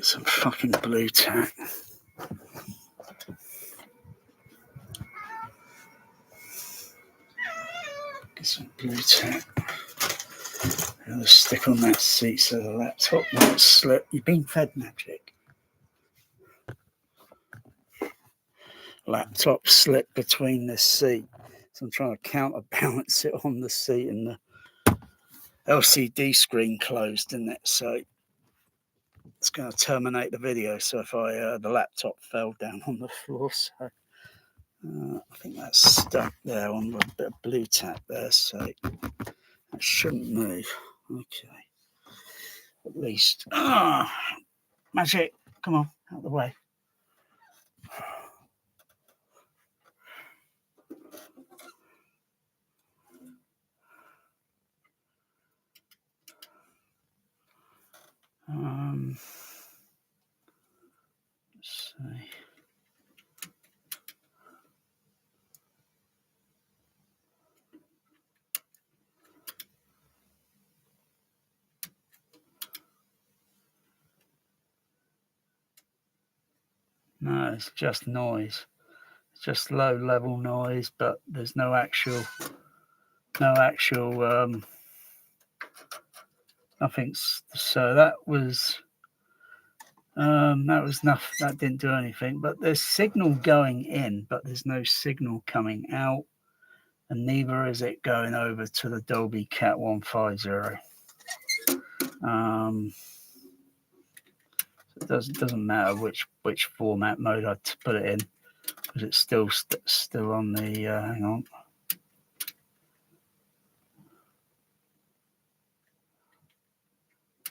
Some fucking blue tack. Get some blue tack. And just stick on that seat so the laptop won't slip. You've been fed, Magic. Laptop slipped between this seat. So I'm trying to counterbalance it on the seat, and the LCD screen closed, isn't it? So it's going to terminate the video. So if the laptop fell down on the floor, so I think that's stuck there on a bit of blue tack there, so that shouldn't move. Okay, at least. Magic, come on, out of the way. Let's see. No, it's just noise. It's just low level noise, but there's no actual nothing. So that was nothing. That didn't do anything. But there's signal going in, but there's no signal coming out, and neither is it going over to the Dolby Cat 150. It doesn't matter which format mode I put it in, because it's still on the. Hang on.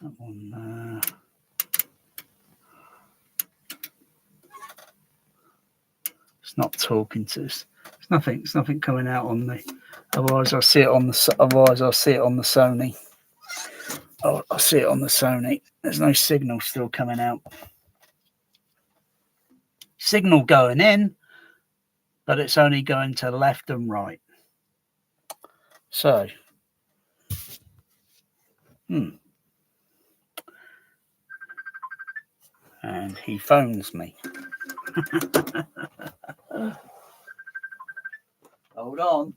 That one. It's not talking to us. It's nothing coming out on the. Otherwise, I'll see it on the Sony. I'll see it on the Sony. There's no signal still coming out. Signal going in, but it's only going to left and right. So, and he phones me. Hold on.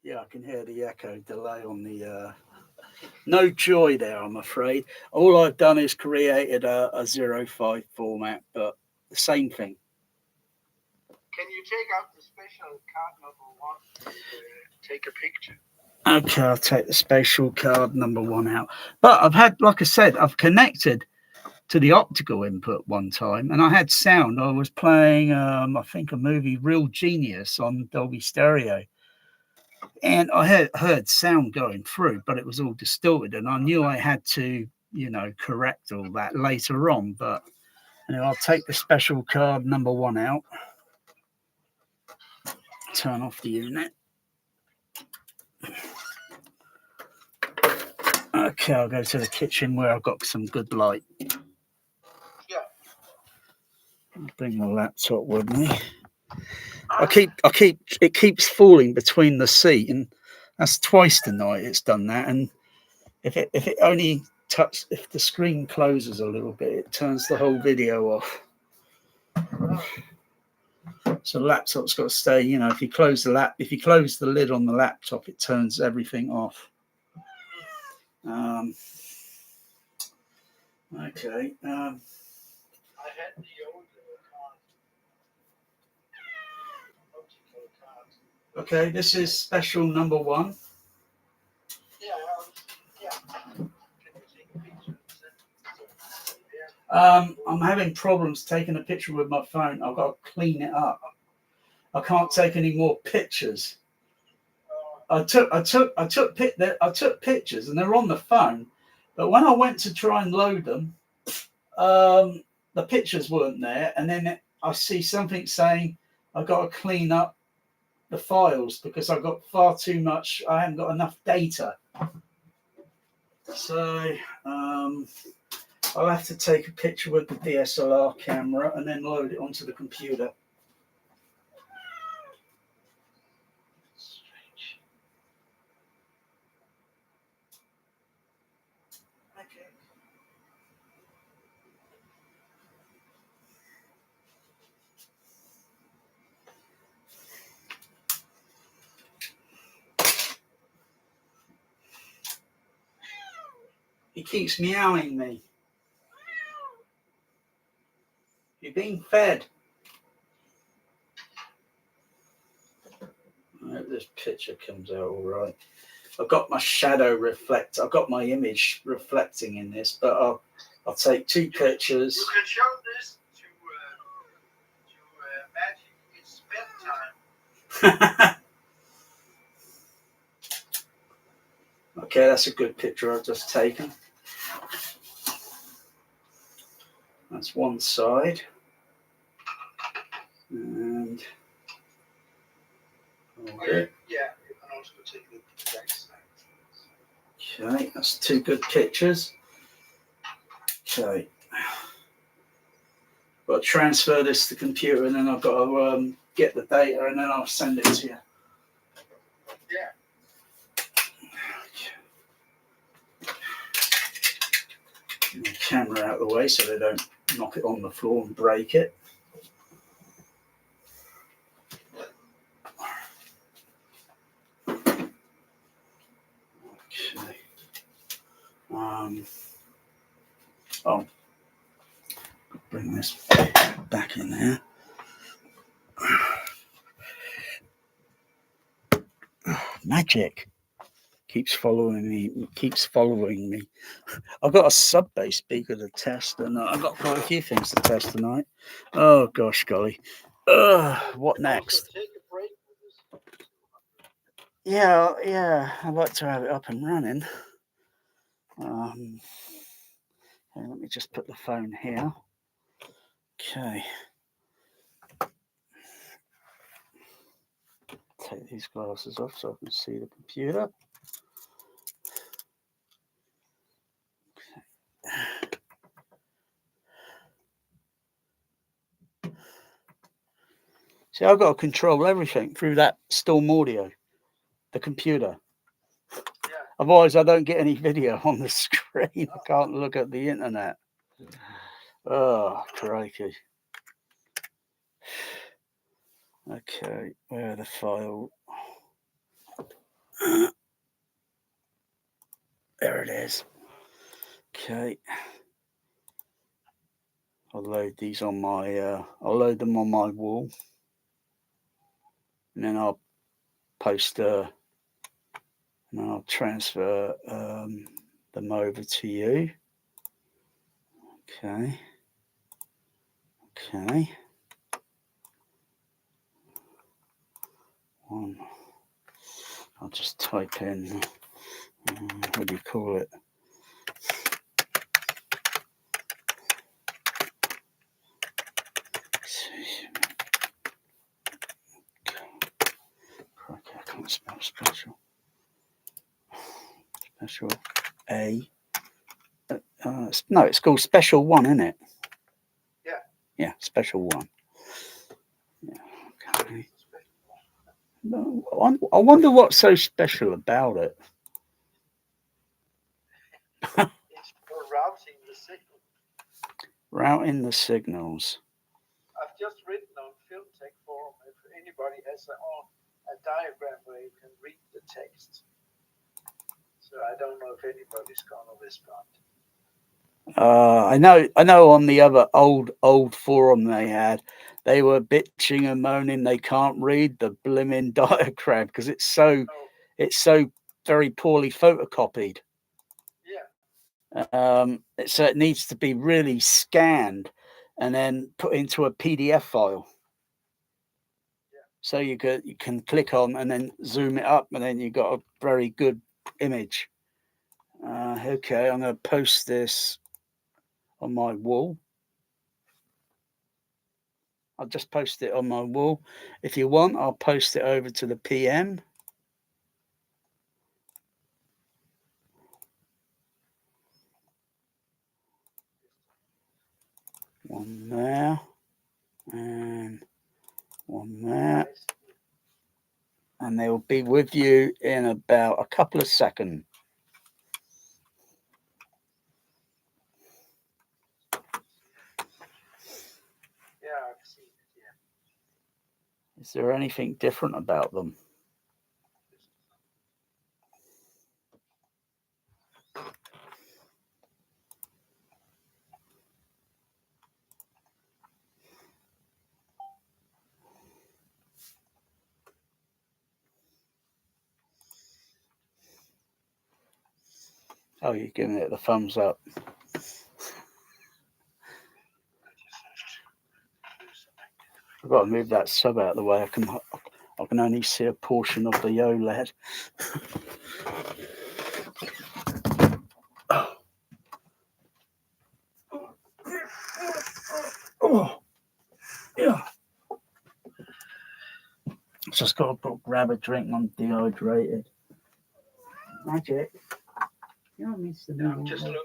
Yeah, I can hear the echo delay on the. No joy there, I'm afraid. All I've done is created a 05 format, but the same thing. Can you take out the special card number 1 and take a picture? Okay, I'll take the spatial card number 1 out. But I've had, like I said, I've connected to the optical input one time, and I had sound. I was playing, I think, a movie, Real Genius, on Dolby Stereo. And I heard sound going through, but it was all distorted, and I knew I had to, correct all that later on. But anyway, I'll take the special card number 1 out. Turn off the unit. Okay, I'll go to the kitchen where I've got some good light. Yeah. I'll bring my laptop with me. It keeps falling between the seat, and that's twice tonight it's done that. And if it only if the screen closes a little bit, it turns the whole video off. So the laptop's got to stay. If you close the lid on the laptop, it turns everything off. Okay. I had the old card. Okay, this is special number 1. Yeah. Can you take a picture? I'm having problems taking a picture with my phone. I've got to clean it up. I can't take any more pictures. I took pictures, and they're on the phone. But when I went to try and load them, the pictures weren't there. And then I see something saying I've got to clean up the files because I've got far too much. I haven't got enough data. So I'll have to take a picture with the DSLR camera and then load it onto the computer. He keeps meowing me. You're being fed. I hope this picture comes out all right. I've got my shadow reflect. I've got my image reflecting in this, but I'll take 2 pictures. You can show this to Magic. It's bedtime. Okay, that's a good picture I've just taken. That's one side. And okay. Yeah, you can also take the back side. Okay, that's 2 good pictures. Okay. Got to transfer this to the computer, and then I've got to get the data, and then I'll send it to you. Yeah. Get the camera out of the way so they don't knock it on the floor and break it. Okay. I'll bring this back in there. Magic keeps following me. I've got a sub-bass speaker to test, and I've got quite a few things to test tonight. Oh gosh golly. What next? Take a break with this. Yeah, I'd like to have it up and running. Okay, let me just put the phone here. Okay. Take these glasses off so I can see the computer. See, I've got to control everything through that Storm Audio, the computer. Yeah. Otherwise, I don't get any video on the screen. I can't look at the internet. Oh, crikey. Okay, where are the files? There it is. Okay. I'll load these on my, I'll load them on my wall. And then I'll post, and I'll transfer them over to you. Okay. Okay. One. I'll just type in, what do you call it? Crikey, I can't spell special. Special A. No, it's called Special 1, isn't it? Yeah. Yeah, Special 1. Yeah, okay. No, I wonder what's so special about it. It's for routing the signal. Routing the signals. I've just written on Film Tech Forum if anybody has a diagram where you can read the text. So I don't know if anybody's going to respond. I know on the other old forum they were bitching and moaning they can't read the blimmin' diagram because it's so very poorly photocopied. Yeah. So it needs to be really scanned and then put into a PDF file. Yeah. So you can click on and then zoom it up, and then you got a very good image. Okay, I'm going to post this on my wall. I'll just post it on my wall. If you want, I'll post it over to the PM. One there, and one there. And they'll be with you in about a couple of seconds. Yeah, I've seen it, yeah. Is there anything different about them? Oh, you're giving it the thumbs up. I've got to move that sub out of the way. I can only see a portion of the OLED. Oh, yeah. Just got to grab a drink. I'm dehydrated. Magic. You know, Mr. Yeah, I'm just looking.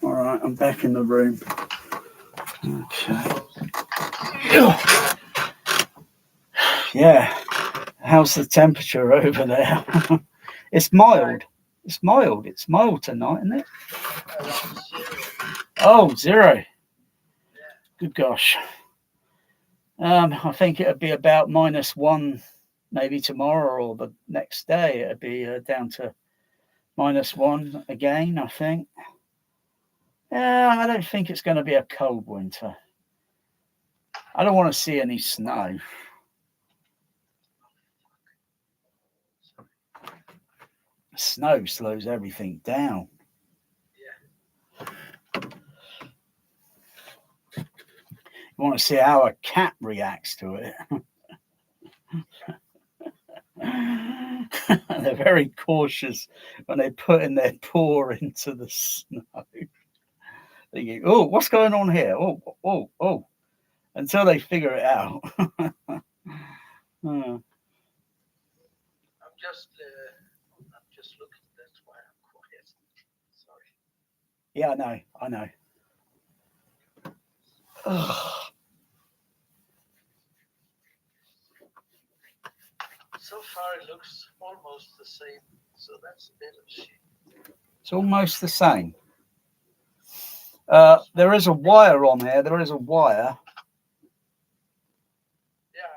All right, I'm back in the room. Okay. Yeah. How's the temperature over there? It's mild. It's mild. It's mild tonight, isn't it? Oh, 0. Good gosh. I think it'd be about -1, maybe tomorrow or the next day. It'd be down to -1 again, I think. Yeah, I don't think it's going to be a cold winter. I don't want to see any snow. Snow slows everything down. You want to see how a cat reacts to it. They're very cautious when they put in their paw into the snow. They go, oh, what's going on here? Oh. Until they figure it out. I'm just looking. That's why I'm quiet. Sorry. Yeah, I know. So far, it looks almost the same. So that's a bit of shit. It's almost the same. There is a wire on here. There is a wire. Yeah,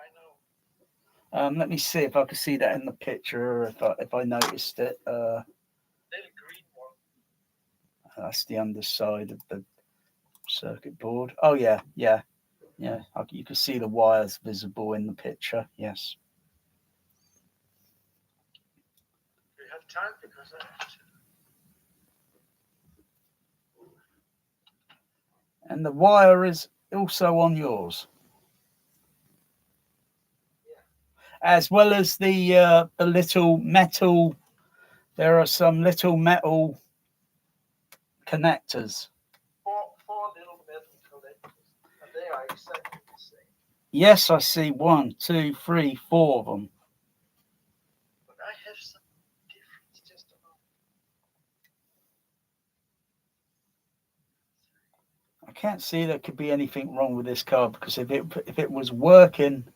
I know. Let me see if I can see that in the picture. If I noticed it. Little green one. That's the underside of the circuit board. Oh yeah. You can see the wires visible in the picture. Yes. Do you have time? Because I have to. And the wire is also on yours. As well as the little metal, there are some little metal connectors. Four little metal connectors, and they are exactly the same. Yes, I see 1, 2, 3, 4 of them. But I have some difference. Just a moment. I can't see there could be anything wrong with this card because if it was working,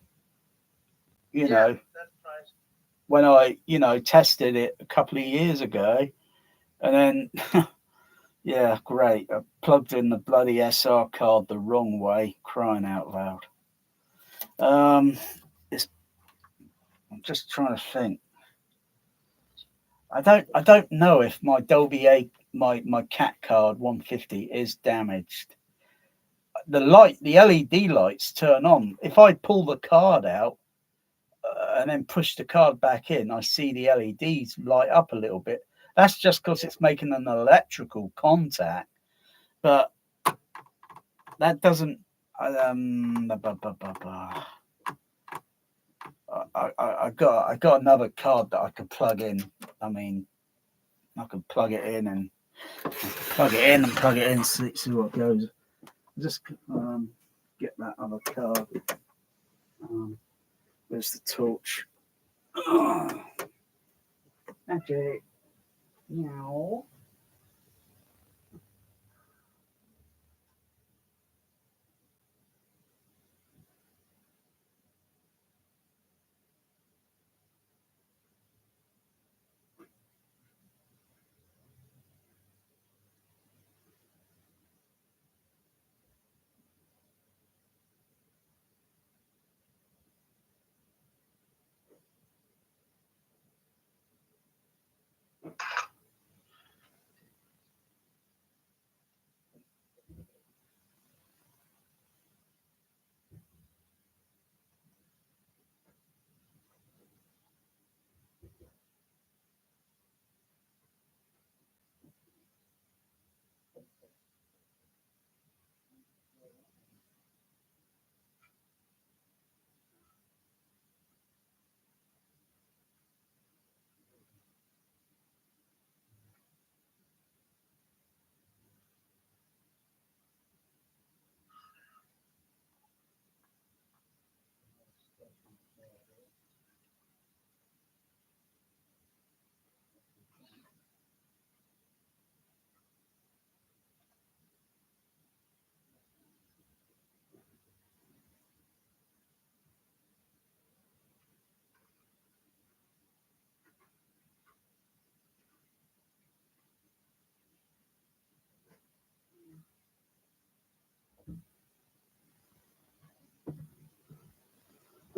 you know, that's right. When I tested it a couple of years ago, and then yeah, great, I plugged in the bloody SR card the wrong way, crying out loud. I'm just trying to think. I don't know if my Dolby my cat card 150 is damaged. The LED lights turn on. If I pull the card out and then push the card back in, I see the LEDs light up a little bit. That's just because it's making an electrical contact, but that doesn't. I got another card that I could plug in. I mean, I can plug it in and plug it in and plug it in. See what goes. Just get that other card. Where's the torch? Magic. Meow.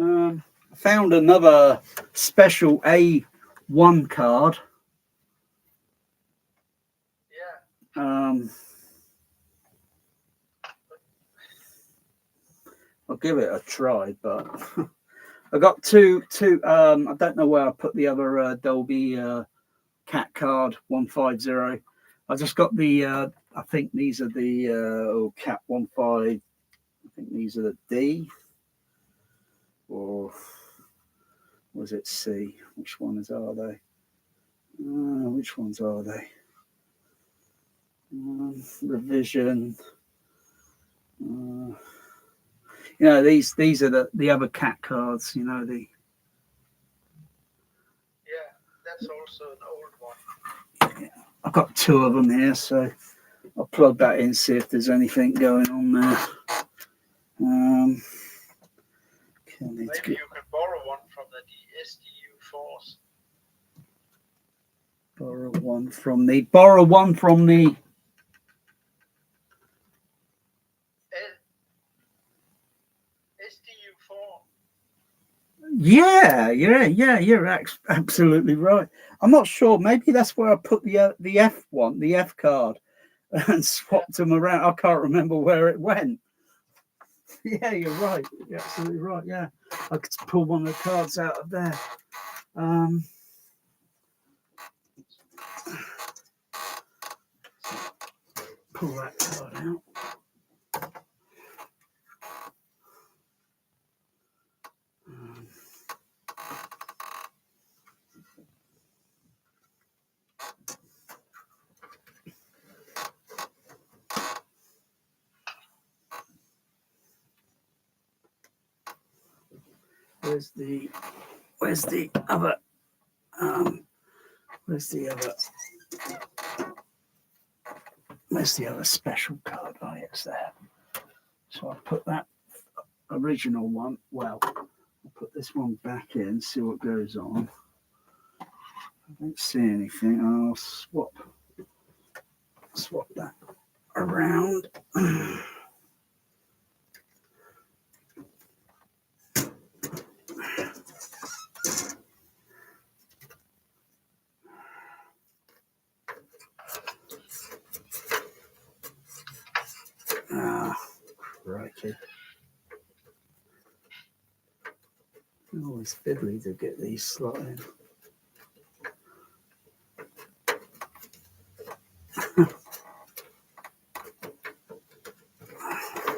I found another special A1 card. Yeah. I'll give it a try, but I got two. I don't know where I put the other Dolby cat card 150. I just got the. I think these are the cat 15. I think these are the D, or was it C? Which ones are they? Which ones are they? Revision. These are the other cat cards. You know the. Yeah, that's also an old one. Yeah, I've got two of them here, so I'll plug that in, see if there's anything going on there. Maybe you can borrow one from the SDU4s. Borrow one from the SDU4. Yeah, you're absolutely right. I'm not sure. Maybe that's where I put the F1, the F card, and swapped them around. I can't remember where it went. Yeah, you're right. You're absolutely right. Yeah, I could pull one of the cards out of there. Pull that card out. Where's the other special card? Oh, it's there. So I put that original one. Well, I'll put this one back in, see what goes on. I don't see anything. I'll swap that around. Crikey. Always fiddly to get these slot in. There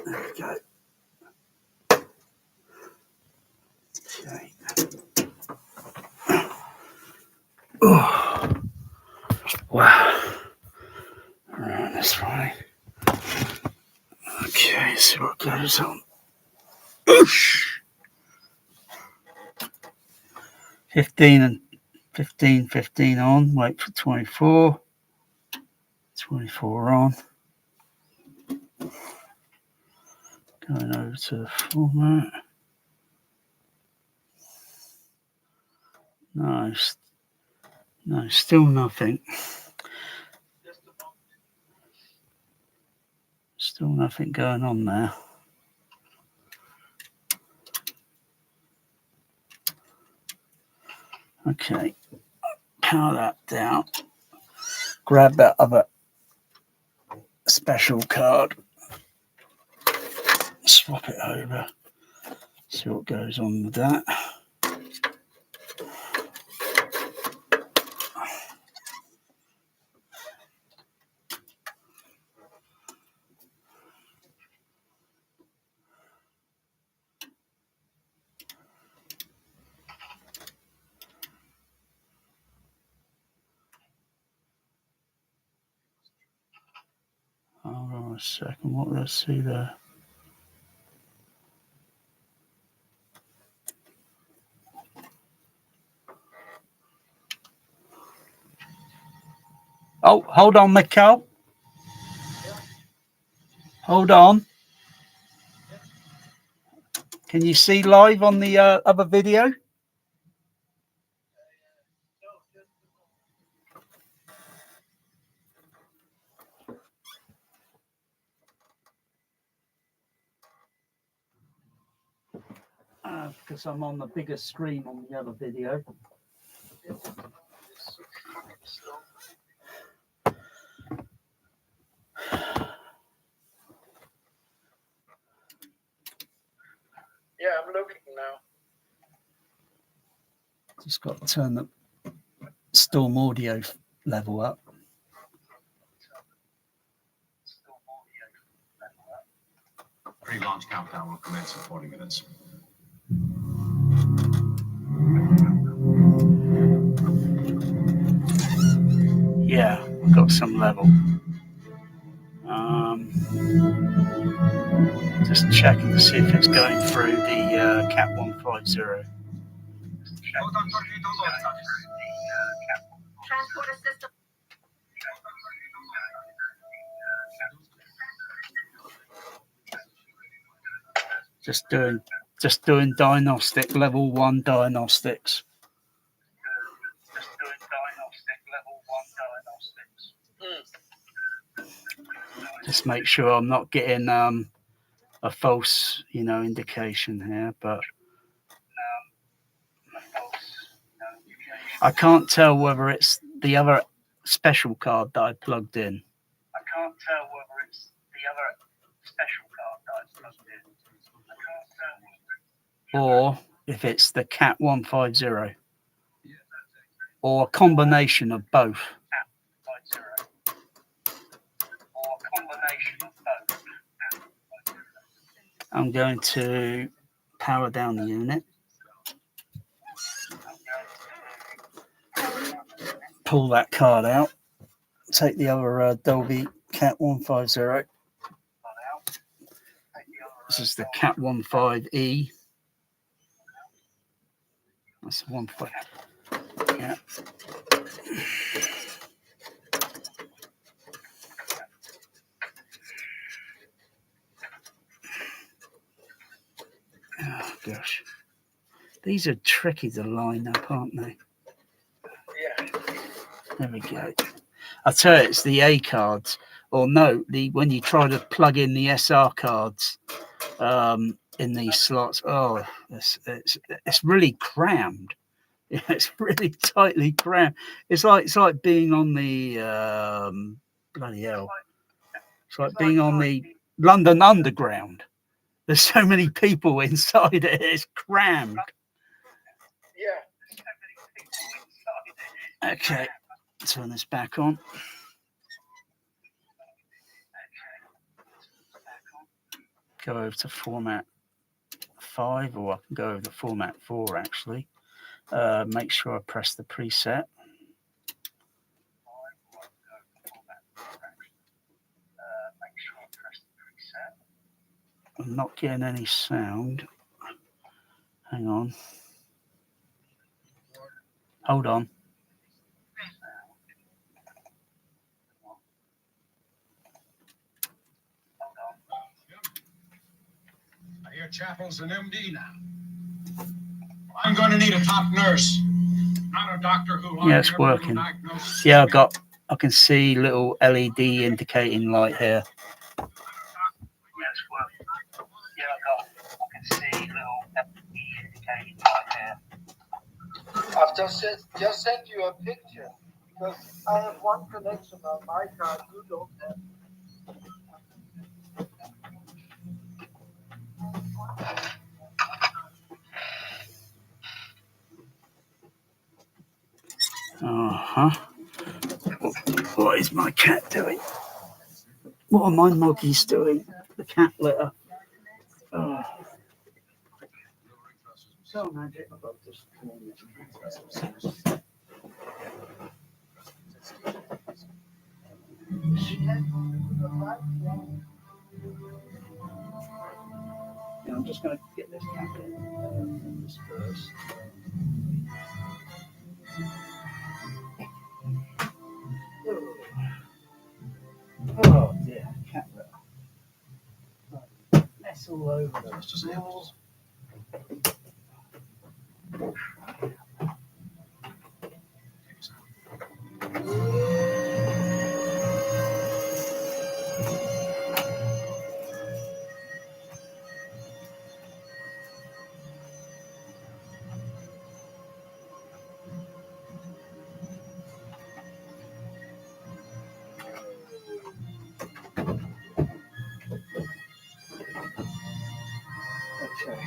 we go. Okay. Oh, wow. All right, that's fine. Okay, see what goes on. Oosh. 15 on, wait for 24. 24 on. Going over to the format. No, still nothing. Still nothing going on there. Okay, power that down. Grab that other special card. Swap it over. See what goes on with that. Hold on a second. What let's see there. Oh, hold on, Mikkel. Hold on. Can you see live on the other video? because I'm on the bigger screen on the other video. Yeah, I'm looking now. Just got to turn the Storm audio level up. Pre-launch countdown will commence in 40 minutes. Yeah, got some level. Just checking to see if it's going through the Cat 150. Transporter system. Just doing diagnostic, level 1 diagnostics. Just make sure I'm not getting a false, indication here, but I can't tell whether it's the other special card that I plugged in. Or if it's the Cat 150. Or a combination of both. I'm going to power down the unit. Pull that card out. Take the other Dolby Cat 150. This is the Cat 15E. That's the 15. Yeah. Oh gosh, these are tricky to line up, aren't they? Yeah. There we go. I tell you, it's the A cards, or no, when you try to plug in the SR cards in these slots. Oh, it's really crammed. Yeah, it's really tightly crammed. It's like being on the bloody hell. It's like being on the London Underground. There's so many people inside it. It's crammed. Yeah. Okay, turn this back on. Go over to format 5, or I can go over to format 4 actually. Make sure I press the preset. I'm not getting any sound. Hang on. Hold on. I hear Chappell's an MD now. I'm going to need a top nurse, not a doctor who. Yeah, it's working. Yeah, I can see little LED indicating light here. I've just sent you a picture because I have one connection on my card you don't have. What is my cat doing? What are my muggies doing? The cat litter. Oh. So magic. I've got this. Yeah, I'm just going to get this cat in this first. Oh dear, cat litter. Mess all over the floor. Okay.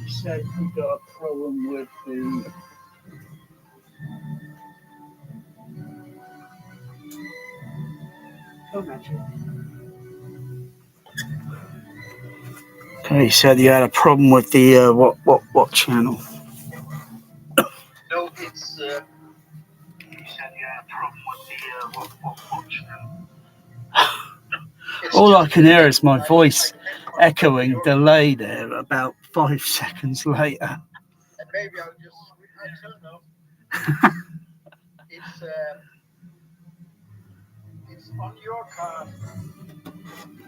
You said you got a problem with the. Oh, magic. Okay, you said you had a problem with the what channel? No, it's. You said you had a problem with the what channel? All I can hear is my voice echoing delay there about 5 seconds later. And maybe I'll just. I don't know. It's on your card.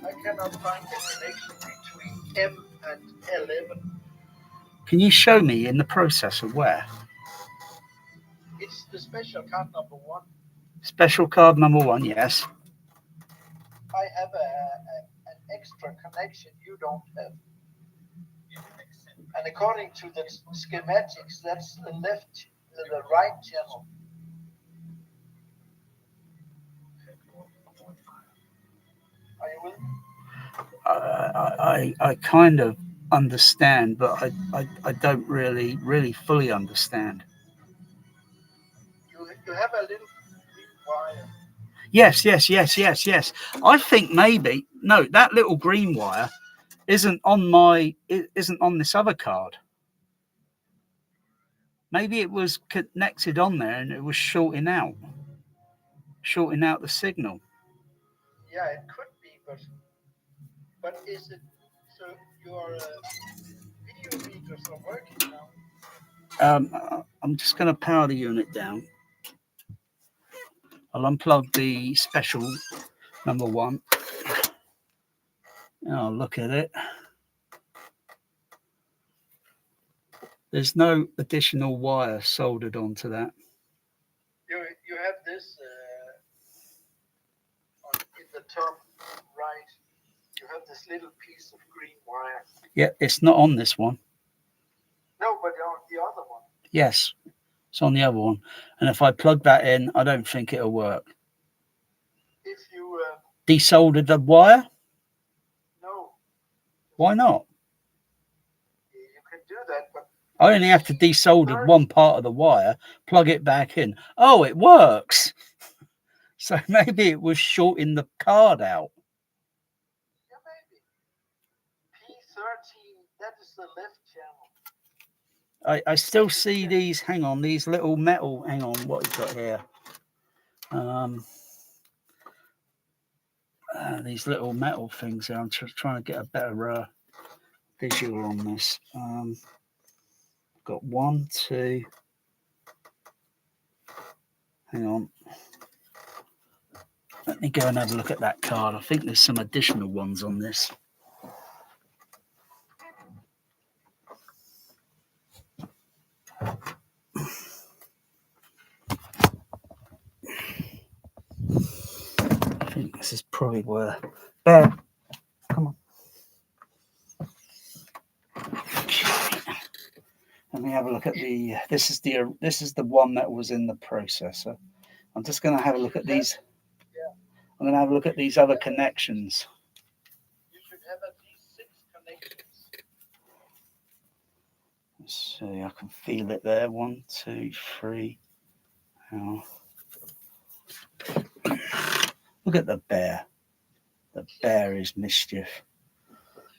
I cannot find the connection between M and 11. Can you show me in the processor where? It's the special card number 1. Special card number 1, yes. I have an extra connection you don't have. And according to the schematics, that's the right channel. Are you with me? I kind of understand, but I don't really fully understand. You have a little green wire. Yes. I think maybe no, that little green wire isn't on this other card. Maybe it was connected on there and it was shorting out the signal. Yeah, it could be, but is it so? Your video meters are working now. I'm just going to power the unit down. I'll unplug the special number 1. And I'll look at it. There's no additional wire soldered onto that. You have this in the top right. You have this little piece of green wire. Yeah, it's not on this one. No, but on the other one. Yes, it's on the other one. And if I plug that in, I don't think it'll work. If you desoldered the wire? No. Why not? You can do that, but I only have to desolder one part of the wire, plug it back in. Oh, it works. So maybe it was shorting the card out. Yeah, maybe. P13, that is the left channel. I still see these, hang on, these little metal, hang on, what you got here? These little metal things here. I'm trying to get a better visual on this. Got 1, 2. Hang on. Let me go and have a look at that card. I think there's some additional ones on this. I think this is probably where. Bear, come on. Let me have a look at the. This is the one that was in the processor. I'm just going to have a look at these. I'm going to have a look at these other connections. You should have at least 6 connections. Let's see, I can feel it there. 1, 2, 3. Oh. Look at the bear. The bear is mischief.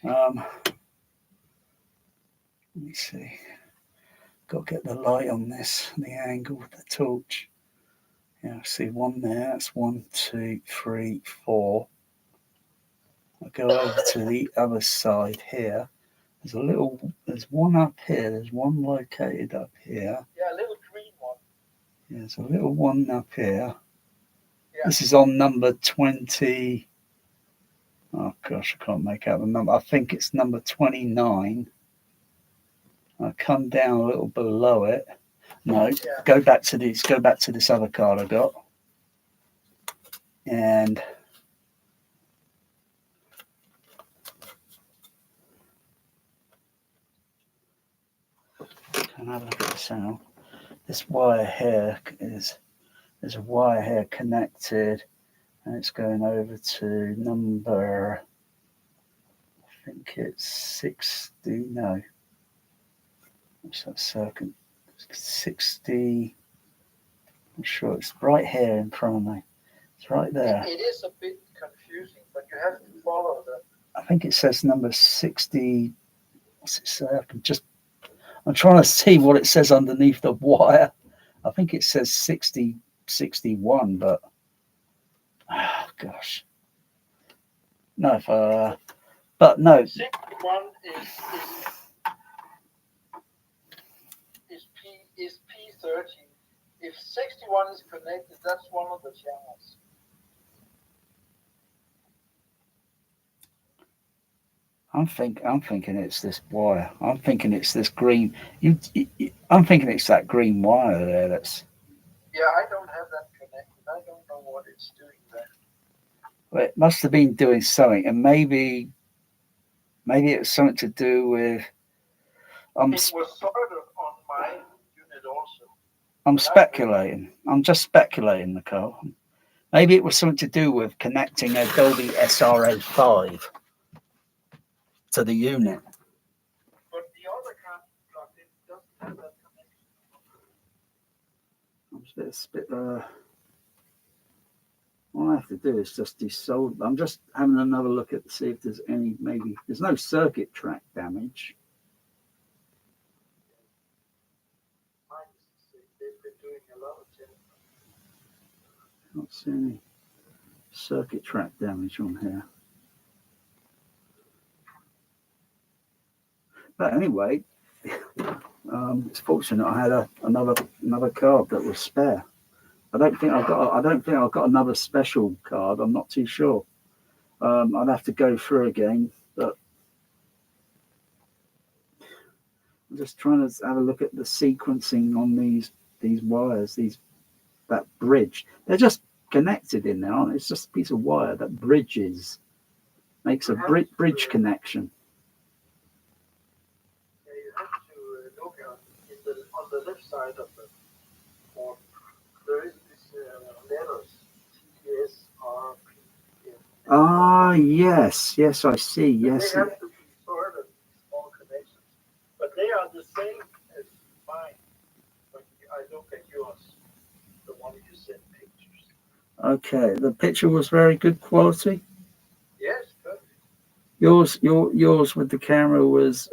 Let me see. Got to get the light on this, the angle with the torch. Yeah, see 1 there. That's 1, 2, 3, 4. I'll go over to the other side here. There's one up here. There's one located up here. Yeah, a little green one. Yeah, there's a little one up here. Yeah. This is on number 20. Oh gosh, I can't make out the number. I think it's number 29. I'll come down a little below it. No, yeah. Go back to this other card I got. And can I have a look at the sound? This wire here there's a wire here connected, and it's going over to number think it's 60. No, what's that circuit? 60. I'm sure it's right here in front of me. It's right there. It is a bit confusing, but you have to follow the. I think it says number 60. What's it say? I'm trying to see what it says underneath the wire. I think it says 60, 61, but gosh. No, but no. 61 is P30. If 61 is connected, that's one of the channels. I'm thinking it's this wire. I'm thinking it's this green. I'm thinking it's that green wire there. That's. Yeah, I don't have that connected. I don't know what it's doing there. Well, it must have been doing something, and maybe it was something to do with. It was sort of on my unit also. I'm speculating. I'm just speculating, Nicole. Maybe it was something to do with connecting a Dolby SRA5 to the unit. But the other card plug in doesn't have that connection. All I have to do is just desolder. I'm just having another look at see if there's any. Maybe there's no circuit track damage. They've been doing a lot of tests. I don't see any circuit track damage on here. But anyway, it's fortunate I had another card that was spare. I don't think I've got another special card. I'm not too sure. I'd have to go through again, but I'm just trying to have a look at the sequencing on these wires, that bridge. They're just connected in there, aren't they? It's just a piece of wire that makes a bridge connection. Yeah, you have to look on the left side of the board. There is this letters TSRP. Ah, yes, I see. Yes. They have to be sorted small connections, but they are the same as mine. When I look at yours, the one you sent pictures. Okay, the picture was very good quality. Yes, perfect. Yours with the camera was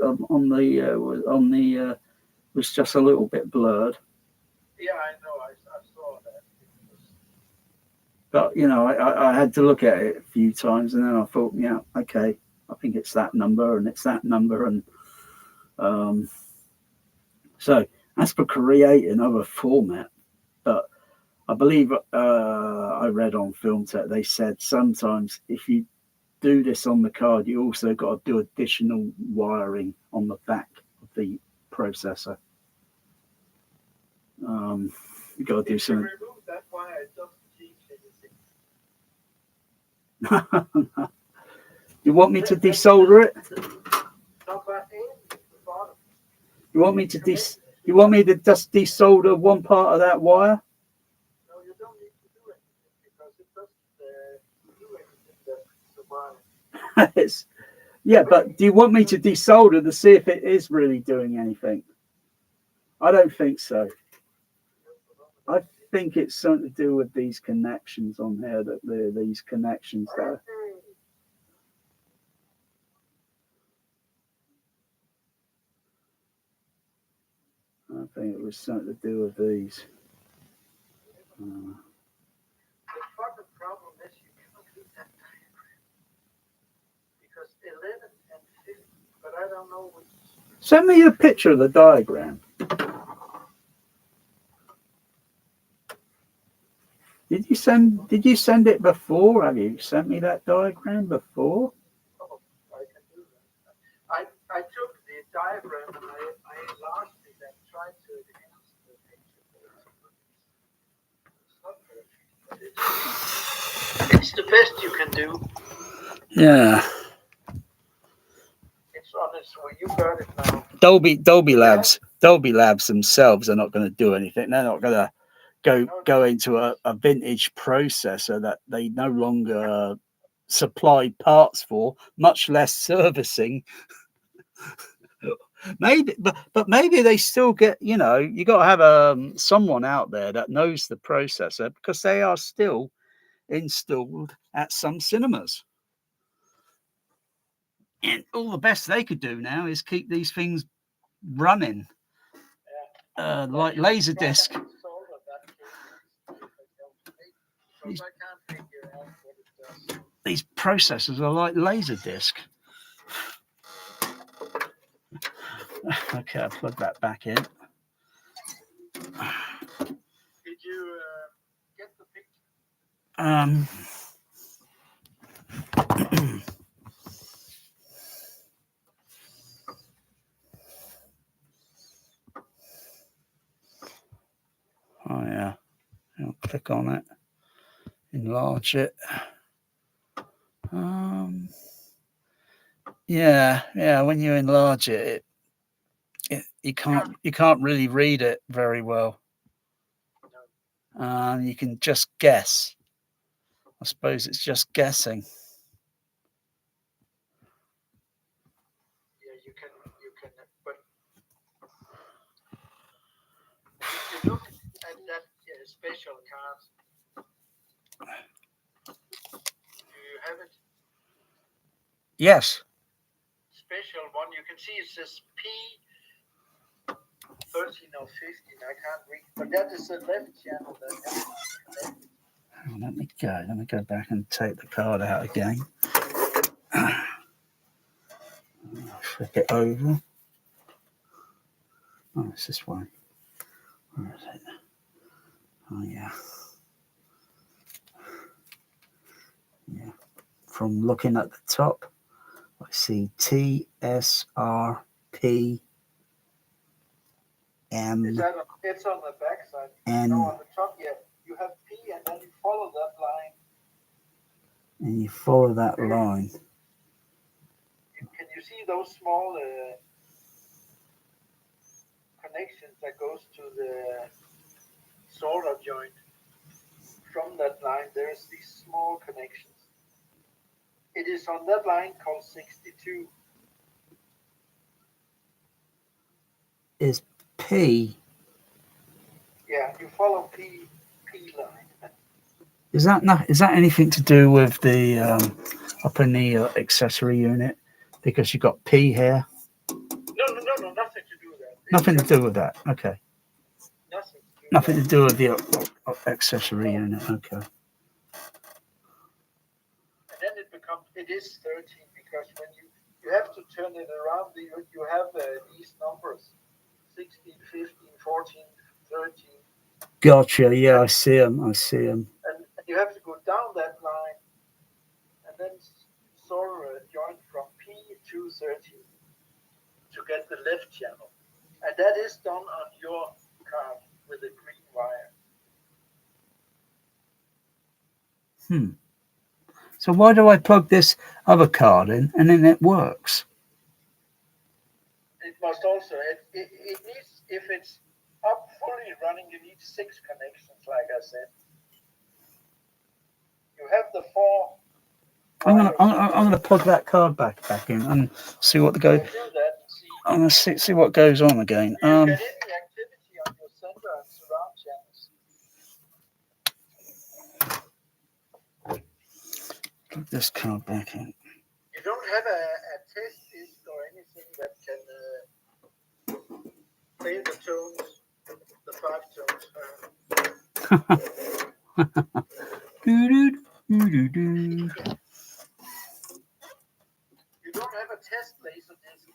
was just a little bit blurred. Yeah, I know. I saw that. But I had to look at it a few times, and then I thought, yeah, okay, I think it's that number, and it's that number, and so as for creating other format, but I believe I read on Film Tech they said sometimes if you do this on the card, you also got to do additional wiring on the back of the processor. You got to do something. If you remove that wire, it doesn't change anything. You want me to desolder it? Not that end, the bottom. You want me to just desolder one part of that wire? No, you don't need to do anything because it doesn't do anything that's the wire. Yeah, but do you want me to desolder to see if it is really doing anything? I don't think so. I think it's something to do with these connections on here, these connections there. I think it was something to do with these. The fucking problem is you cannot read that diagram because 11 and 50, but I don't know which. Send me a picture of the diagram. Did you send it before? Have you sent me that diagram before? Oh, I can do that. I took the diagram and I enlarged it and tried to enhance the picture. It's not perfect, but it's the best you can do. Yeah. It's on its way. You got it now. Dolby Labs themselves are not going to do anything. They're not going to go into a vintage processor that they no longer supply parts for, much less servicing. Maybe, but maybe they still get, you know, you got to have someone out there that knows the processor, because they are still installed at some cinemas. And all the best they could do now is keep these things running, like Laserdisc. These processors are like Laserdisc. Okay, I'll plug that back in. Did you get the picture? Oh yeah, I'll click on it, enlarge it. Yeah. When you enlarge it, you can't really read it very well. You can just guess. I suppose it's just guessing. Yeah, you can, but if you look at that special card, do you have it? Yes. Special one, you can see it says P13 or 15. I can't read, but that is the left channel that has connected. Let me go back and take the card out again. Flip it over. Oh, it's this way. Where is it? Oh yeah. Yeah. From looking at the top, I see TSRP M. It's on the back side. And no, on the top, yeah. You have P, and then you follow that line. And you follow that line. Can you see those small connections that goes to the solder joint? From that line, there's these small connections. It is on that line called 62. Is P? Yeah, you follow P line. Is that anything to do with the up in the accessory unit? Because you've got P here. No, nothing to do with that. Nothing to do with that. Okay. Nothing to do with the accessory unit. Okay. And then it is 13, because when you have to turn it around, you have these numbers, 16, 15, 14, 13. Gotcha. Yeah, I see them. And you have to go down that line and then solder a joint from P to 13 to get the left channel. And that is done on your card with a green wire. So why do I plug this other card in and then it works? It must also, it needs, if it's up fully running, you need 6 connections, like I said. You have the 4. I'm gonna plug that card back in and see what the go. I'm gonna see what goes on again. You get any activity on your center and surround channels. Plug this card back in. You don't have a test disc or anything that can play the tones, the 5 tones. You don't have a test laser disc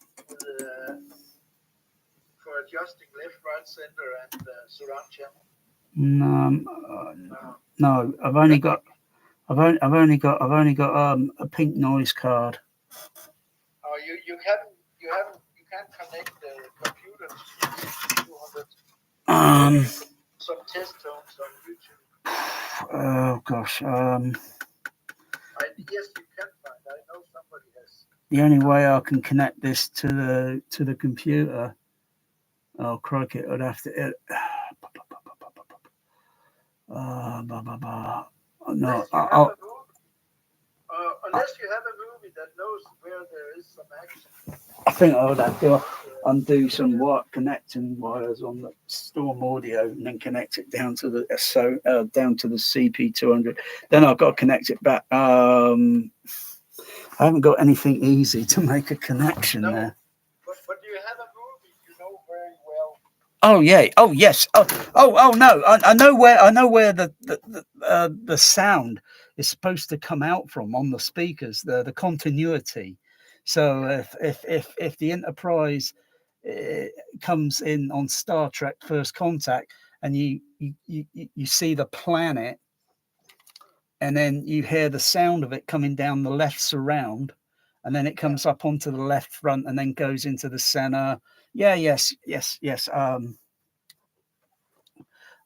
for adjusting left, right, center, and surround channel. No. I've only got a pink noise card. Oh, you can't connect the computer to CP200. Some test tones on YouTube. Oh gosh. Yes, you can find. I know somebody has. The only way I can connect this to the computer. Oh crikey! I'd have to. No. unless you have a movie that knows where there is some action. I think I would have to undo some connecting wires on the Storm Audio and then connect it down to the down to the CP200. Then I've got to connect it back. I haven't got anything easy to make a connection there. But you have a movie you know very well. Oh yeah. Oh yes. Oh no. I know where the sound is supposed to come out from on the speakers. The continuity. So if the Enterprise comes in on Star Trek First Contact and you see the planet, and then you hear the sound of it coming down the left surround, and then it comes up onto the left front and then goes into the center. Yes.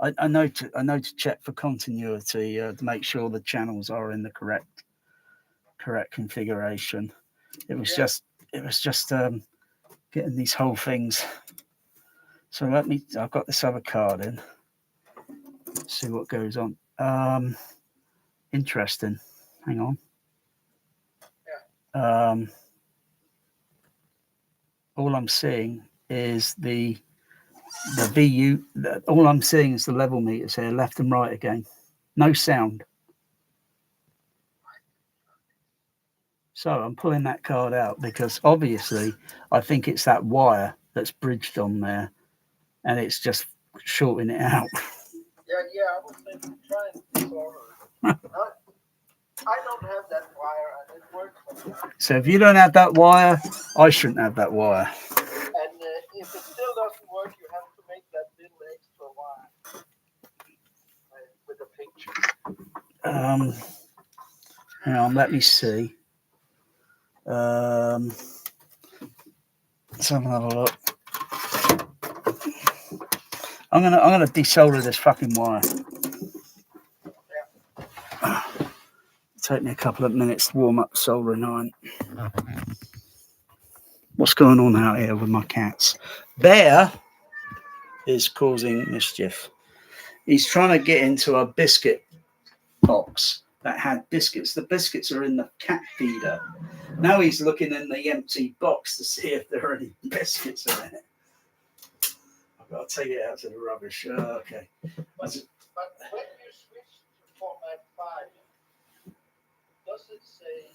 I know to check for continuity to make sure the channels are in the correct configuration. It was just getting these whole things. So I've got this other card in. Let's see what goes on. Interesting. Hang on. All I'm seeing is the VU. All I'm seeing is the level meters here, left and right again. No sound. So I'm pulling that card out because obviously I think it's that wire that's bridged on there, and it's just shorting it out. Yeah, I was thinking trying to solve it. I don't have that wire, and it works sometimes. So if you don't have that wire, I shouldn't have that wire. And if it still doesn't work, you have to make that little extra wire with a picture. Hang on, let me see. Let's have another look. I'm gonna desolder this fucking wire. Take me a couple of minutes to warm up soldering iron. What's going on out here with my cats? Bear is causing mischief. He's trying to get into a biscuit box that had biscuits. The biscuits are in the cat feeder. Now he's looking in the empty box to see if there are any biscuits in it. I've got to take it out to the rubbish. Okay. But when you switch to format 5, does it say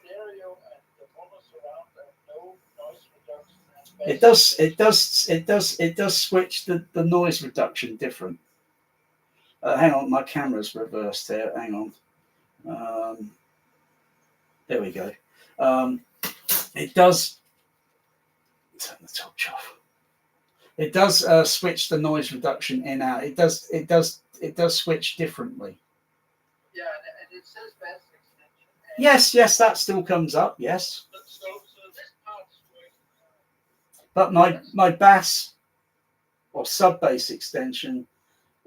stereo and the mono surround and no noise reduction? It does switch the noise reduction different. Hang on, my camera's reversed here. Hang on. There we go. It does turn the torch off. It does switch the noise reduction in out. It does switch differently. Yeah, and it says bass extension. Yes, that still comes up. Yes. So this part's working. But my bass or sub bass extension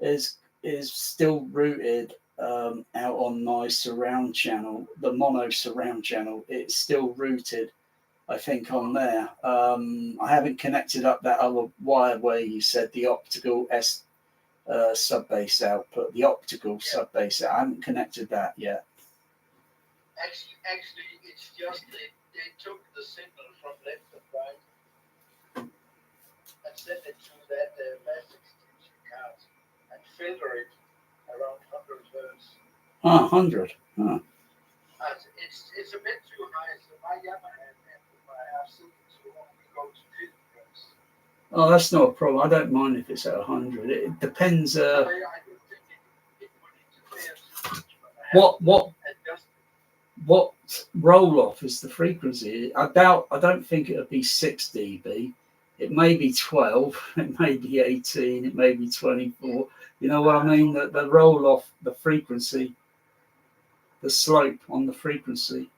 is still routed out on my surround channel, the mono surround channel. It's still routed, I think, on there. I haven't connected up that other wire where you said the optical sub bass output, the optical sub bass. I haven't connected that yet. Actually, it's just they took the signal from left and right and sent it to that bass extension card and filter it around 100 hertz. 100. Huh. It's a bit too high. So my Yamaha amplifier, I've seen it so only go to 50 hertz. Oh, that's not a problem. I don't mind if it's at 100. It depends. I don't think it would interfere too much. What roll off is the frequency? I don't think it would be 6 dB. It may be 12. It may be 18. It may be 24. You know what I mean? The roll off, the frequency, the slope on the frequency.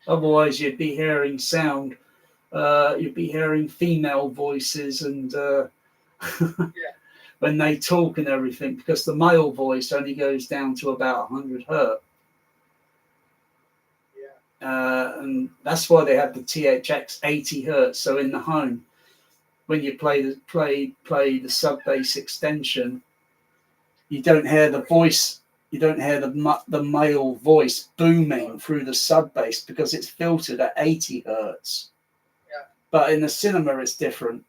Otherwise, you'd be hearing sound. You'd be hearing female voices and when they talk and everything, because the male voice only goes down to about 100 hertz. And that's why they have the THX 80 hertz. So in the home, when you play the sub bass extension, you don't hear the voice. you don't hear the male voice booming through the sub bass because it's filtered at 80 hertz. Yeah. But in the cinema, it's different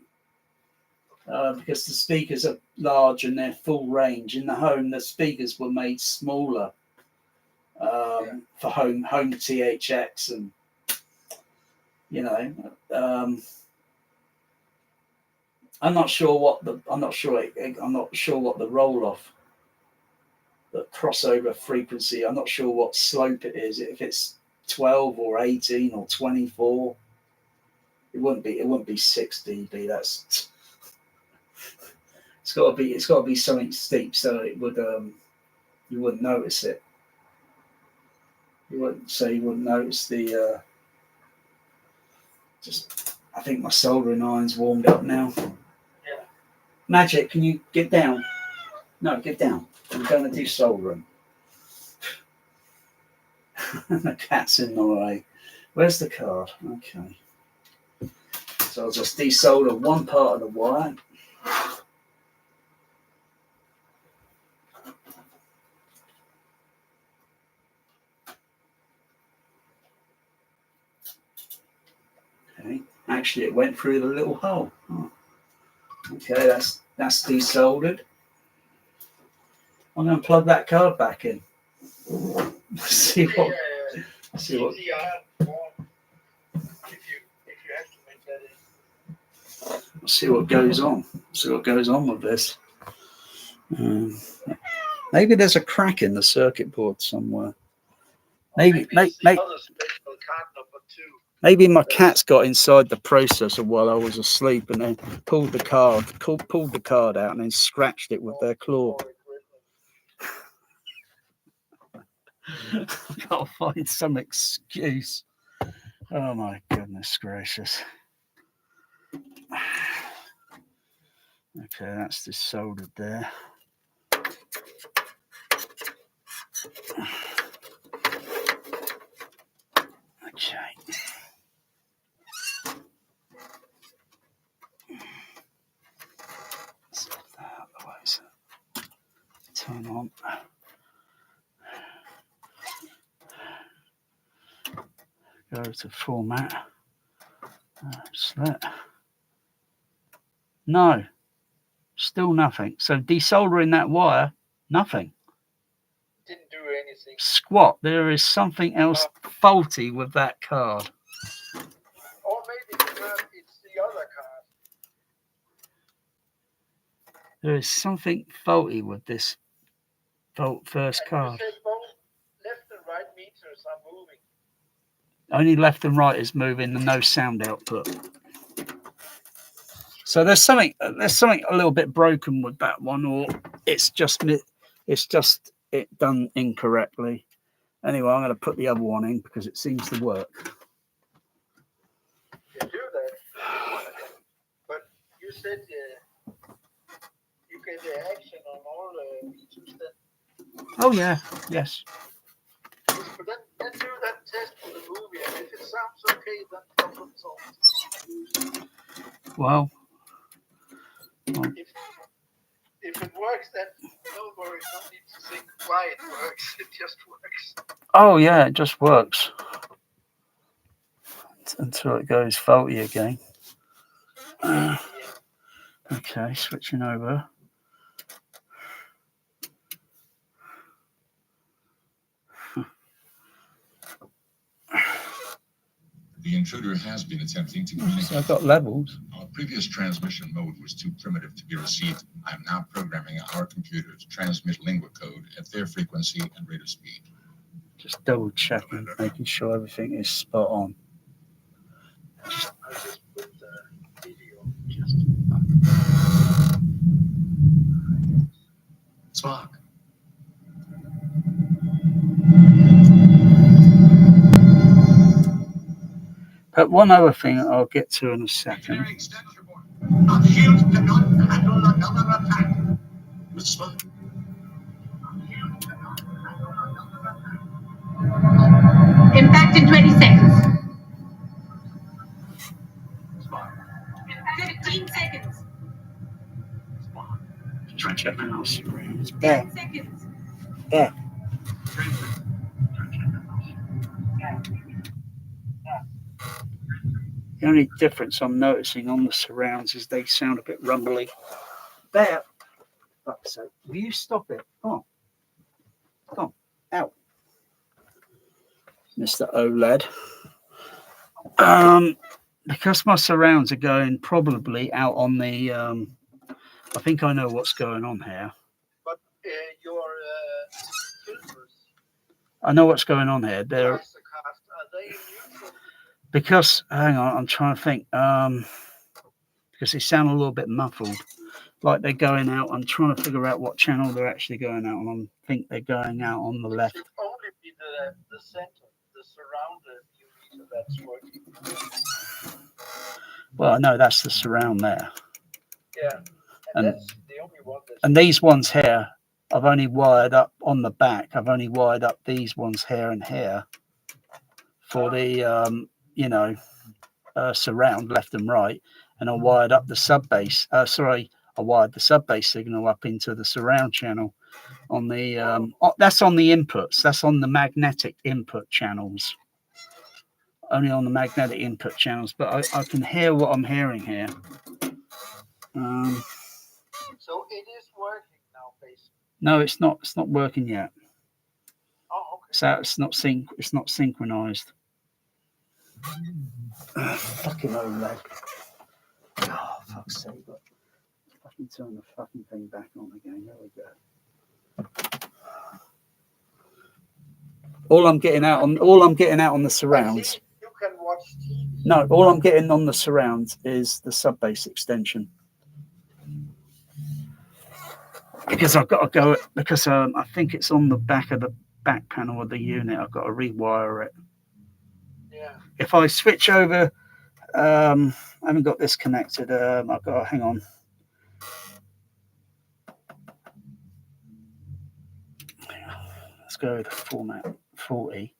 because the speakers are large and they're full range. In the home, the speakers were made smaller for home THX, and I'm not sure what the roll off, the crossover frequency. I'm not sure what slope it is. If it's 12 or 18 or 24, it wouldn't be 6 dB. That's it's got to be something steep so it would you wouldn't notice it. You wouldn't notice the just. I think my soldering iron's warmed up now. Yeah. Magic, can you get down? No, get down. I'm going to do soldering. The cat's in my way. Where's the card? Okay. So I'll just desolder one part of the wire. Okay. Actually, it went through the little hole. Oh. Okay, that's desoldered. I'm going to plug that card back in. See what. If you have to make that in. See what goes on. See what goes on with this. Maybe there's a crack in the circuit board somewhere. Maybe my cats got inside the processor while I was asleep and then pulled the card out and then scratched it with their claw. I've got to find some excuse. Oh my goodness gracious. Okay, that's just soldered there. Okay. Let's get that out of the way. So turn on. Go to format. Select. No, still nothing. So desoldering that wire, nothing. Didn't do anything. Squat. There is something else faulty with that card. Or maybe it's the other card. There is something faulty with this first card. You said both left and right meters are moving. Only left and right is moving, and no sound output. So there's something a little bit broken with that one, or it's just it done incorrectly. Anyway, I'm going to put the other one in because it seems to work. You do that, but you said you get the action on all meters then. Oh yeah, yes. But then do that test for the movie, and if it sounds okay, then problem solved. Well, if it works, then no worries. No need to think why it works. It just works. Oh yeah, it just works until it goes faulty again. Okay, switching over. The intruder has been attempting to communicate. So I've got levels. Our previous transmission mode was too primitive to be received. I'm now programming our computer to transmit lingua code at their frequency and rate of speed. Just double checking, making sure everything is spot on. I just put the video. Spock. But one other thing I'll get to in a second. Our shields cannot handle another attack. Mr. Spock. Impact in 20 seconds. 15 seconds. Just checking our screen. It's 10 seconds. Yeah. The only difference I'm noticing on the surrounds is they sound a bit rumbly. There. Fuck's sake. Will you stop it? Come on. Come on. Out. Mr. OLED. Because my surrounds are going probably out on the I think I know what's going on here. But your filters, I know what's going on here. They're are they neutral? because hang on, I'm trying to think. Because they sound a little bit muffled. Like they're going out. I'm trying to figure out what channel they're actually going out on. I think they're going out on the left. It should only be the center, the surrounded unit that's working. Well, I know that's the surround there. Yeah, and that's the only one that's. And these ones here, I've only wired up on the back. I've only wired up these ones here and here for the surround left and right, and I wired up the sub bass. I wired the sub bass signal up into the surround channel on the that's on the inputs. That's on the magnetic input channels. Only on the magnetic input channels, but I can hear what I'm hearing here. So it is working now, basically. No, it's not. It's not working yet. Oh, okay. So it's not synchronized. Fucking old leg. Oh, fuck's sake! But fucking turn the fucking thing back on again. There we go. All I'm getting out on the surrounds. You can watch TV. No, all I'm getting on the surrounds is the sub bass extension. Because I've got to go because I think it's on the back of the back panel of the unit. I've got to rewire it. Yeah. If I switch over, I haven't got this connected. I've got to hang on. Let's go with format 40.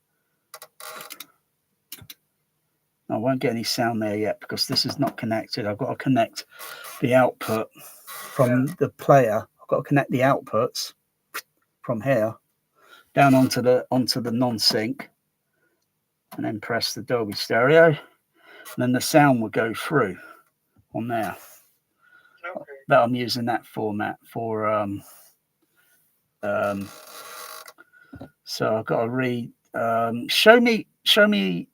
I won't get any sound there yet because this is not connected. I've got to connect the output from the player. I've got to connect the outputs from here down onto the non-sync, and then press the Dolby stereo, and then the sound will go through on there. Okay. That I'm using that format for. So I've got to read. Show me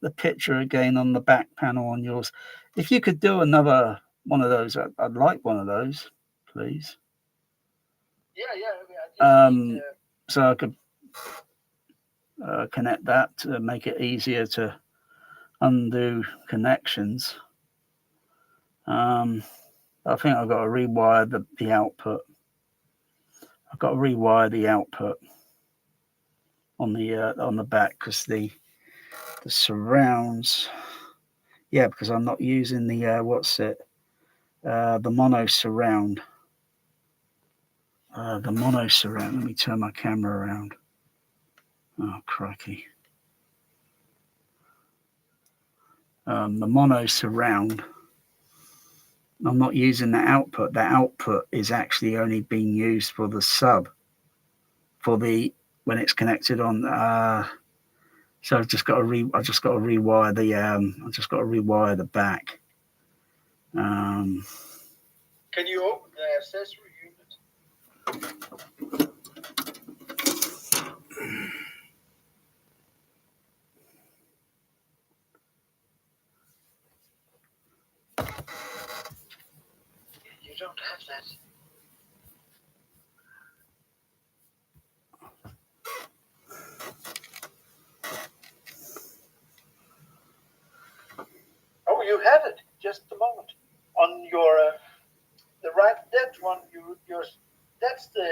the picture again on the back panel on yours. If you could do another one of those, I'd like one of those, please. Yeah. So I could connect that to make it easier to undo connections. I think I've got to rewire the output. I've got to rewire the output on the back because the surrounds. Yeah, because I'm not using the the mono surround. The mono surround. Let me turn my camera around. Oh, crikey. The mono surround. I'm not using the output. The output is actually only being used for the sub. For the when it's connected on. So I've just got to rewire the back. Can you open the accessory unit? You don't have that. Oh, you have it. Just a moment. On your the right, that one, that's the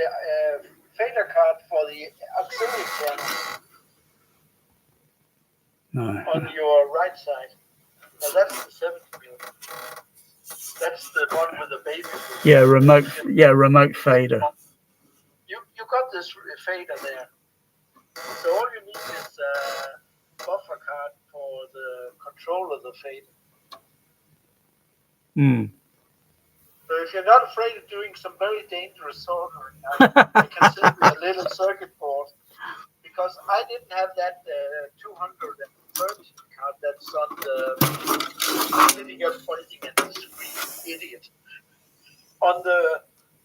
fader card for the auxiliary channel. No. On your right side. Now that's the 70 mil. That's the one with the baby. Yeah, remote fader. You got this fader there. So all you need is a buffer card for the control of the fader. So if you're not afraid of doing some very dangerous soldering, I can send you a little circuit board because I didn't have that 200 30 card that's on the sitting up pointing at the screen, idiot. On the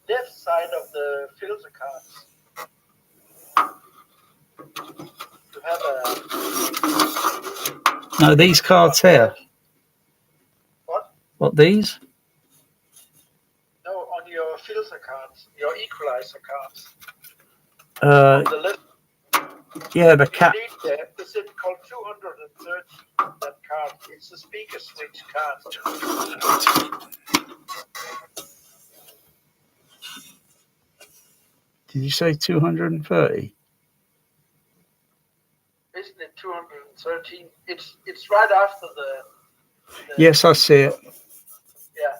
left side of the filter cards, you have a. No, these cards here. What? What, these? No, on your filter cards, your equalizer cards. Uh, On the left. yeah, the cat. Is it called 230? That card. It's a speaker switch card. Did you say 230? Isn't it 213? It's right after the Yes, I see it. yeah.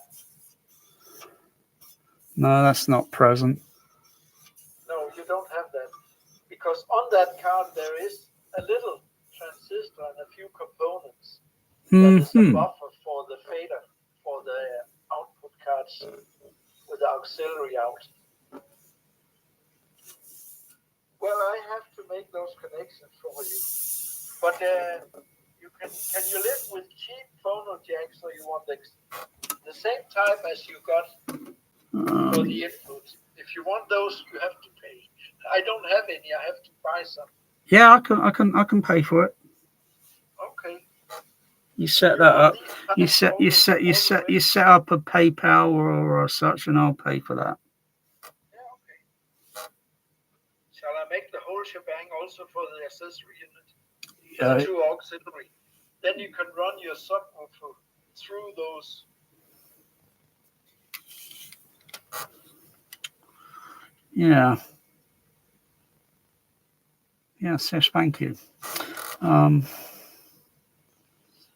No, that's not present. No, you don't have that. Because on that card there is a little transistor and a few components. That is a buffer for the fader, for the output cards with the auxiliary out. Well, I have to make those connections for you. But you can you live with cheap phono jacks, or you want the same type as you got for the input? If you want those, you have to pay. I don't have any. I have to buy some. Yeah, I can pay for it. Okay. You set that up. You set up a PayPal or such, and I'll pay for that. Yeah, okay. Shall I make the whole shebang also for the accessory unit? The two auxiliary. Then you can run your subwoofer through those. Yeah. Yes, thank you. I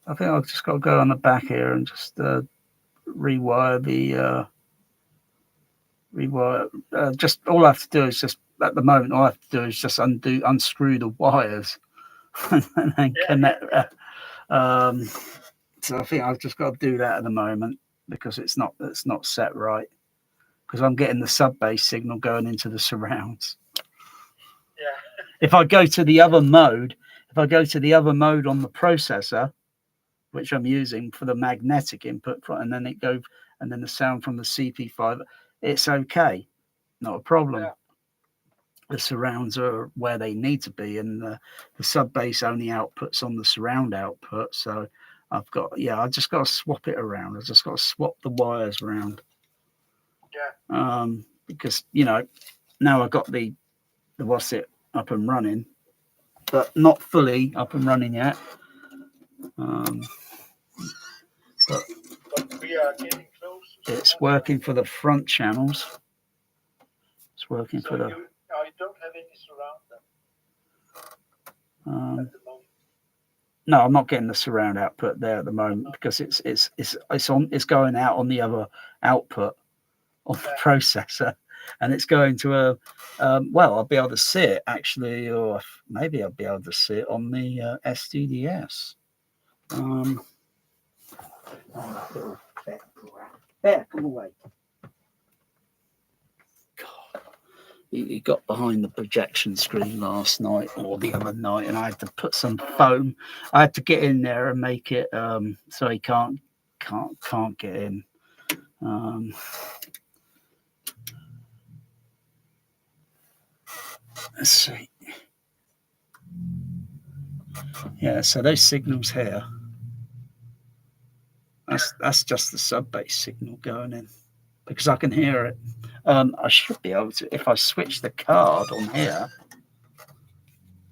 think I've just got to go on the back here and just rewire the just all I have to do is just at the moment all I have to do is just unscrew the wires and then connect. So I think I've just got to do that at the moment because it's not set right because I'm getting the sub bass signal going into the surrounds. Yeah. If I go to the other mode on the processor, which I'm using for the magnetic input, and then the sound from the CP5, it's okay, not a problem. Yeah. The surrounds are where they need to be, and the sub bass only outputs on the surround output. So I just got to swap it around. I just got to swap the wires around. Yeah. Because now I've got the what's it up and running, but not fully up and running yet. But we are getting close. It's working for the front channels. It's working for the. You don't have any surround then. At the moment. No, I'm not getting the surround output there at the moment because it's going out on the other output on the processor, and it's going to a. I'll be able to see it actually, or maybe I'll be able to see it on the SDDS. There, come away. God, he got behind the projection screen last night or the other night, and I had to put some foam. I had to get in there and make it so he can't get in. Let's see. Yeah, so those signals here. That's just the sub bass signal going in because I can hear it. I should be able to, if I switch the card on here,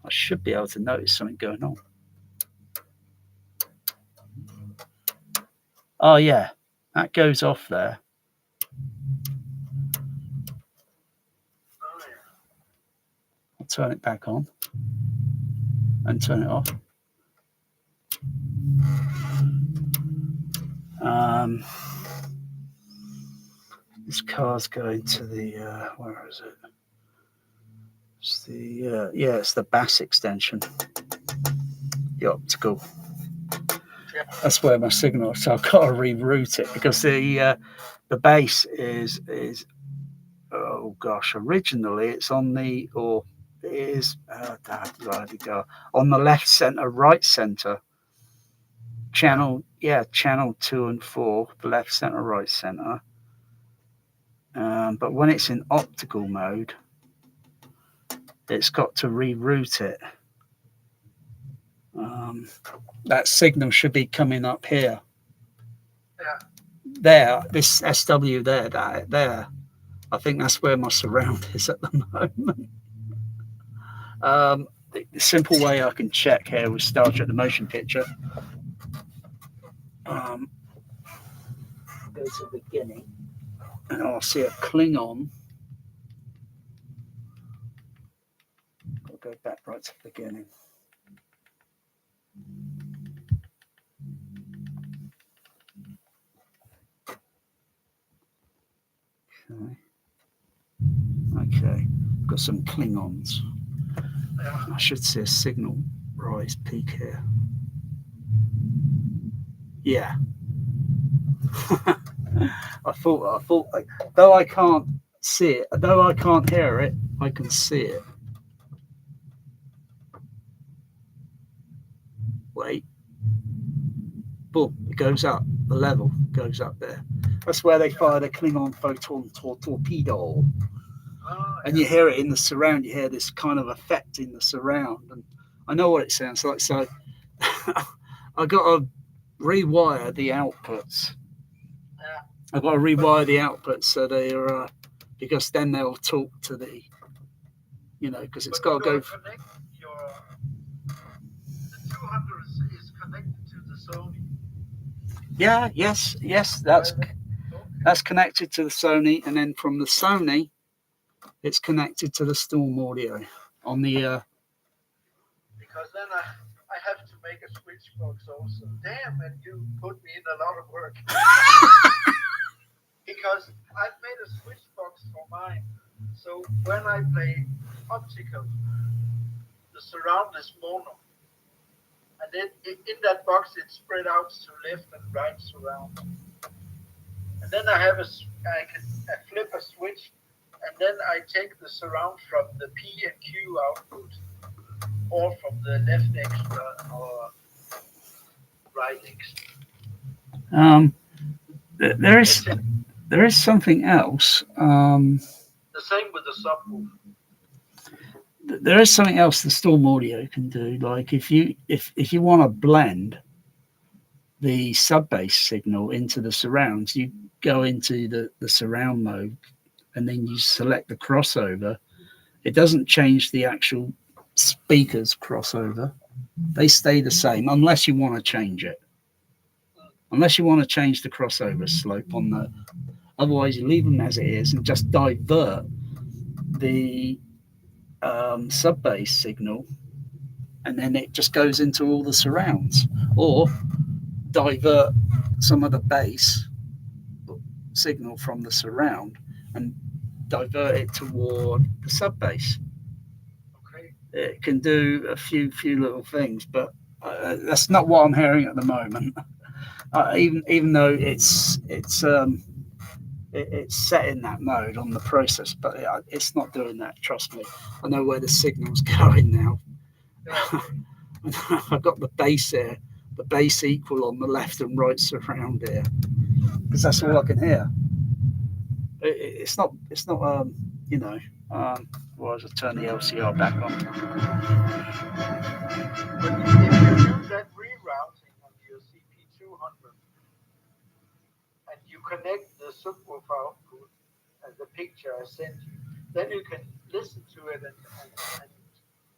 I should be able to notice something going on. Oh yeah, that goes off there. I'll turn it back on and turn it off. This car's going to the where is it? It's the it's the bass extension, the optical. That's where my signal. So I've got to reroute it because the bass is oh gosh, originally it's on the is on the left center, right center. Channel 2 and 4, left center, right center. But when it's in optical mode, it's got to reroute it. That signal should be coming up here. Yeah. There, this SW there. I think that's where my surround is at the moment. The simple way I can check here with Star Trek the motion picture. Go to the beginning, and I'll see a Klingon. I'll go back right to the beginning. Okay. Got some Klingons. I should see a signal rise peak here. Yeah. I thought, though I can't see it, though I can't hear it, I can see it. Wait. Boom, it goes up. The level goes up there. That's where they fired a Klingon photon torpedo. And you hear it in the surround. You hear this kind of effect in the surround. And I know what it sounds like. So I got to rewire the outputs. I've got to rewire the outputs so they are, because then they'll talk to the, because it's got to go. The 200 is connected to the Sony. Yeah, yes, that's connected to the Sony, and then from the Sony, it's connected to the Storm audio on the. Because then I have to make a switch box also. Damn, and you put me in a lot of work. Because I've made a switch box for mine. So when I play optical, the surround is mono. And then in that box, it's spread out to left and right surround. And then I flip a switch, and then I take the surround from the P and Q output, or from the left extra or right extra. There is something else. The same with the subwoofer. There is something else the Storm audio can do. Like if you want to blend the sub bass signal into the surrounds, you go into the surround mode, and then you select the crossover. It doesn't change the actual speakers crossover. They stay the same unless you want to change it. Unless you want to change the crossover slope on the. Otherwise, you leave them as it is and just divert the sub bass signal, and then it just goes into all the surrounds, or divert some of the bass signal from the surround and divert it toward the sub bass. Okay. It can do a few little things, but that's not what I'm hearing at the moment. Even though it's set in that mode on the process, but it's not doing that. Trust me, I know where the signal's going now. I've got the bass here, the bass equal on the left and right surround here, because that's all I can hear. It's not. Otherwise I turn the LCR back on. But if you do that rerouting on your CP200 and you connect the subwoofer output and the picture I sent you, then you can listen to it and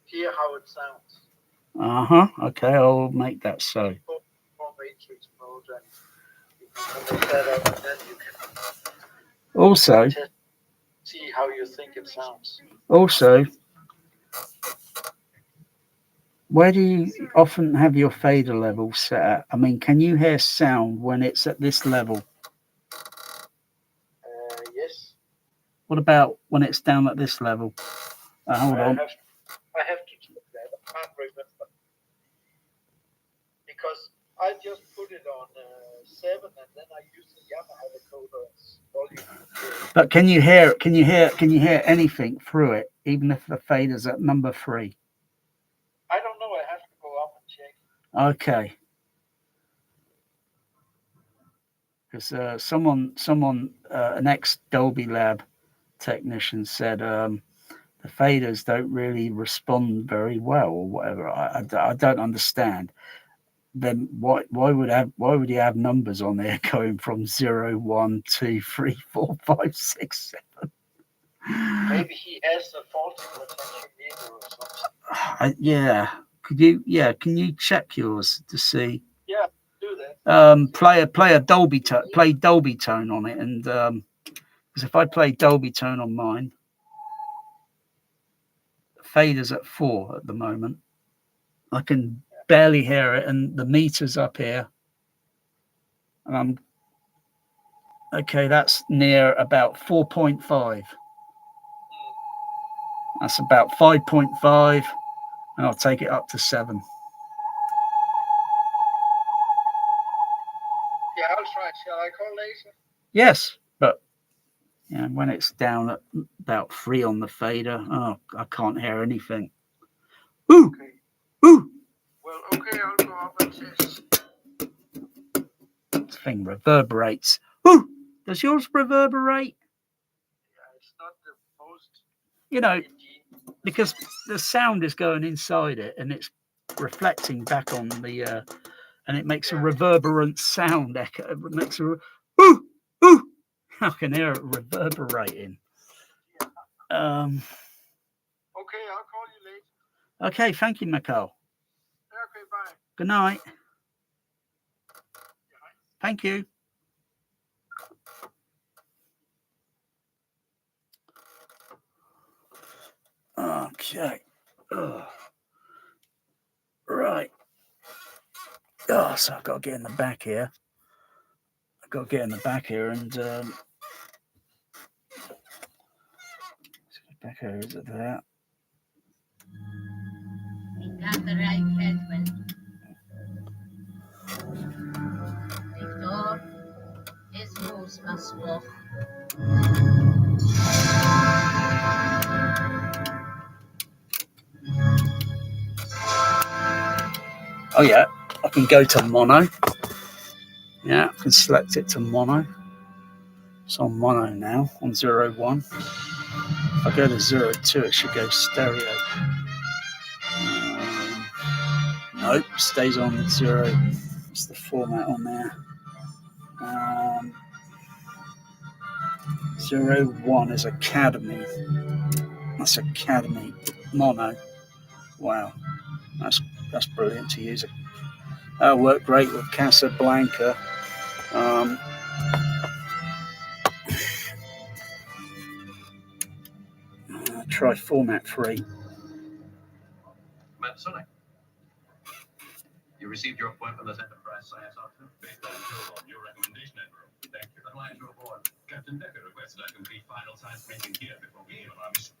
hear how it sounds. Okay, I'll make that so. For matrix mode, and you can make that up, and then you can Also, see how you think it sounds. Also, where do you often have your fader level set at? I mean, can you hear sound when it's at this level? Yes. What about when it's down at this level? Hold on. I have to check that. I can't remember. Because I just put it on 7, and then I use the Yamaha decoder volume. But can you hear anything through it even if the fader's at number 3? I don't know. I have to go up and check. Okay. Because someone, an ex-Dolby Lab technician said the faders don't really respond very well or whatever. I don't understand. Then why would you have numbers on there going from 0, 1, 2, 3, 4, 5, 6, 7? Maybe he has a faulty potentiometer or something. Can you check yours to see? Yeah, do that. Play Dolby tone on it, and because if I play Dolby tone on mine, the fader's at 4 at the moment. I can barely hear it, and the meter's up here. And okay, that's near about 4.5. That's about 5.5, and I'll take it up to 7. Yeah, I'll try. Shall I call later? Yes, but when it's down at about 3 on the fader, I can't hear anything. Ooh, Okay. ooh. Well, okay, I'll go up and test. This thing reverberates. Ooh, does yours reverberate? Yeah, it's not the most. Because the sound is going inside it and it's reflecting back on the and it makes a reverberant sound echo. It makes a ooh, ooh. I can hear it reverberating. Okay, I'll call you later. Okay, thank you, Nicole. Okay, bye. Good night. Thank you. Okay. Right. So I've got to get in the back here. And back here, is it there? We got the right headwind. Victor, his moves must walk. Oh yeah, I can go to mono. Yeah, I can select it to mono. It's on mono now, on 0, 1. If I go to 0, 2, it should go stereo. Nope, stays on 0. What's the format on there? 0, 1 is Academy. That's Academy mono. Wow, that's brilliant to use. That'll work great with Casablanca. Try format 3. Sonic. You received your appointment as Enterprise Science Officer? Based on your recommendation, Admiral. Thank you. I'm glad to aboard. Captain Decker requested I complete final science briefing here before we begin our mission.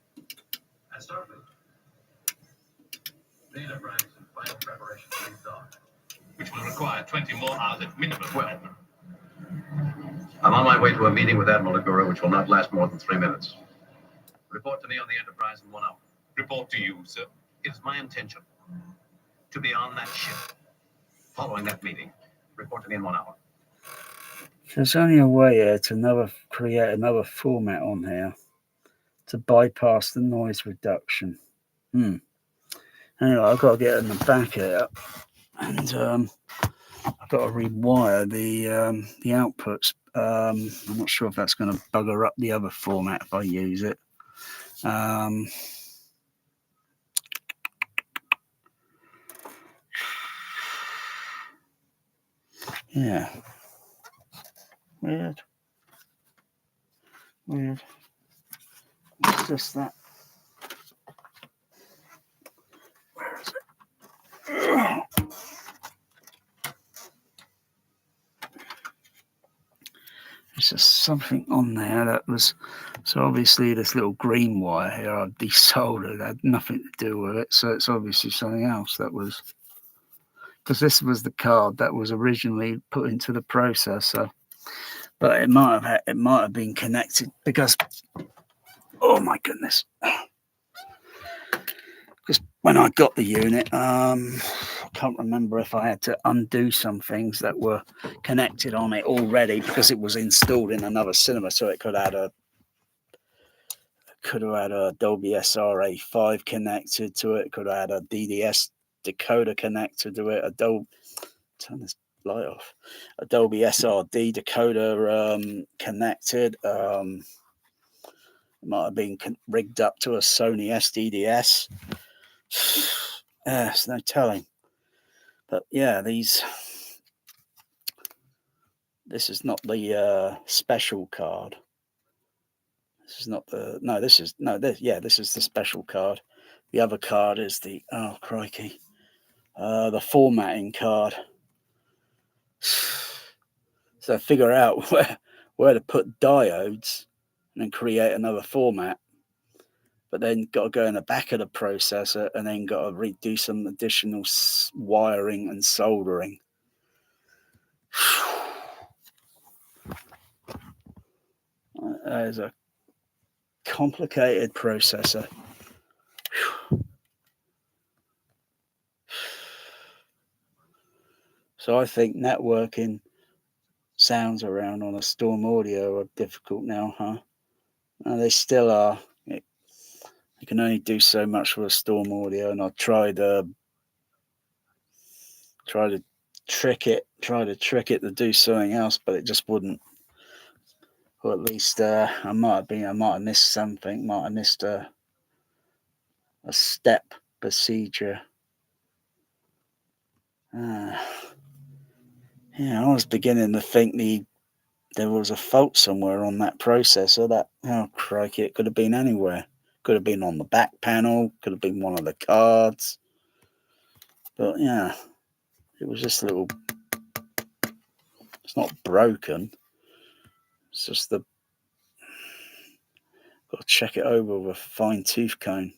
And start with the Enterprise and final preparation for dawn, which will require 20 more hours at minimum. Well, I'm on my way to a meeting with Admiral Agura, which will not last more than 3 minutes. Report to me on the Enterprise in 1 hour. Report to you, sir. It is my intention to be on that ship following that meeting. Report to me in 1 hour. There's only a way here to create another format on here to bypass the noise reduction. Anyway, I've got to get in the back here, and I've got to rewire the outputs. I'm not sure if that's going to bugger up the other format if I use it. Yeah. Weird. What's just that? Where is it? There's just something on there that was... So obviously this little green wire here I've desoldered, had nothing to do with it. So it's obviously something else that was... Because this was the card that was originally put into the processor. But it might have been connected because... Oh my goodness. because when I got the unit, I can't remember if I had to undo some things that were connected on it already because it was installed in another cinema, so it could have had a Dolby SRA5 connected to it, could have had a DDS decoder connected to it, turn this light off, a Dolby SRD decoder connected. It might have been rigged up to a Sony SDDS. There's no telling. But yeah, this is not the special card. This is not the this is the special card. The other card is the the formatting card. So figure out where to put diodes and then create another format. But then got to go in the back of the processor and then got to redo some additional wiring and soldering. That is a complicated processor. So I think networking sounds around on a Storm Audio are difficult now, huh? They still are. You can only do so much with a Storm Audio, and I tried to trick it to do something else, but it just wouldn't. Or at least I might have missed something. Might have missed a step procedure. Yeah, I was beginning to think there was a fault somewhere on that processor. Crikey, it could have been anywhere. Could have been on the back panel. Could have been one of the cards. But yeah, it was just a little. It's not broken. It's just got to check it over with a fine tooth comb.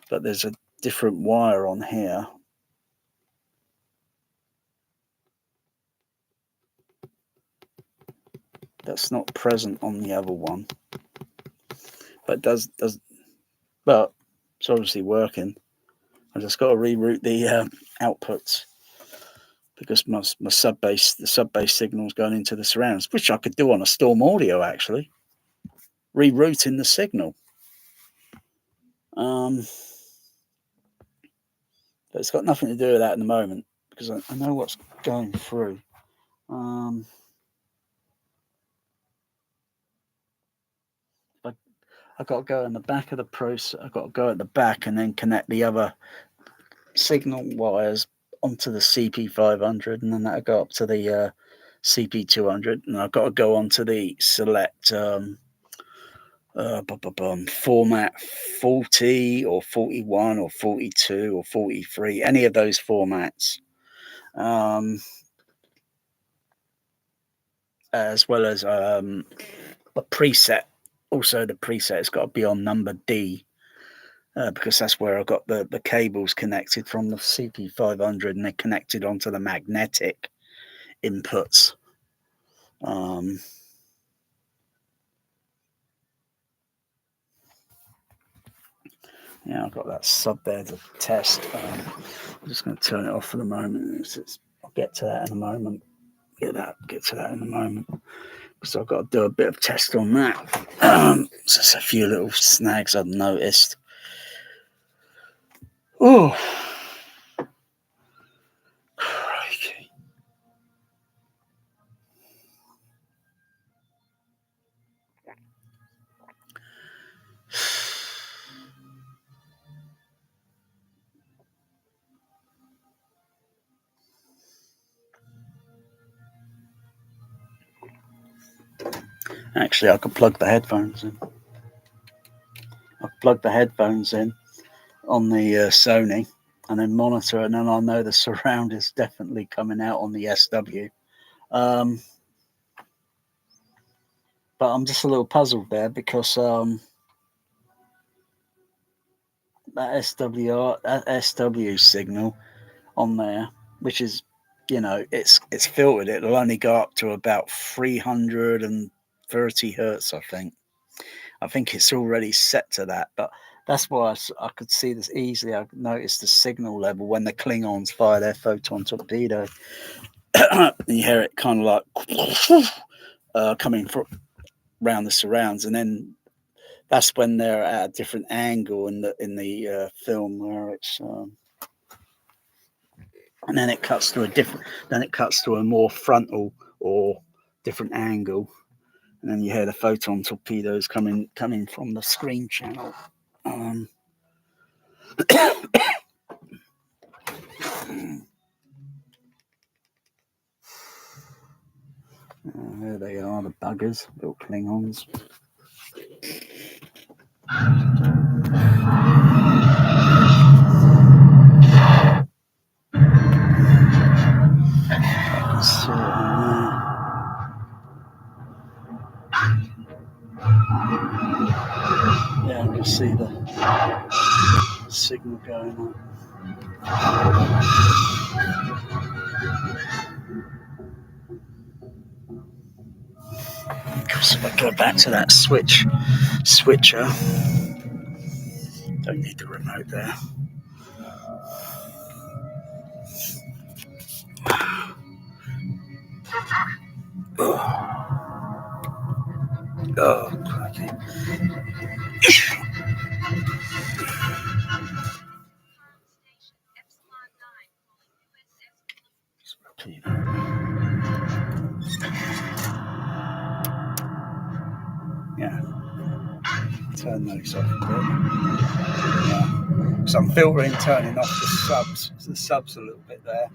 But there's a different wire on here. That's not present on the other one. But but it's obviously working. I just got to reroute the outputs because the sub bass signal's going into the surrounds, which I could do on a Storm Audio actually. Rerouting the signal. But it's got nothing to do with that at the moment because I know what's going through. I've got to go in the back of the process. I've got to go at the back and then connect the other signal wires onto the CP500, and then that'll go up to the CP200, and I've got to go onto the select format 40 or 41 or 42 or 43, any of those formats, as well as a preset. Also, the preset's got to be on number D because that's where I got the cables connected from the CP500, and they're connected onto the magnetic inputs. Yeah, I've got that sub there to test. I'm just going to turn it off for the moment. I'll get to that in a moment. Get to that in a moment. So I've got to do a bit of test on that. Just a few little snags I've noticed. Oh, crikey. Actually, I could plug the headphones in. I'll plug the headphones in on the Sony and then monitor it, and then I'll know the surround is definitely coming out on the SW. But I'm just a little puzzled there because that SW signal on there, which is, it's filtered. It'll only go up to about 330 hertz, I think. I think it's already set to that, but That's why I could see this easily. I noticed the signal level when the Klingons fire their photon torpedo. You hear it kind of like coming from around the surrounds, and then that's when they're at a different angle in the film where it's and then it cuts to a more frontal or different angle, and then you hear the photon torpedoes coming from the screen channel. There they are, the buggers, little Klingons. So, yeah, I can see the signal going on. So if I go back to that switcher, don't need the remote there. Oh, crikey. Yeah, turn those off a bit. Yeah, so I'm filtering, turning off the subs. So the subs a little bit there.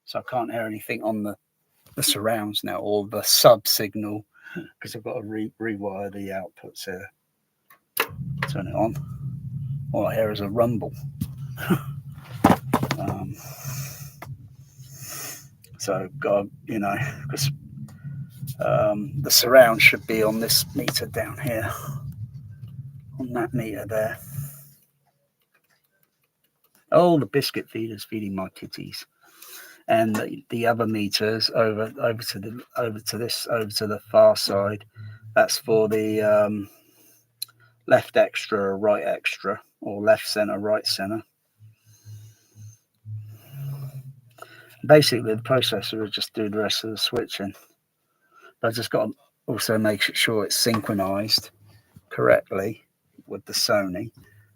So I can't hear anything on the surrounds now, or the sub signal, because I've got to rewire the outputs here. Turn it on. All I hear is a rumble. So, because the surround should be on this meter down here, on that meter there. Oh, the biscuit feeder's feeding my kitties, and the other meters over to the far side. That's for the left extra or right extra, or left center, right center. Basically, the processor will just do the rest of the switching. But I just got to also make sure it's synchronized correctly with the Sony,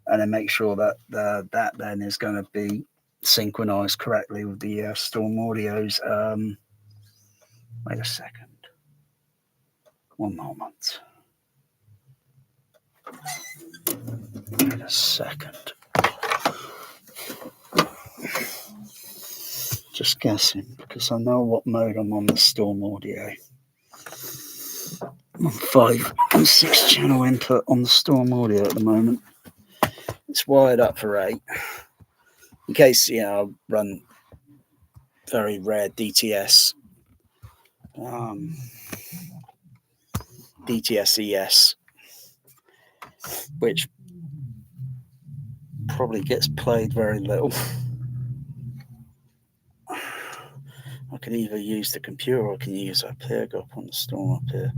and then make sure that that then is going to be synchronized correctly with the Storm Audio's. Wait a second. One moment. Wait a second. Just guessing, because I know what mode I'm on the Storm Audio. I'm on 5 and 6 channel input on the Storm Audio at the moment. It's wired up for 8. In case, I run very rare DTS. DTS ES, which probably gets played very little. I can either use the computer or I can use up here, go up on the Storm up here.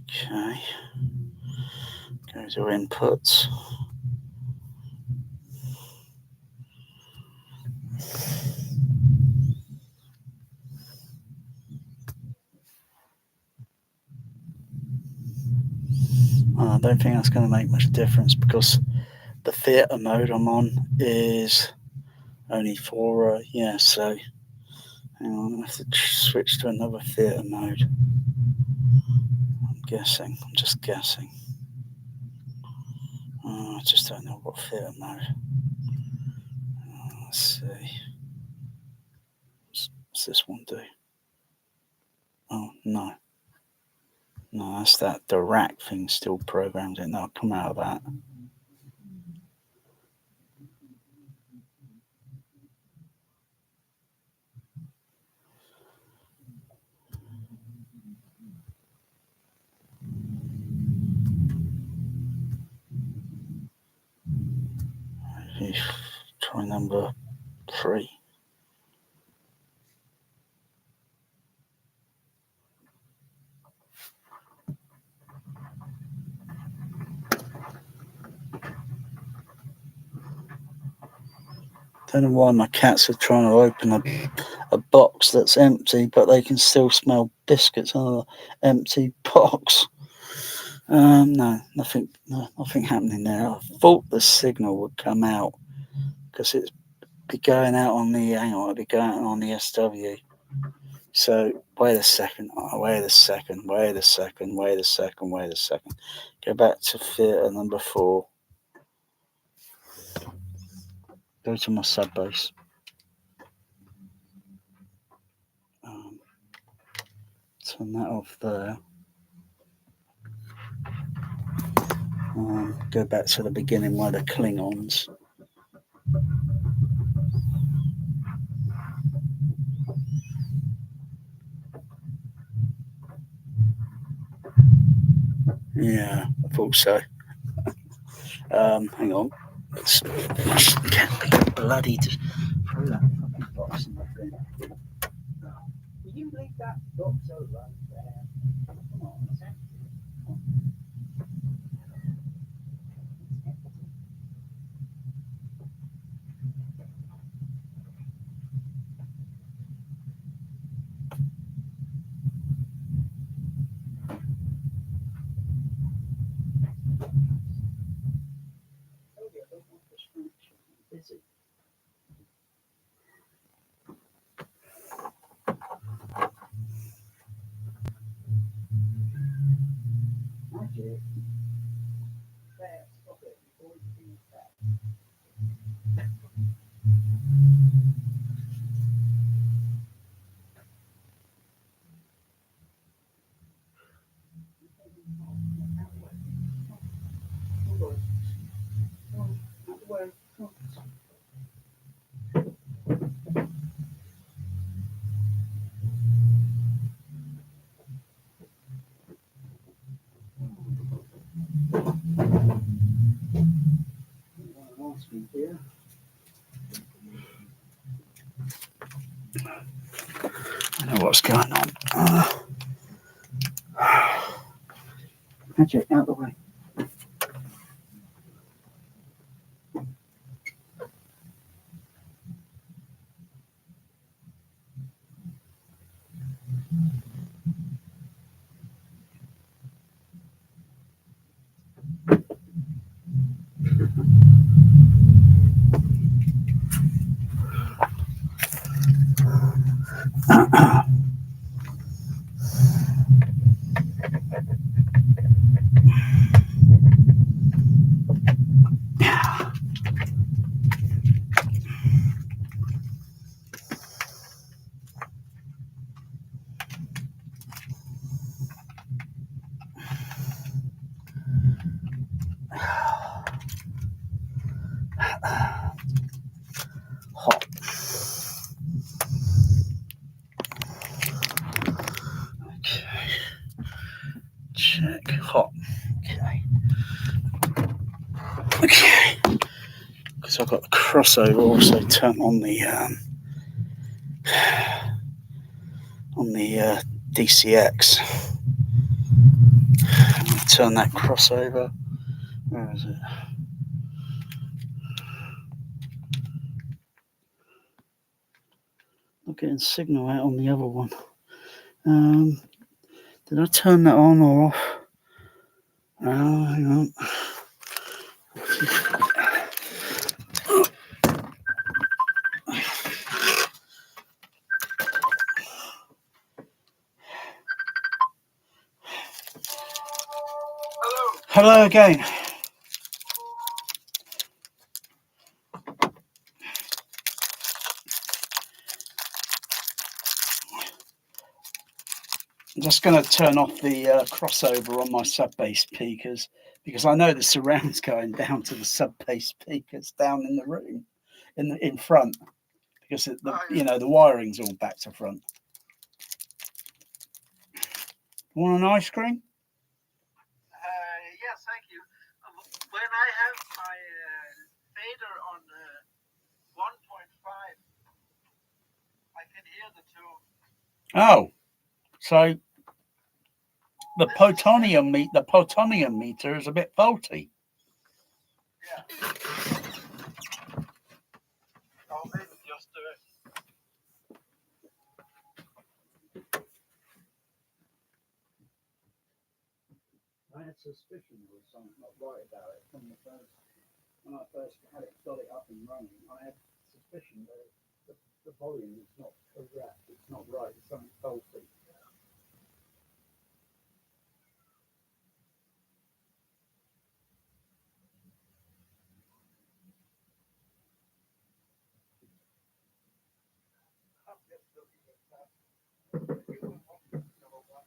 Okay. Go to inputs. I don't think that's going to make much difference, because the theatre mode I'm on is only for, so hang on, I have to switch to another theatre mode. I'm just guessing. I just don't know what theatre mode. Let's see. What's this one do? Oh, no. No, that's that. The rack thing still programmed in. I'll come out of that. Try number 3. Don't know why my cats are trying to open a box that's empty, but they can still smell biscuits on an empty box. No, nothing happening there. I thought the signal would come out because it'd be going out on the it'd be going out on the SW. So wait a second. Go back to theatre number 4. Go to my sub base. Turn that off there. Go back to the beginning where the Klingons. Yeah, I thought so. Hang on. Can't be bloody to throw that fucking box in the bin. Will you leave that box over there? Come on, it's empty. Busy. Magic. There, stop it before you finish that. Here. I know what's going on. Magic, out the way. Hot. Okay. Check. Hot. Okay. Because I've got the crossover also turned on the DCX. Turn that crossover. Where is it? Not getting signal out on the other one. Did I turn that on or off? Hang on. Hello again. I'm just going to turn off the crossover on my sub-bass speakers because I know the surround's going down to the sub-bass speakers down in the room, in front, because the wiring's all back to front. Want an ice cream? Yes, thank you. When I have my fader on the two. Oh, so the potonium meter is a bit faulty. Yeah. Or maybe just I had suspicion there was something not right about it from the first when I first got it up and running. I had suspicion that the volume is not correct. It's not right. It's something faulty. I'm just looking at that. You will not know what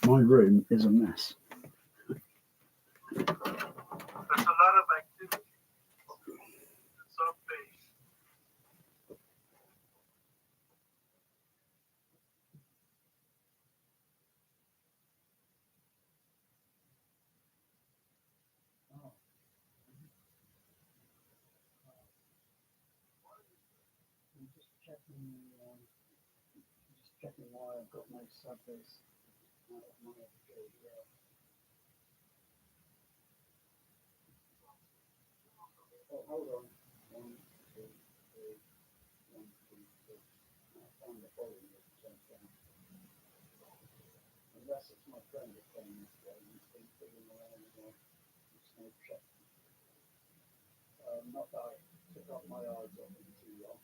My room is a mess. There's a lot of activity. Some base. I'm just checking why I've got no sub-base. Oh, hold on. 1, 2, 3, 1, 2, 3. I found the volume is turned down. Unless it's my friend that came this way and he's been fiddling around with my snake check. Not that I took off my eyes off him too long,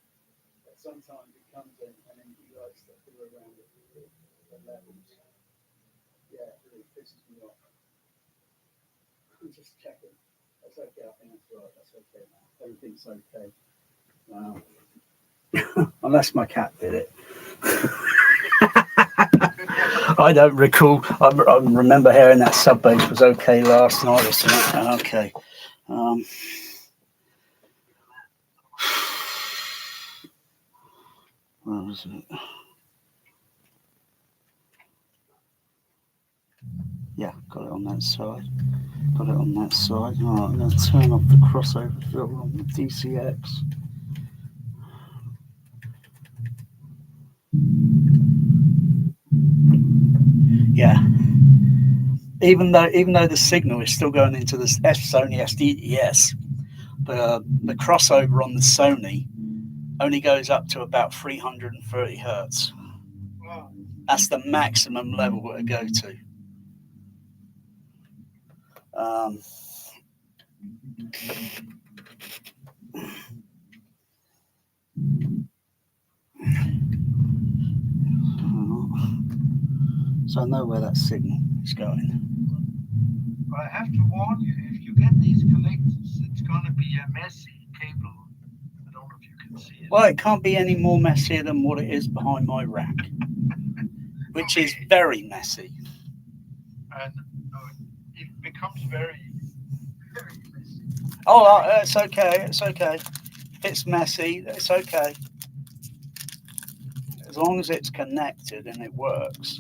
but sometimes he comes in and then he likes to fiddle around with the levels. Yeah, it really pisses me off. I'm just checking. That's okay, I think that's right. That's okay now. Everything's okay. Unless my cat did it. I don't recall. I remember hearing that sub bass was okay last night or something. Okay. Where was it? Yeah, got it on that side. Got it on that side. Right, I'm going to turn off the crossover filter on the DCX. Yeah. Even though the signal is still going into the Sony SDES, the crossover on the Sony only goes up to about 330 hertz. Wow. That's the maximum level it'll go to. So I know where that signal is going. I have to warn you, if you get these connectors, it's going to be a messy cable. I don't know if you can see it. Well, it can't be any more messier than what it is behind my rack, which is very messy. And it becomes very, very messy. Oh, it's okay. It's okay. If it's messy, it's okay. As long as it's connected and it works.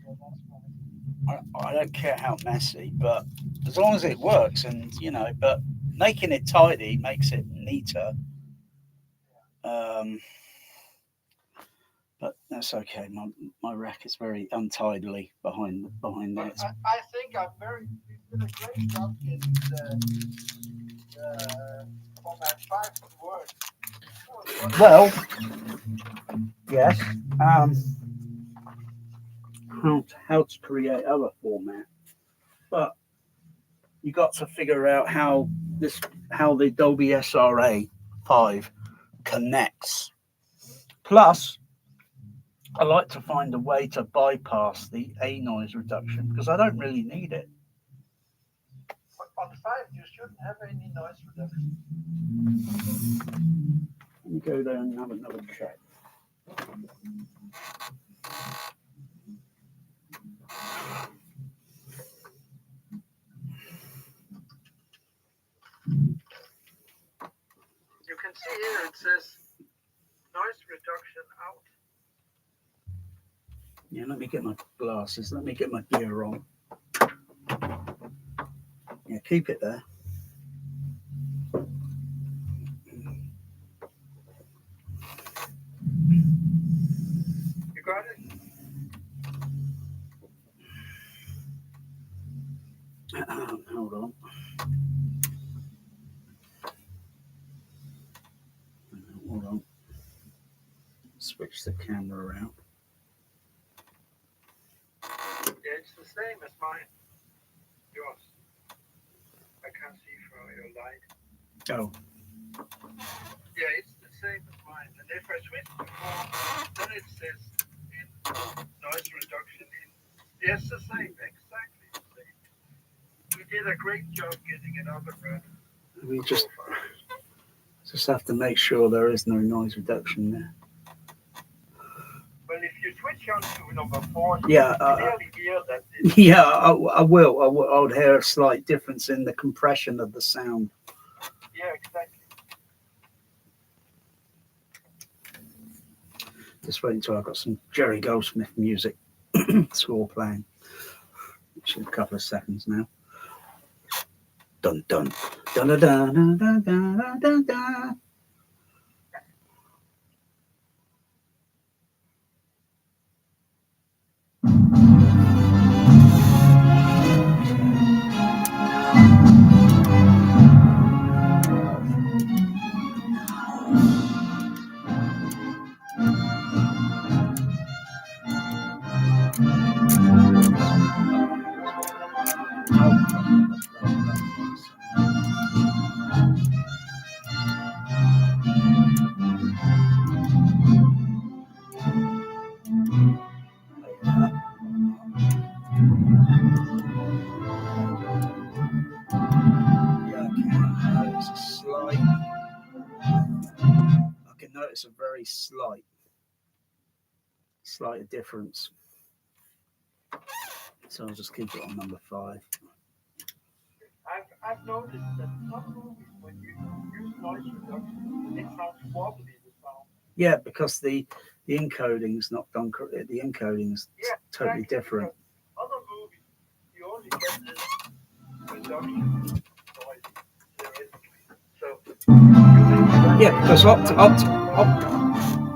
Yeah, that's fine. I don't care how messy, but as long as it works, and but making it tidy makes it neater. But that's okay. My rack is very untidily behind But it. I think we've done a great job getting the format 5 to work. Well, yes. How to create other format, but you got to figure out how the Dolby SRA 5 connects. Plus, I like to find a way to bypass the A noise reduction because I don't really need it. But on 5, you shouldn't have any noise reduction. Let me go there and have another check. You can see here it says noise reduction out. Yeah, let me get my glasses. Let me get my gear on. Yeah, keep it there. You got it? Hold on. Hold on. Switch the camera around. Yeah, it's the same as mine. Yours. I can't see from your light. Oh, Yeah, it's the same as mine. And if I switch before, then it says in noise reduction in. Yes, the same, exactly the same. We did a great job getting it up and running. we just have to make sure there is no noise reduction there. Well, if you switch on to number 4, you Yeah, can clearly hear that. Yeah, I will. I would hear a slight difference in the compression of the sound. Yeah, exactly. Just wait until I've got some Jerry Goldsmith music score playing. Which is a couple of seconds now. Dun dun dun dun dun dun dun dun dun. I can notice a very slight difference. So I'll just keep it on number 5. I've noticed that some movies, when you use noise reduction, it sounds wobbly, the sound. Yeah, because the encoding's not done correctly. The encoding's totally different. Other movies, you only get this reduction noise theoretically. So yeah, because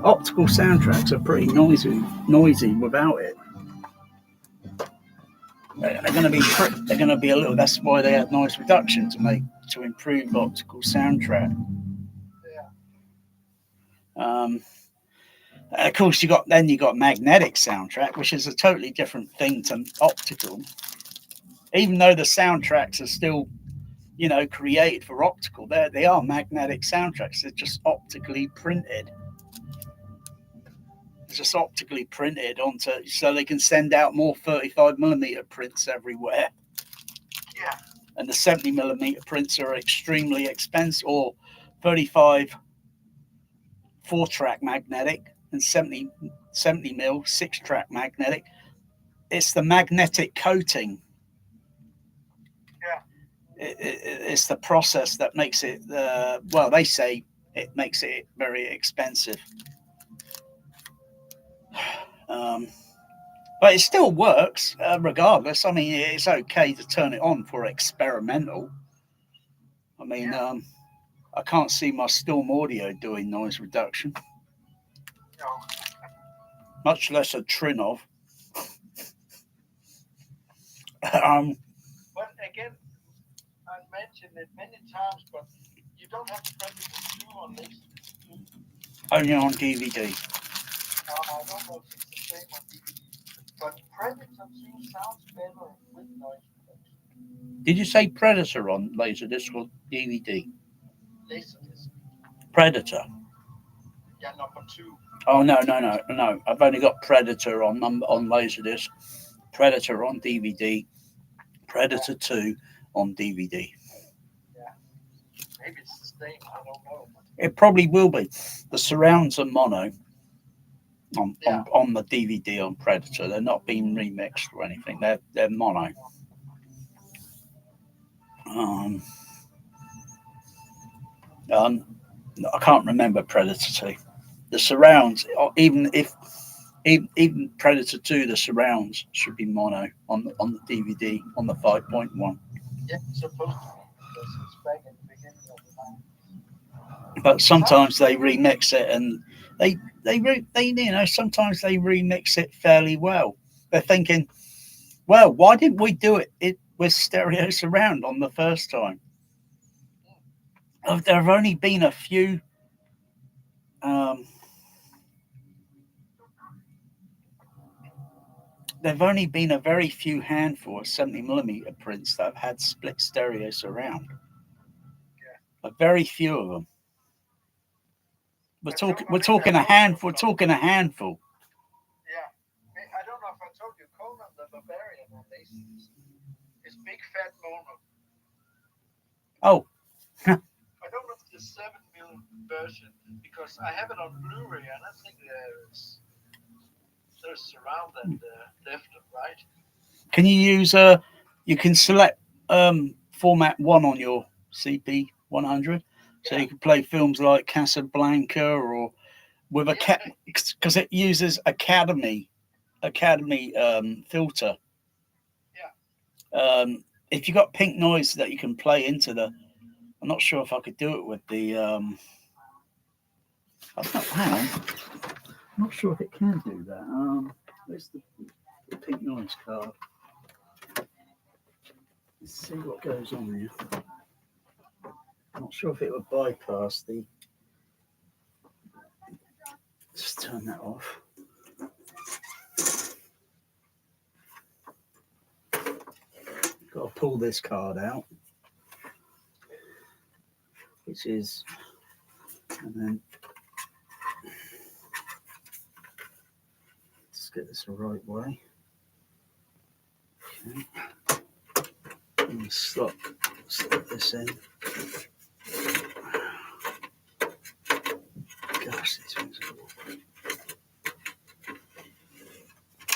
optical soundtracks are pretty noisy without it. They're going to be a little. That's why they have noise reduction to improve optical soundtrack. Of course, you got magnetic soundtrack, which is a totally different thing to optical. Even though the soundtracks are still, created for optical, they are magnetic soundtracks. They're just optically printed. It's just optically printed onto, so they can send out more 35mm prints everywhere. Yeah. And the 70mm prints are extremely expensive, or 35 4-track magnetic and 70mm 6-track magnetic. It's the magnetic coating. Yeah. It's the process that makes it. Well, they say it makes it very expensive. But it still works regardless. I mean, it's okay to turn it on for experimental. I mean, I can't see my Storm Audio doing noise reduction. No. Much less a Trinov. But again, I mentioned it many times, but you don't have Predator 2 on Laserdisc 2. Only on DVD. I don't know if it's the same on DVD, but Predator 2 sounds better with noise reduction. Did you say Predator on Laserdisc or DVD? Laserdisc. Predator. Yeah, number 2. Oh no! I've only got Predator on Laserdisc, Predator on DVD, Predator 2 on DVD. Yeah, maybe it's the same. I don't know. It probably will be. The surrounds are mono on the DVD on Predator. They're not being remixed or anything. They're mono. I can't remember Predator 2. The surrounds, even Predator 2, the surrounds should be mono on the DVD on the 5.1. Yeah, it's supposed to be, because it's back in the beginning of the line. But sometimes they remix it, and they sometimes they remix it fairly well. They're thinking, well, why didn't we do it with stereo surround on the first time? There have only been a few there've only been a very few handful of 70mm prints that have had split stereo surround. A very few of them. We're talking a handful. Yeah. I don't know if I told you, Conan the Barbarian on Laserdisc is big fat mono. Oh. I don't know if the 7mm version, because I have it on Blu-ray, and I think there's surround and left and right. Can you use you can select format 1 on your CP100, so you can play films like Casablanca or with a cat, because it uses Academy filter. Yeah. If you got pink noise that you can play into the, I'm not sure if I could do it with the hang on, I'm not sure if it can do that. Where's the pink noise card? Let's see what goes on here. I'm not sure if it would bypass the. Just turn that off. Got to pull this card out, which is, and then let's get this the right way. Okay. And slot this in. Gosh, this one's awkward.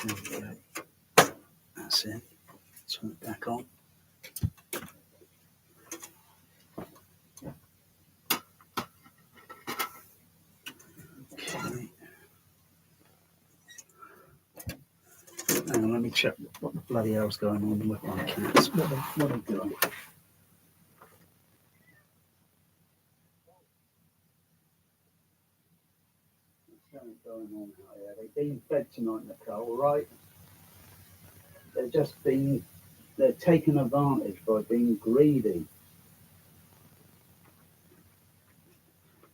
There we go. That's it. Turn it back on. Okay. Hang on, let me check what the bloody hell's going on with my cats. What are they doing? What's going on out here? They've been fed tonight in the car, all right? They're taking advantage by being greedy.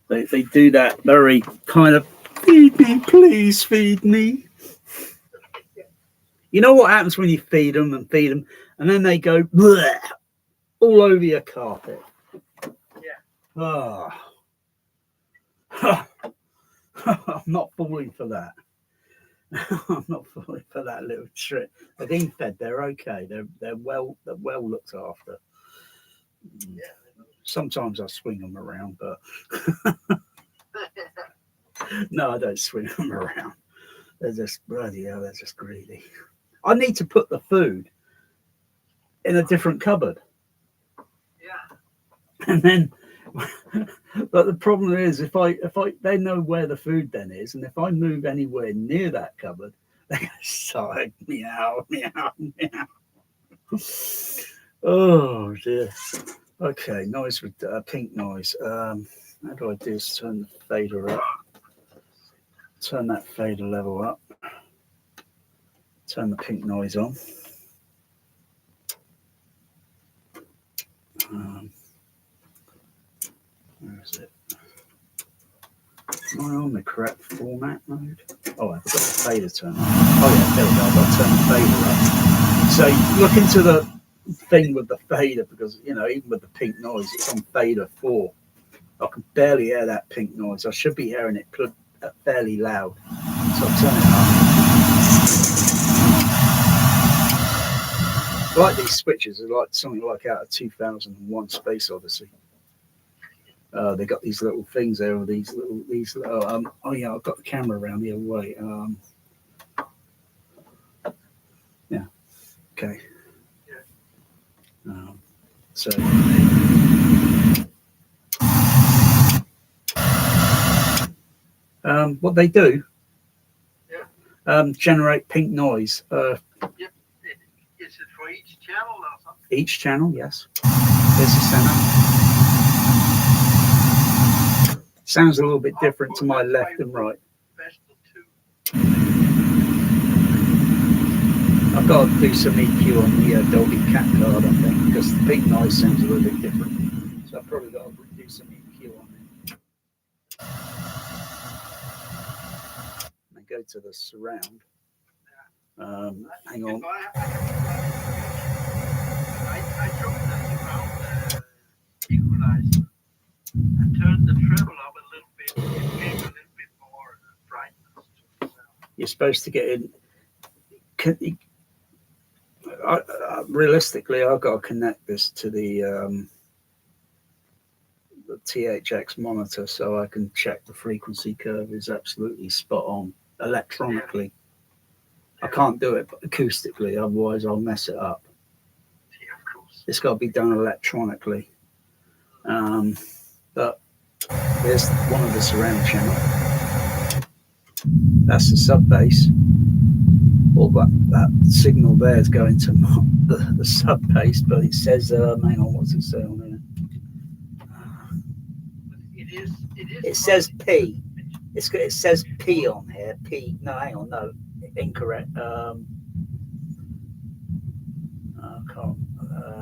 They do that very kind of, feed me, please feed me. You know what happens when you feed them, and then they go bleh, all over your carpet. Yeah. Oh. I'm not falling for that. I'm not falling for that little trick. They're being fed. They're okay. They're well looked after. Yeah. Sometimes I swing them around, but no, I don't swing them around. They're just bloody hell. They're just greedy. I need to put the food in a different cupboard. Yeah. And then, but the problem is, if they know where the food then is, and if I move anywhere near that cupboard, they start meow, meow, meow. Oh dear. Okay, noise with pink noise. How do I do this? Turn the fader up. Turn that fader level up. Turn the pink noise on. Where is it? Am I on the correct format mode? Oh, I've got the fader turned on. Oh yeah, there we go. I've got to turn the fader up. So look into the thing with the fader, because even with the pink noise, it's on fader 4. I can barely hear that pink noise. I should be hearing it fairly loud. So I'll turn it up. I like these switches. They're like something like out of 2001 Space Odyssey. They got these little things there, or these little. Oh yeah, I've got the camera around the other way. Yeah. Okay. So. What they do? Generate pink noise. It Is it for each channel or something? Each channel, yes. There's the center. Sounds a little bit different to my left and right. I've got to do some EQ on the Dolby cat card, I think, because the pink noise sounds a little bit different. So I've probably got to do some EQ on it. I go to the surround. Hang on. I took the surround equalizer and turned the treble up a little bit. It gave a little bit more brightness to the sound. You're supposed to get in. Realistically, I've got to connect this to the THX monitor so I can check the frequency curve is absolutely spot on electronically. I can't do it acoustically, otherwise I'll mess it up. Yeah, of course. It's got to be done electronically. But there's one of the surround channel. That's the sub bass. Well, that signal there is going to the sub bass, but it says, hang on, what's it say on here? It says P. It says P on here. P. No, hang on, no, incorrect. I can't.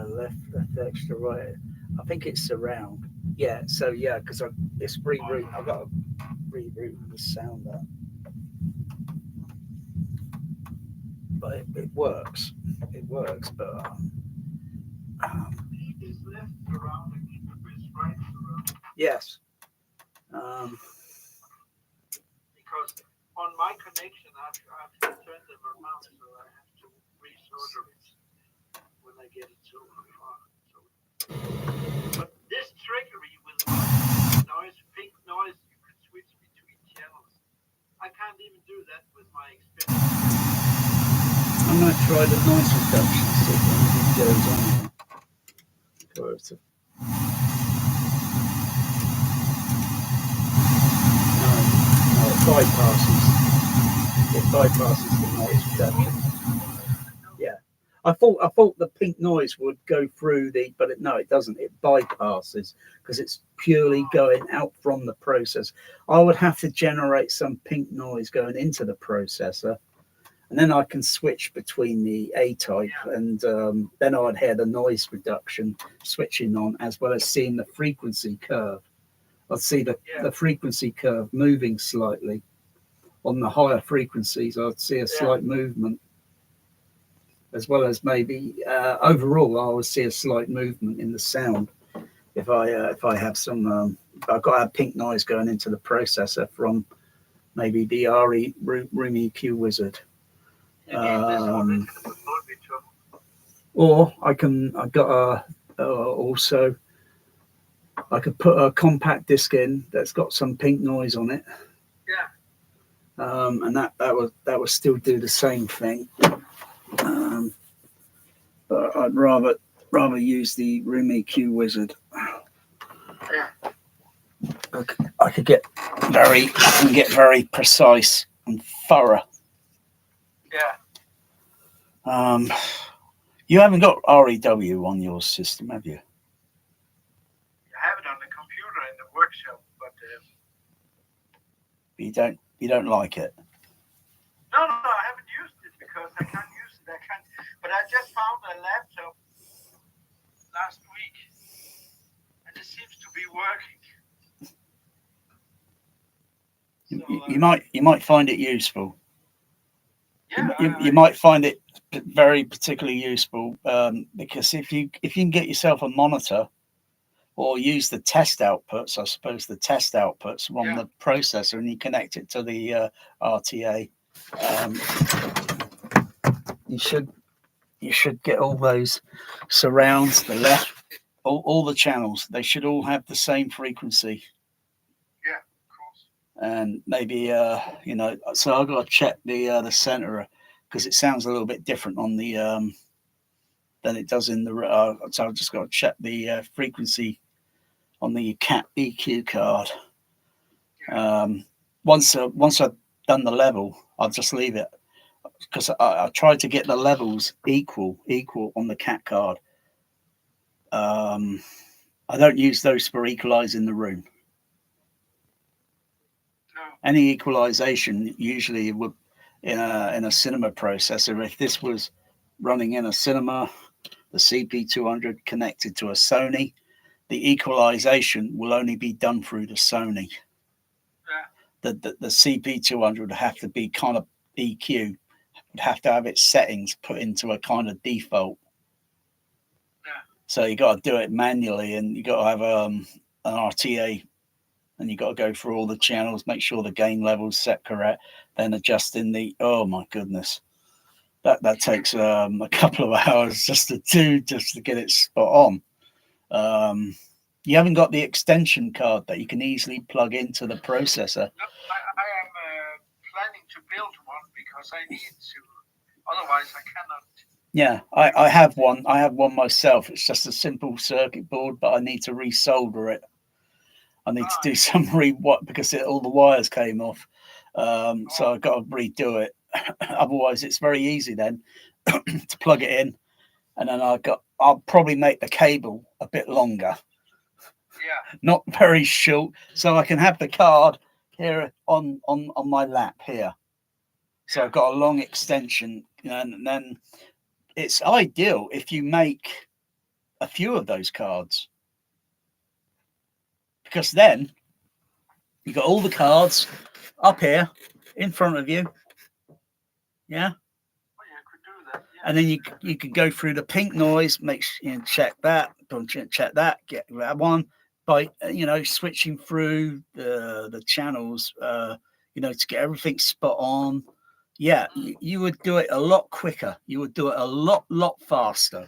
Left, extra, right. I think it's surround. Yeah. So yeah, because it's reroute. I've got to reroute the sound there. But it works. It works, but Is left surround and is right surround. yes. Because on my connection, I've turned them around, so I have to resolder it when I get it too far. So, but this trickery with noise, pink noise, you can switch between channels. I can't even do that with my experience. I might try the noise reduction, see if anything goes on here. No, it bypasses. It bypasses the noise reduction. Yeah, I thought the pink noise would go through but no, it doesn't. It bypasses because it's purely going out from the processor. I would have to generate some pink noise going into the processor. And then I can switch between the A-type and then I'd hear the noise reduction switching on as well as seeing the frequency curve. I'd see the frequency curve moving slightly. On the higher frequencies, I'd see a slight movement as well as maybe overall, I would see a slight movement in the sound. If I have some, I've got to have pink noise going into the processor from maybe the Room EQ Wizard. Or I got also I could put a compact disc in that's got some pink noise on it. And that would still do the same thing. But I'd rather use the Room EQ Wizard. I can get very precise and thorough. You haven't got REW on your system, have you? I have it on the computer in the workshop, but you don't like it. No, I haven't used it because I can't use it. But I just found a laptop last week, and it seems to be working. So, you might find it useful. Yeah, you might find it very particularly useful because if you can get yourself a monitor or use the test outputs, I suppose the test outputs from the processor, and you connect it to the RTA, you should get all those surrounds, the left, all the channels. They should all have the same frequency. Yeah, of course. And maybe so I've got to check the center because it sounds a little bit different on the than it does in the so I've just got to check the frequency on the cat EQ card. Once I've done the level, I'll just leave it. because I tried to get the levels equal on the cat card. I don't use those for equalizing the room. No. Any equalization usually would in a cinema processor. If this was running in a cinema, the CP200 connected to a Sony, the equalization will only be done through the Sony. Yeah. The CP200 would have to be kind of EQ, would have to have its settings put into a kind of default. Yeah. So you got to do it manually, and you got to have an RTA, and you got to go through all the channels, make sure the gain level's set correct, then adjusting the. Oh my goodness, that takes a couple of hours just to get it spot on. You haven't got the extension card that you can easily plug into the processor. No, I am planning to build one because I need to. Otherwise, I cannot. Yeah, I have one. I have one myself. It's just a simple circuit board, but I need to resolder it. I need to do some because all the wires came off. So I've got to redo it. Otherwise, it's very easy then to plug it in, and then I'll probably make the cable a bit longer. Yeah. Not very short, so I can have the card here on my lap here. So I've got a long extension, and then it's ideal if you make a few of those cards, because then you got all the cards up here in front of you. Yeah. Oh, yeah, I could do that. Yeah. And then you can go through the pink noise, check that, check that, get that one by switching through the channels, to get everything spot on. Yeah, you would do it a lot quicker. You would do it a lot faster.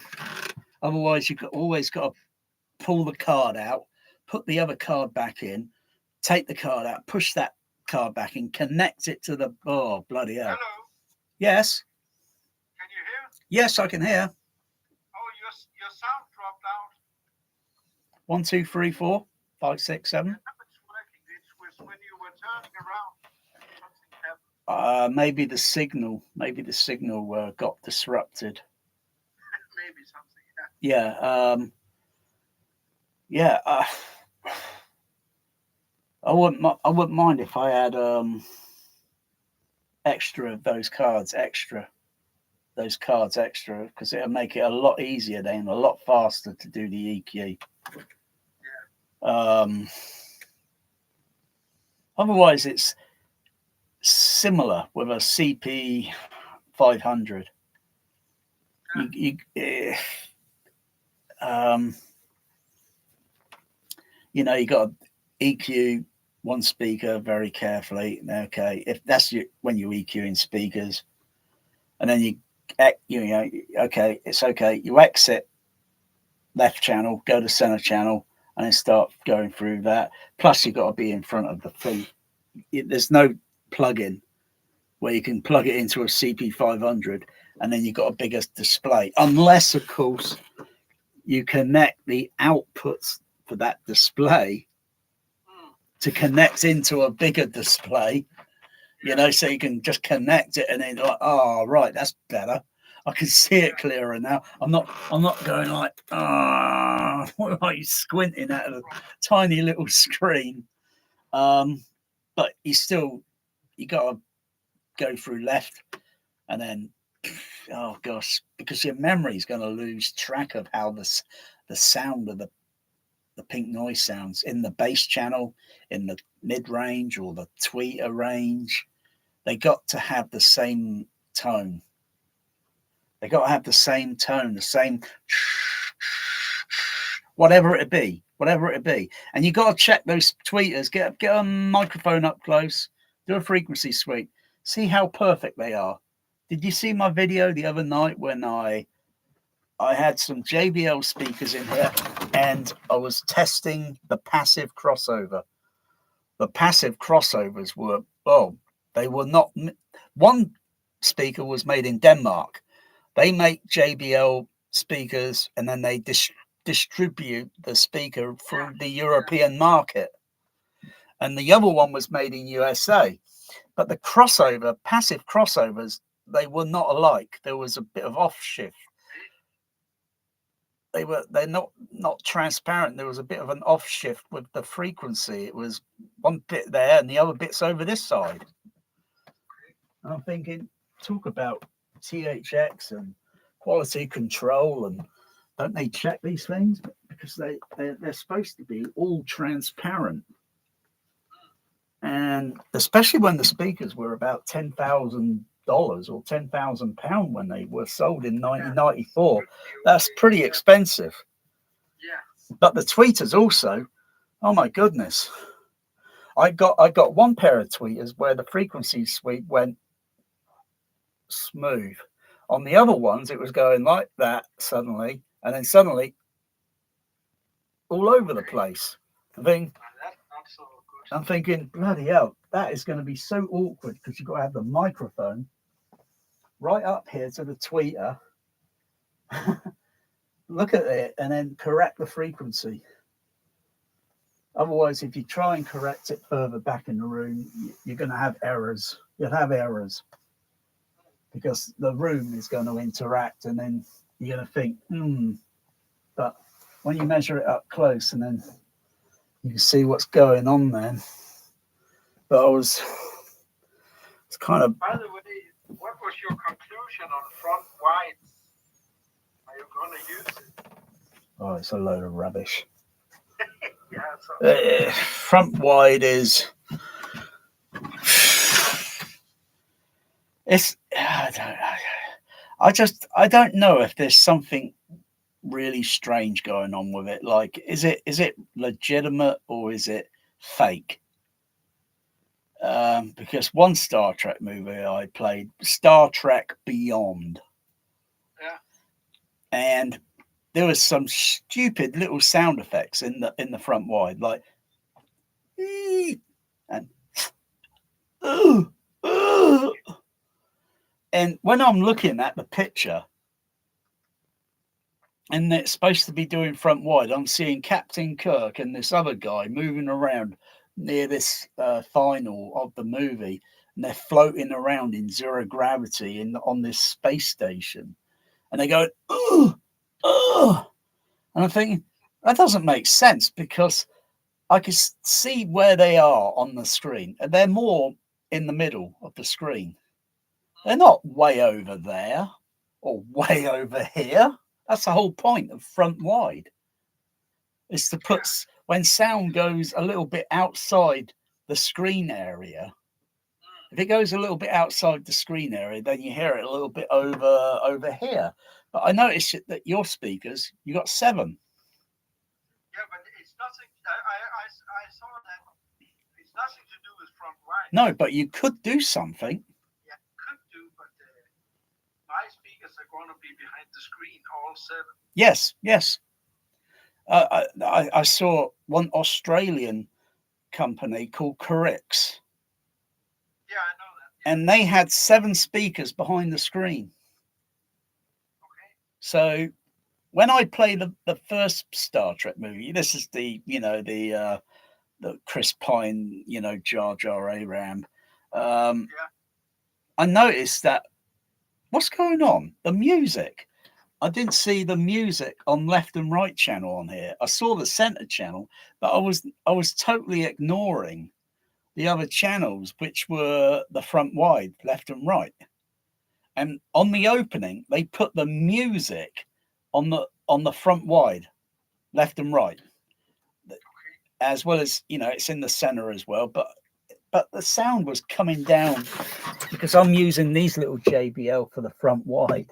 Otherwise, always got to pull the card out, put the other card back in, take the card out, push that card back in, connect it to the. Oh, bloody hell! Hello. Yes. Can you hear? Yes, I can hear. Oh, your sound dropped out. 1, 2, 3, 4, 5, 6, 7. Yeah, it's working. It was when you were turning around. Something happened. Maybe the signal got disrupted. Maybe something. Yeah. I wouldn't mind if I had extra of those cards extra, because it'll make it a lot easier then, a lot faster to do the EQ. Otherwise, it's similar with a CP500. You got to EQ one speaker very carefully. Okay, if that's when you're EQing speakers, and then okay, it's okay. You exit left channel, go to center channel, and then start going through that. Plus, you've got to be in front of the feet. There's no plug-in where you can plug it into a CP500 and then you've got a bigger display, unless of course you connect the outputs for that display to connect into a bigger display, so you can just connect it and then right, that's better. I can see it clearer now. I'm not going like squinting at a tiny little screen. But you got to go through left, and then oh gosh, because your memory is going to lose track of how the sound of the pink noise sounds in the bass channel, in the mid range or the tweeter range. They got to have the same tone. They got to have the same tone, the same whatever it be. And you got to check those tweeters. Get a microphone up close. Do a frequency sweep. See how perfect they are. Did you see my video the other night when I had some JBL speakers in here and I was testing the passive crossover? The passive crossovers were, they were not. One speaker was made in Denmark. They make JBL speakers and then they distribute the speaker through the European market. And the other one was made in USA. But the passive crossovers, they were not alike. There was a bit of off shift. They're not transparent. There was a bit of an off shift with the frequency. It was one bit there and the other bit's over this side. And I'm thinking, talk about THX and quality control, and don't they check these things? Because they're supposed to be all transparent. And especially when the speakers were about $10,000 or £10,000 when they were sold in 1994, that's pretty expensive. Yeah. But the tweeters also, oh my goodness. I got one pair of tweeters where the frequency sweep went smooth. On the other ones, it was going like that suddenly, and then suddenly all over the place. I'm thinking, bloody hell, that is going to be so awkward because you've got to have the microphone right up here to the tweeter, look at it, and then correct the frequency. Otherwise, if you try and correct it further back in the room, you're going to have errors. You'll have errors because the room is going to interact, and then you're going to think, But when you measure it up close, and then you can see what's going on there. But it's kind of. By the way, what was your conclusion on front wide? Are you going to use it? Oh, it's a load of rubbish. Yeah. Front wide is. It's. I don't know if there's something really strange going on with it. Like, is it legitimate or is it fake? Because one Star Trek movie I played, Star Trek Beyond, and there was some stupid little sound effects in the front wide, like and and when I'm looking at the picture and it's supposed to be doing front wide, I'm seeing Captain Kirk and this other guy moving around near this final of the movie, and they're floating around in zero gravity on this space station, and they go, and I'm thinking that doesn't make sense because I can see where they are on the screen, and they're more in the middle of the screen. They're not way over there or way over here. That's the whole point of front wide. Is to put, when sound goes a little bit outside the screen area, if it goes a little bit outside the screen area, then you hear it a little bit over here. But I noticed that your speakers, you got 7. Yeah, but it's nothing. I saw that it's nothing to do with front wide. No, but you could do something. Yeah, could do, but my speakers are going to be behind the screen, all 7. Yes. I saw one Australian company called Corix. Yeah, I know that. And they had 7 speakers behind the screen. Okay. So when I play the first Star Trek movie, this is the Chris Pine, Jar Jar Abraham. I noticed that what's going on? The music. I didn't see the music on left and right channel on here. I saw the center channel, but I was totally ignoring the other channels, which were the front wide, left and right. And on the opening, they put the music on the front wide, left and right, as well as it's in the center as well. But the sound was coming down because I'm using these little JBL for the front wide.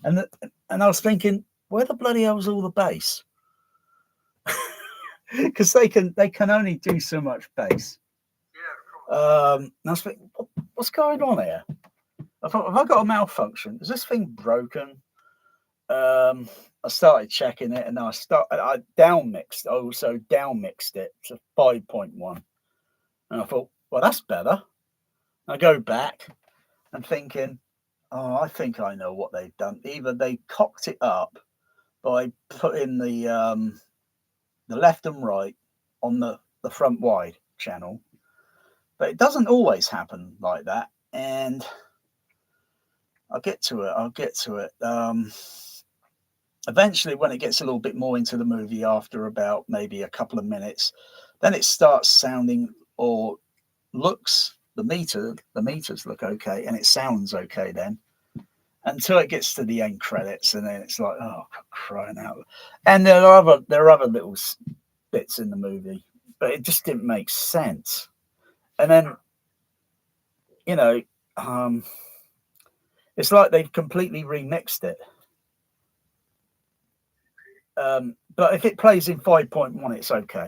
And I was thinking, where the bloody hell's all the bass? Because they can only do so much bass. And I was thinking, what's going on here? I thought, have I got a malfunction? Is this thing broken? I started checking it, and I down-mixed. I also down-mixed it to 5.1. And I thought, well, that's better. I go back and thinking, oh, I think I know what they've done. Either they cocked it up by putting the left and right on the front wide channel, but it doesn't always happen like that. And I'll get to it. Eventually, when it gets a little bit more into the movie, after about maybe a couple of minutes, then it starts sounding or looks, the meters look okay, and it sounds okay then, until it gets to the end credits, and then it's like, oh, crying out. And there are other little bits in the movie, but it just didn't make sense. And then, you know, it's like they've completely remixed it. But if it plays in 5.1, it's okay.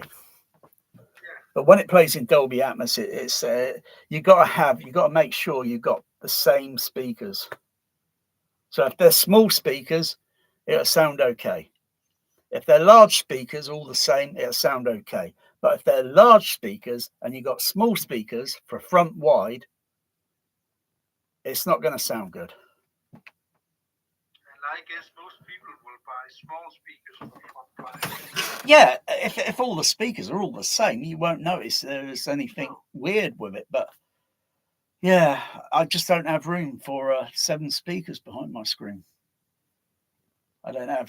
But when it plays in Dolby Atmos, it's you got to make sure you've got the same speakers. So if they're small speakers, it'll sound okay. If they're large speakers, all the same, it'll sound okay. But if they're large speakers and you've got small speakers for front wide, it's not going to sound good. And I guess most people will buy small speakers for front wide. Yeah, if all the speakers are all the same, you won't notice there's anything weird with it. But yeah, I just don't have room for 7 speakers behind my screen. I don't know,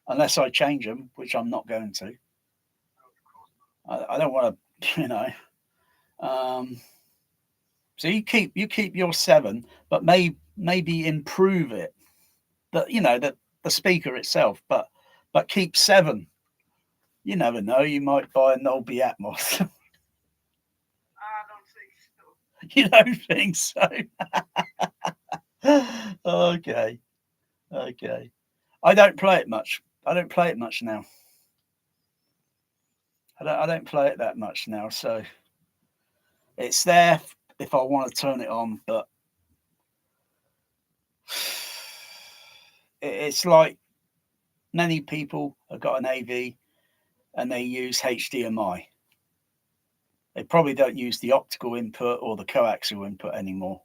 unless I change them, which I'm not going to. I don't want to, you know. So you keep your 7, but maybe improve it. But you know, the speaker itself, but keep 7. You never know, you might buy a Dolby Atmos. I don't think so. You don't think so? Okay. I don't play it much. Now. I don't play it that much now, so it's there if I want to turn it on, but it's like many people have got an AV and they use HDMI. They probably don't use the optical input or the coaxial input anymore.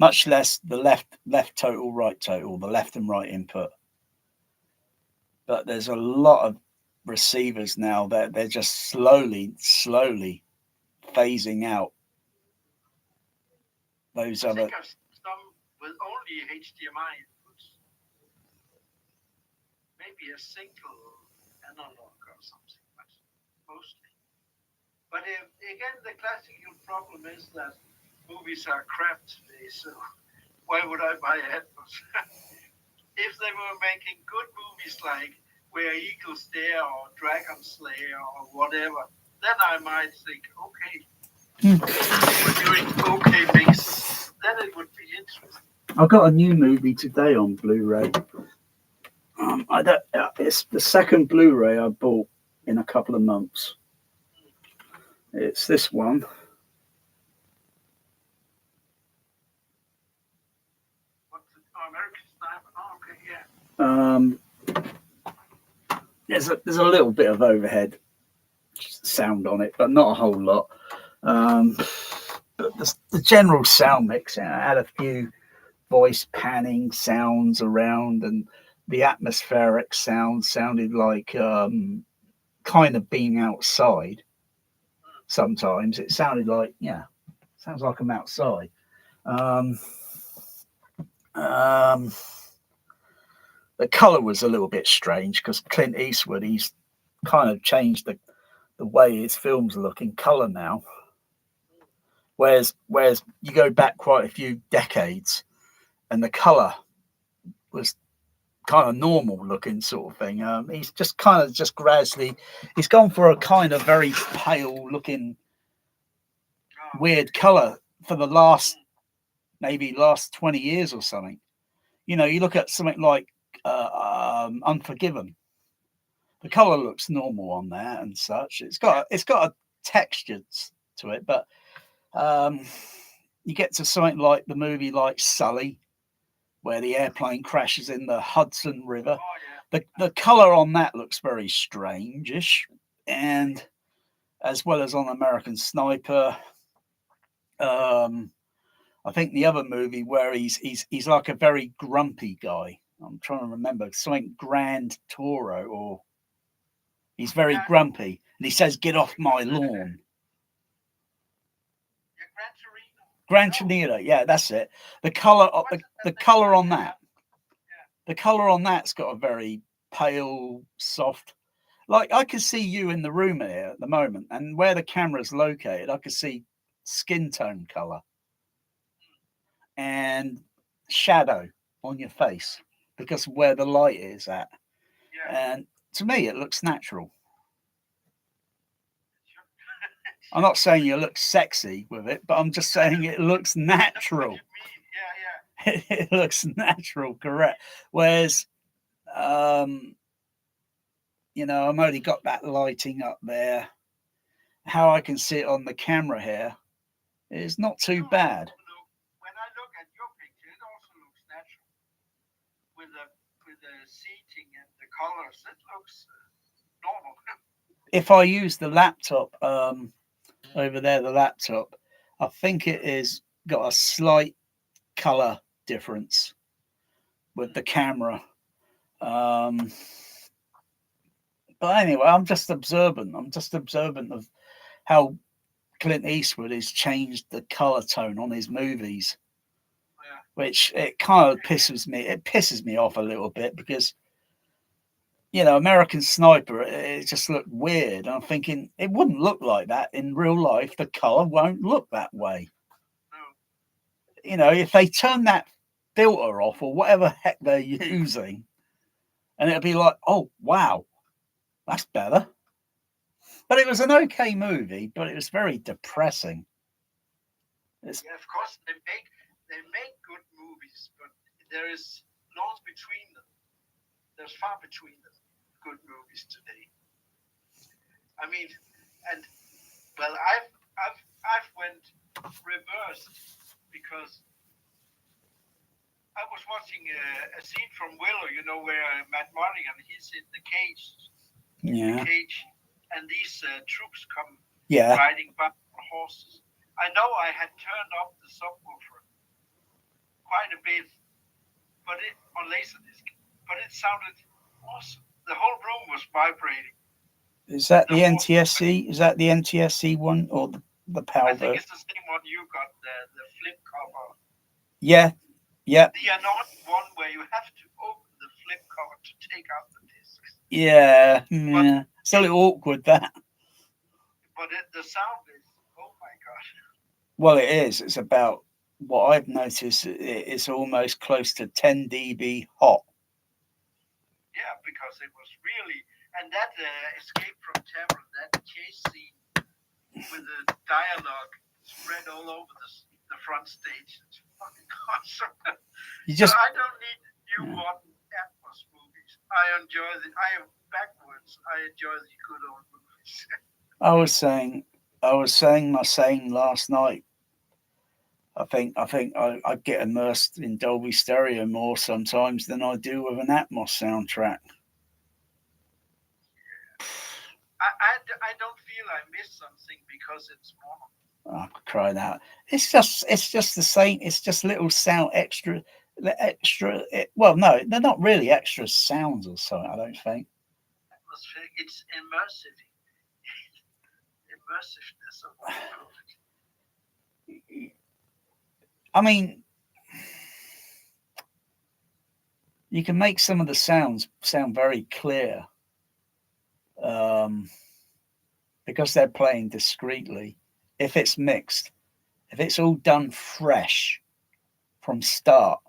Much less the left total, right total, the left and right input. But there's a lot of receivers now that they're just slowly phasing out those I other. think I've seen some with only HDMI inputs. Maybe a single analog or something, but mostly. But again, the classical problem is that movies are crap today, so why would I buy headphones? If they were making good movies like Where Eagles Dare or Dragon Slayer or whatever, then I might think, okay, we're doing okay basis. Then it would be interesting. I got a new movie today on Blu-ray. It's the second Blu-ray I bought in a couple of months. It's this one. What's it? Oh, American Sniper. Oh, okay, yeah. There's a little bit of overhead sound on it, but not a whole lot. But the general sound mix, I had a few voice panning sounds around, and the atmospheric sound sounded like kind of being outside. Sometimes it sounded like, sounds like I'm outside. The color was a little bit strange because Clint Eastwood, he's kind of changed the way his films look in color now. Whereas you go back quite a few decades and the color was kind of normal looking sort of thing. He's just gradually, he's gone for a kind of very pale looking weird color for the last 20 years or something. You know, you look at something like Unforgiven. The color looks normal on there and such. It's got a texture to it, but you get to something like the movie like Sully, where the airplane crashes in the Hudson River. The color on that looks very strange-ish, and as well as on American Sniper. I think the other movie where he's like a very grumpy guy. I'm trying to remember something Grand Toro, or he's very grumpy and he says, "Get off my lawn." Gran Torino, yeah, that's it. The color, the color on that, the color on that's got a very pale, soft. Like I can see you in the room here at the moment, and where the camera's located, I can see skin tone color and shadow on your face because of where the light is at. And to me, it looks natural. I'm not saying you look sexy with it, but I'm just saying it looks natural. It looks natural, correct. Whereas, you know, I've only got that lighting up there. How I can see it on the camera here is not too bad. When I look at your picture, it also looks natural with the seating and the colors. It looks normal. If I use the laptop over there, the laptop, I think it is got a slight color difference with the camera. But anyway, I'm just observant. I'm just observant of how Clint Eastwood has changed the color tone on his movies, which it kind of pisses me. It pisses me off a little bit because, you know, American Sniper, it just looked weird. And I'm thinking it wouldn't look like that in real life. The color won't look that way. You know, if they turn that filter off or whatever heck they're using, and it'll be like, oh wow, that's better. But it was an okay movie, but it was very depressing. Yeah, of course they make good movies, but there is lots between them. There's far between them good movies today. I mean, and well, I've went reversed because I was watching a scene from Willow, you know, where Matt Monaghan, he's in the cage, Yeah. and these troops come Yeah. riding by on horses. I know I had turned up the subwoofer quite a bit, but on Laserdisc, but it sounded awesome. The whole room was vibrating. Is that the NTSC? Is that the NTSC one or the PAL? I think it's the same one you got, the flip cover. Yeah, yeah. The annoying one where you have to open the flip cover to take out the discs. Yeah, yeah. It's a little awkward, that. But the sound is, oh my god. Well, it is. It's about, what I've noticed, it's almost close to 10 dB hot. Yeah, because it was really, and that Escape from Terror, that chase scene with the dialogue spread all over the front stage. It's fucking awesome. So I don't need new modern Atmos movies. I am backwards. I enjoy the good old movies. I was saying my same last night. I think I get immersed in Dolby Stereo more sometimes than I do with an Atmos soundtrack. I don't feel I miss something because it's mono. I could cry that. It's just the same. It's just little sound extra. Well, no, they're not really extra sounds or something. I don't think. It's immersive. Immersiveness of what you call it. I mean, you can make some of the sounds sound very clear because they're playing discreetly. If it's mixed, if it's all done fresh from start,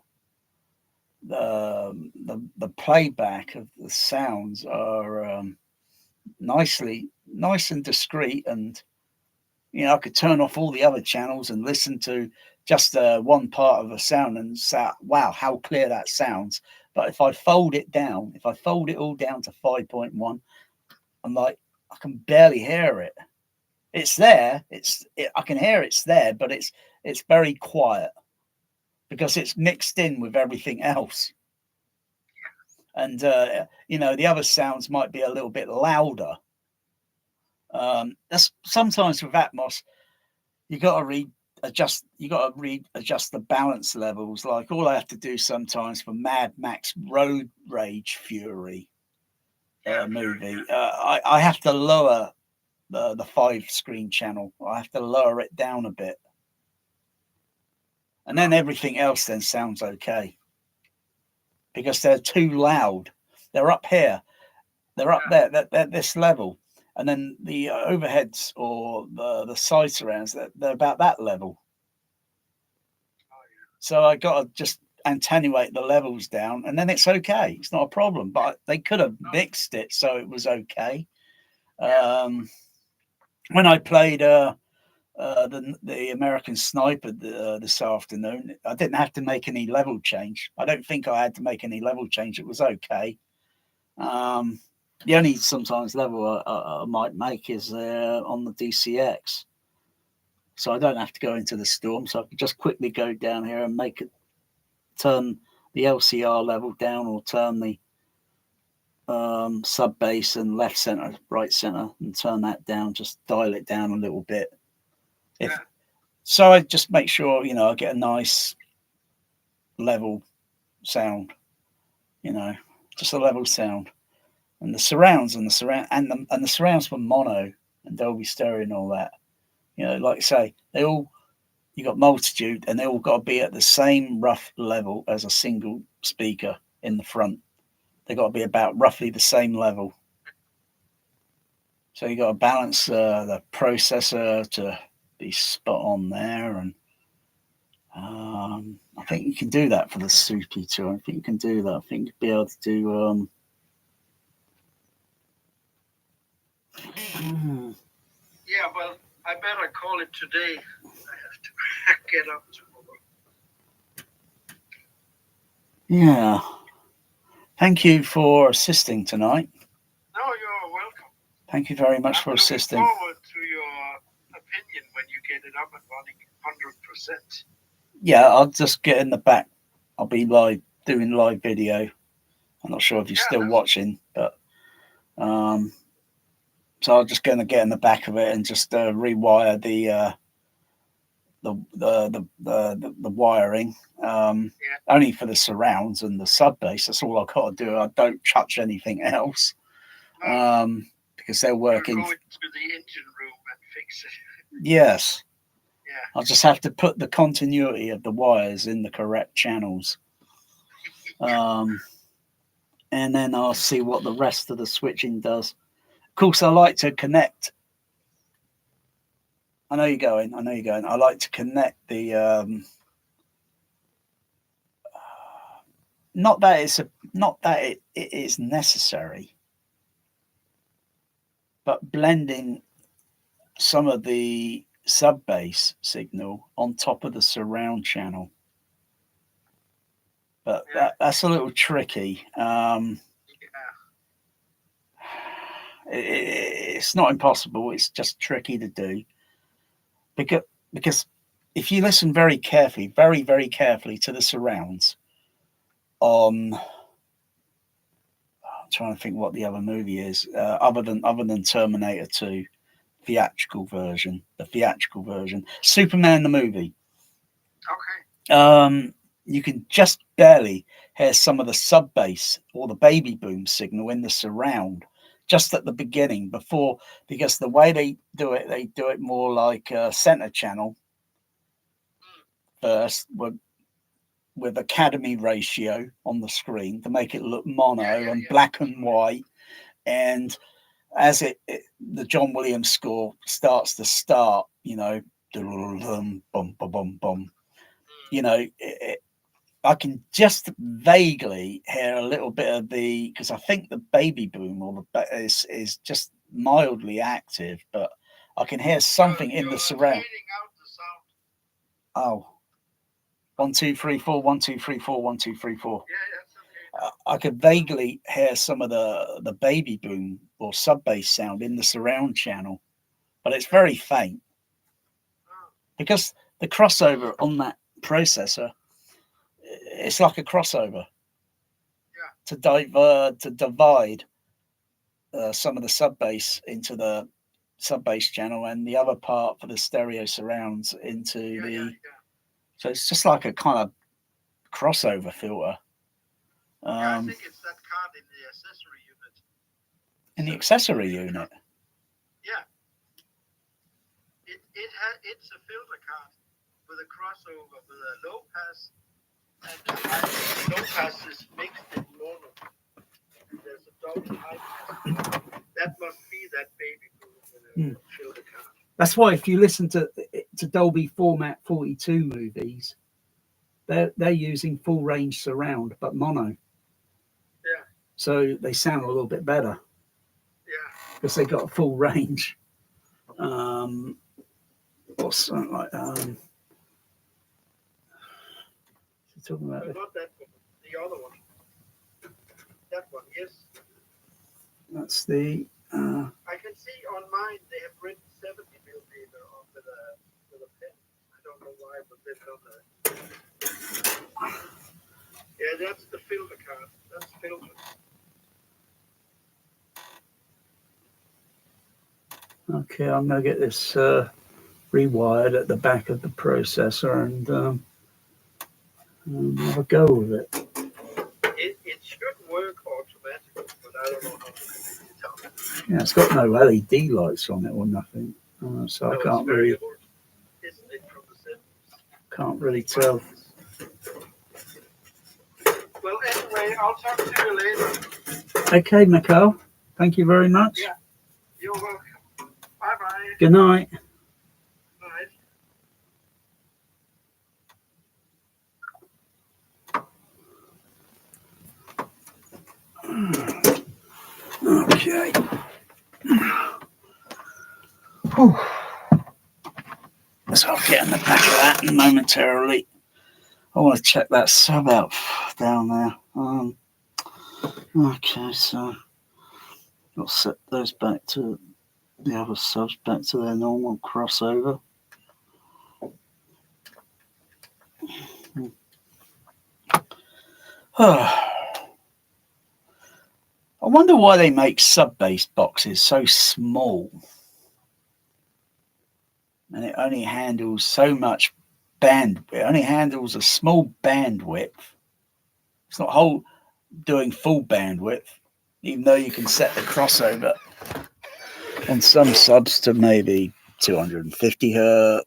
the playback of the sounds are nice and discreet, and you know, I could turn off all the other channels and listen to just one part of a sound and say, wow, how clear that sounds. But if I fold it all down to 5.1, I'm like, I can barely hear it. It's there. I can hear it's there, but it's very quiet because it's mixed in with everything else. And, you know, the other sounds might be a little bit louder. That's sometimes with Atmos, you got to readjust the balance levels. Like all I have to do sometimes for Mad Max Road Rage Fury movie, I have to lower the 5 screen channel. I have to lower it down a bit and then everything else then sounds okay because they're too loud. They're up here, they're up there, they're this level, and then the overheads or the side surrounds, they're about that level. So I got to just attenuate the levels down, and then it's okay. It's not a problem. But they could have mixed it so it was okay. When I played the American Sniper this afternoon, I didn't have to make any level change. I don't think I had to make any level change. It was okay. The only sometimes level I might make is on the DCX. So I don't have to go into the storm. So I can just quickly go down here and make it, turn the LCR level down, or turn the sub bass and left center, right center, and turn that down, just dial it down a little bit. So I just make sure, I get a nice level sound, just a level sound. And the surrounds and the surrounds for mono and Dolby stereo and all that, like I say, you got multitude, and they all got to be at the same rough level as a single speaker in the front. They got to be about roughly the same level. So you got to balance the processor to be spot on there, and I think you can do that for the CP200. I think you can do that. I think you'd be able to do. Yeah, well, I better call it today. I have to get up tomorrow. Yeah. Thank you for assisting tonight. No, you're welcome. Thank you very much for assisting. I'm looking forward to your opinion when you get it up and running 100%. Yeah, I'll just get in the back. I'll be doing live video. I'm not sure if you're still watching, but so I'm just going to get in the back of it and just rewire the wiring, only for the surrounds and the sub bass. That's all I've got to do. I don't touch anything else, because they're working. You're going to the engine room and fix it. Yes. Yeah. I'll just have to put the continuity of the wires in the correct channels. And then I'll see what the rest of the switching does. Of course, I like to connect. I know you're going. I like to connect the. Not that it is necessary, but blending some of the sub bass signal on top of the surround channel. But that's a little tricky. It's not impossible. It's just tricky to do. Because if you listen very carefully, very, very carefully to the surrounds on, I'm trying to think what the other movie is, other than Terminator 2, the theatrical version, Superman the movie. Okay. You can just barely hear some of the sub bass or the baby boom signal in the surround just at the beginning, because the way they do it more like a center channel first with Academy ratio on the screen to make it look mono and black and white. And as the John Williams score starts to start, bum, bum, bum, bum, I can just vaguely hear a little bit of because I think the baby boom is just mildly active, but I can hear something in the surround. Oh, 1 2 3 4 1 2 3 4 1 2 3 4. Yeah, that's okay. I could vaguely hear some of the baby boom or sub bass sound in the surround channel, but it's very faint because the crossover on that processor, it's like a crossover to divide some of the sub bass into the sub bass channel and the other part for the stereo surrounds into so it's just like a kind of crossover filter. I think it's that card in the accessory unit. In the accessory unit? Yeah. It's a filter card. with a crossover with a low pass, and the low pass is mixed in mono. And there's a Dolby high pass. That must be that baby with a filter card. That's why if you listen to Dolby Format 42 movies, they're using full range surround but mono. Yeah. So they sound a little bit better. Yeah. Because they got a full range. Or something like talking about no, not that one. The other one. That one, yes. That's the. I can see on mine they have written 70 millimeter on with a pen. I don't know why, but they've done that. Yeah, that's the filter card. That's filter. Okay, I'm gonna get this rewired at the back of the processor and have a go with it. It should work automatically, but I don't know how to connect it up. Yeah, it's got no LED lights on it or nothing, so I can't really. Old. Isn't it from the 70s? Can't really tell. Well, anyway, I'll talk to you later. Okay, Mikhail. Thank you very much. Yeah, you're welcome. Bye-bye. Good night. Night. Okay. Whew. So I'll get in the back of that momentarily. I want to check that sub out down there. Okay, so I'll set those back to the other subs back to their normal crossover. I wonder why they make sub-bass boxes so small. And it only handles so much band. It only handles a small bandwidth. It's not doing full bandwidth, even though you can set the crossover on some subs to maybe 250 hertz.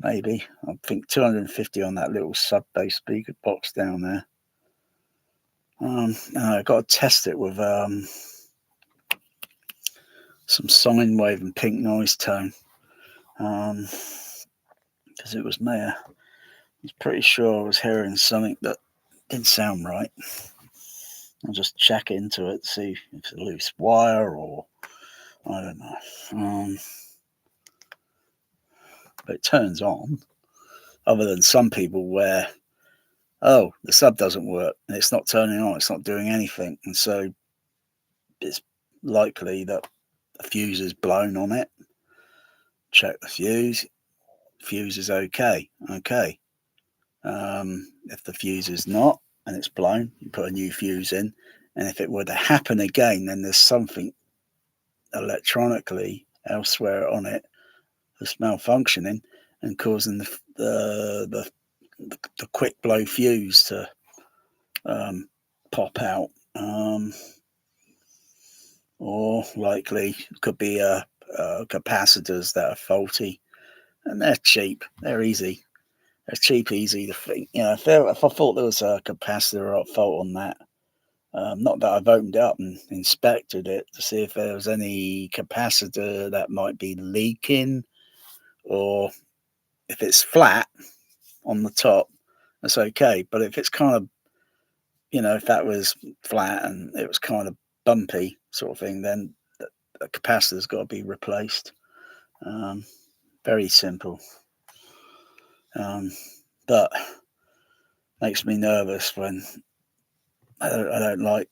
Maybe. I think 250 on that little sub-bass speaker box down there. I've got to test it with some sine wave and pink noise tone. Because it was me. I was pretty sure I was hearing something that didn't sound right. I'll just check into it, see if it's a loose wire or I don't know. But it turns on, other than some people where, oh, the sub doesn't work and it's not turning on, it's not doing anything. And so it's likely that the fuse is blown on it. Check the fuse. Fuse is okay. Okay. If the fuse is not and it's blown, you put a new fuse in. And if it were to happen again, then there's something electronically elsewhere on it that's malfunctioning and causing the quick blow fuse to pop out. Or likely could be capacitors that are faulty, and they're cheap. They're easy. They're cheap, easy to think. You know, if I thought there was a capacitor fault on that, not that I've opened it up and inspected it to see if there was any capacitor that might be leaking, or if it's flat on the top, that's okay. But if it's kind of, you know, if that was flat and it was kind of bumpy sort of thing, then the capacitor's got to be replaced. Very simple. But makes me nervous when I don't like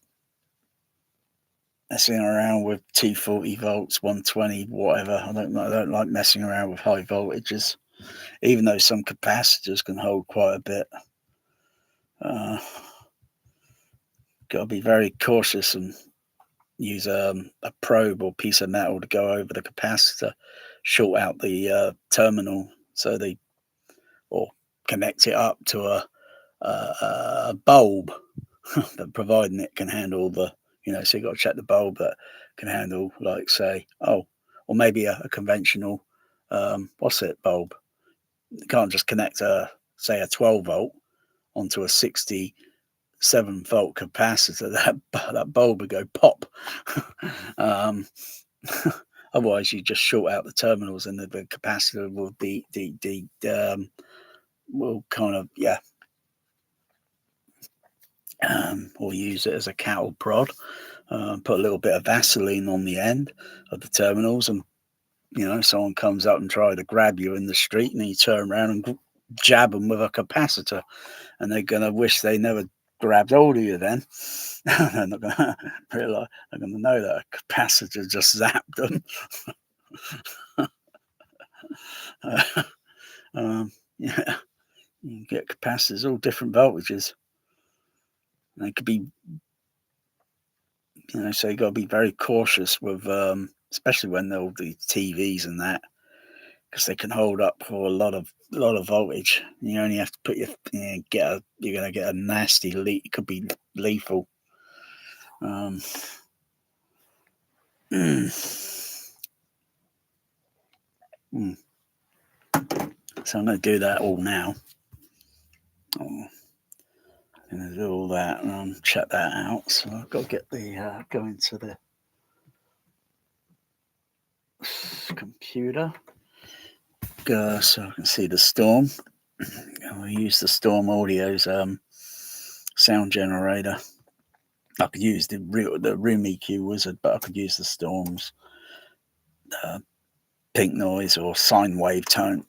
messing around with 240 volts, 120, whatever. I don't like messing around with high voltages, even though some capacitors can hold quite a bit. Got to be very cautious and use a probe or piece of metal to go over the capacitor, short out the terminal or connect it up to a bulb, but providing it can handle so you got to check the bulb that can handle, like, say, or maybe a conventional bulb, You can't just connect say a 12 volt onto a 67-volt capacitor. That bulb would go pop. Otherwise, you just short out the terminals, and the capacitor will will kind of or use it as a cattle prod. Put a little bit of Vaseline on the end of the terminals, and someone comes up and try to grab you in the street, and you turn around and jab them with a capacitor, and they're gonna wish they never grabbed hold of you. Then they're not gonna realize. They're gonna know that a capacitor just zapped them. Yeah, you get capacitors all different voltages. They could be, so you got to be very cautious with, especially when they're all the TVs and that, because they can hold up for a lot of voltage. You only have to put you're gonna get a nasty leak. It could be lethal. So I'm going to do that all now. I'm going to do all that and check that out. So I've got to get the go into the computer so I can see the Storm. I'll use the Storm Audio's sound generator. I could use the Room EQ Wizard, but I could use the Storm's pink noise or sine wave tone.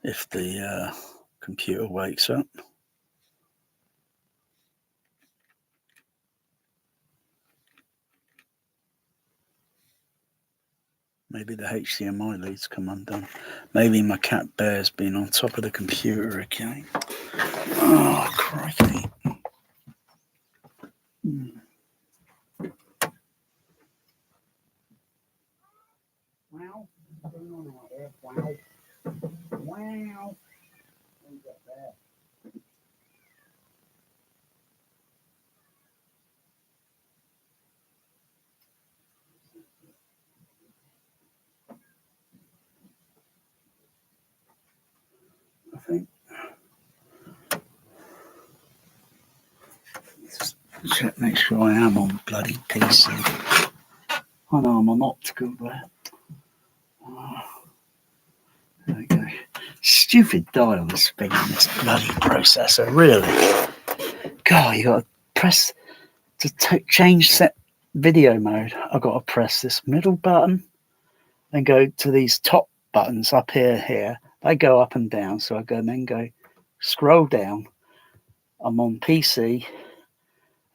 If the computer wakes up. Maybe the HDMI leads come undone. Maybe my cat bear's been on top of the computer again. Oh, crikey. Wow. What's going on out there? Wow. Wow. Who's up there? I think. Just check, make sure I am on bloody PC. I know I'm on optical there. Oh, there we go. Stupid dial is big on this bloody processor, really. God, you got to press to change set video mode. I've got to press this middle button and go to these top buttons up here. They go up and down, so I then go scroll down. I'm on PC,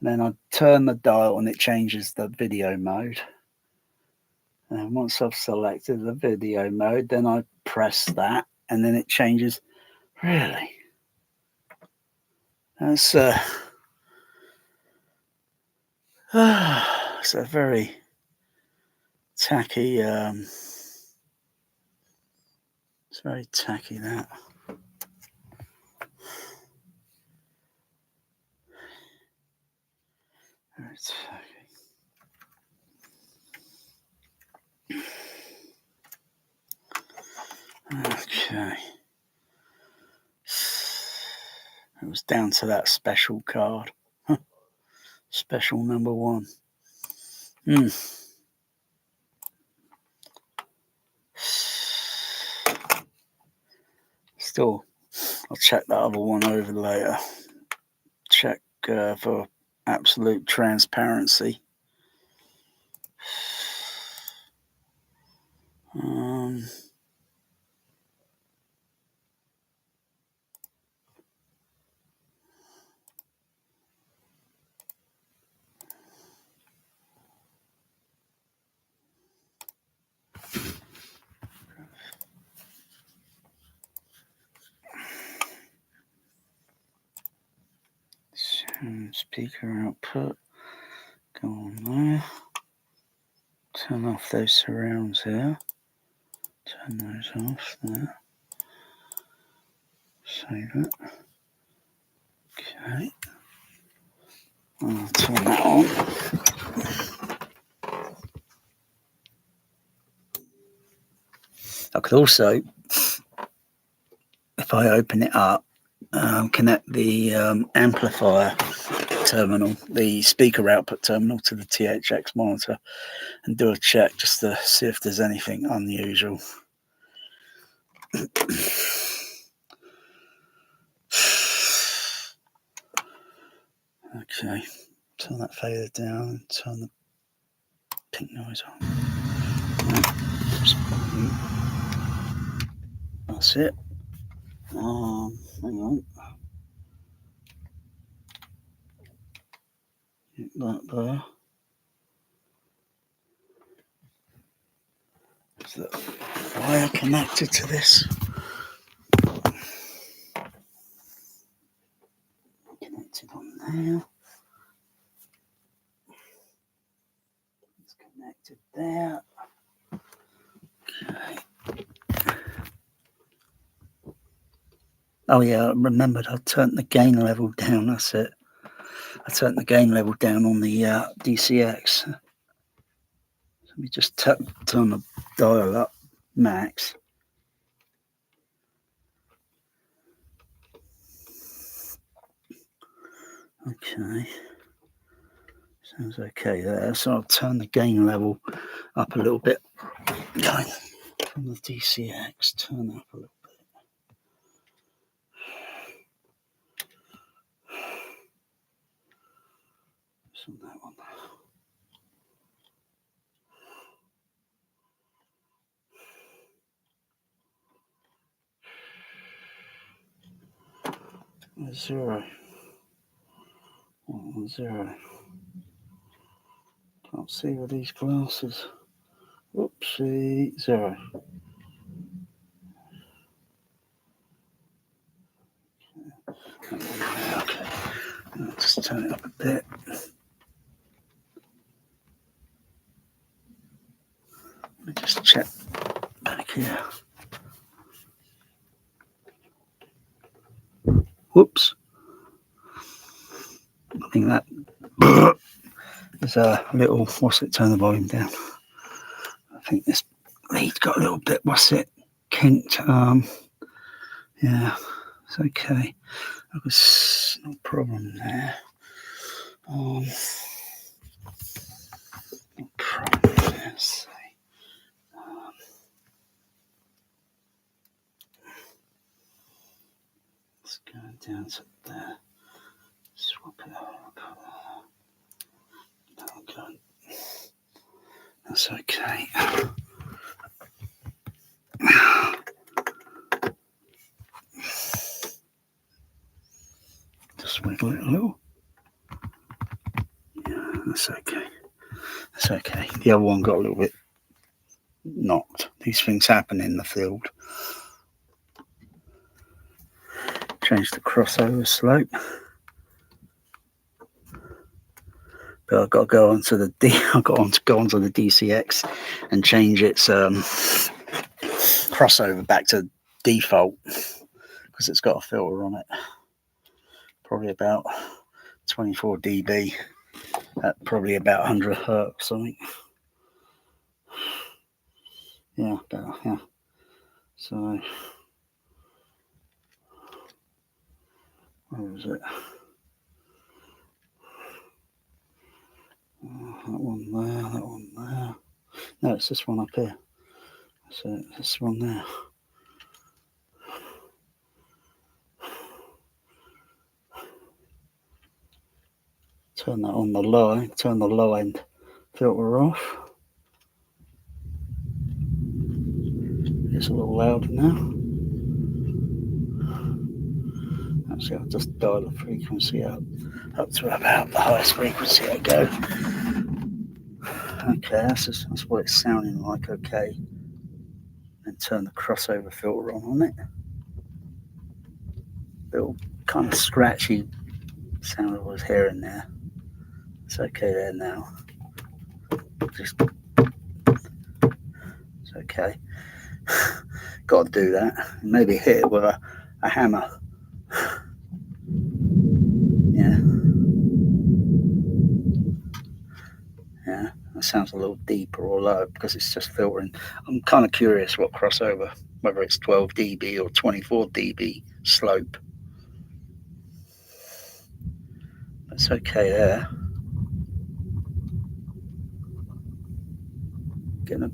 and then I turn the dial and it changes the video mode. And once I've selected the video mode, then I press that, and then it changes. Really, that's it's a very tacky. It's very tacky, that. Very tacky. Okay. It was down to that special card. Special number 1. Still, I'll check that other one over later. Check for absolute transparency. Speaker output, go on there, turn off those surrounds here, turn those off there, save it, okay, I'll turn that on, could also, if I open it up, connect the amplifier terminal, the speaker output terminal, to the THX monitor and do a check just to see if there's anything unusual. Okay, turn that fader down, turn the pink noise on. That's it. Hang on. Get that there. Is the wire connected to this? Connected on there. It's connected there. Okay. Oh yeah, I remembered I turned the gain level down, that's it. I turned the gain level down on the DCX. Let me just turn the dial up max. Okay. Sounds okay there. So I'll turn the gain level up a little bit. Going from the DCX, turn up a little bit. On that one. Zero. 110. Can't see with these glasses. Oopsie. 0. Okay. I'll just turn it up a bit. Let me just check back here. Whoops. I think that is a little, turn the volume down. I think this lead got a little bit, kinked. Yeah, it's okay. There was no problem there. No problem there. Let's see. Let's go down to there. Swap it up. Okay. That's okay. Just wiggle it a little. Yeah, that's okay. That's okay. The other one got a little bit knocked. These things happen in the field. Change the crossover slope. But I've got to go onto the go onto the DCX and change its crossover back to default because it's got a filter on it. Probably about 24 dB at probably about 100 hertz, I think. Yeah, better, yeah. So, where is it? That one there, that one there. No, it's this one up here. So, this one there. Turn that on the low, turn the low end filter off. It's a little louder now. Actually, I'll just dial the frequency up to about the highest frequency I go. Okay, that's what it's sounding like. Okay, and turn the crossover filter on it. Little kind of scratchy sound I was hearing there. It's okay there now. It's okay. Got to do that. Maybe hit it with a hammer. Yeah. Yeah, that sounds a little deeper or lower because it's just filtering. I'm kind of curious what crossover, whether it's 12 dB or 24 dB slope. It's okay there. Getting a,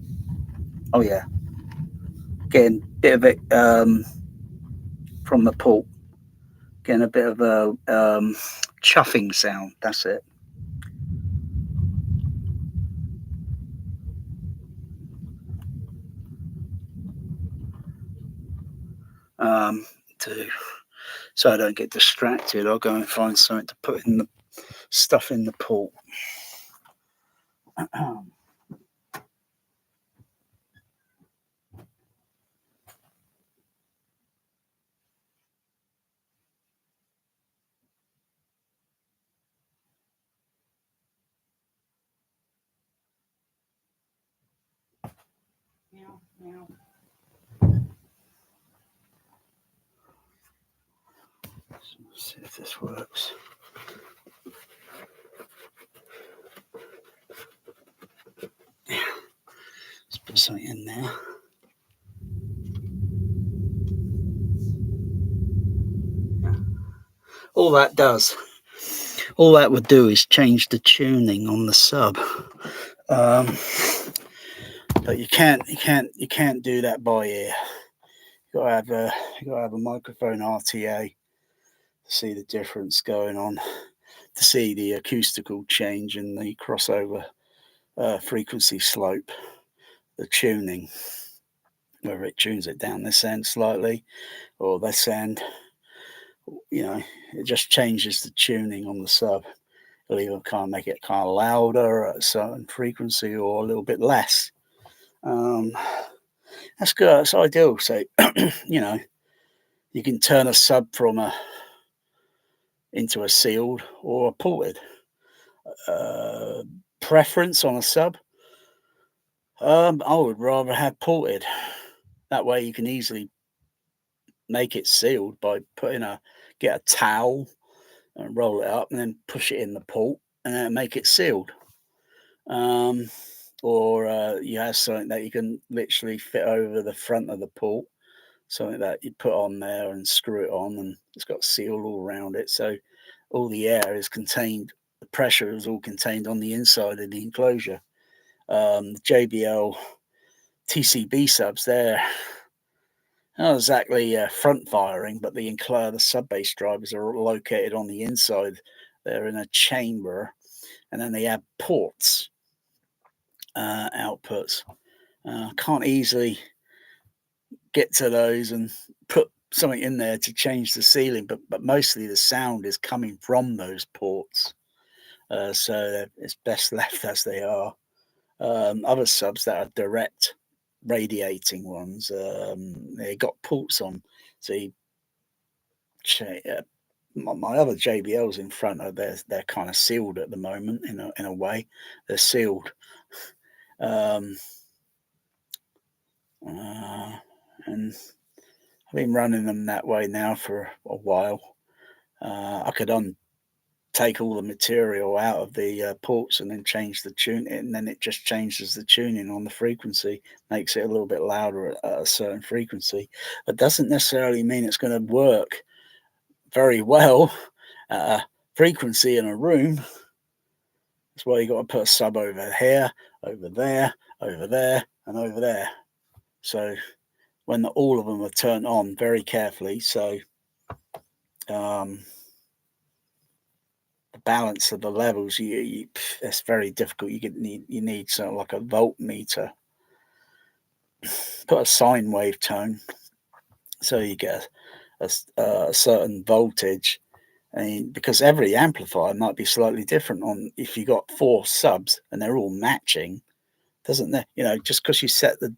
oh yeah, getting a bit of it from the port. Getting a bit of a chuffing sound. That's it. To so I don't get distracted, I'll go and find something to put in the stuff in the port. Let's see if this works. Let's put something in there. All that does, all that would do is change the tuning on the sub. But you can't do that by ear. You gotta have a microphone RTA to see the difference going on, to see the acoustical change in the crossover frequency slope, the tuning, whether it tunes it down this end slightly or this end. You know, it just changes the tuning on the sub. It'll either kind of make it kind of louder at a certain frequency or a little bit less. That's good. That's ideal. So, you know, you can turn a sub from into a sealed or a ported. Preference on a sub, I would rather have ported. That way you can easily make it sealed by get a towel and roll it up and then push it in the port and then make it sealed. Or you have something that you can literally fit over the front of the port, something that you put on there and screw it on, and it's got seal all around it, so all the air is contained, the pressure is all contained on the inside of the enclosure. The JBL TCB subs, they're not exactly front firing, but the sub bass drivers are located on the inside. They're in a chamber, and then they have ports, outputs. Can't easily get to those and put something in there to change the ceiling, but mostly the sound is coming from those ports, so it's best left as they are. Other subs that are direct radiating ones, they got ports on, so my other JBLs in front of they're kind of sealed at the moment, in a way they're sealed. And I've been running them that way now for a while. I could take all the material out of the ports and then change the tune, and then it just changes the tuning on the frequency, makes it a little bit louder at a certain frequency. It doesn't necessarily mean it's going to work very well at a frequency in a room. That's why you got to put a sub over here, over there, over there, and over there. So when all of them are turned on very carefully, so the balance of the levels, it's very difficult. You need something like a voltmeter, put a sine wave tone, so you get a certain voltage. And because every amplifier might be slightly different, on if you got 4 subs and they're all matching, doesn't there? Just because you set the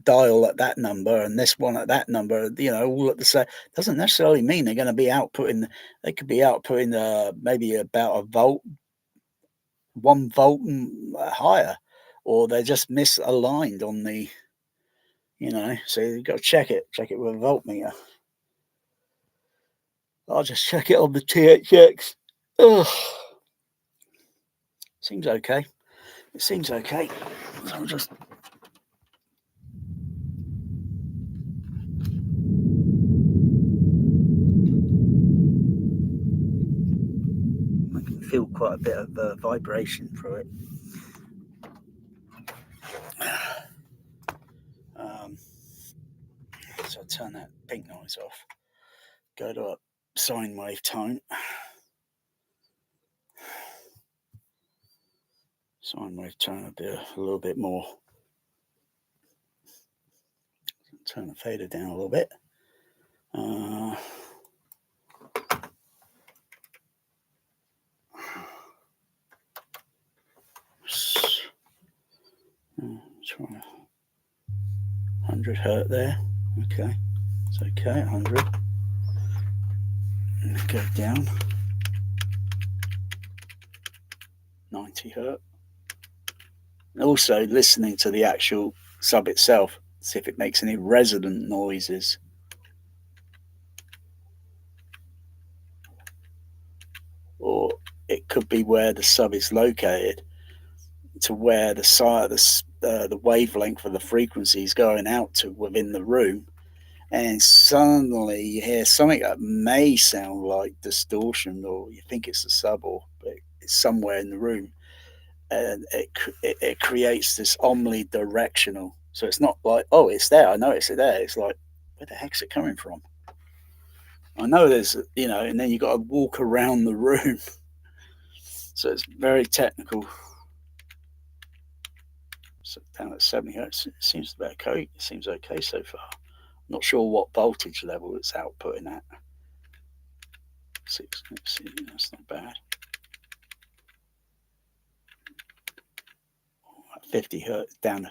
dial at that number and this one at that number, all at the same, doesn't necessarily mean they're going to be outputting. They could be outputting maybe about a volt, 1 volt and higher, or they're just misaligned on the, so you've got to check it with a voltmeter. I'll just check it on the THX. Ugh. Seems okay. It seems okay. So I'll just I can feel quite a bit of vibration through it. So I'll turn that pink noise off. Go to a sine wave tone. Sine wave tone will be a little bit more. Turn the fader down a little bit. Try 100 hertz there. Okay, it's okay. 100. And go down. 90 hertz. And also listening to the actual sub itself, see if it makes any resonant noises. Or it could be where the sub is located, to where the side of the wavelength of the frequency is going out to within the room, and suddenly you hear something that may sound like distortion, or you think it's a sub, or it's somewhere in the room, and it creates this omnidirectional. So it's not like, oh, it's there, I notice it there. It's like, where the heck's it coming from? I know there's, and then you got to walk around the room. So it's very technical. So down at 70 hertz, it seems to be okay. It seems okay so far. I'm not sure what voltage level it's outputting at. 6, let's see, that's not bad. 50 hertz down.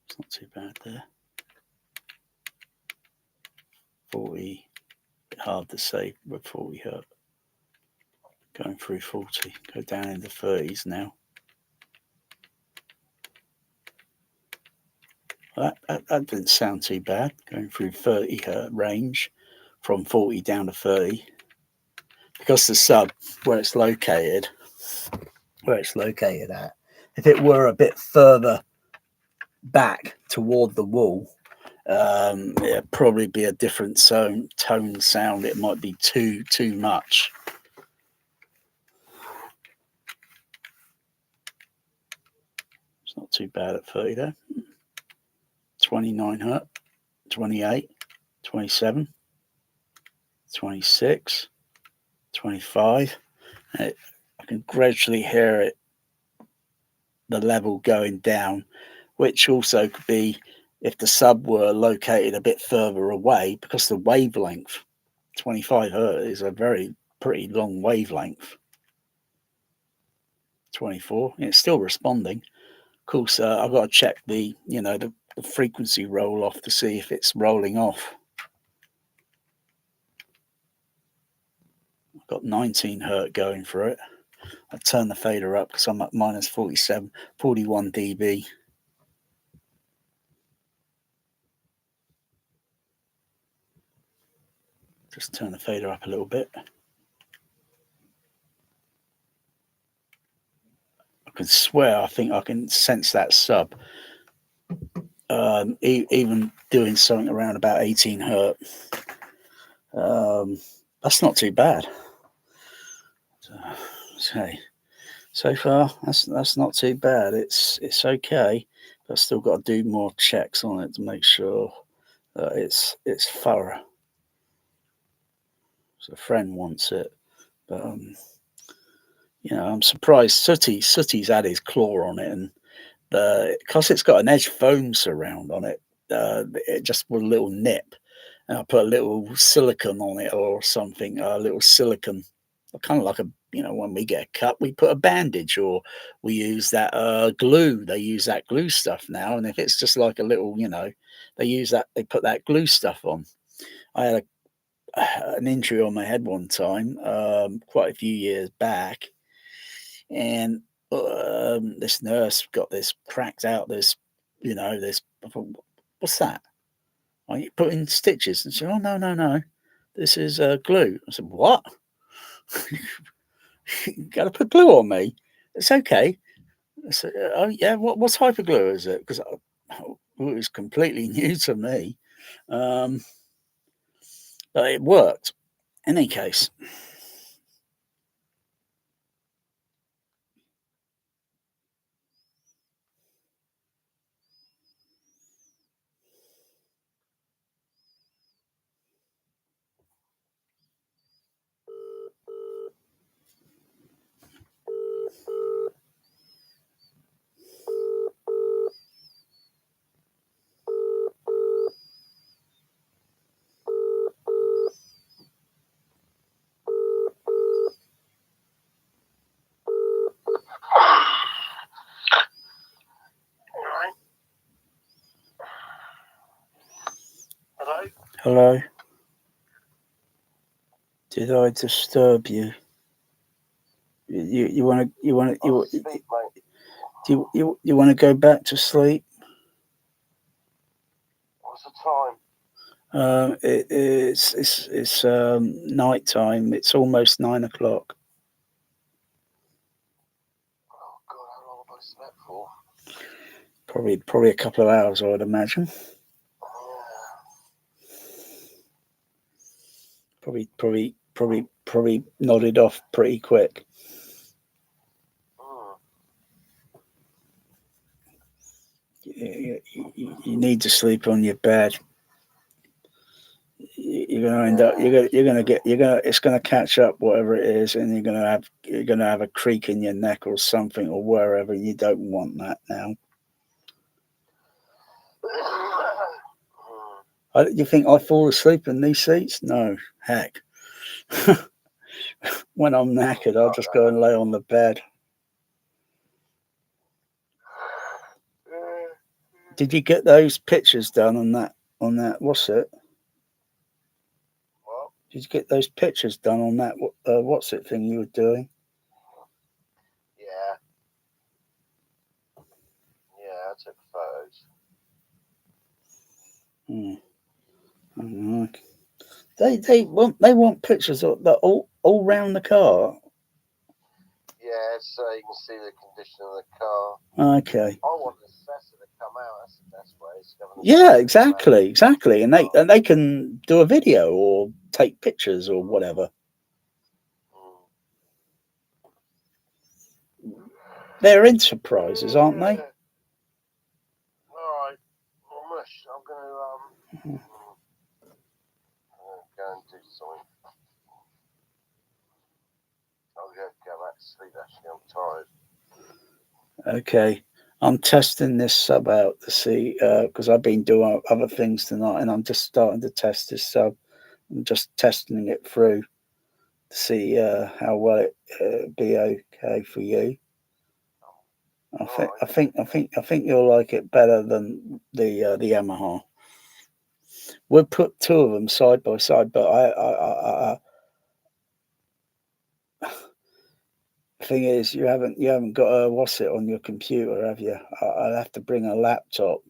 It's not too bad there. 40, hard to say with 40 hertz. Going through 40, go down into 30s now. That didn't sound too bad. Going through 30 hertz range from 40 down to 30. Because the sub, where it's located at, if it were a bit further back toward the wall, it'd probably be a different tone sound. It might be too much. It's not too bad at 30 there. 29 hertz, 28, 27, 26, 25. I can gradually hear it, the level going down, which also could be if the sub were located a bit further away, because the wavelength, 25 hertz, is a pretty long wavelength. 24, it's still responding. Of course, I've got to check the frequency roll off to see if it's rolling off. I've got 19 hertz going for it. I turn the fader up because I'm at minus 41 dB. Just turn the fader up a little bit. I can swear I think I can sense that sub. Even doing something around about 18 hertz. That's not too bad. So far, that's not too bad. It's okay, but I've still got to do more checks on it to make sure that it's thorough. So a friend wants it, but I'm surprised. Sooty's had his claw on it, and because it's got an edge foam surround on it, it just was a little nip, and I put a little silicone on it or something, a little silicone, kind of like when we get a cut, we put a bandage, or we use that glue. They use that glue stuff now, and if it's just like a little, they put that glue stuff on. I had an injury on my head one time, quite a few years back, and this nurse got this cracked out. This. I thought, what's that? I put in stitches, and she said, "Oh no, this is glue." I said, "What?" You got to put glue on me. It's okay. So, oh yeah, what type of glue is it? Because it was completely new to me, but it worked. In any case, Hello? hello. Did I disturb you? You want to you want to go back to sleep? What's the time? It's night time. It's almost 9 o'clock. Oh God, how long have I slept for? Probably a couple of hours, I would imagine. Probably nodded off pretty quick. You need to sleep on your bed. You're gonna end up. It's gonna catch up, whatever it is, and you're gonna have a creak in your neck or something or wherever. And you don't want that now. You think I fall asleep in these seats? No, heck. When I'm knackered, I'll just go and lay on the bed. Did you get those pictures done on that? What's it? What? Did you get those pictures done on that? What's it thing you were doing? Yeah. Yeah, I took photos. They want pictures of all round the car. Yeah, so you can see the condition of the car. Okay. I want the assessor to come out. That's the best way. Yeah, exactly. And they can do a video or take pictures or whatever. They're enterprises, aren't they? All right. Well, Mush, I'm going to go and do something. I'll go back to sleep. Actually, I'm tired. Okay. I'm testing this sub out to see, because I've been doing other things tonight, and I'm just starting to test this sub. I'm just testing it through to see how well it be okay for you. I think you'll like it better than the Yamaha. We'll put two of them side by side, but I thing is, you haven't got a what's it on your computer, have you? I'll have to bring a laptop.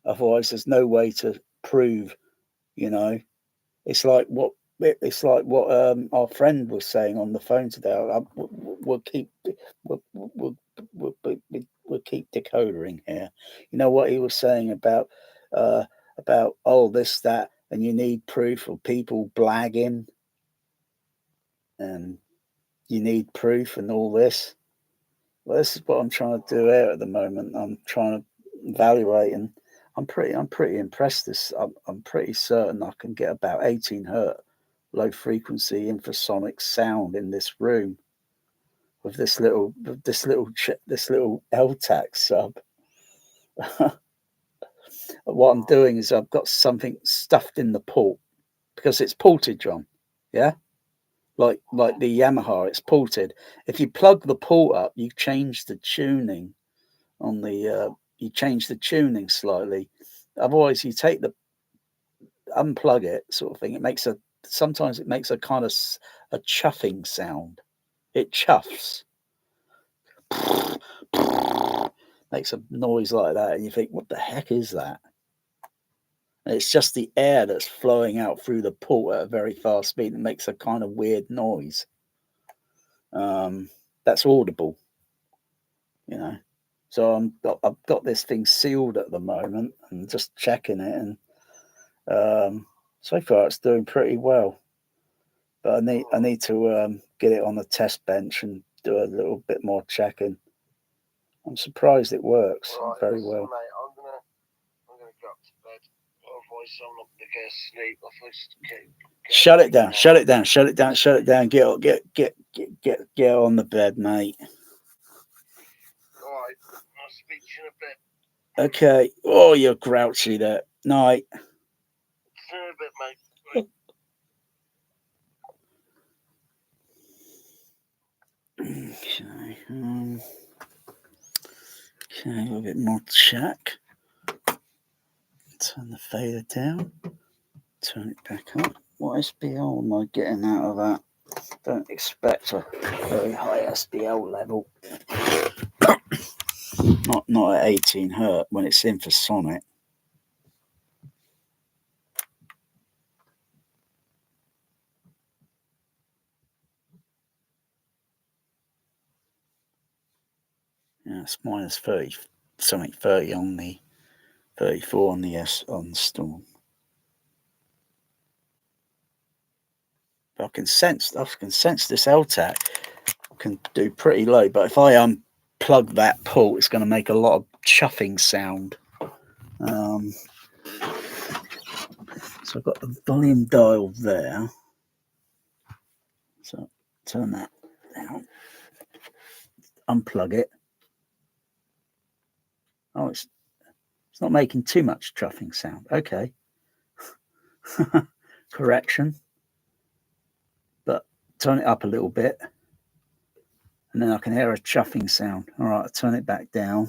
Otherwise, there's no way to prove. You know, it's like what our friend was saying on the phone today. We'll keep decodering here. You know what he was saying about this, that, and you need proof of people blagging, and you need proof and all this. Well, this is what I'm trying to do here at the moment. I'm trying to evaluate, and I'm pretty impressed. I'm pretty certain I can get about 18 hertz low frequency infrasonic sound in this room with this little LTAC sub. What I'm doing is I've got something stuffed in the port because it's ported, John. Yeah. Like the Yamaha, it's ported. If you plug the port up, you change the tuning on the you change the tuning slightly. Otherwise, you unplug it, sort of thing. Sometimes it makes a kind of a chuffing sound. It chuffs, makes a noise like that, and you think, what the heck is that? It's just the air that's flowing out through the port at a very fast speed and makes a kind of weird noise. That's audible, you know. So I've got this thing sealed at the moment and just checking it, and so far it's doing pretty well. But I need to get it on the test bench and do a little bit more checking. I'm surprised it works very well. Mate, I'm gonna go up to bed. Otherwise, I'm not gonna get sleep. Shut it down. Shut it down. Shut it down. Shut it down. Get on the bed, mate. All right, I'll speak to you in a bit. Okay. Oh, you're grouchy there. Night. See you in a bit, mate. Okay. Okay, a little bit more check. Turn the fader down. Turn it back up. What SBL am I getting out of that? Don't expect a very high SBL level. Not at 18 Hz when it's infrasonic. Yeah, it's minus 30, something 30 on the 34 on the Storm. But I can sense this LTAC can do pretty low. But if I unplug that port, it's going to make a lot of chuffing sound. So I've got the volume dial there. So turn that down. Unplug it. Oh, it's not making too much chuffing sound. Okay. Correction. But turn it up a little bit. And then I can hear a chuffing sound. All right, I'll turn it back down.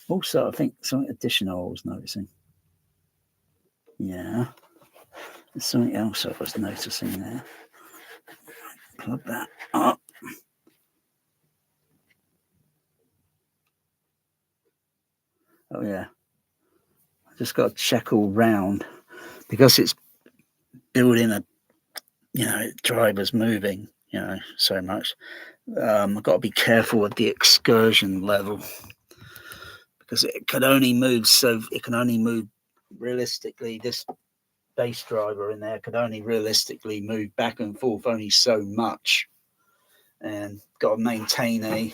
Also, I think something additional I was noticing. Yeah. There's something else I was noticing there. Plug that up. Oh, yeah. I just got to check all round because it's building a, drivers moving, so much. I've got to be careful with the excursion level because it can only move realistically. This base driver in there could only realistically move back and forth only so much, and got to maintain a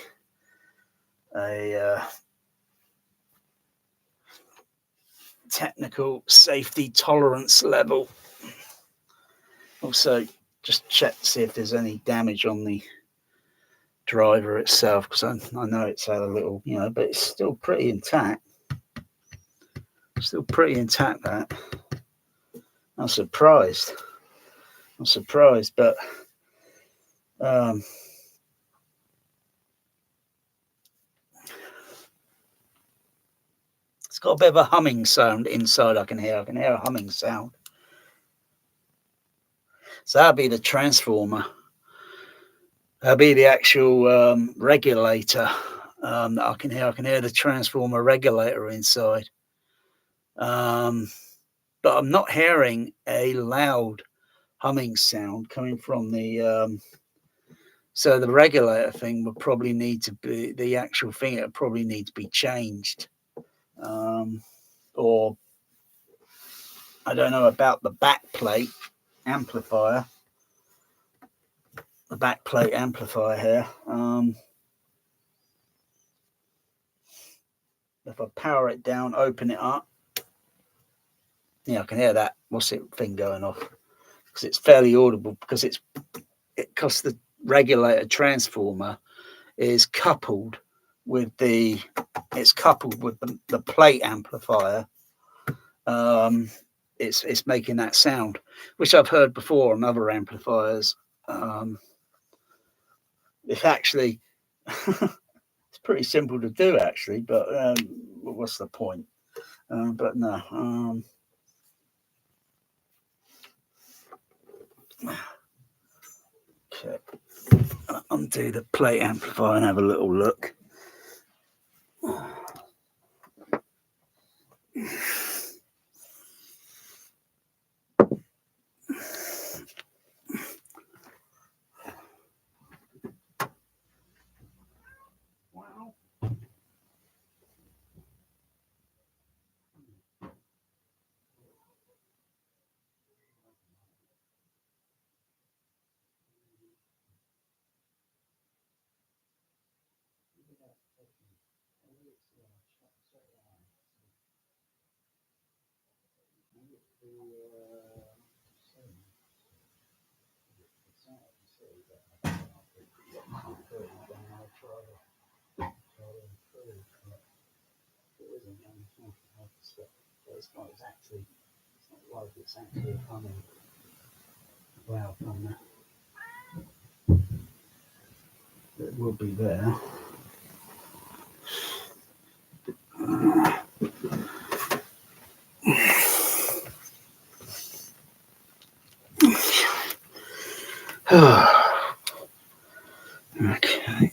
technical safety tolerance level. Also, just check to see if there's any damage on the driver itself, because I know it's had a little, but it's still pretty intact. That. I'm surprised, but it's got a bit of a humming sound inside. I can hear a humming sound. So that'll be the transformer. That'll be the actual regulator that I can hear. I can hear the transformer regulator inside. But I'm not hearing a loud humming sound coming from the... so the regulator thing would probably need to be... The actual thing, it would probably need to be changed. Or... I don't know about the backplate amplifier. The backplate amplifier here. If I power it down, open it up, I can hear that thing going off because it's fairly audible because because the regulator transformer is coupled with the plate amplifier. It's making that sound, which I've heard before on other amplifiers. It's actually it's pretty simple to do actually, but what's the point? But no. Okay, undo the plate amplifier and have a little look. It's not exactly, it's not like it's actually coming well from there. It will be there. Okay.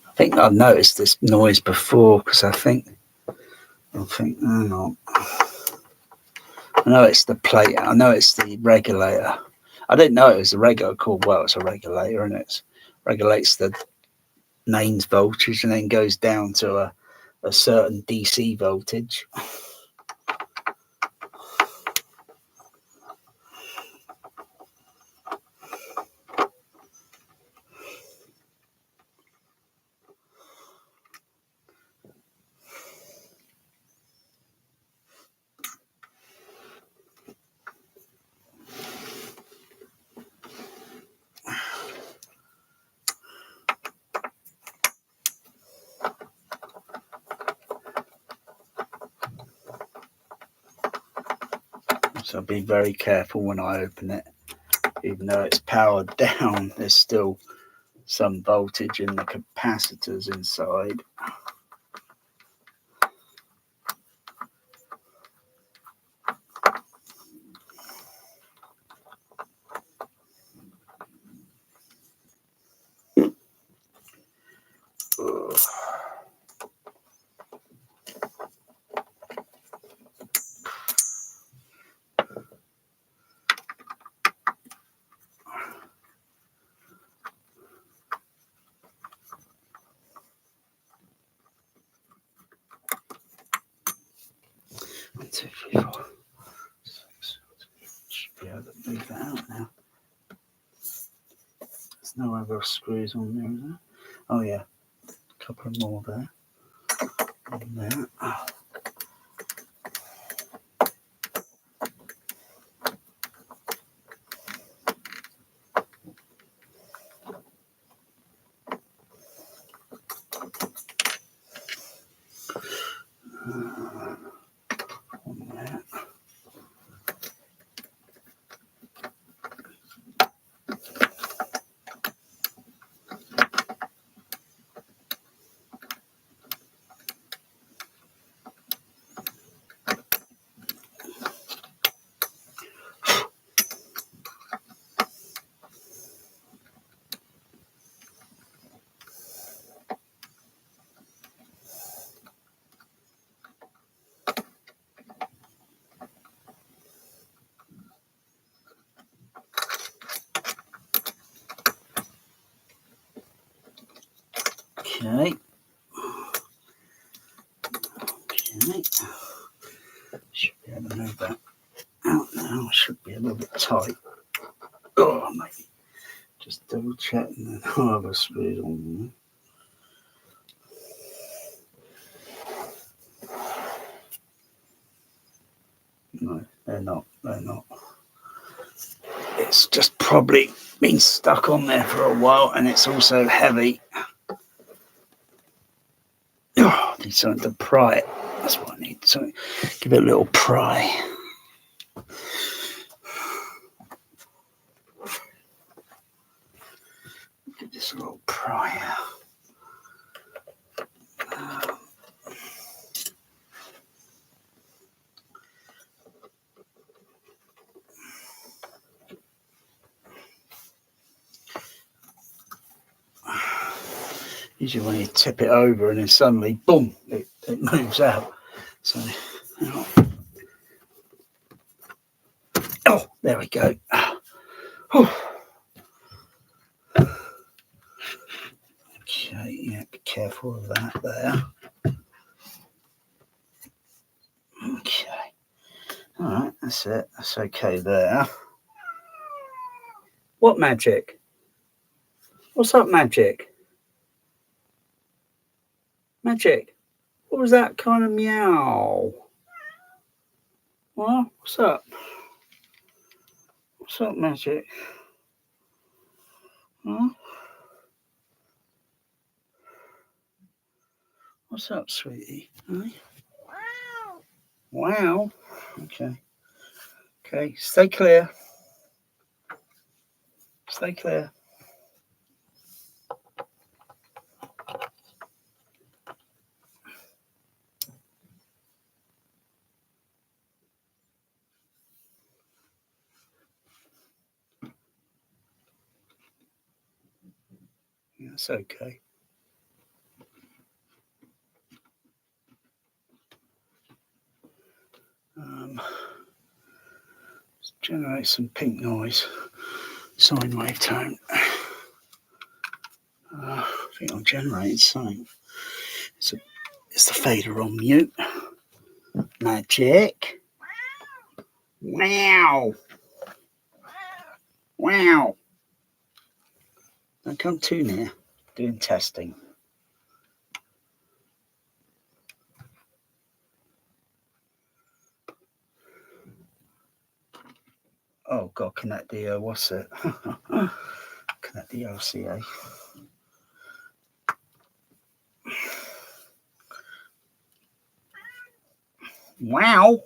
I think I've noticed this noise before because I think, hang on. I know it's the plate. I know it's the regulator. I didn't know it was a regulator called, well, it's a regulator and it regulates the mains voltage and then goes down to a certain DC voltage. So be very careful when I open it. Even though it's powered down, there's still some voltage in the capacitors inside. Ugh. One, two, three, four, 6. Should be able to move that out now. There's no other screws on there, is there? Oh yeah, a couple more there. On there. Oh. On there. Okay. Okay. Should be able to move that out now. Should be a little bit tight. Oh, maybe. Just double check and then I'll have a screws on there. No, they're not. They're not. It's just probably been stuck on there for a while and it's also heavy. Oh, I need something to pry it. That's what I need. So give it a little pry. Give this a little pry out. Usually when you tip it over and then suddenly, boom, it moves out. So, oh, there we go. Okay, yeah, be careful of that there. Okay. All right, that's it. That's okay there. What magic? What's up, magic? Magic, what was that kind of meow? What? What's up? What's up, Magic? Huh? What's up, sweetie? Huh? Wow. Wow. Okay. Okay, stay clear. Stay clear. That's okay. Let's generate some pink noise. Sine wave tone. I think I'm generating something. It's the fader on mute. Magic. Wow. Wow. Don't come too near. Doing testing. Oh God, connect the what's it? Connect the RCA. Wow.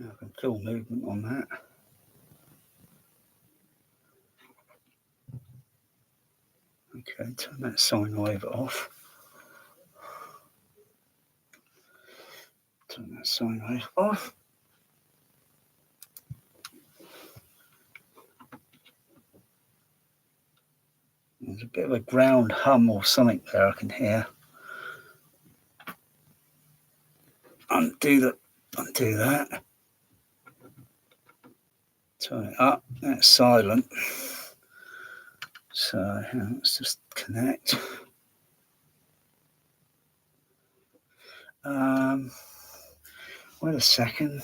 I can feel movement on that. Okay, turn that sine wave off. Turn that sine wave off. There's a bit of a ground hum or something there I can hear. Undo that. Turn it up. That's silent. So let's just connect. Wait a second.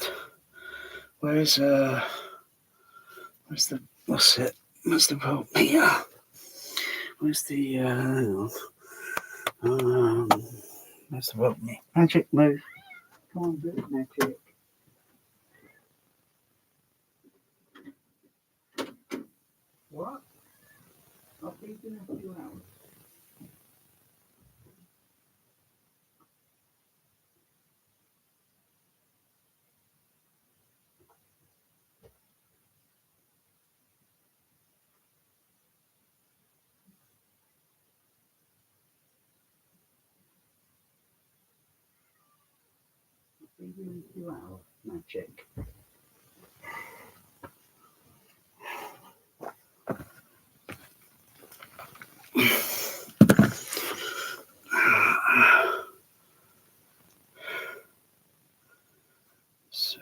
Where's the what's it? Where's the voltmeter? Where's the hang on. Where's the voltmeter? Magic, move. Come on, do it, Magic. What? I'll be in a few hours. I'll be in a few hours, Magic. See.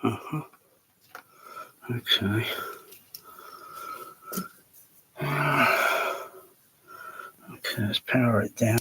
Uh-huh. Okay. Okay, let's power it down.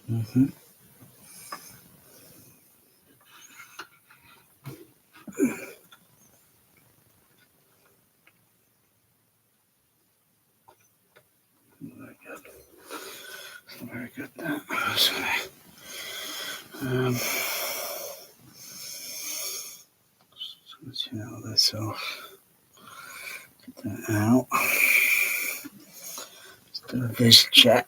Mm-hmm. Very good. Very good. Let's get all this off. Get that out. Let's do a vis check.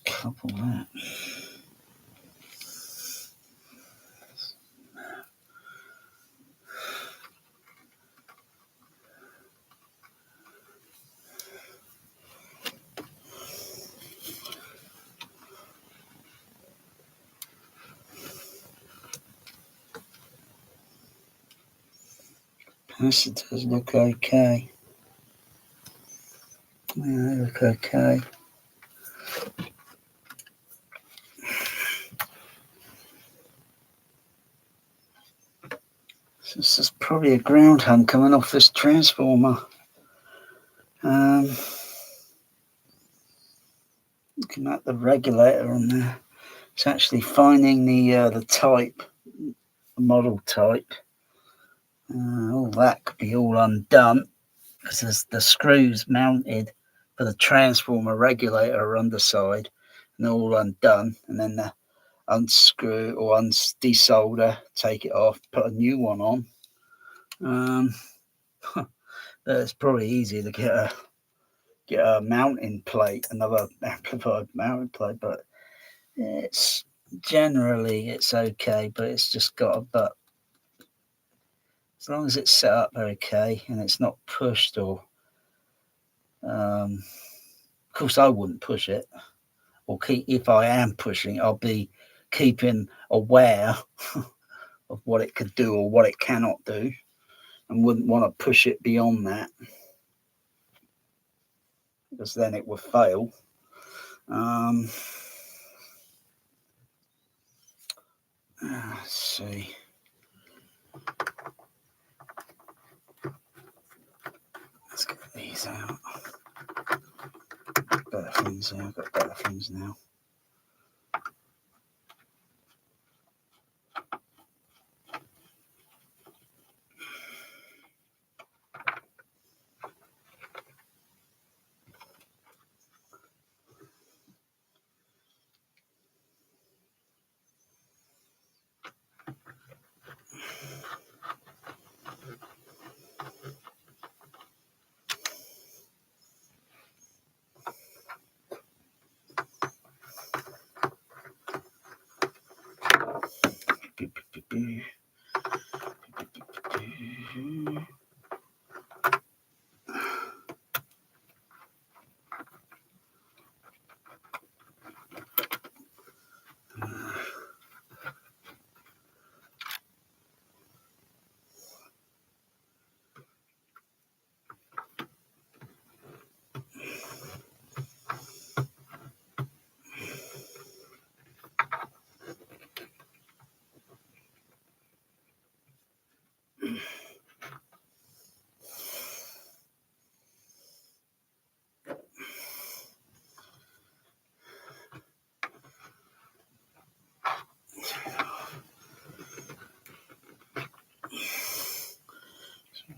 Couple that. Capacitors look okay. Yeah, they look okay. So this is probably a ground hunt coming off this transformer. Looking at the regulator on there, it's actually finding the type, the model type. All that could be all undone because there's the screws mounted for the transformer regulator are underside, and they're all undone. And then the unscrew or desolder, take it off, put a new one on. It's probably easier to get a mounting plate, another amplified mounting plate, but it's generally it's okay. But it's just got a but. As long as it's set up okay and it's not pushed or, of course, I wouldn't push it. Or if I am pushing, I'll be keeping aware of what it could do or what it cannot do, and wouldn't want to push it beyond that because then it would fail. Let's see. Let's get these out. Better things here. I've got better things now.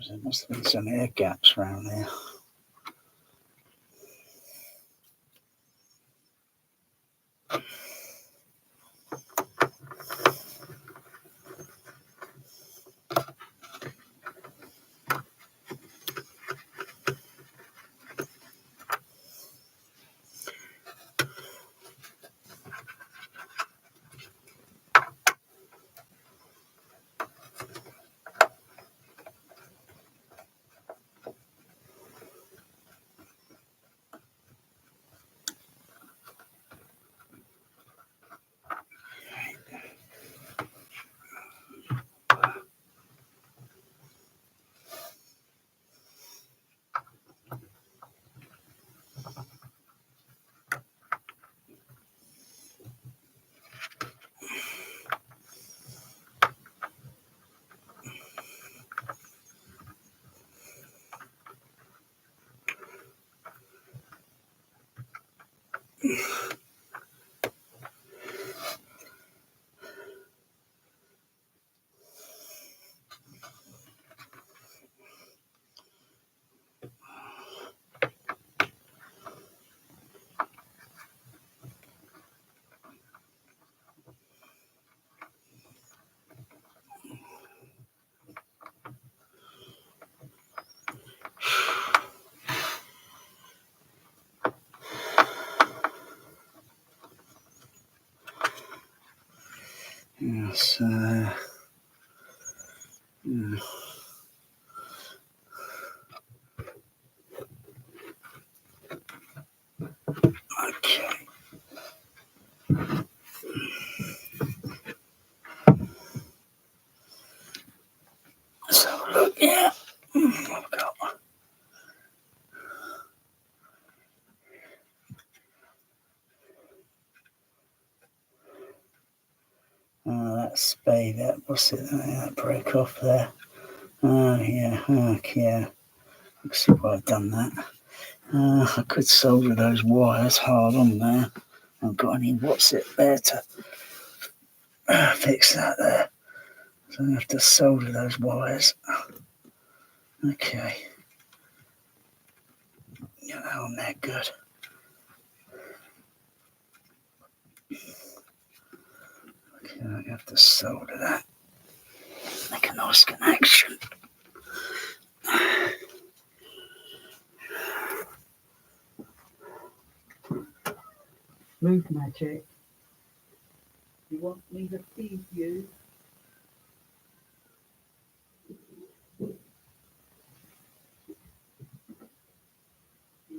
There must have been some air gaps around there. Yes. Yeah. Okay. So look, yeah. I've got that spade, that was it, that broke off there. Oh yeah, okay, yeah. Let's see why I've done that. I could solder those wires hard on there. I haven't got any what's it there to fix that there. So I have to solder those wires. Okay. Get that on there good. Okay, I have to solder that. Make a nice connection. Move magic. You want me to feed you? You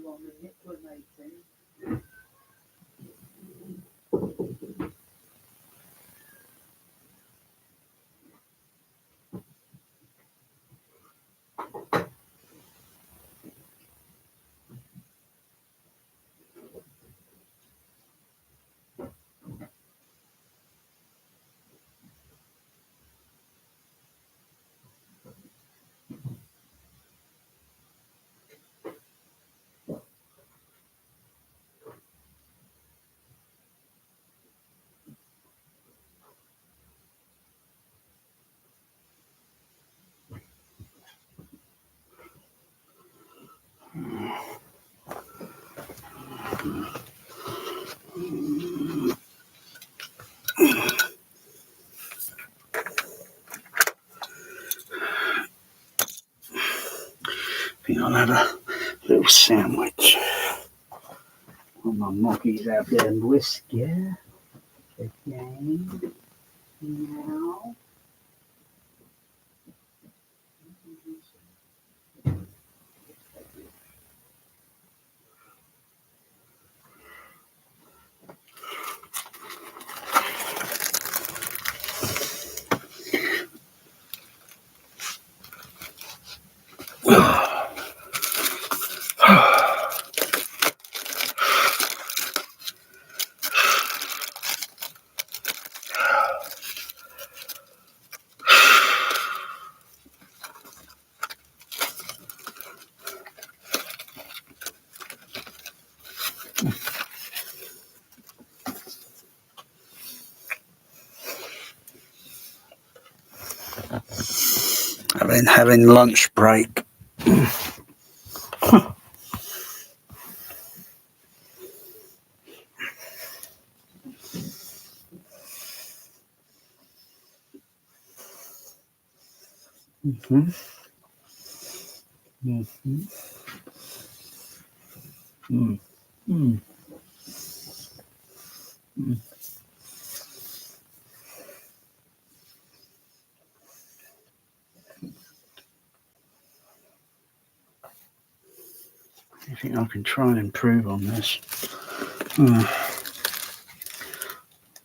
want manipulating? I think I'll have a little sandwich. All my monkeys out there and whisk, yeah. Okay. Now. I've been having lunch break. Mm-hmm. Mm-hmm. Mm. Mm. Mm. I think I can try and improve on this.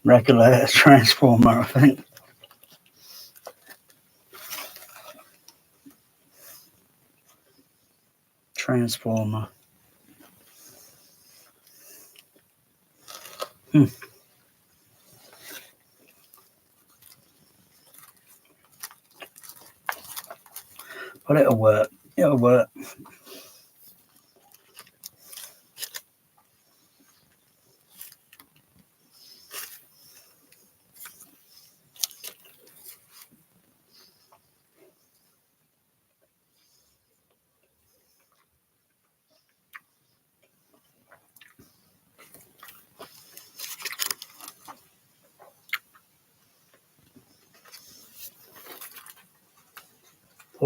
Regulator transformer, I think. Transformer. But it'll work. It'll work.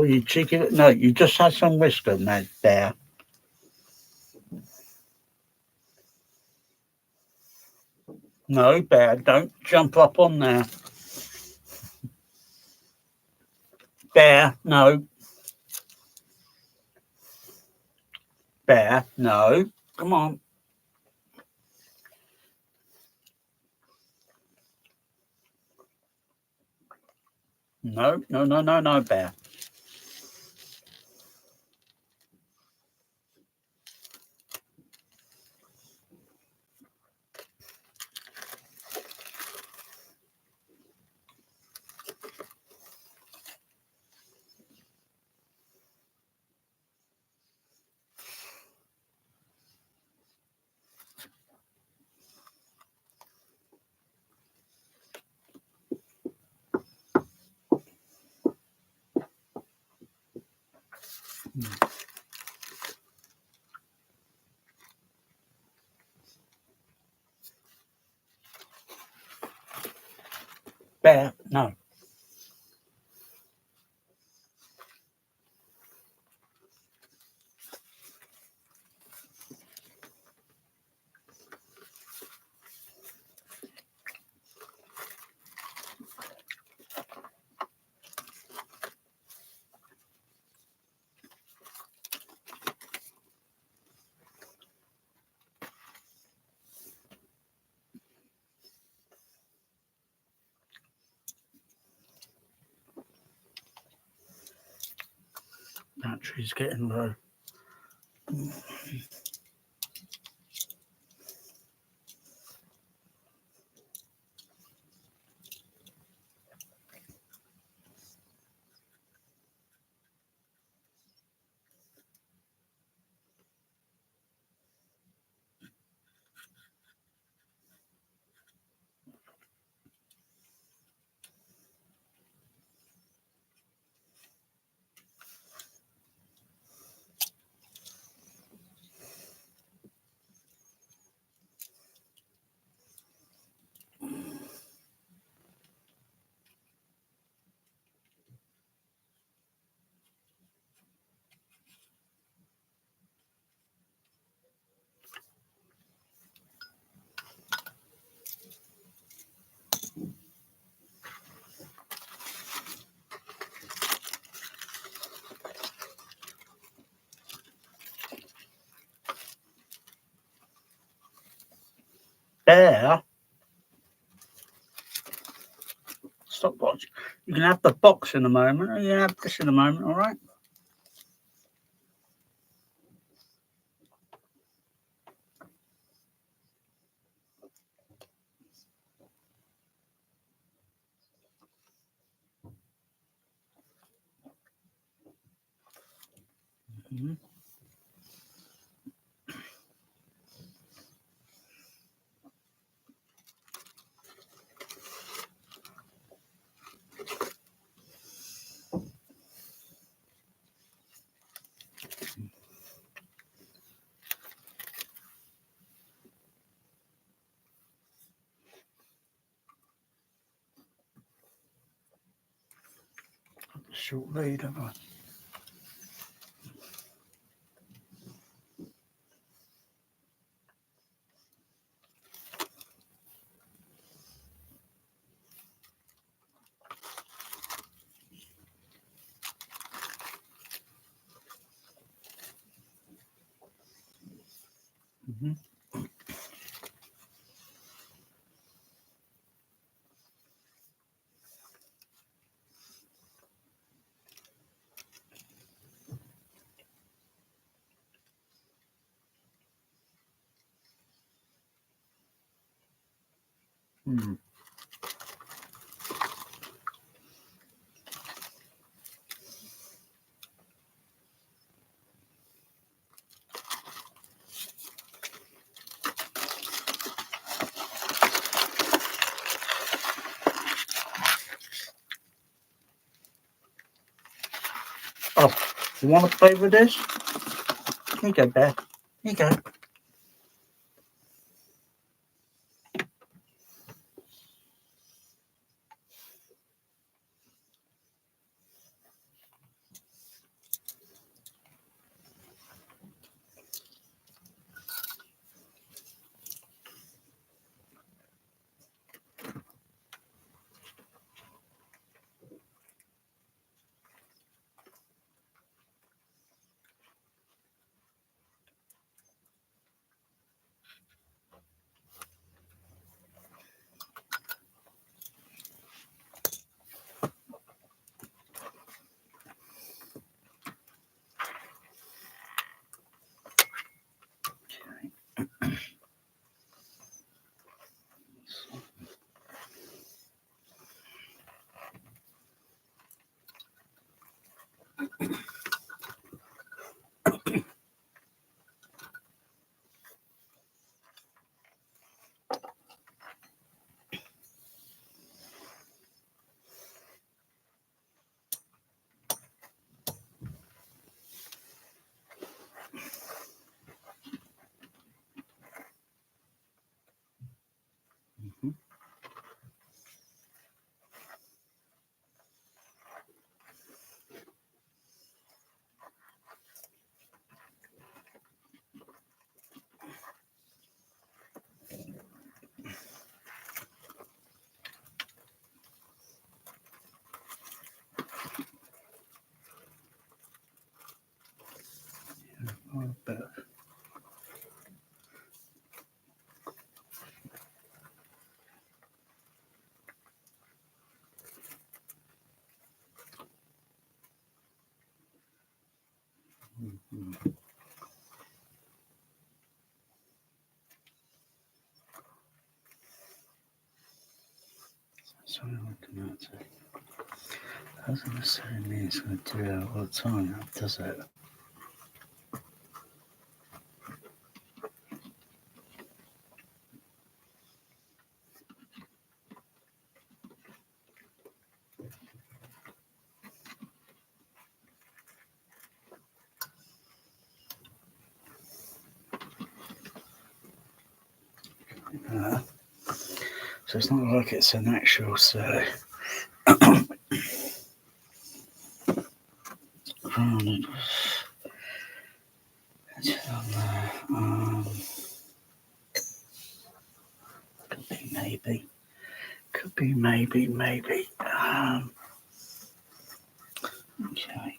Oh, you cheeky. No, you just had some whisker, Mad Bear. No, Bear, don't jump up on there. Bear, no. Bear, no. Come on. No, no, no, no, no, Bear. Bear, no. Battery's getting low. Bear, stop watching. You can have the box in a moment, or you can have this in a moment, all right? Mm-hmm. Short lead, have I? Mm-hmm. Mm. Oh, you want to play with this? Here you go, Bear. Here you go. something looking at it. Doesn't necessarily mean it's going to do that all the time, does it? So it's not like it's an actual rounded. Could be maybe. Could be maybe. Okay.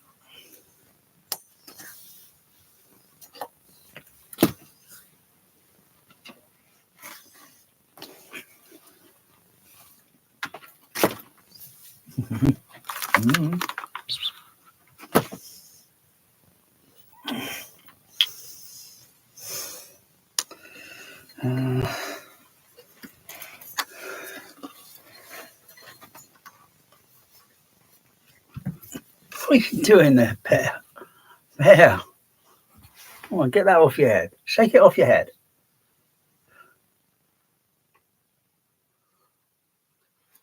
Mm. What are you doing there, Bear? Bear. Come on, get that off your head. Shake it off your head.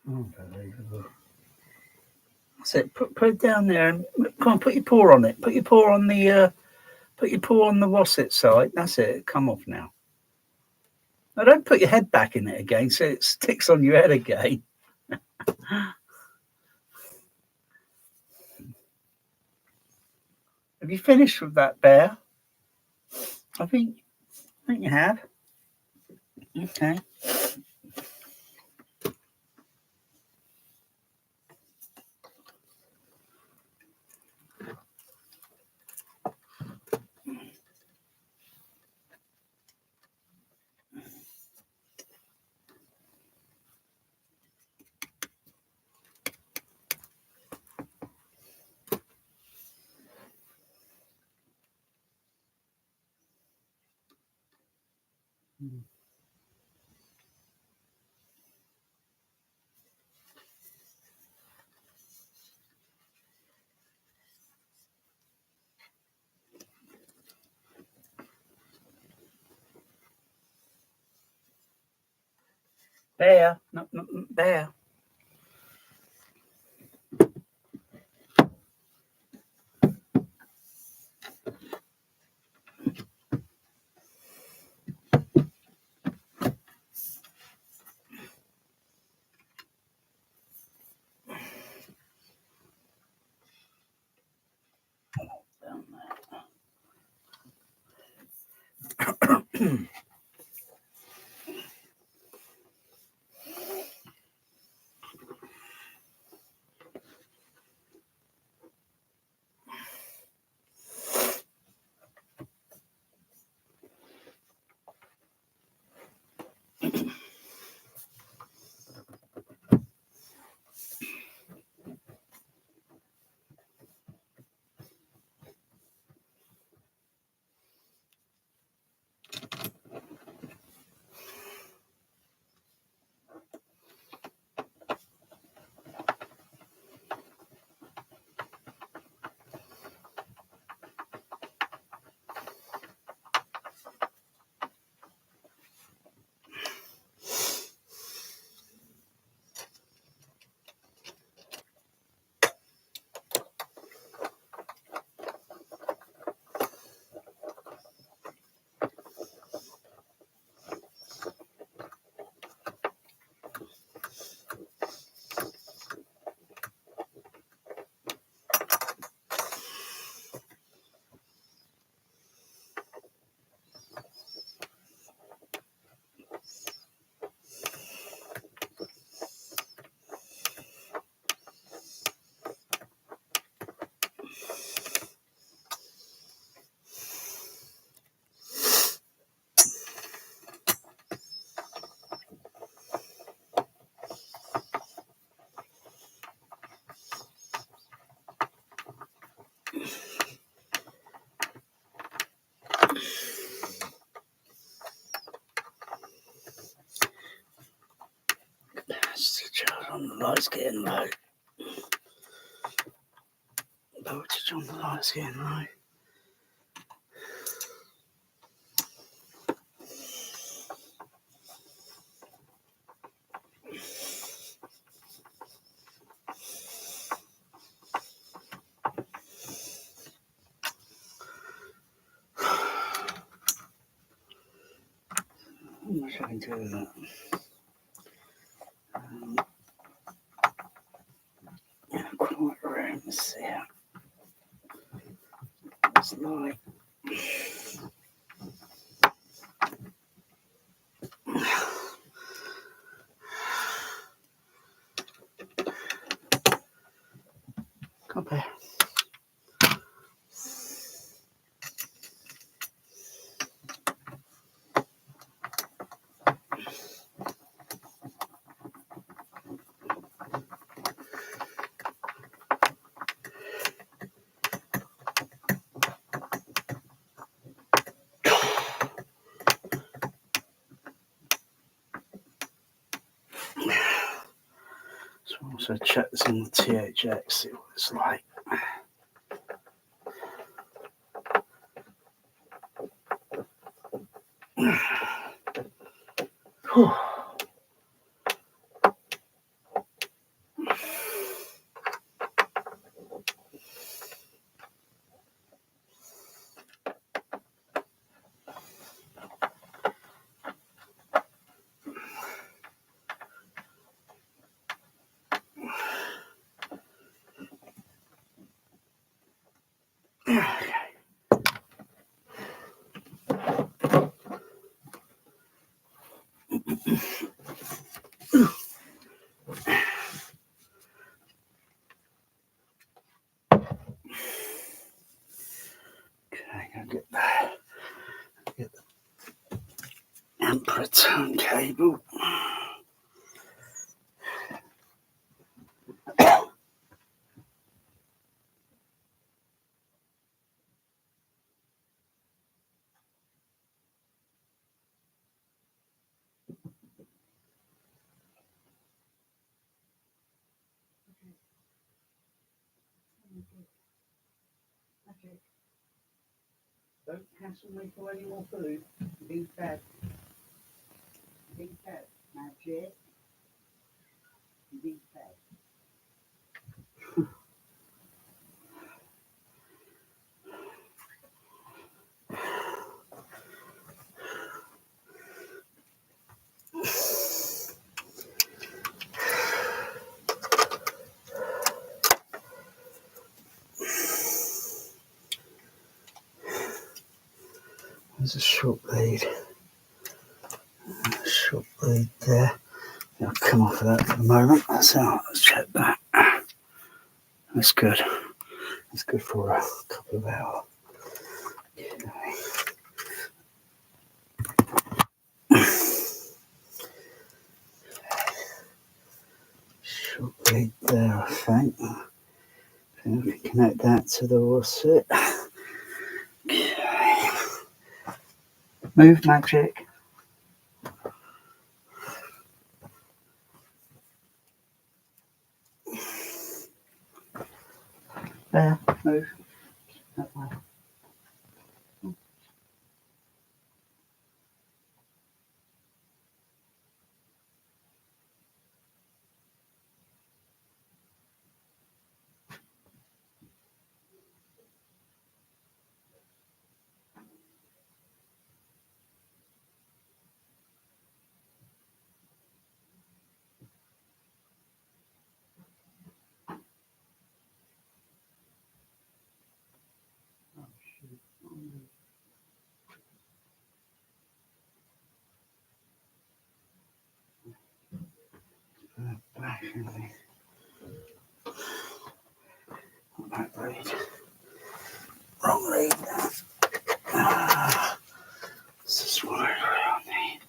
Unbelievable. That's it. Put it down there and come on, put your paw on it. Put your paw on the wasset side. That's it. Come off now. Now don't put your head back in it again so it sticks on your head again. Have you finished with that, Bear? I think you have. Okay. Bear. No, Bear. Down there. on, the light's getting low. Voltage on the light's getting low. How much I can do with that? Quite room, let's see how it's light. Come here. So also check this on the THX, see what it's like. Whew. Okay. I'll get the amp return cable. Don't hassle me for any more food. Big fat. Big fat. Magic. Big fat. There's a short lead. Short lead there. I'll come off of that for the moment. Let's check that. That's good. That's good for a couple of hours. Short lead there, I think. We can connect that to the what's it. Okay. Move, magic. There, move. That way. Oh, shoot. Back in the that lead. Wrong lead. This is what I need.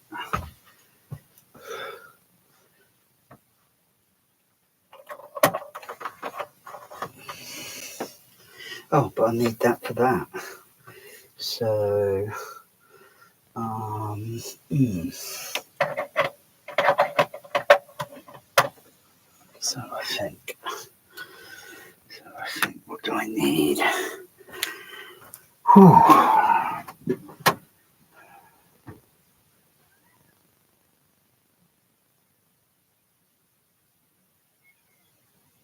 Oh, but I need that for that. So, So I think. What do I need? Whew.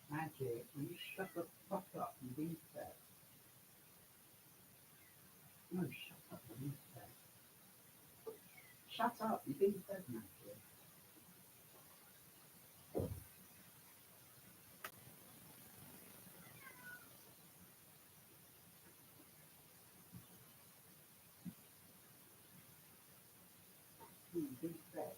Magic, will you shut the fuck up and be fair? No, shut up and be fair. Shut up, you've been fed, Magic. You've been fed.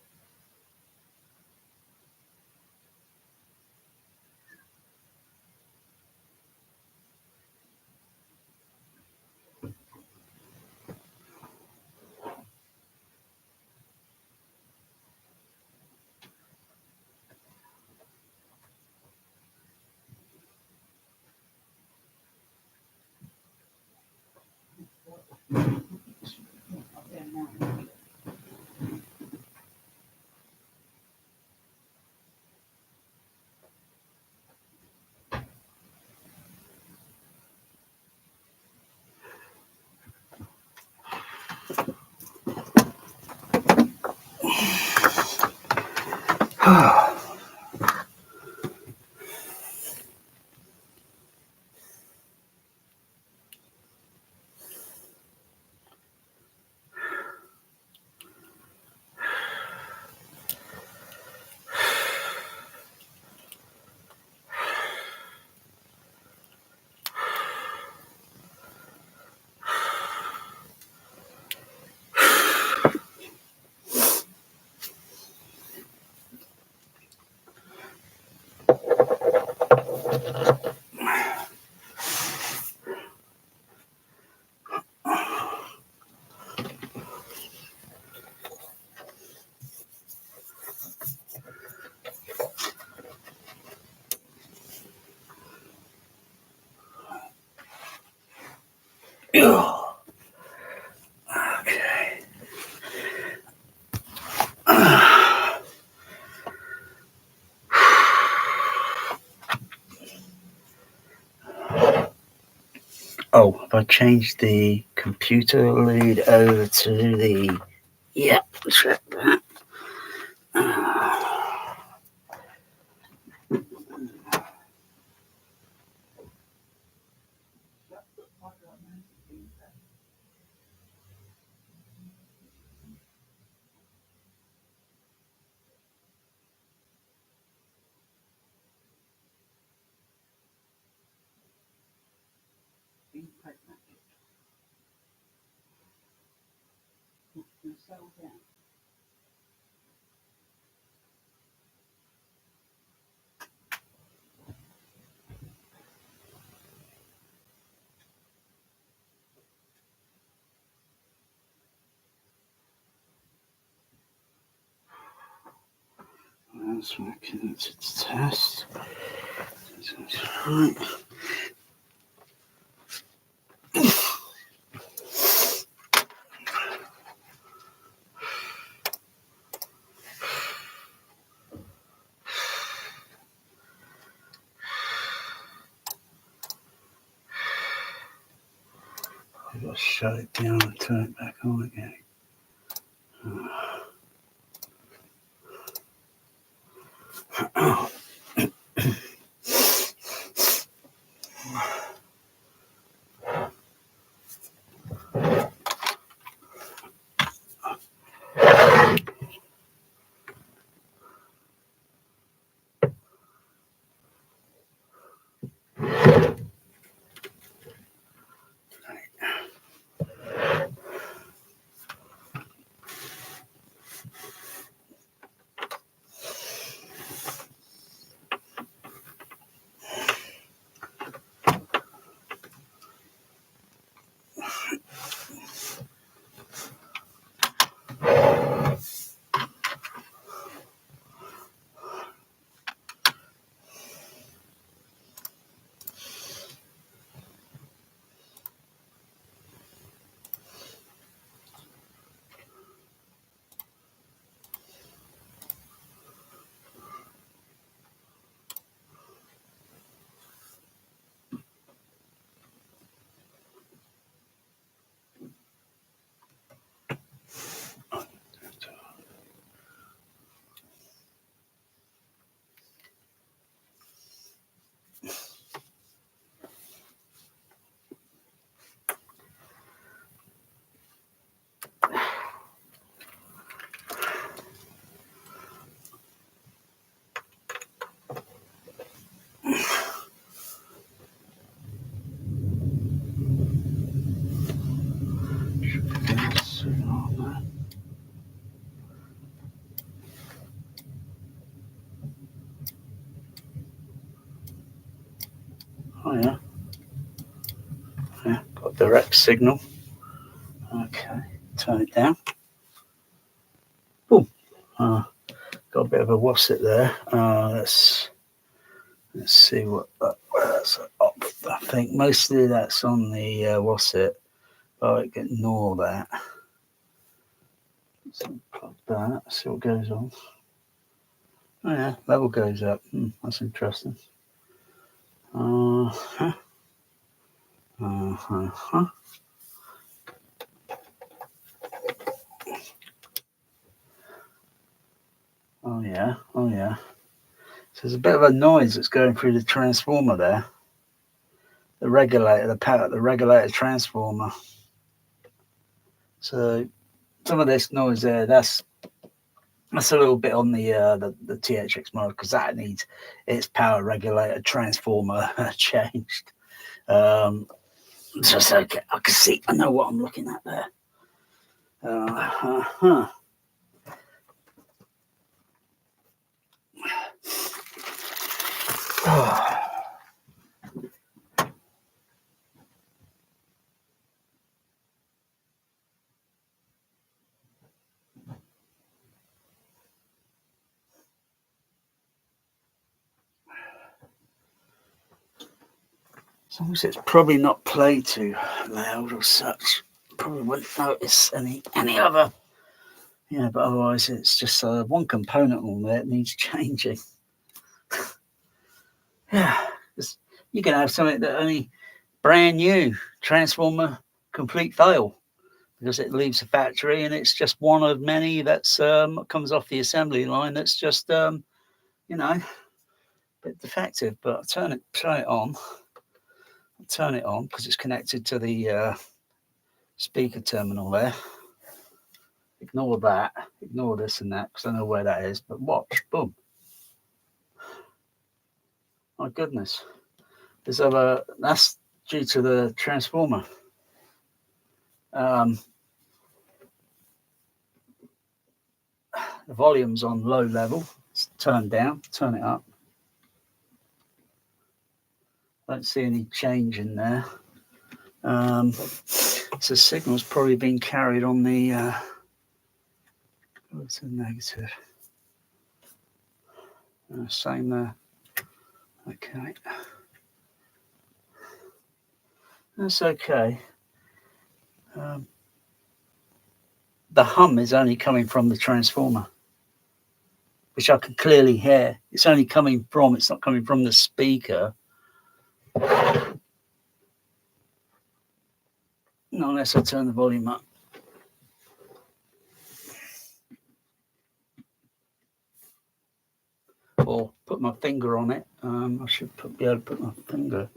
Okay. Oh, have I changed the computer lead over to the... Yep, check that. Settle down. That's my connected to test. That's right. I've got to shut it down and turn it back on again. Oh yeah. Yeah, got direct signal. Okay, turn it down. Boom. Got a bit of a wasset there. Let's see what that's up. I think mostly that's on the wasset. I can ignore that. So plug that. See what goes on. Oh yeah, level goes up. That's interesting. Uh-huh. Uh-huh. Oh yeah, oh yeah. So there's a bit of a noise that's going through the transformer there. The regulator, the regulator transformer. So some of this noise there, that's a little bit on the THX model because that needs its power regulator transformer changed. So it's okay. I can see. I know what I'm looking at there. As long as it's probably not played too loud or such, probably wouldn't notice any other. Yeah, but otherwise it's just one component on there that needs changing. Yeah, you can have something that only brand new transformer complete fail because it leaves the factory and it's just one of many that's comes off the assembly line that's just a bit defective. But I'll turn it on. Turn it on because it's connected to the speaker terminal there. Ignore that. Ignore this and that because I know where that is. But watch, boom. My goodness. That's due to the transformer. The volume's on low level. It's turned down. Turn it up. Don't see any change in there. So signal's probably been carried on the it's a negative. Same there. Okay. That's okay. The hum is only coming from the transformer, which I can clearly hear. It's only coming from, it's not coming from the speaker. Not unless I turn the volume up. Or put my finger on it. I should be able to put my finger.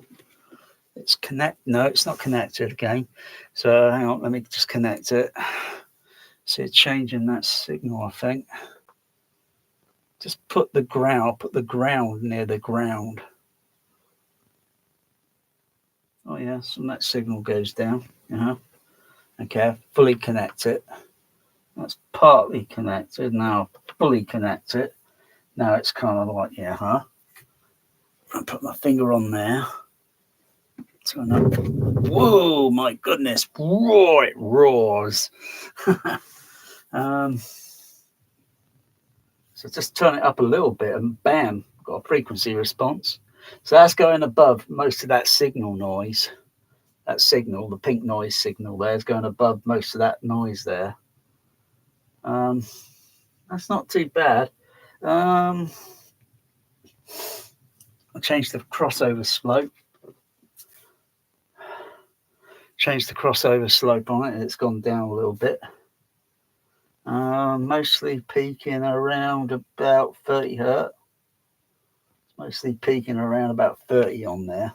It's no, it's not connected again. So hang on, let me just connect it. See it changing that signal, I think. Just put the ground near the ground. Oh yeah, so that signal goes down. Okay, fully connect it. That's partly connected. Now fully connect it. Now it's kind of like, I put my finger on there. Turn up. Whoa, my goodness. Roar, it roars. So just turn it up a little bit and bam, got a frequency response. So that's going above most of that signal noise. That signal, the pink noise signal there is going above most of that noise there. That's not too bad. I'll change the crossover slope. Change the crossover slope on it. It's gone down a little bit. Mostly peaking around about 30 hertz. Mostly peaking around about 30 on there.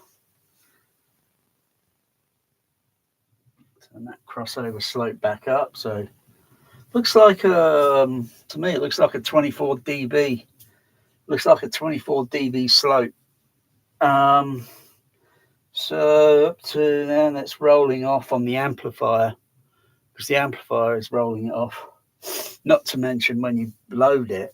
Turn that crossover slope back up. So looks like to me it looks like a 24 dB. Looks like a 24 dB slope. So up to then it's rolling off on the amplifier because the amplifier is rolling it off. Not to mention when you load it,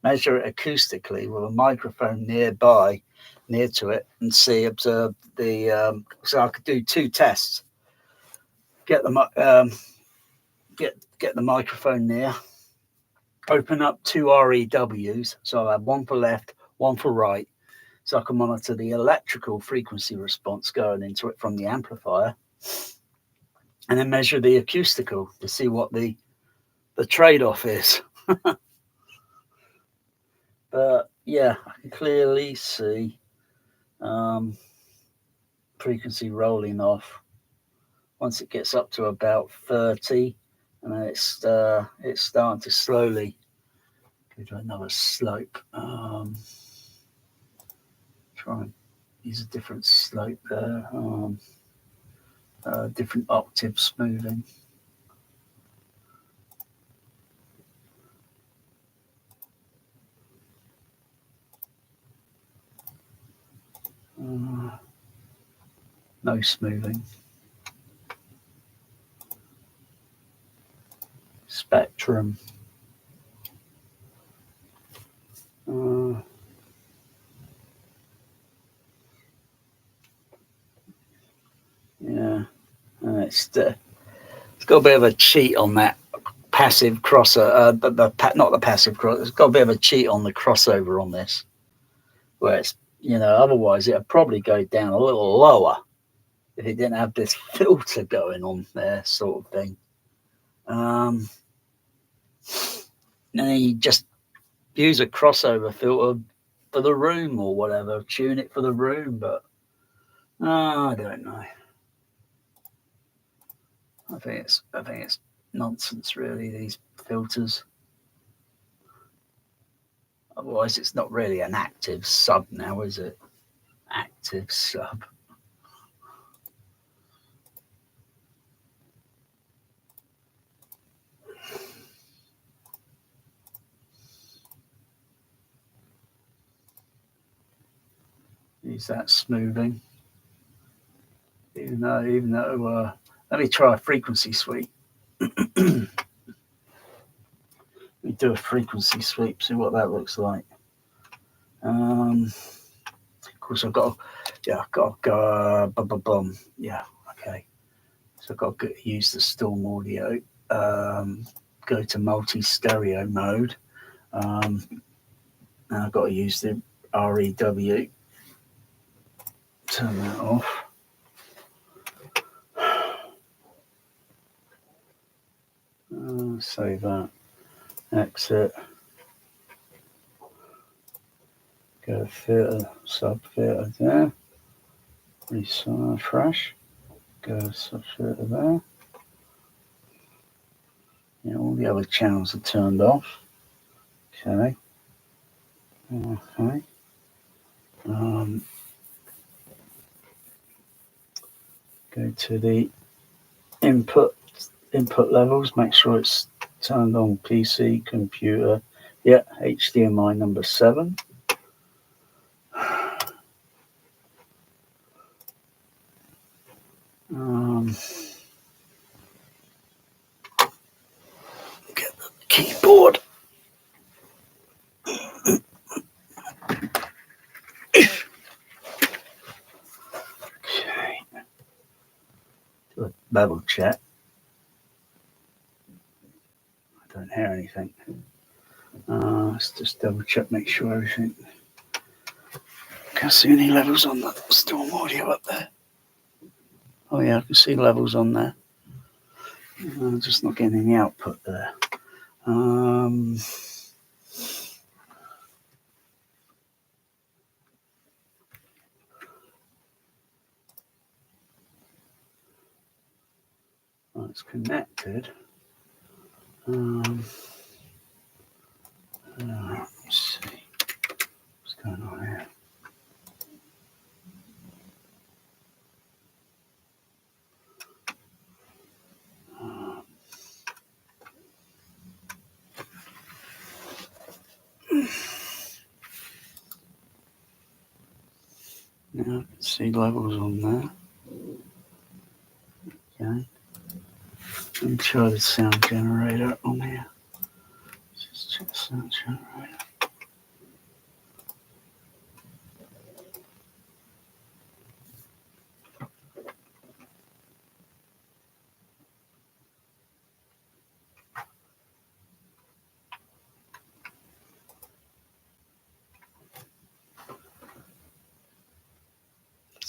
measure it acoustically with a microphone nearby, near to it and observe the. So I could do 2 tests. Get the get the microphone near. Open up 2 REWs, so I have one for left, one for right, so I can monitor the electrical frequency response going into it from the amplifier, and then measure the acoustical to see what the trade-off is. But yeah, I can clearly see frequency rolling off once it gets up to about 30, and then it's starting to slowly go to another slope. Try and use a different slope there, different octave smoothing. No smoothing. Spectrum. Yeah, it's got a bit of a cheat on that passive crossover. Not the passive cross. It's got a bit of a cheat on the crossover on this, where it's otherwise it'd probably go down a little lower if it didn't have this filter going on there, sort of thing. And then you just use a crossover filter for the room or whatever, tune it for the room, but I don't know. I think it's nonsense, really, these filters. Otherwise, it's not really an active sub now, is it? Active sub. Use that smoothing. Even though let me try a frequency sweep. Let me do a frequency sweep, see what that looks like. Of course, I've got to go. Yeah, okay. So I've got to use the Storm Audio. Go to multi-stereo mode. Now I've got to use the REW. Turn that off. Save that. Exit. Go filter, sub filter there. Refresh. Go sub filter there. Yeah, all the other channels are turned off. Okay. Okay. Go to the input levels. Make sure it's turned on PC, computer. Yeah, HDMI number 7. Get the keyboard. Okay. Do a level check. I don't hear anything. Let's just double check, make sure everything. Can't see any levels on the Storm Audio up there. Oh yeah, I can see levels on there. I'm just not getting any output there. Well, it's connected. Let's see what's going on here. Now I can see levels on there. Okay. Let me try the sound generator on here. Just check the sound generator.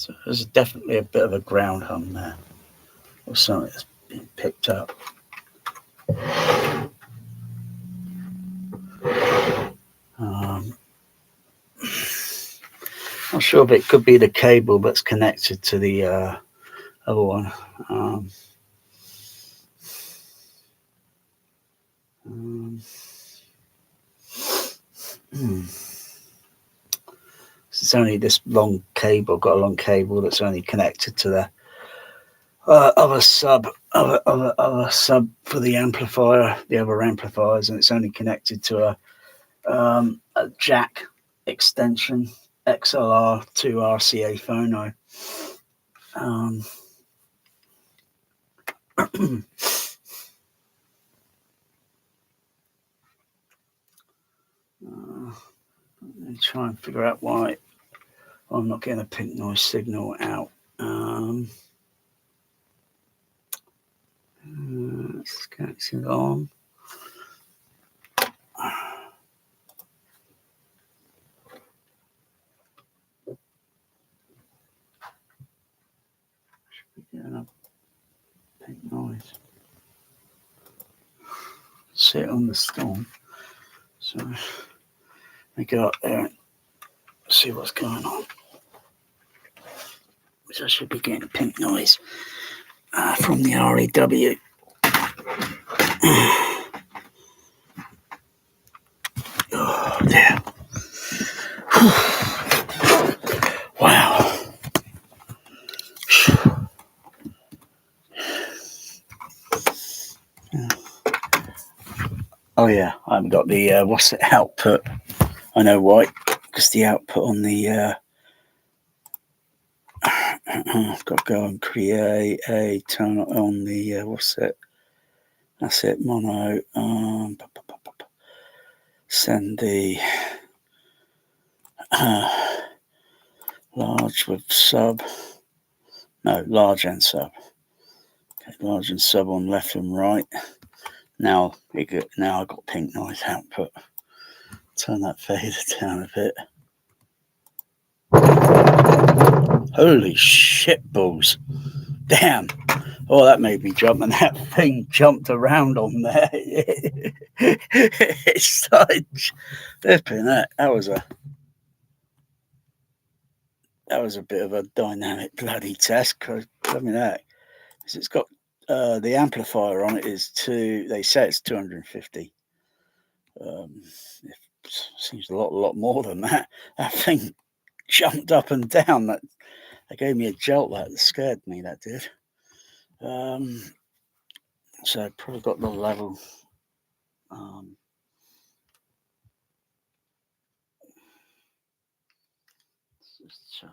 So there's definitely a bit of a ground hum there, or something that's been picked up. Not sure if it could be the cable that's connected to the other one. It's only this long cable, got a long cable that's only connected to the other sub for the amplifier, the other amplifiers, and it's only connected to a jack extension, XLR to RCA phono. Let me try and figure out why I'm not getting a pink noise signal out. Let's get it on. Should be getting a pink noise. See it on the storm. So let me go up there and see what's going on. Which I should be getting pink noise from the REW. Oh, yeah. Wow. Oh yeah, I haven't got the what's the output? I know why, because the output on the I've got to go and create a turn on the what's it? That's it, mono. Send the large with sub. No, large and sub. Okay, large and sub on left and right. Now I got pink noise output. Turn that fader down a bit. Holy shit balls. Damn. Oh, that made me jump, and that thing jumped around on there. It started flipping that. That was a bit of a dynamic bloody test. Cause it's got the amplifier on it is they say it's 250. It seems a lot more than that. That thing jumped up and down. That gave me a jolt. That scared me. That did. So I probably got the level. Let's just check.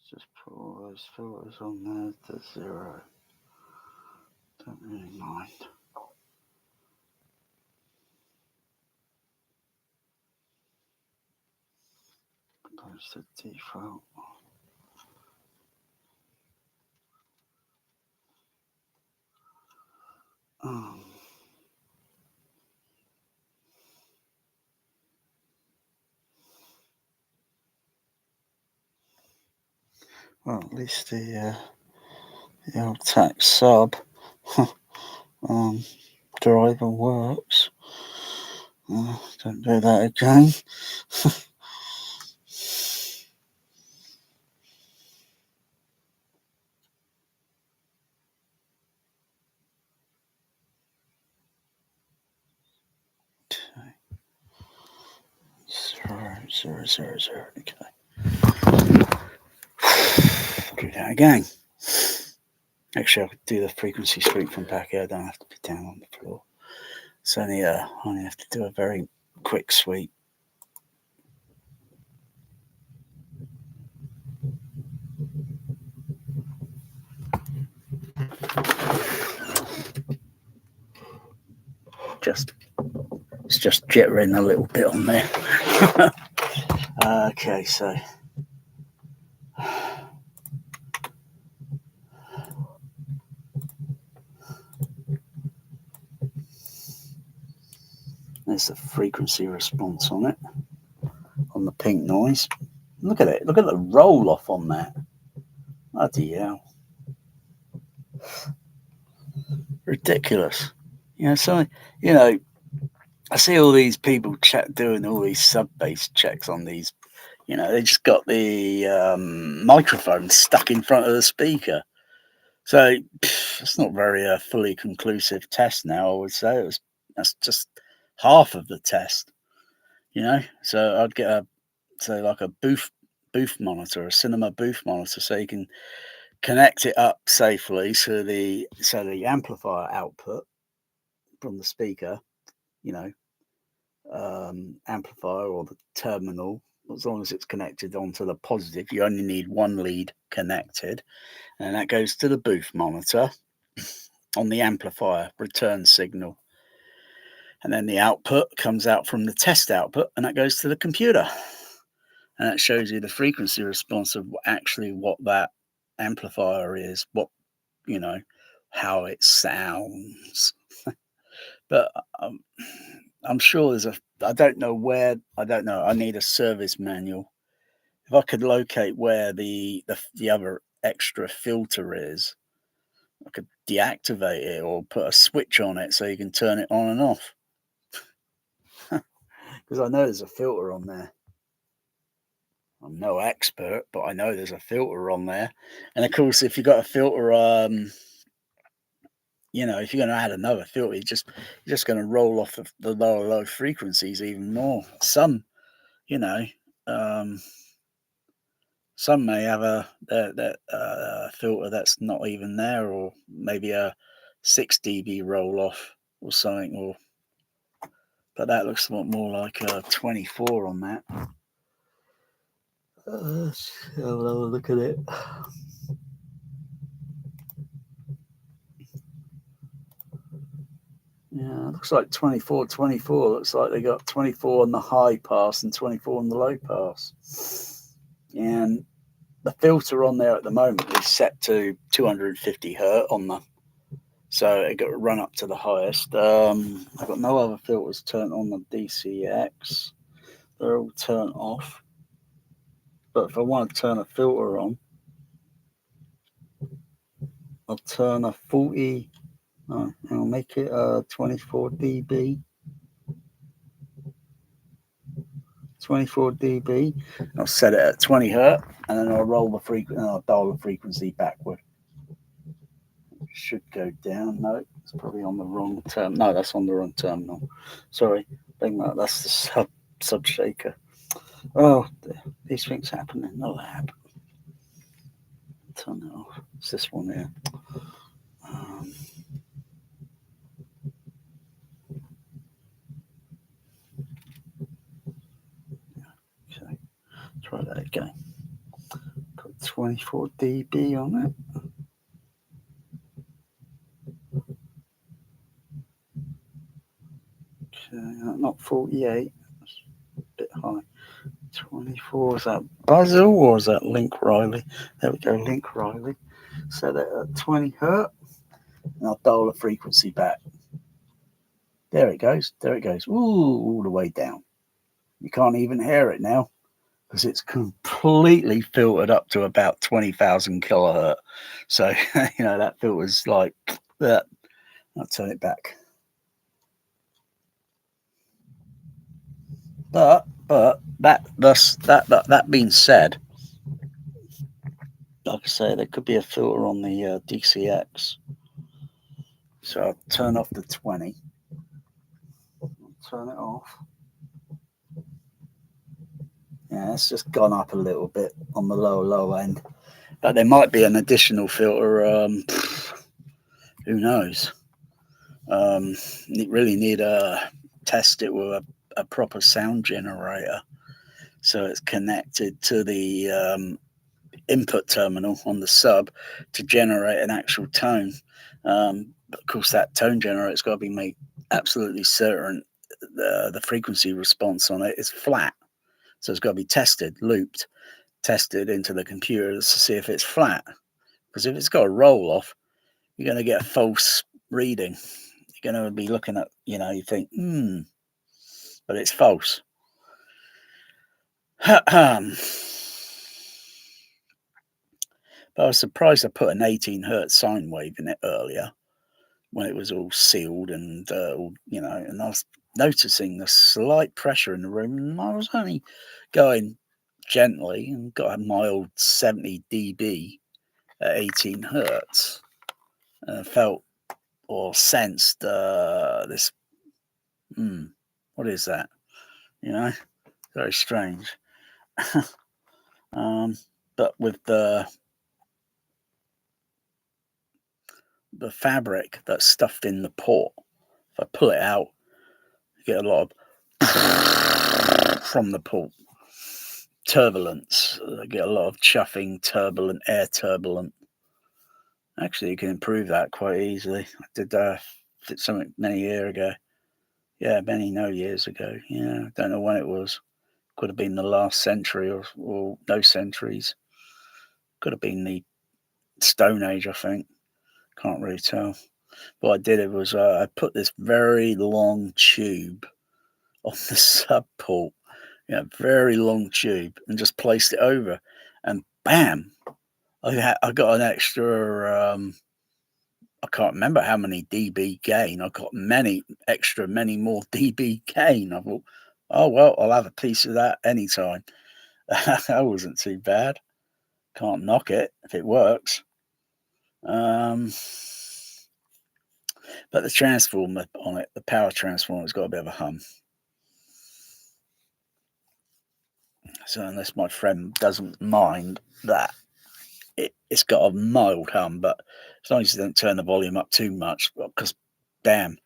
Just put all those filters on there to 0. Don't really mind. Goes to default. Well, at least the old tax sub driver works. Don't do that again. Okay. 0, 0, 0, 0. Okay. Do that again. Actually, I could do the frequency sweep from back here. I don't have to be down on the floor. It's only I only have to do a very quick sweep. It's just jittering a little bit on there. Okay, so there's the frequency response on it, on the pink noise. Look at it. Look at the roll off on that. Bloody hell. Ridiculous. So, I see all these people doing all these sub-bass checks on these. They just got the microphone stuck in front of the speaker. So it's not very fully conclusive test now, I would say. That's just half of the test, So I'd get like a booth monitor, a cinema booth monitor, so you can connect it up safely so the amplifier output from the speaker, amplifier or the terminal, as long as it's connected onto the positive, you only need one lead connected, and that goes to the booth monitor on the amplifier return signal, and then the output comes out from the test output, and that goes to the computer, and that shows you the frequency response of actually what that amplifier is, how it sounds. But I'm sure I don't know. I need a service manual. If I could locate where the other extra filter is, I could deactivate it or put a switch on it so you can turn it on and off. Because I know there's a filter on there. I'm no expert, but I know there's a filter on there. And of course, if you've got a filter, if you're going to add another filter, you're just going to roll off the low frequencies even more. Some may have a filter that's not even there, or maybe a 6 dB roll off or something, but that looks a lot more like a 24 on that. Let's have another look at it. Yeah, it looks like 24. Looks like they got 24 on the high pass and 24 on the low pass. And the filter on there at the moment is set to 250 hertz on the, so it got to run up to the highest. I've got no other filters turned on the DCX. They're all turned off. But if I want to turn a filter on, I'll turn a 40. I'll make it 24 dB. 24 dB. I'll set it at 20 hertz, and then I'll roll the frequency, and I'll dial the frequency backward. It should go down. No, it's probably on the wrong term. No, that's on the wrong terminal. Sorry, that's the sub shaker. Oh, these things happen in the lab. Turn it off. It's this one here. Okay, try that again. Put 24 dB on it. Okay, not 48. That's a bit high. 24. Is that Basil or is that Link Riley? There we go, Link Riley. Set it at 20 hertz, and I'll dial the frequency back. There it goes. Ooh, all the way down. You can't even hear it now because it's completely filtered up to about 20,000 kilohertz. So, that filter's like that. I'll turn it back. But that being said, like I say, there could be a filter on the DCX. So I'll turn off the 20. I'll turn it off. Yeah, it's just gone up a little bit on the low end. But there might be an additional filter. Who knows? You really need to test it with a proper sound generator. So it's connected to the input terminal on the sub to generate an actual tone. But of course, that tone generator's got to be made absolutely certain the frequency response on it is flat. So it's got to be tested, looped, tested into the computer to see if it's flat. Because if it's got a roll off, you're going to get a false reading. You're going to be looking at, you think, but it's false. But I was surprised I put an 18 hertz sine wave in it earlier when it was all sealed and and I was noticing the slight pressure in the room, and I was only going gently and got a mild 70 dB at 18 hertz. Felt or sensed this. What is that? Very strange. But with the fabric that's stuffed in the port, if I pull it out, you get a lot of from the port. Turbulence. I get a lot of chuffing, turbulent, air turbulent. Actually, you can improve that quite easily. I did something many years ago. Yeah, years ago. Yeah, I don't know when it was. Could have been the last century or no centuries. Could have been the Stone Age, I think. Can't really tell. What I did was I put this very long tube on the sub port. Very long tube, and just placed it over, and bam, I got an extra. I can't remember how many dB gain. I got many more dB gain. I thought, oh well, I'll have a piece of that anytime. That wasn't too bad. Can't knock it if it works. But the transformer on it, the power transformer's got a bit of a hum. So unless my friend doesn't mind that, it's got a mild hum, but as long as you don't turn the volume up too much, because bam,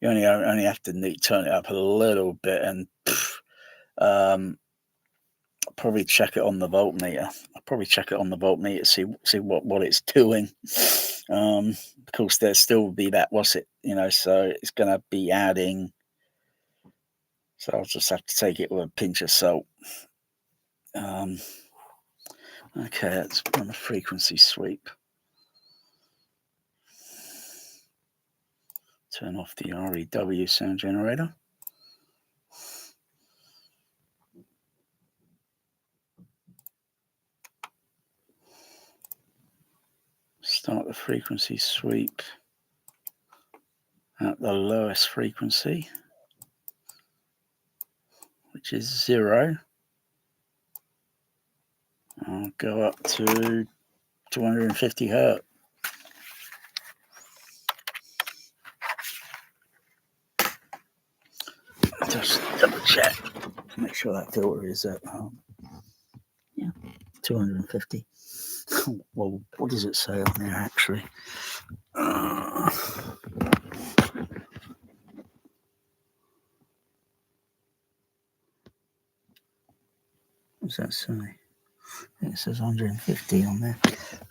you only have to turn it up a little bit, and probably check it on the voltmeter. I'll probably check it on the voltmeter, see what it's doing. Of course, there'll still be that, so it's going to be adding. So I'll just have to take it with a pinch of salt. Okay, let's run a frequency sweep. Turn off the REW sound generator. Start the frequency sweep at the lowest frequency, which is 0. I'll go up to 250 hertz. Just double check to make sure that filter is at 250. Well, what does it say on there actually? What does that say? It says 150 on there.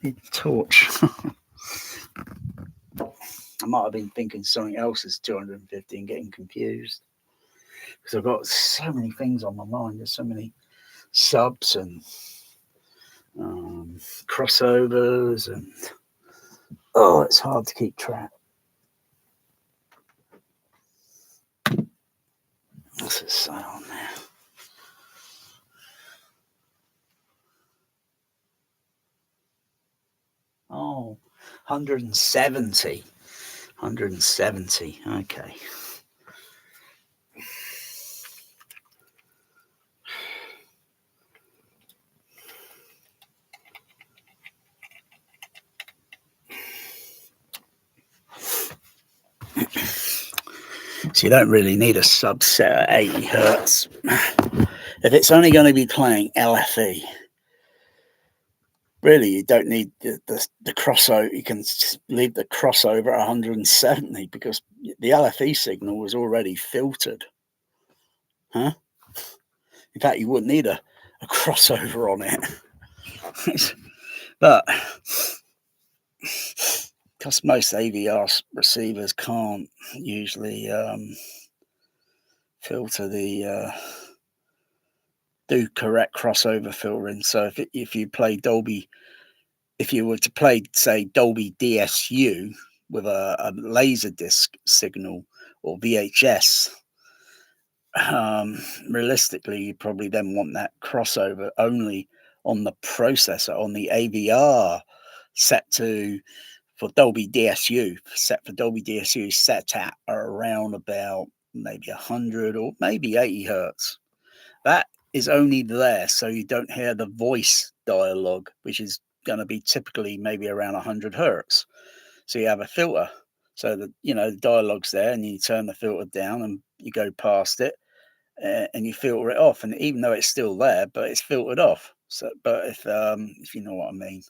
Need a torch. I might have been thinking something else is 250 and getting confused, because I've got so many things on my mind. There's so many subs and crossovers, and it's hard to keep track. What's it say on there? Oh, 170. 170. Okay. So you don't really need a subset at 80 hertz. If it's only going to be playing LFE, really, you don't need the crossover. You can leave the crossover at 170, because the LFE signal was already filtered. In fact, you wouldn't need a crossover on it. But because most AVR receivers can't usually filter the do correct crossover filtering. So if you play Dolby, if you were to play, say, Dolby DSU with a laser disc signal or VHS, realistically, you probably then want that crossover only on the processor, on the AVR set to, for Dolby DSU, set at around about maybe 100 or maybe 80 hertz. That is only there so you don't hear the voice dialogue, which is going to be typically maybe around 100 hertz. So you have a filter so that, the dialogue's there, and you turn the filter down and you go past it, and you filter it off. And even though it's still there, but it's filtered off. So, but if you know what I mean,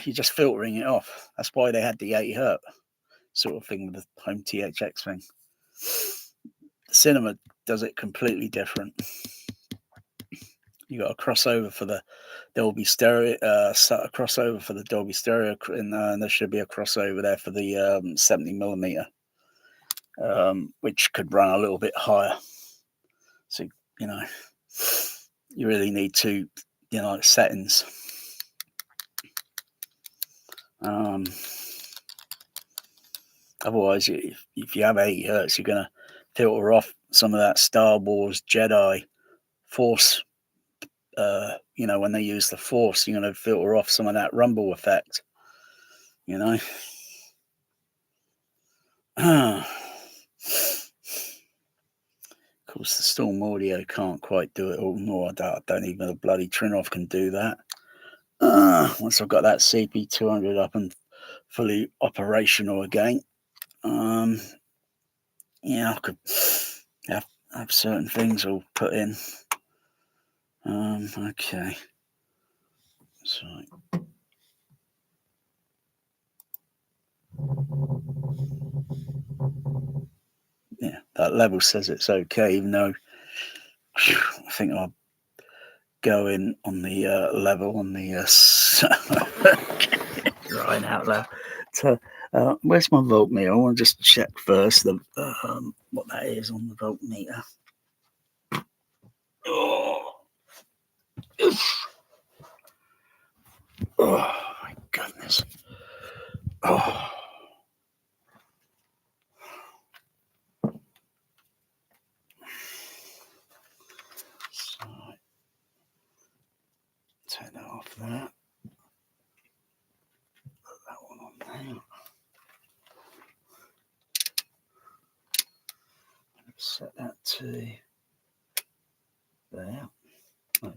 you're just filtering it off. That's why they had the 80 hertz sort of thing with the home THX thing. The cinema does it completely different. You got a crossover for the Dolby stereo, a crossover for the Dolby stereo, and there should be a crossover there for the 70mm, which could run a little bit higher. So you really need to, settings. Otherwise, if you have 80 hertz, you're going to filter off some of that Star Wars Jedi Force. When they use the Force, you're going to filter off some of that rumble effect. Of course, the Storm Audio can't quite do it all. No, I don't even the bloody Trinoff can do that. Once I've got that CP200 up and fully operational again, I could have certain things all put in. Okay. So. Yeah, that level says it's okay, even though I think I'll go in on the level on the right out loud. So, where's my voltmeter? I want to just check first what that is on the voltmeter. Oh my goodness. Oh. So, turn that off there. Put that one on there. Set that to there. Oh,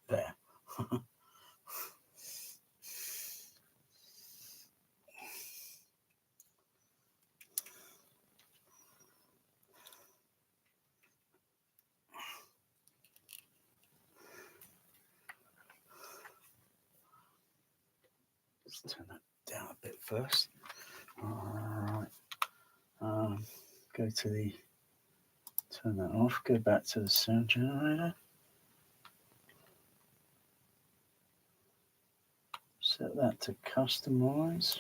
there. Let's turn that down a bit first. All right. Go to the, turn that off, go back to the sound generator. Set that to customize.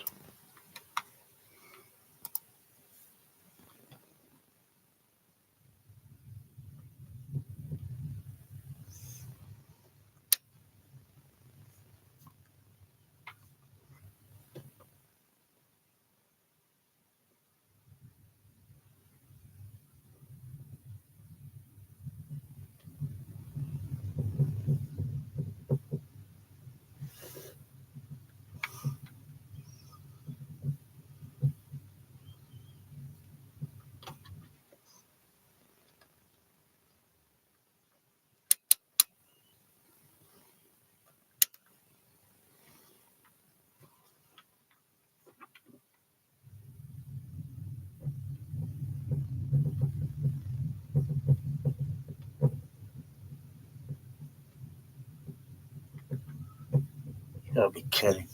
You gotta be kidding.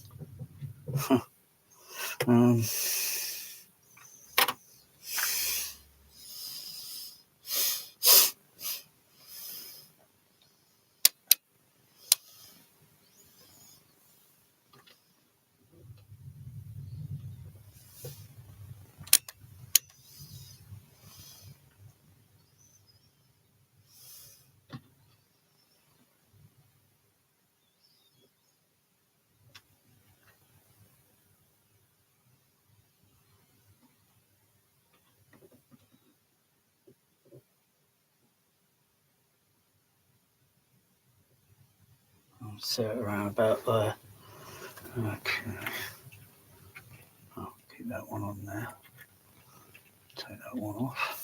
set it around about there. Okay. I'll keep that one on there. Take that one off.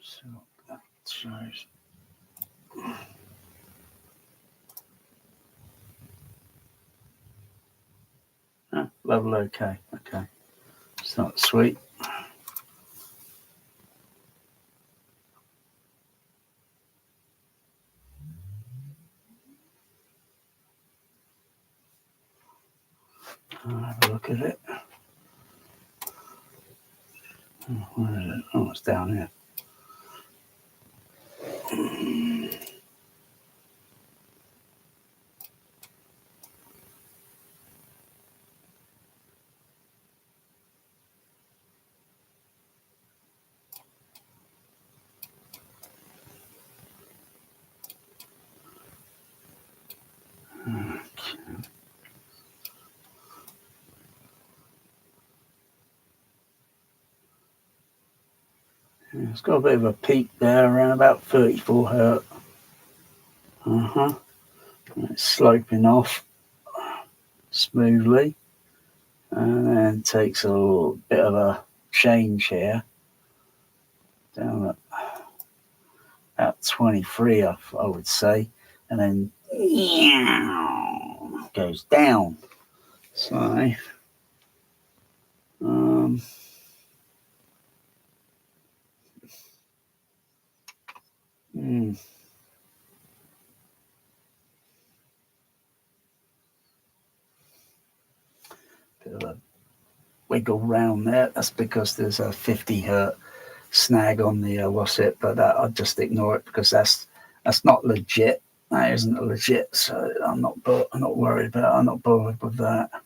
So that shows. Level okay. Okay. It's not sweet. I'll have a look at it. Where is it? Oh, it's down here. It's got a bit of a peak there around about 34 hertz. It's sloping off smoothly and then takes a little bit of a change here down at about 23 I would say, and then goes down. So bit of a wiggle round there. That's because there's a 50 hertz snag on the what's it, but I'll just ignore it because that's not legit. That isn't legit, so I'm not worried about it. I'm not bothered with that. I'd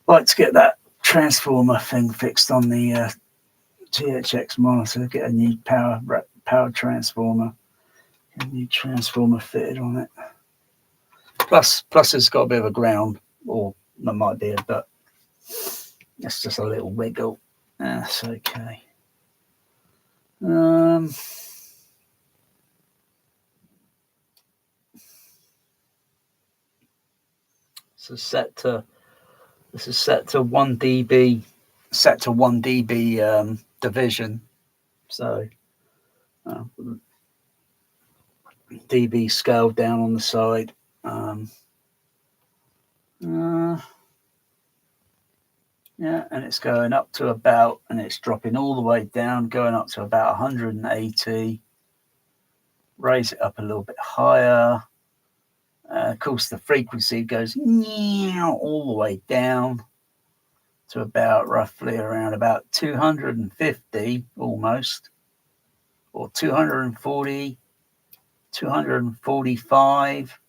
like to get that transformer thing fixed on the THX monitor, get a new power transformer, get a new transformer fitted on it. Plus it's got a bit of a ground, or there might be, but it's just a little wiggle. That's okay. So this is set to 1 dB, division. So dB scaled down on the side. Yeah, and it's going up to about, and it's dropping all the way down, going up to about 180. Raise it up a little bit higher. Of course, the frequency goes all the way down to about roughly around about 250 almost, or 240, 245.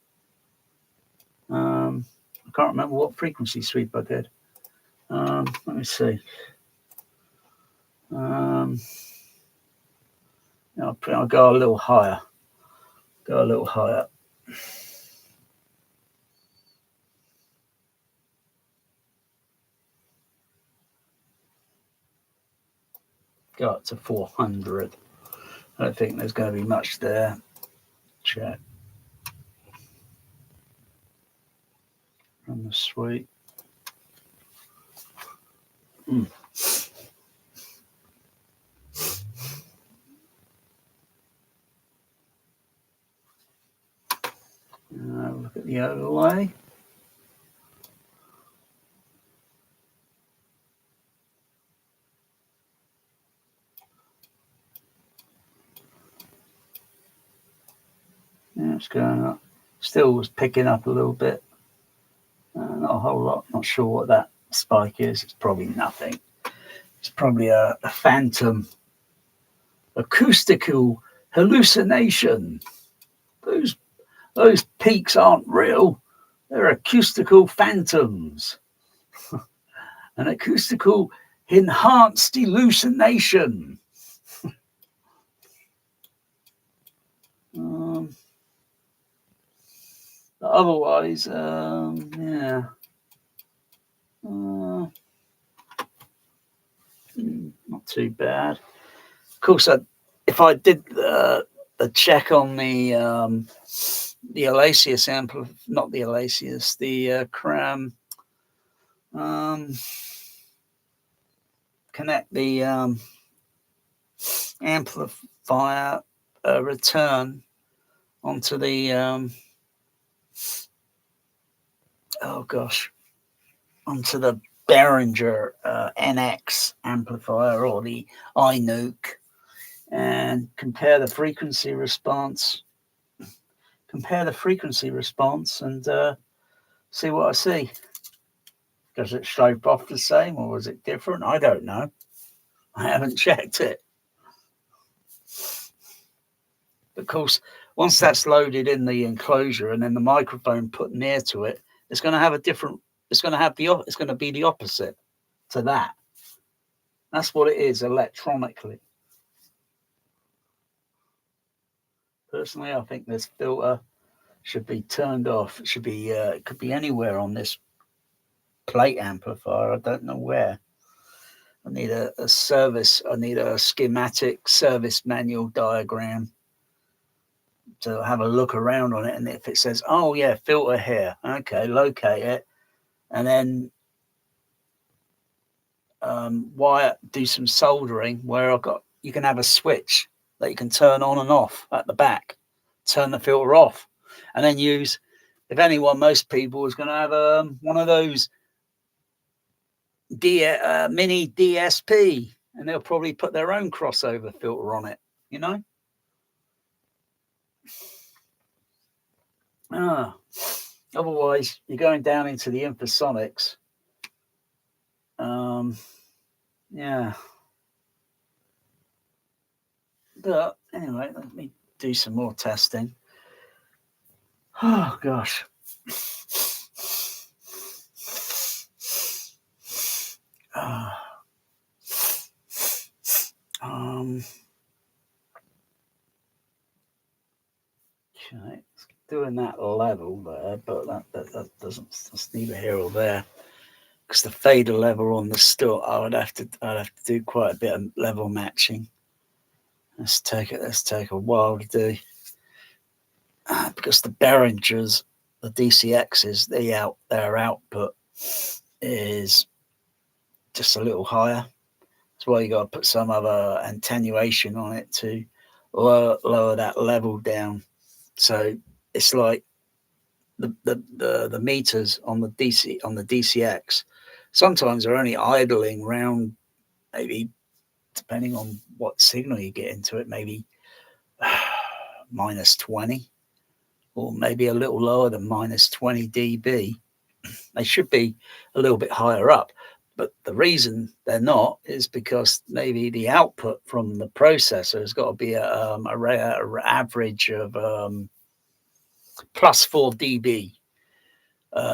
I can't remember what frequency sweep I did. Let me see. I'll go a little higher. Go up to 400. I don't think there's going to be much there. Check. Run the sweep. Look at the overlay. Yeah, it's going up. Still was picking up a little bit. Not a whole lot. Not sure what that spike is. It's probably nothing. It's probably a phantom acoustical hallucination. those peaks aren't real. They're acoustical phantoms. An acoustical enhanced hallucination. Otherwise, yeah. Not too bad. Of course, if I did the check on the Elacius amplifier, not the Elacius, the Cram, connect the amplifier return onto the onto the Behringer NX amplifier or the iNuke, and compare the frequency response. Compare the frequency response and see what I see. Does it shape off the same or is it different? I don't know. I haven't checked it. Of course, once that's loaded in the enclosure and then the microphone put near to it, it's going to have a different. It's going to be the opposite to that. That's what it is electronically. Personally, I think this filter should be turned off. It should be. It could be anywhere on this plate amplifier. I don't know where. I need a service. I need a schematic service manual diagram to have a look around on it. And if it says, "Oh yeah, filter here," okay, locate it, and then do some soldering where you can have a switch that you can turn on and off at the back, turn the filter off, and then use. Most people is going to have one of those mini DSP, and they'll probably put their own crossover filter on it, you know. Otherwise, you're going down into the infrasonics. Yeah. But anyway, let me do some more testing. Oh gosh. Okay, doing that level there, but that doesn't. That's neither here or there. Because the fader level on the store, I'd have to do quite a bit of level matching. Let's take a while to do. Because the Behringers, the DCXs, their output is just a little higher. That's why you got to put some other attenuation on it to lower that level down. So it's like the meters on the DCX sometimes are only idling around, maybe depending on what signal you get into it, maybe minus 20, or maybe a little lower than minus 20 dB. They should be a little bit higher up, but the reason they're not is because maybe the output from the processor has got to be a average of plus 4 dB,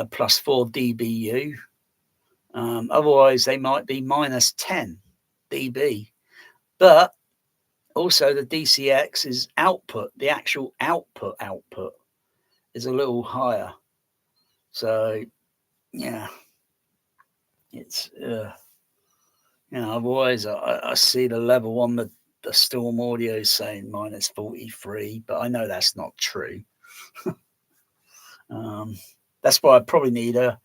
plus 4 dBu. Otherwise, they might be minus 10 dB. But also the DCX's output, the actual output is a little higher. So, yeah, it's, otherwise I see the level on the Storm Audio saying minus 43, but I know that's not true. That's why I probably need a,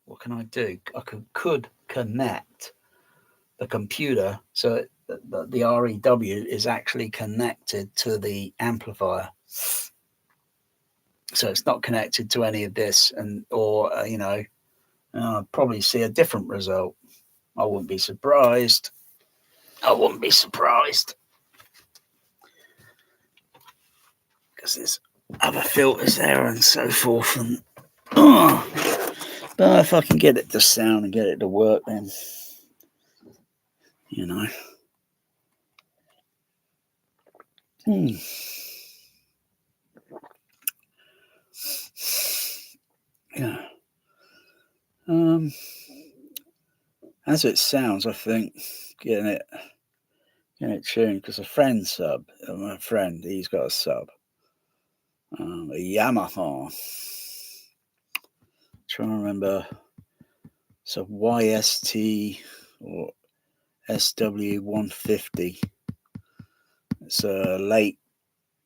what can I do? I could connect the computer so the REW is actually connected to the amplifier. So it's not connected to any of this, I'll probably see a different result. I wouldn't be surprised. Because there's other filters there and so forth. And but if I can get it to sound and get it to work, then Hmm. Yeah. As it sounds, I think getting it tuned because a friend sub, my friend, he's got a sub, a Yamaha. Trying to remember, it's a YST or SW150. It's a late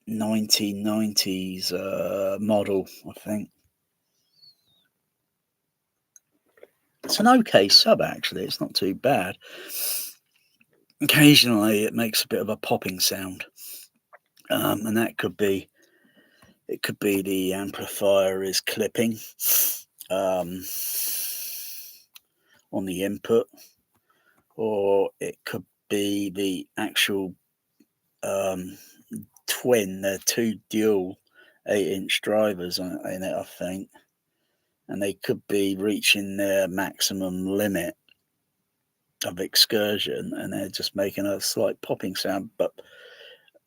1990s model, I think. It's an okay sub, actually. It's not too bad. Occasionally, it makes a bit of a popping sound, and that could be the amplifier is clipping on the input, or it could be the actual twin. They're two dual 8-inch drivers in it, I think, and they could be reaching their maximum limit of excursion, and they're just making a slight popping sound. But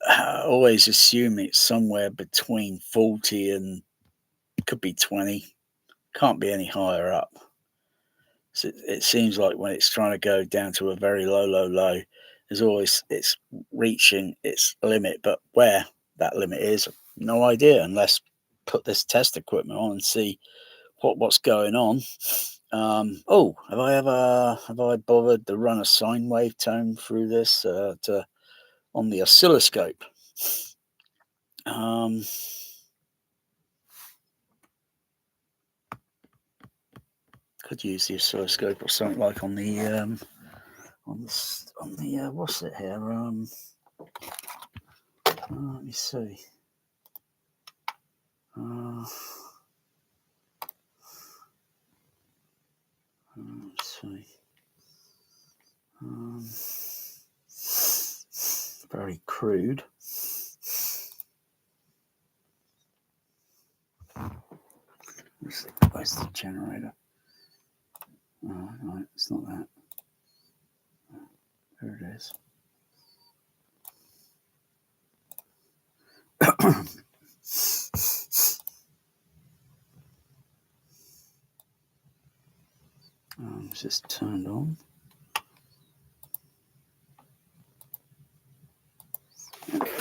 I always assume it's somewhere between 40 and could be 20. Can't be any higher up. So it seems like when it's trying to go down to a very low, there's always it's reaching its limit. But where that limit is, no idea unless put this test equipment on and see what's going on. Have I bothered to run a sine wave tone through this on the oscilloscope? Could use the oscilloscope or something like on the what's it here? Let me see. Let's see. Very crude. Where's the generator? Oh, right, it's not that. There it is. It's just turned on.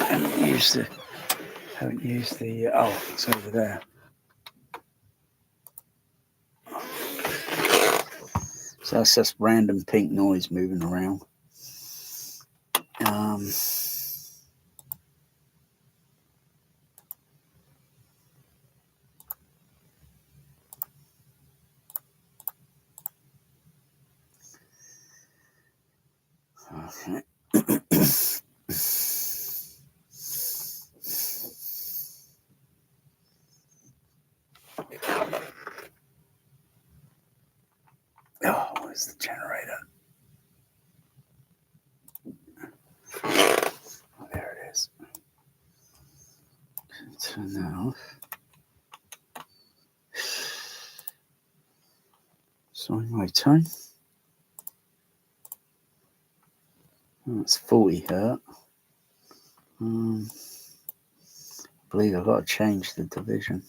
Haven't used the. Oh, it's over there. So that's just random pink noise moving around. Okay. Oh, where's the generator? Oh, there it is. Turn that off. Sine wave tone. Oh, it's 40 hertz. I believe I've got to change the division.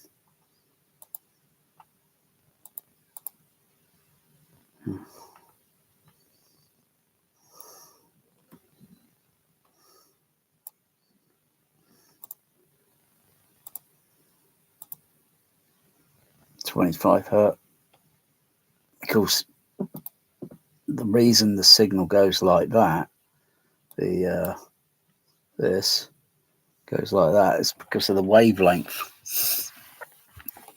25 hertz. Of course, the reason the signal goes like that, this goes like that, is because of the wavelength.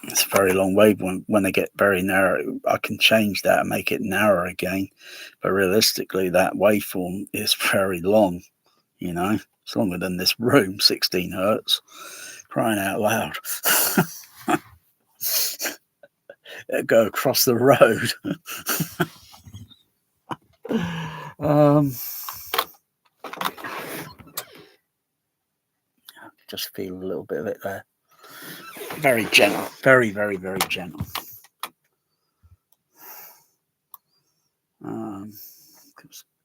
It's a very long wavelength. When they get very narrow, I can change that and make it narrower again. But realistically, that waveform is very long. It's longer than this room, 16 hertz. Crying out loud. It'll go across the road. Just feel a little bit of it there. Very gentle. Very, very, very gentle.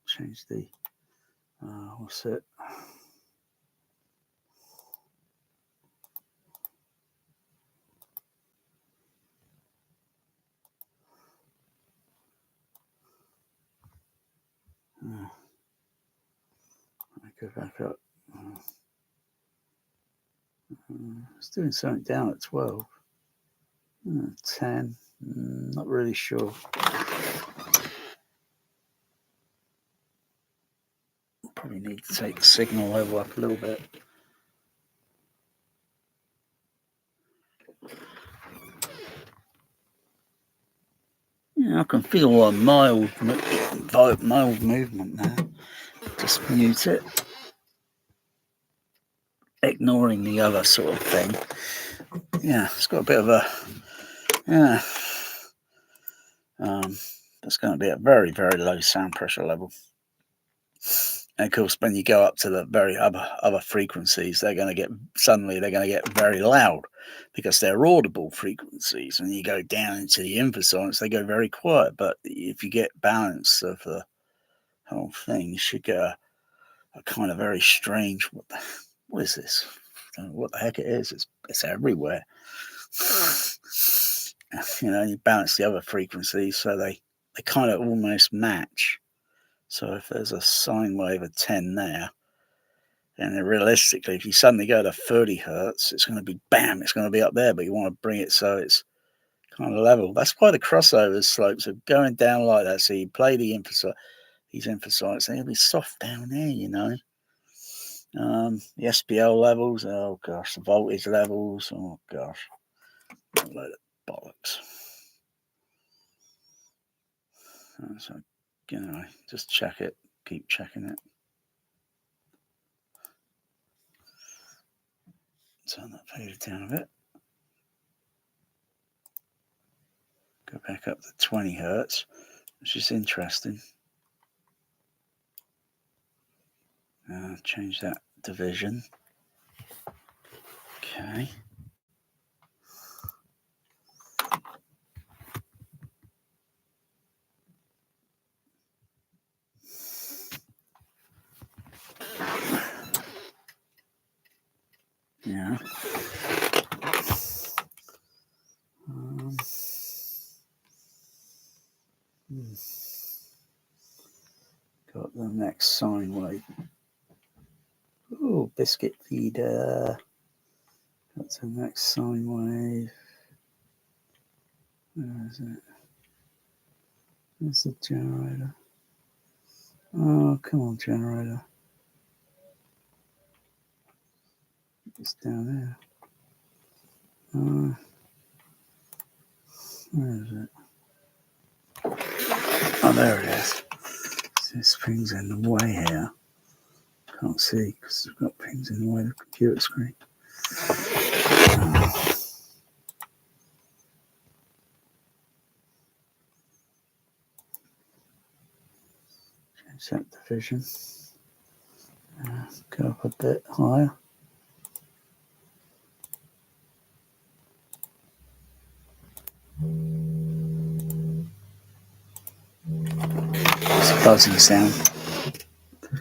Change the what's it? Go back up. It's doing something down at 12. 10. Not really sure. Probably need to take the signal level up a little bit. Yeah, I can feel a mild movement now. Just mute it. Ignoring the other sort of thing. Yeah, it's got a bit of a... Yeah. That's going to be a very, very low sound pressure level. And of course, when you go up to the very other frequencies, they're going to get very loud because they're audible frequencies. When you go down into the infrasonics, they go very quiet. But if you get balance of the whole thing, you should get a kind of very strange. What is this? I don't know what the heck it is. It's everywhere. You balance the other frequencies so they kind of almost match. So if there's a sine wave of 10 there, and realistically, if you suddenly go to 30 hertz, it's going to be bam, it's going to be up there, but you want to bring it so it's kind of level. That's why the crossover slopes are going down like that. So you play these infrasonics, and it'll be soft down there, The SPL levels, oh gosh, the voltage levels, oh gosh, a load of bollocks. So, just check it, keep checking it. Turn that fader down a bit. Go back up to 20 hertz, which is interesting. Change that division. Okay. Yeah. Got the next sine wave. Oh, biscuit feeder. Got the next sine wave. Where is it? There's the generator. Oh, come on, generator. It's down there. Where is it? Oh, there it is. This thing's in the way here. Can't see because I've got pins in the way of the computer screen. Change that division. Go up a bit higher. It's a buzzing sound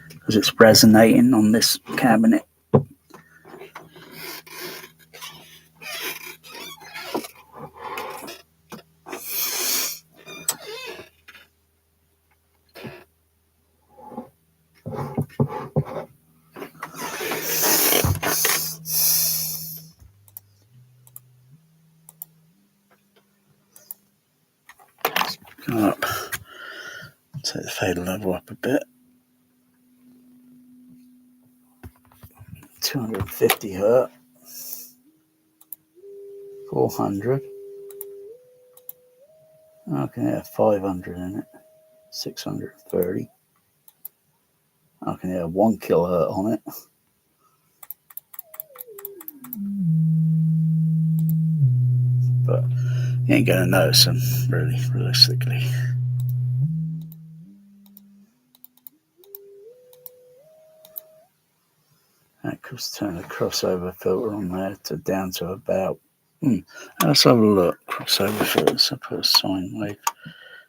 because it's resonating on this cabinet. Go up. Take the fader level up a bit. 250 hertz. 400. I can have 500 in it. 630. I can have 1 kilohertz on it. But you ain't gonna notice them really, realistically. That could turn the crossover filter on there down to about. Let's have a look. Crossover filters. I put a sine wave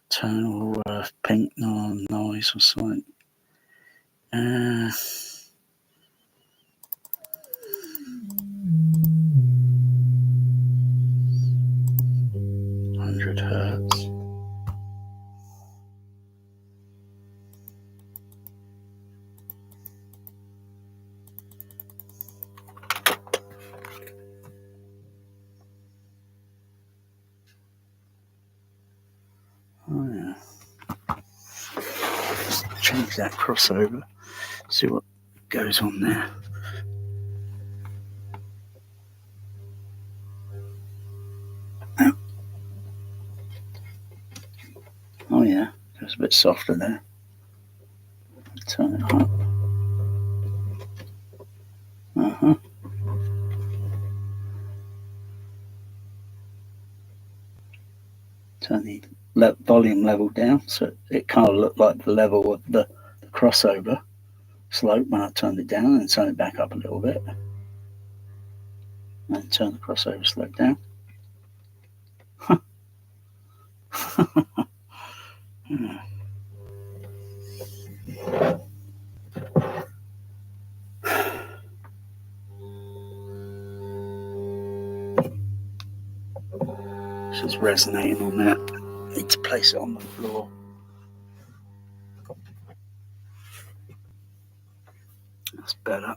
tone or pink noise or something. 100 hertz. change that crossover. See what goes on there. Oh yeah, it's a bit softer there. Turn it up. Turn the volume level down so it kind of looked like the level of the crossover slope when I turned it down, and turn it back up a little bit. And turn the crossover slope down. It's just resonating on that. Need to place it on the floor. That's better.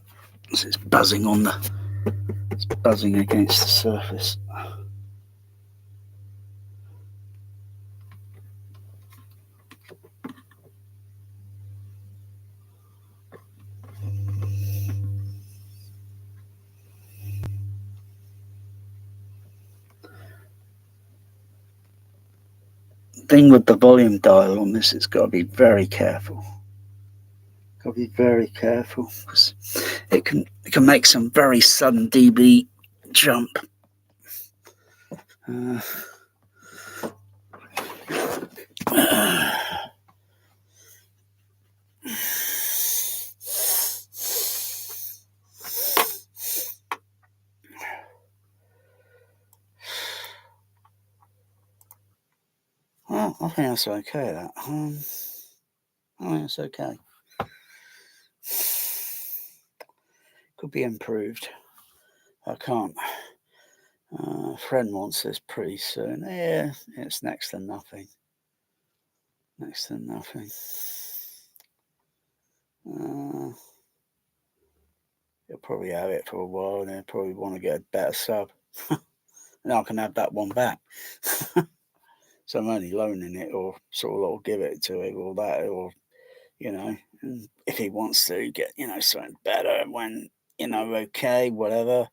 It's buzzing on it's buzzing against the surface. Thing with the volume dial on this, it's got to be very careful. Got to be very careful because it can make some very sudden dB jump. Well, I think that's okay. That I think it's okay. Could be improved. I can't. A friend wants this pretty soon. Yeah, it's next to nothing. Next to nothing. You'll probably have it for a while, and then probably want to get a better sub. And I can have that one back. So I'm only loaning it, or sort of give it to him, or that, or and if he wants to get something better when okay, whatever.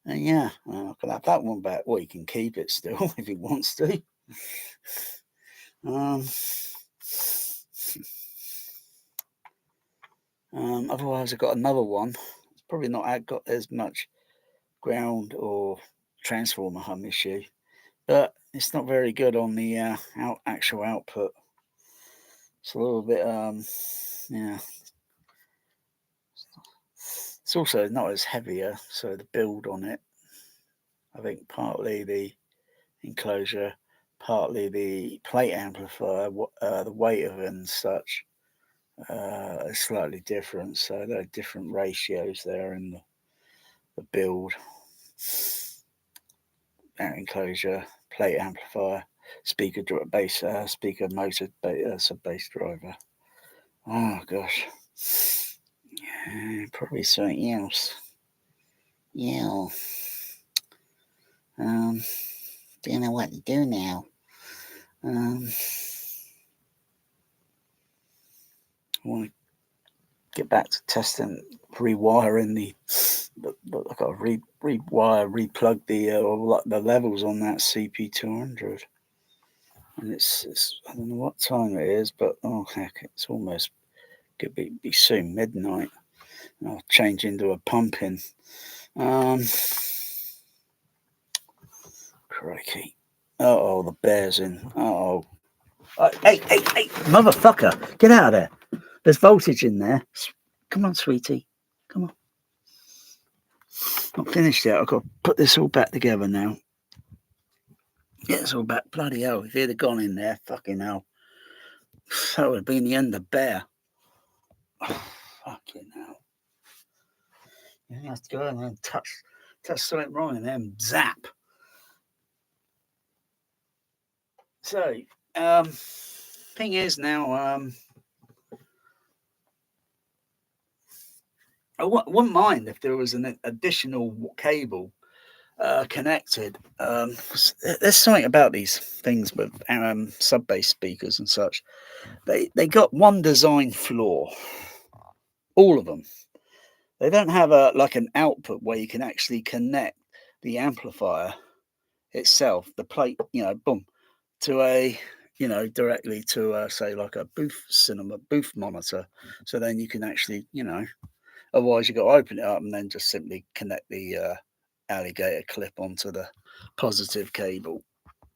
And yeah, I can have that one back. Well, he can keep it still if he wants to. Otherwise, I've got another one. It's probably not got as much ground or transformer hum issue, but it's not very good on the actual output. It's a little bit, yeah. It's also not as heavier, so the build on it, I think partly the enclosure, partly the plate amplifier, the weight of it and such is slightly different. So there are different ratios there in the build. Enclosure, plate amplifier, speaker bass, speaker motor, sub bass driver. Oh gosh, yeah, probably something else. Yeah. Don't know what to do now. I want to get back to testing, rewiring I've got to replug the levels on that CP200. And it's I don't know what time it is, but oh heck, it's almost could be soon midnight. I'll change into a pumpkin. Crikey. Oh, the bear's in. Hey, motherfucker, get out of there. There's voltage in there. Come on, sweetie. Come on. Not finished yet. I've got to put this all back together now. Yeah, it's all back. Bloody hell. If he'd have gone in there, fucking hell. That would have been the end of bear. Oh, fucking hell. You have to go in there and touch something wrong and then zap. So, thing is now, I wouldn't mind if there was an additional cable connected. There's something about these things with sub-bass speakers and such. They got one design flaw, all of them. They don't have like an output where you can actually connect the amplifier itself, the plate, boom, to a, directly to say like a booth monitor. So then you can actually, otherwise you got to open it up and then just simply connect the alligator clip onto the positive cable.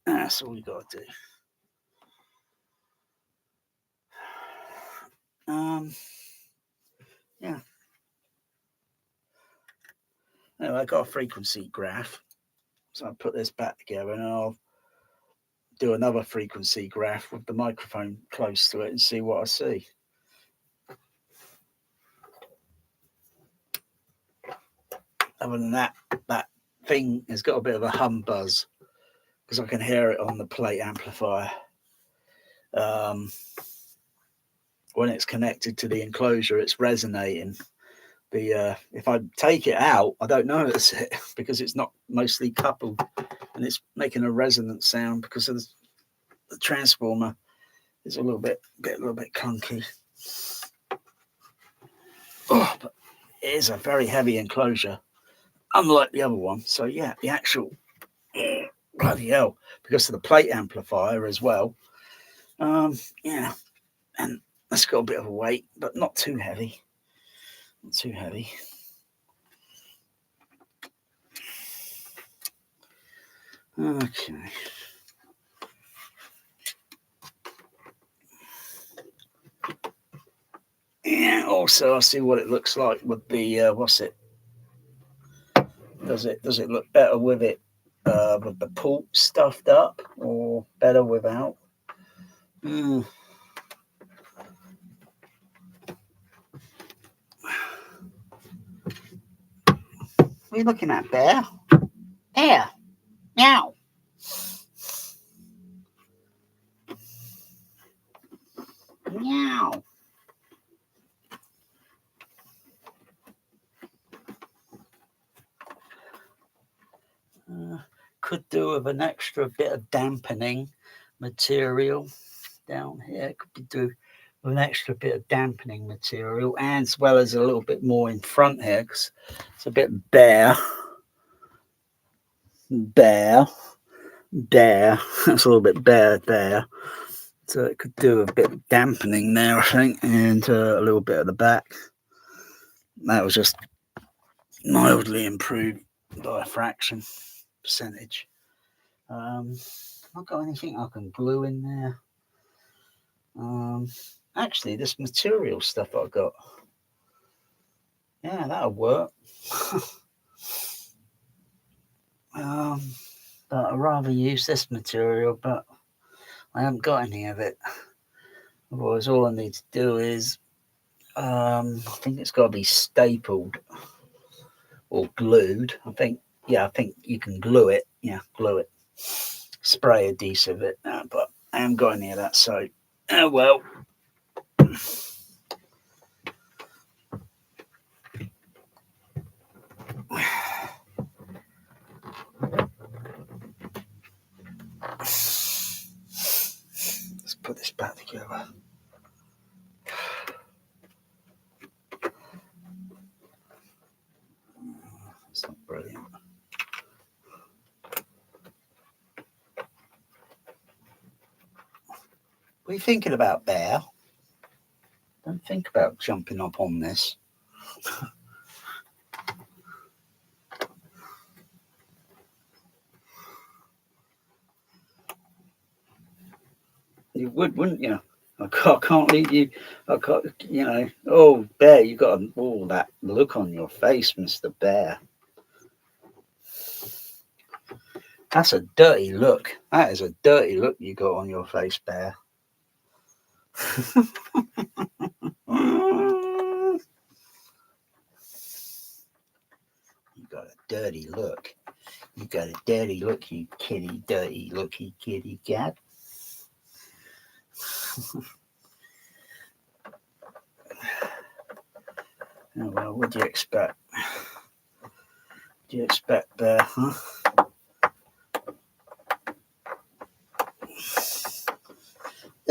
That's all you got to do. Yeah. Anyway, I got a frequency graph, so I'll put this back together and I'll do another frequency graph with the microphone close to it and see what I see. Other than that, that thing has got a bit of a hum buzz because I can hear it on the plate amplifier. When it's connected to the enclosure, it's resonating. If I take it out, I don't notice it because it's not mostly coupled, and it's making a resonant sound because of the transformer is a little bit clunky. Oh, but it is a very heavy enclosure, unlike the other one. So yeah, the actual bloody hell, because of the plate amplifier as well. Yeah, and that's got a bit of a weight, but not too heavy. Not too heavy. Okay. And also, I'll see what it looks like with the what's it? Does it look better with it with the port stuffed up, or better without? What are you looking at, Bear? Bear, meow. Meow. Could do with an extra bit of dampening material down here. Could be do with an extra bit of dampening material, and as well as a little bit more in front here because it's a bit bare. That's a little bit bare there. So it could do a bit of dampening there, I think, and a little bit at the back. That was just mildly improved by a fraction percentage. I've got anything I can glue in there. Actually, this material stuff I've got, yeah, that'll work. But I'd rather use this material, but I haven't got any of it. Otherwise, all I need to do is, I think it's got to be stapled or glued. I think you can glue it. Yeah, glue it. Spray adhesive it, but I haven't got any of that. So, oh well. Let's put this back together. It's not brilliant. What are you thinking about, Bear? Don't think about jumping up on this. You would, wouldn't you? I can't leave you. I can't, Oh, Bear, you got all that look on your face, Mr. Bear. That's a dirty look. That is a dirty look you got on your face, Bear. You got a dirty look. You got a dirty look, you kitty, dirty looky kitty cat. Oh, well, what do you expect? What do you expect there, huh?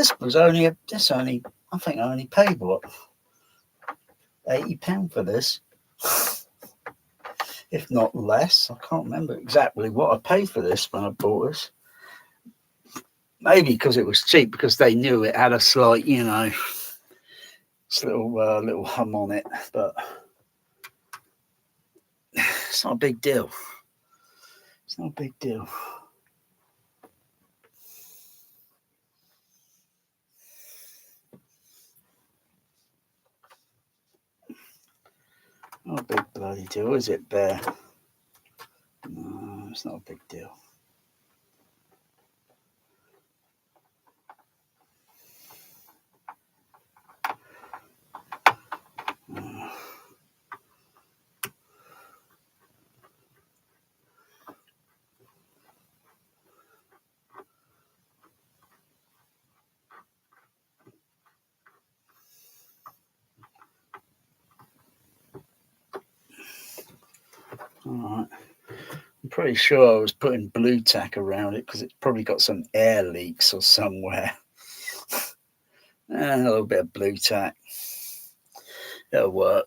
This was only I think I only paid what, £80 for this, if not less. I can't remember exactly what I paid for this when I bought this. Maybe because it was cheap, because they knew it had a slight, little hum on it, but it's not a big deal. It's not a big deal. Not a big bloody deal, is it, Bear? No, it's not a big deal. All right. I'm pretty sure I was putting blue tack around it because it's probably got some air leaks or somewhere. A little bit of blue tack. It'll work.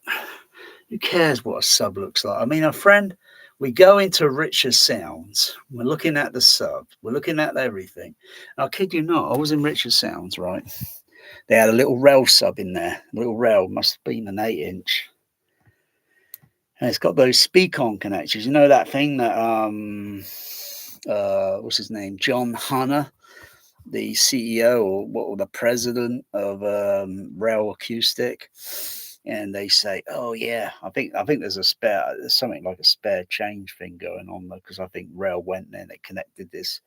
Who cares what a sub looks like? I mean, our friend, we go into Richer Sounds. We're looking at the sub. We're looking at everything. I kid you not, I was in Richer Sounds, right? They had a little rail sub in there. A little rail, must have been an 8-inch. And it's got those speak-on connectors. You know that thing that what's his name? John Hunter, the CEO or the president of Rail Acoustic, and they say, "Oh yeah, I think there's something like a spare change thing going on though, because I think Rail went there and they connected this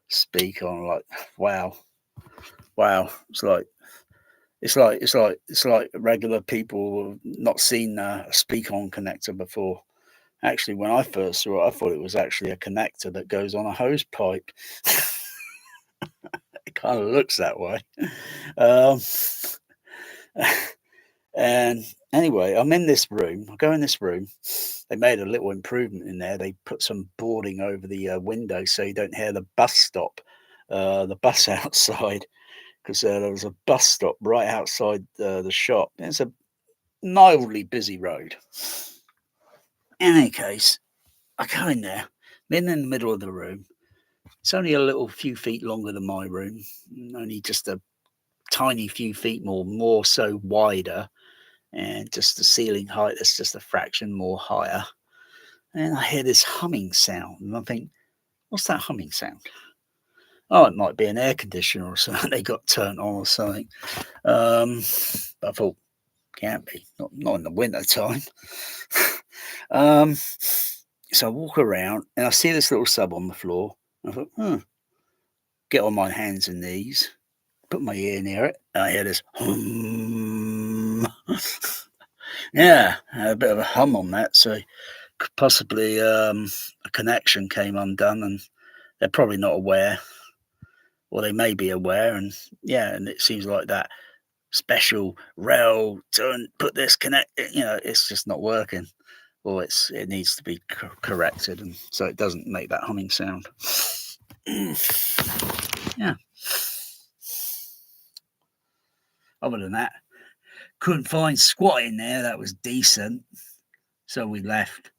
speak-on." Like, wow, it's like regular people have not seen a speak-on connector before. Actually, when I first saw it, I thought it was actually a connector that goes on a hose pipe. It kind of looks that way. And anyway, I'm in this room. I go in this room. They made a little improvement in there. They put some boarding over the window so you don't hear the bus stop, the bus outside, because there was a bus stop right outside the shop. It's a mildly busy road. In any case, I go in there. I'm in the middle of the room. It's only a little few feet longer than my room, only just a tiny few feet more so wider, and just the ceiling height is just a fraction more higher. And I hear this humming sound, and I think, what's that humming sound? Oh, it might be an air conditioner or something. They got turned on or something. But I thought, can't be, not in the winter time. So I walk around and I see this little sub on the floor. I thought, get on my hands and knees, put my ear near it, and I hear this hum. Yeah, I had a bit of a hum on that, so possibly a connection came undone, and they're probably not aware, or they may be aware, and it seems like that special rail to put this connect, it's just not working, or it needs to be corrected, and so it doesn't make that humming sound. Yeah. Other than that, couldn't find squat in there that was decent, so we left.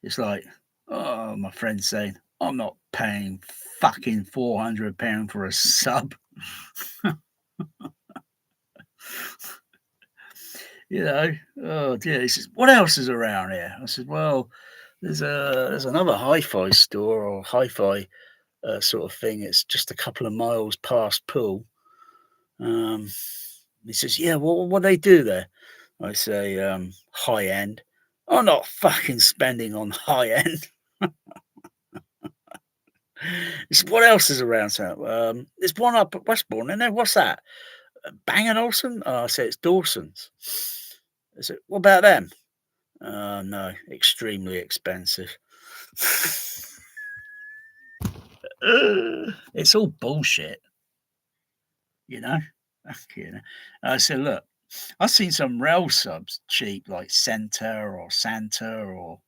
It's like, oh, my friend saying, I'm not paying fucking £400 for a sub. Oh dear. He says, what else is around here? I said, well, there's another hi-fi store or hi-fi sort of thing. It's just a couple of miles past Poole. He says, yeah, well, what do they do there? I say, high end. I'm not fucking spending on high end. He said, what else is around? So, there's one up at Westbourne, isn't there? What's that? Bang & Olufsen? I say it's Dawson's. I said, what about them? No, extremely expensive. It's all bullshit, I said, look, I've seen some rail subs cheap, like Center or Santa or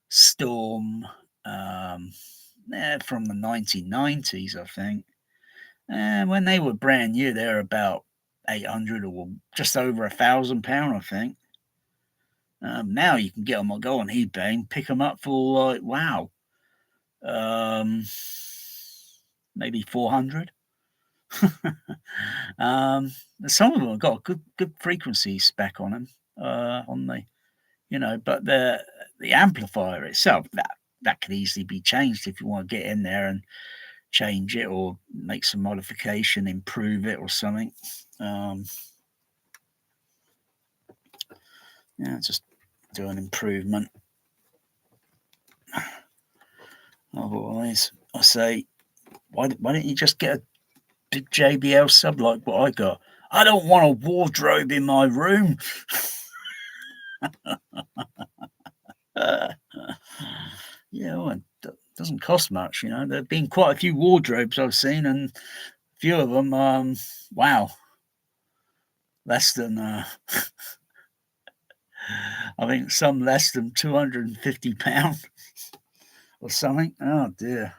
Storm, from the 1990s, I think. And when they were brand new, they were about 800 or just over £1,000, I think. Now you can get them, go on eBay and pick them up for like, wow, maybe 400. Some of them have got a good frequency spec on them, on the, but the amplifier itself, that could easily be changed if you want to get in there and change it or make some modification, improve it or something. Just do an improvement. Otherwise, I say, why don't you just get a big JBL sub like what I got? I don't want a wardrobe in my room. Well, it doesn't cost much, There have been quite a few wardrobes I've seen, and a few of them, wow, less than, I think some less than £250 or something. Oh dear.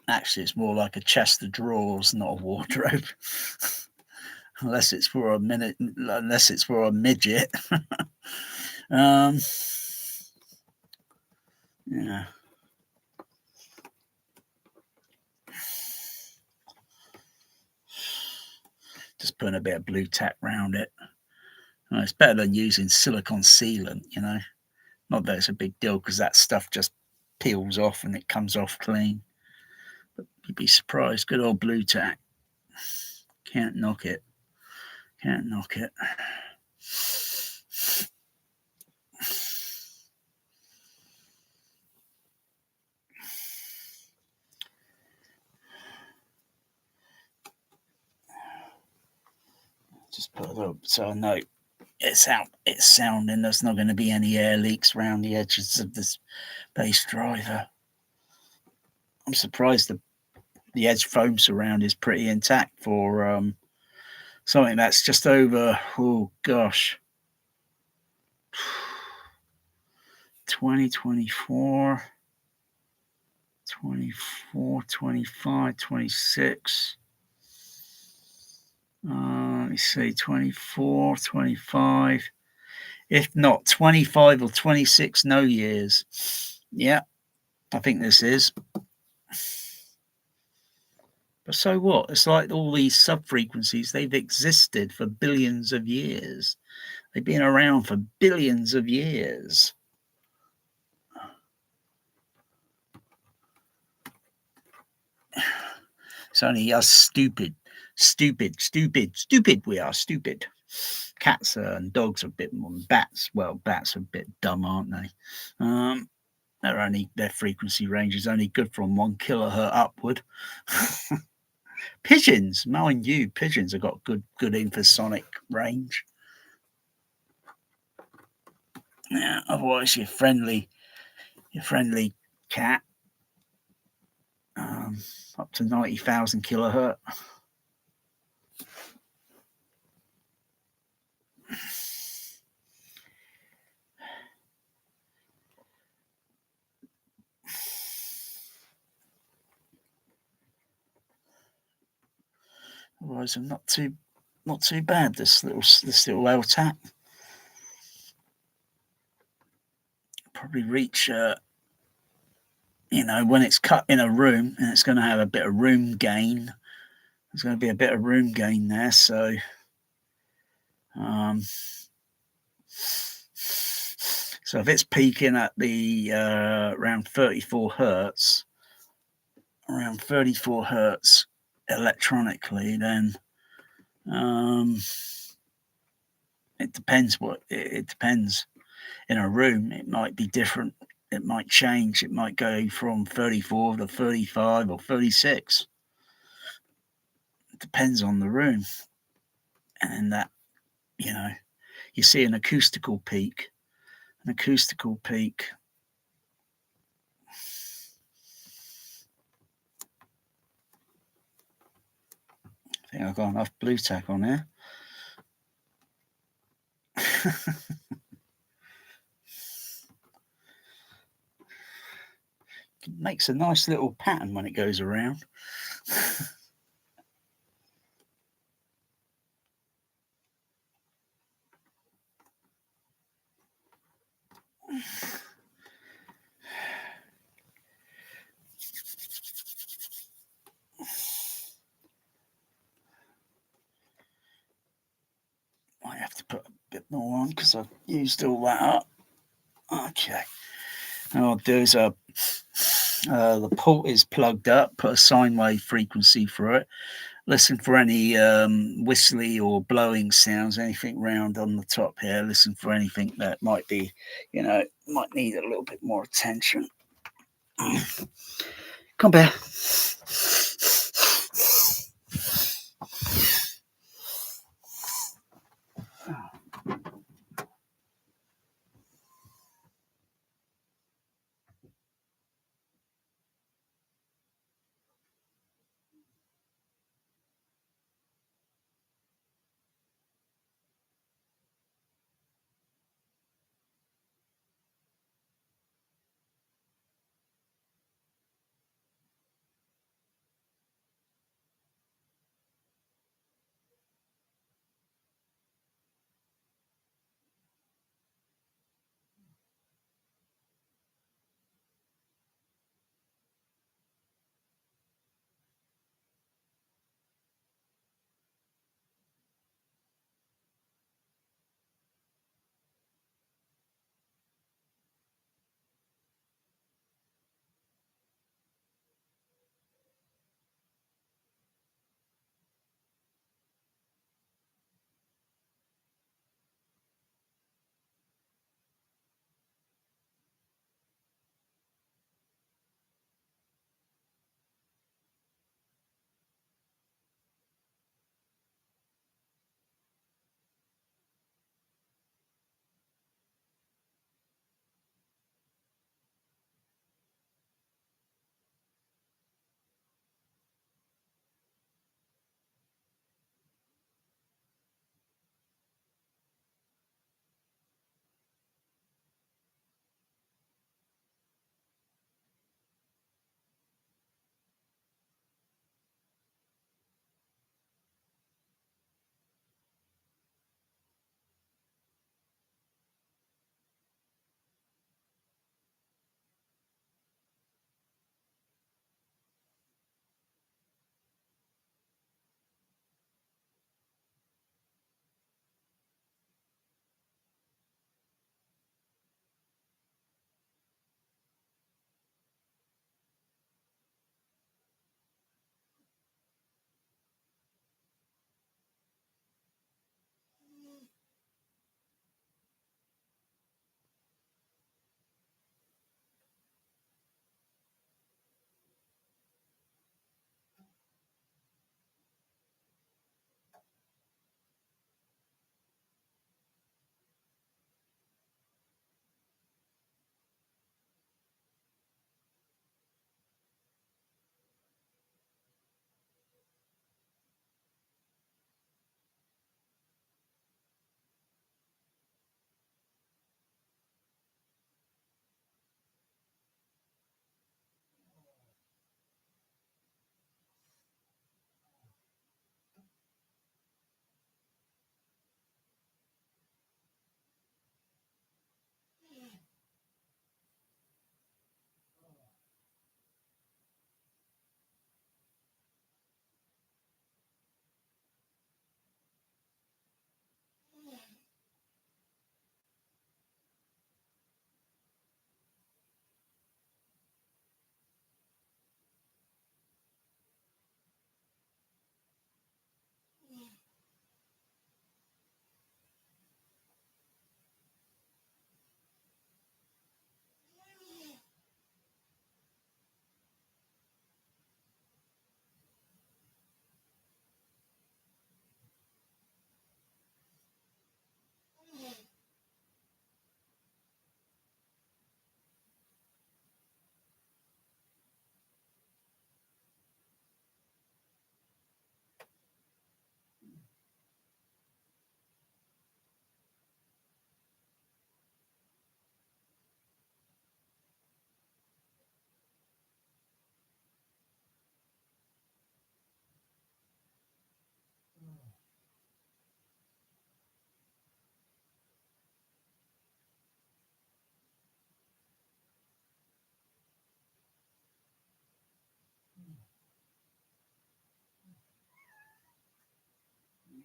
Actually, it's more like a chest of drawers, not a wardrobe. unless it's for a midget. Yeah. Just putting a bit of blue tack around it. It's better than using silicone sealant, Not that it's a big deal because that stuff just peels off and it comes off clean. But you'd be surprised. Good old blue tack. Can't knock it. Can't knock it. Just put a little, so I know it's sounding. There's not going to be any air leaks around the edges of this bass driver. I'm surprised the edge foam surround is pretty intact for something that's just over, 2024, 24, 25, 26. Let me see, 24, 25. If not 25 or 26, no years. Yeah, I think this is. But so what? It's like all these sub-frequencies, they've existed for billions of years. They've been around for billions of years. It's only us stupid we are stupid. Cats and dogs are a bit more than bats. Well, bats are a bit dumb, aren't they? Their frequency range is only good from 1 kilohertz upward. Pigeons, mind you, pigeons have got good infrasonic range. Yeah, otherwise your friendly cat, up to 90,000 kilohertz. Otherwise, I'm not too bad. This little L tap. Probably reach, when it's cut in a room, and it's going to have a bit of room gain. There's going to be a bit of room gain there, so so if it's peaking at the around 34 hertz, electronically, then it depends. It depends. In a room, it might be different. It might change. It might go from 34 to 35 or 36. It depends on the room. And that, you see an acoustical peak. An acoustical peak. I think I've got enough blue tack on there. It makes a nice little pattern when it goes around. Might have to put a bit more on because I've used all that up. Okay. And I'll do is the port is plugged up, put a sine wave frequency for it. Listen for any whistly or blowing sounds, anything round on the top here. Listen for anything that might be, might need a little bit more attention. Come back.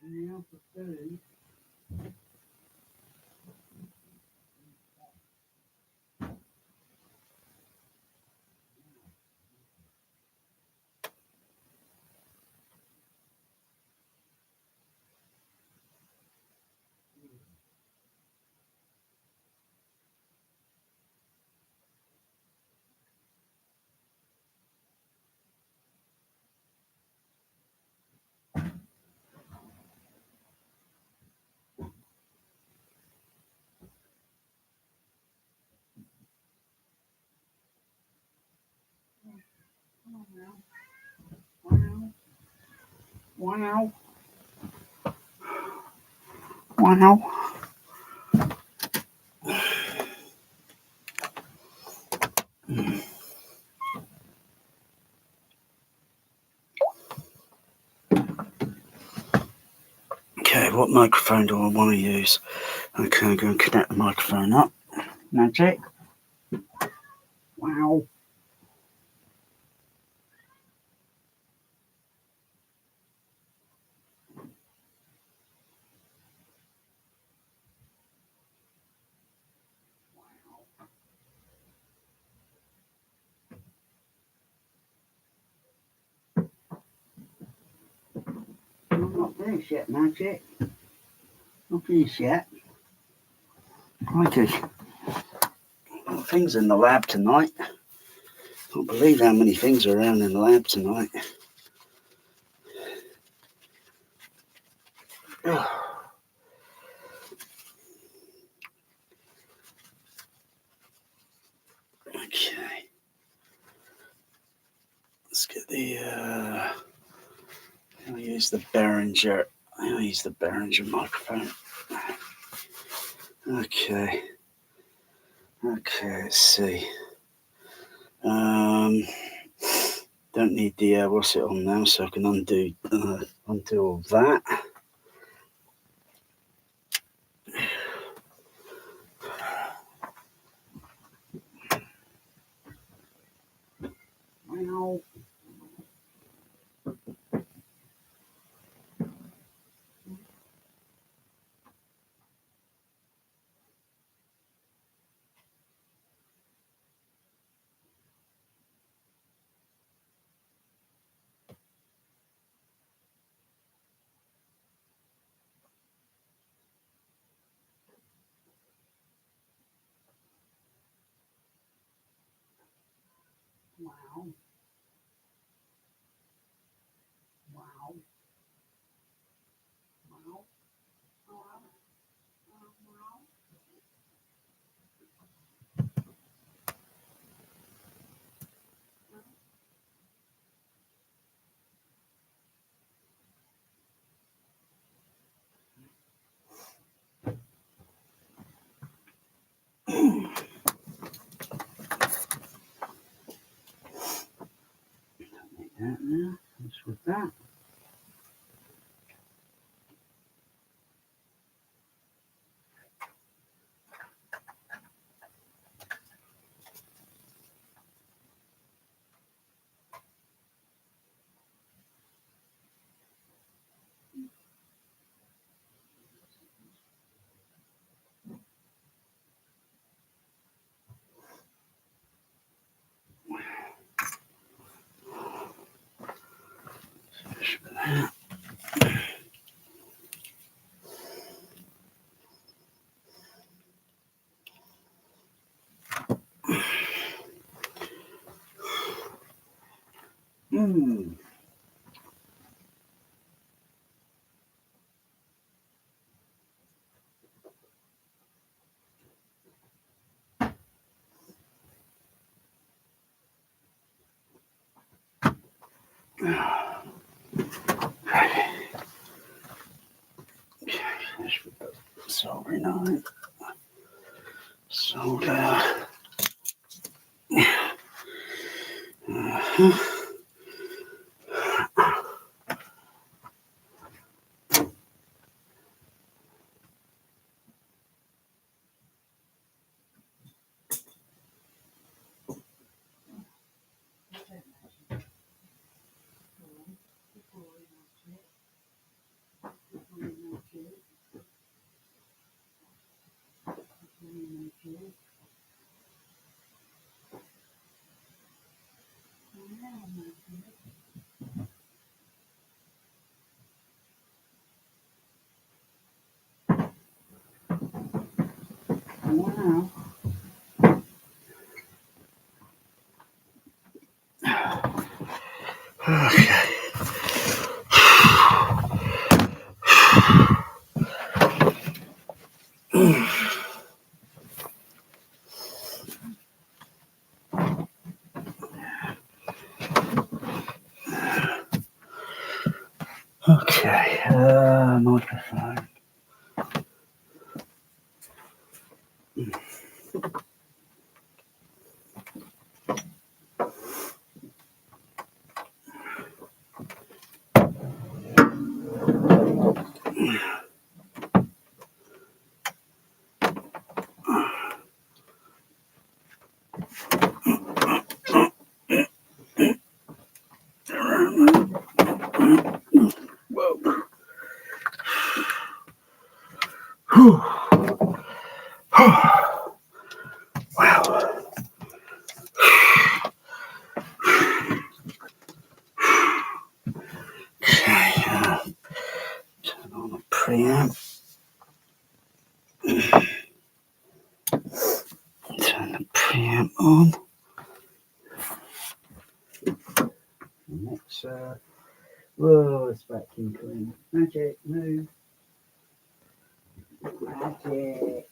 Now for food. Wow. Wow. Wow. Okay, what microphone do I want to use? Okay, I'm going to connect the microphone up. Magic. Wow. I'm not finished yet, Magic. Not finished yet. Crikey. Things in the lab tonight. Can't believe how many things are around in the lab tonight. Okay. Let's get the I'll use the Behringer. I'll use the Behringer microphone. Okay. Okay, let's see. Don't need the what's it on now, so I can undo all that. Wow. Wow. Wow. Wow. That now. What's with that? Hmm. Finish with the soldering on it. Solder. Wow. Okay. Okay, microphone. Whoa. Wow. Okay, turn on the preamp. Turn the preamp on. Mixer. Whoa, it's vacuum cleaner. Magic, move. Magic.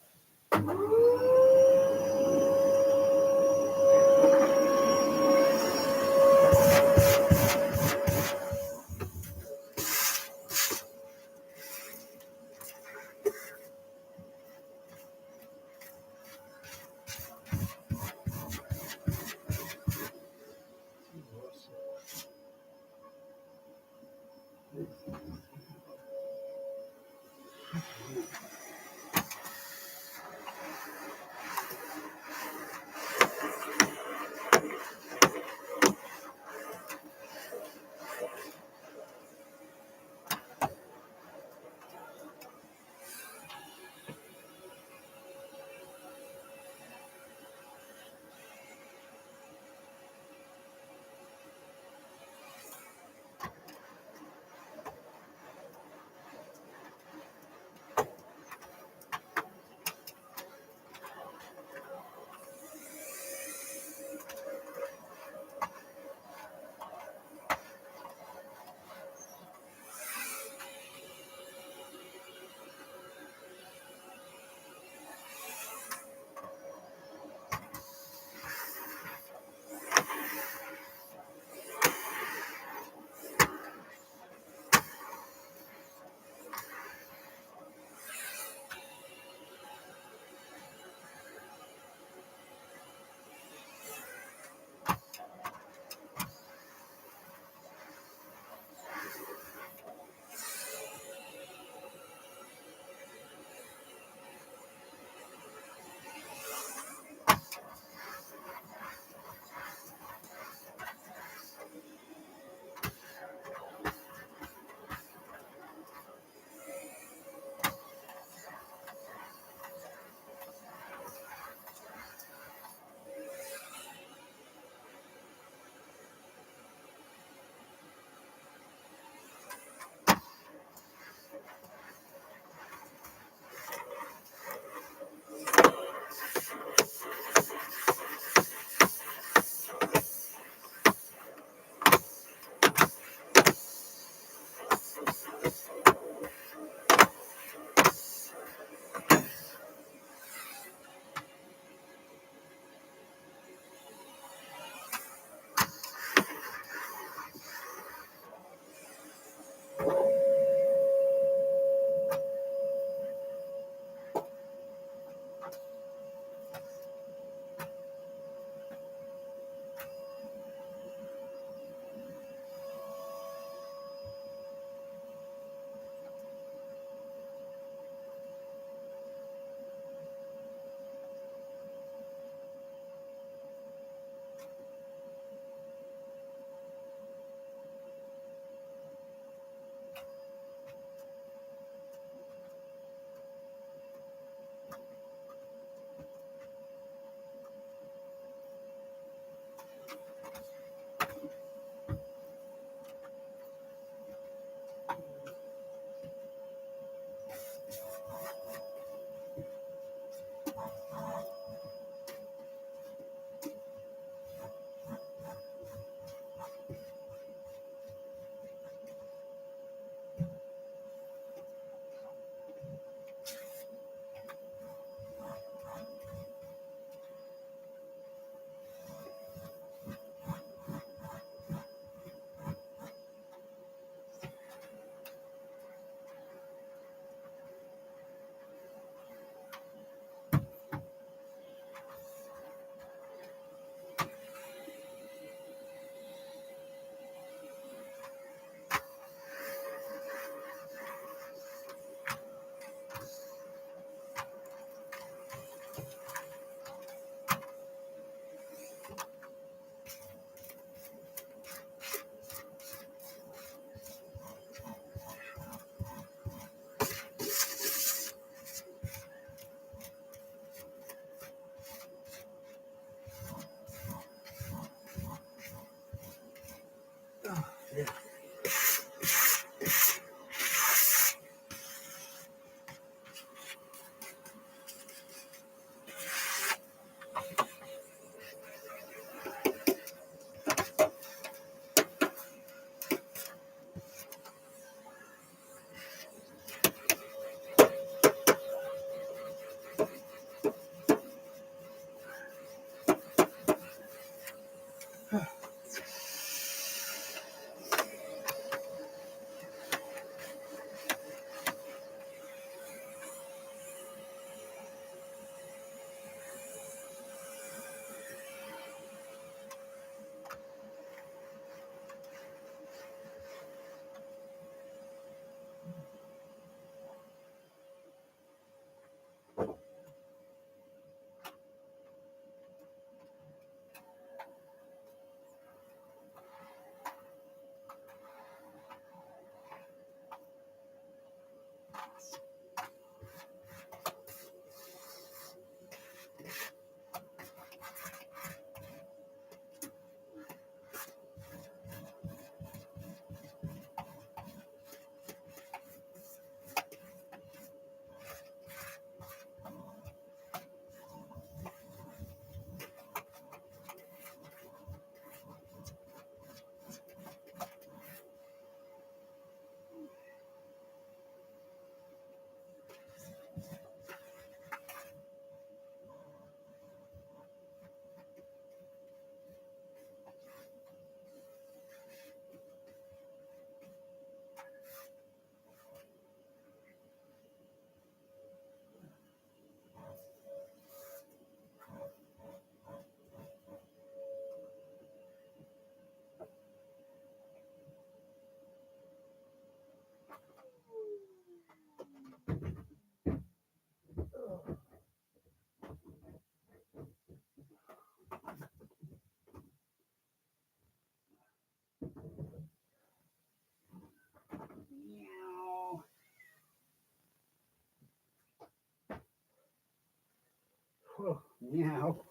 Meow.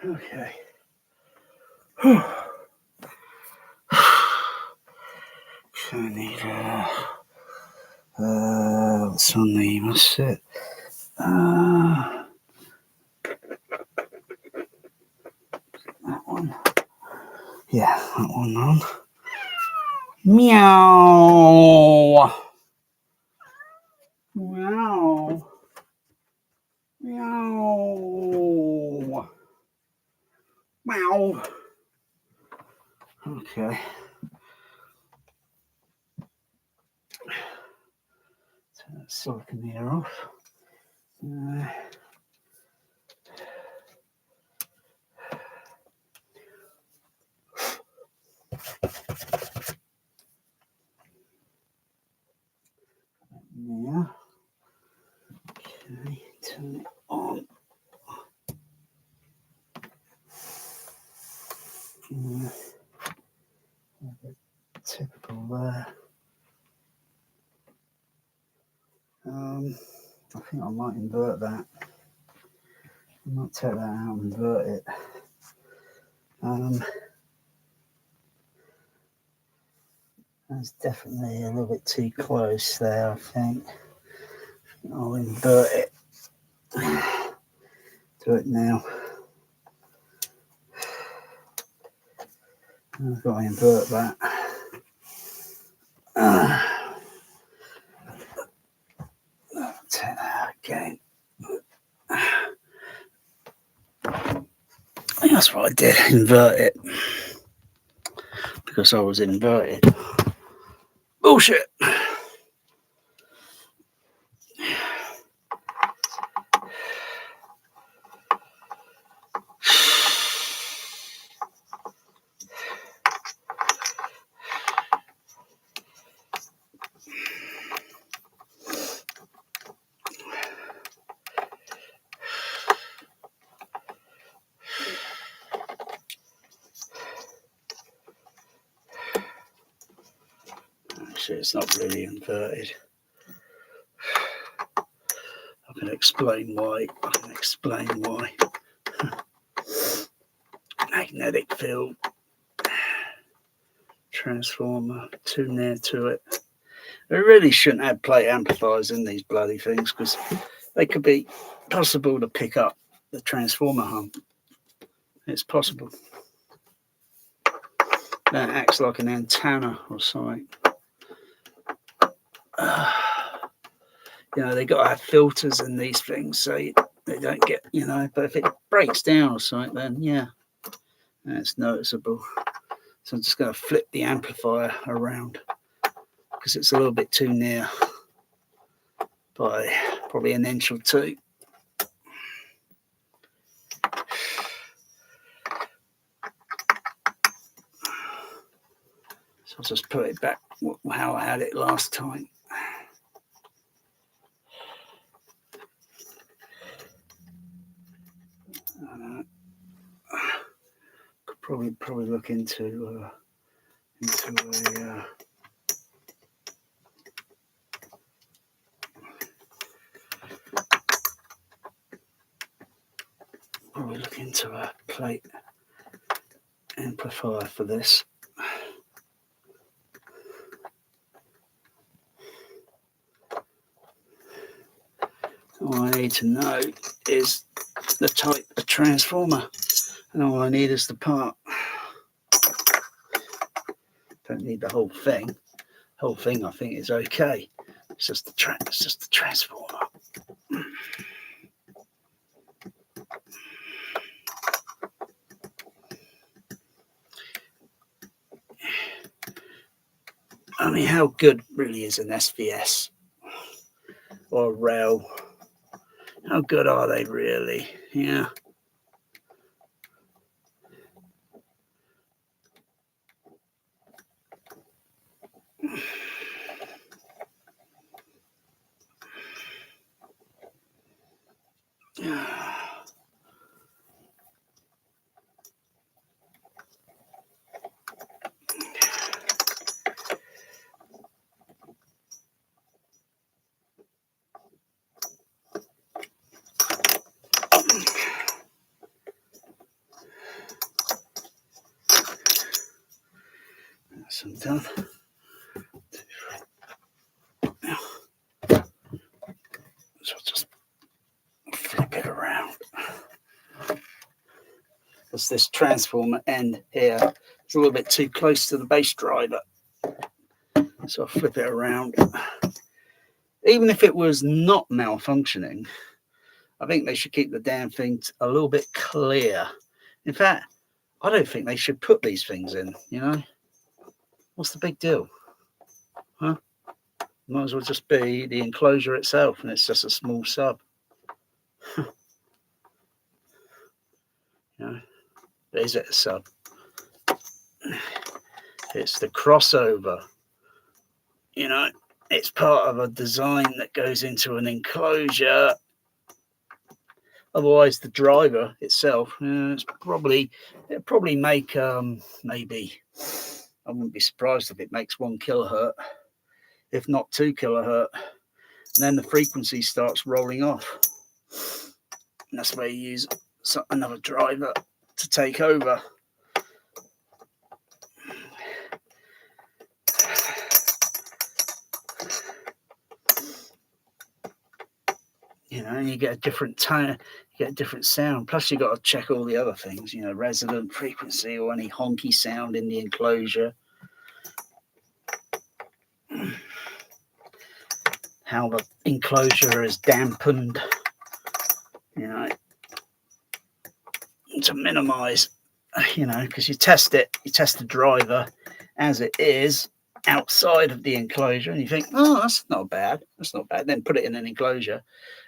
Okay. So I need what's on the what's it? That one. Yeah, that one on. Meow. Meow. Meow. Meow. Okay. Turn that silicon here off. Yeah. Okay, turn it on. Typical there. I think I might invert that. I might take that out and invert it. That's definitely a little bit too close there, I think. I'll invert it. Do it now. I've got to invert that. Take that out again. I think that's what I did, invert it. Because I was inverted. Bullshit! Actually, it's not really inverted. I can explain why. Magnetic field. Transformer, too near to it. They really shouldn't have plate amplifiers in these bloody things because they could be possible to pick up the transformer hum. It's possible. That acts like an antenna or something. They got to have filters in these things so they don't get, but if it breaks down or something, then yeah, that's noticeable. So I'm just going to flip the amplifier around because it's a little bit too near by probably an inch or two. So I'll just put it back how I had it last time. Could probably look into a plate amplifier for this. All I need to know is the type of transformer, and all I need is the part. Don't need the whole thing. Whole thing, I think, is okay. It's just the transformer. I mean, how good really is an SVS or a rail? How good are they really? Yeah. So I'm done. So I'll just flip it around. Because this transformer end here is a little bit too close to the base driver. So I'll flip it around. Even if it was not malfunctioning, I think they should keep the damn thing a little bit clear. In fact, I don't think they should put these things in, you know? What's the big deal? Huh? Might as well just be the enclosure itself, and it's just a small sub. You know? Is it a sub? It's the crossover. You know, it's part of a design that goes into an enclosure. Otherwise, the driver itself, it'll probably make maybe. I wouldn't be surprised if it makes 1 kilohertz, if not 2 kilohertz. And then the frequency starts rolling off. And that's where you use another driver to take over. You know, you get a different tone, you get a different sound. Plus, you got to check all the other things, you know, resonant frequency or any honky sound in the enclosure. How the enclosure is dampened, you know, to minimize, you know, because you test the driver as it is outside of the enclosure, and you think, oh, that's not bad. Then put it in an enclosure,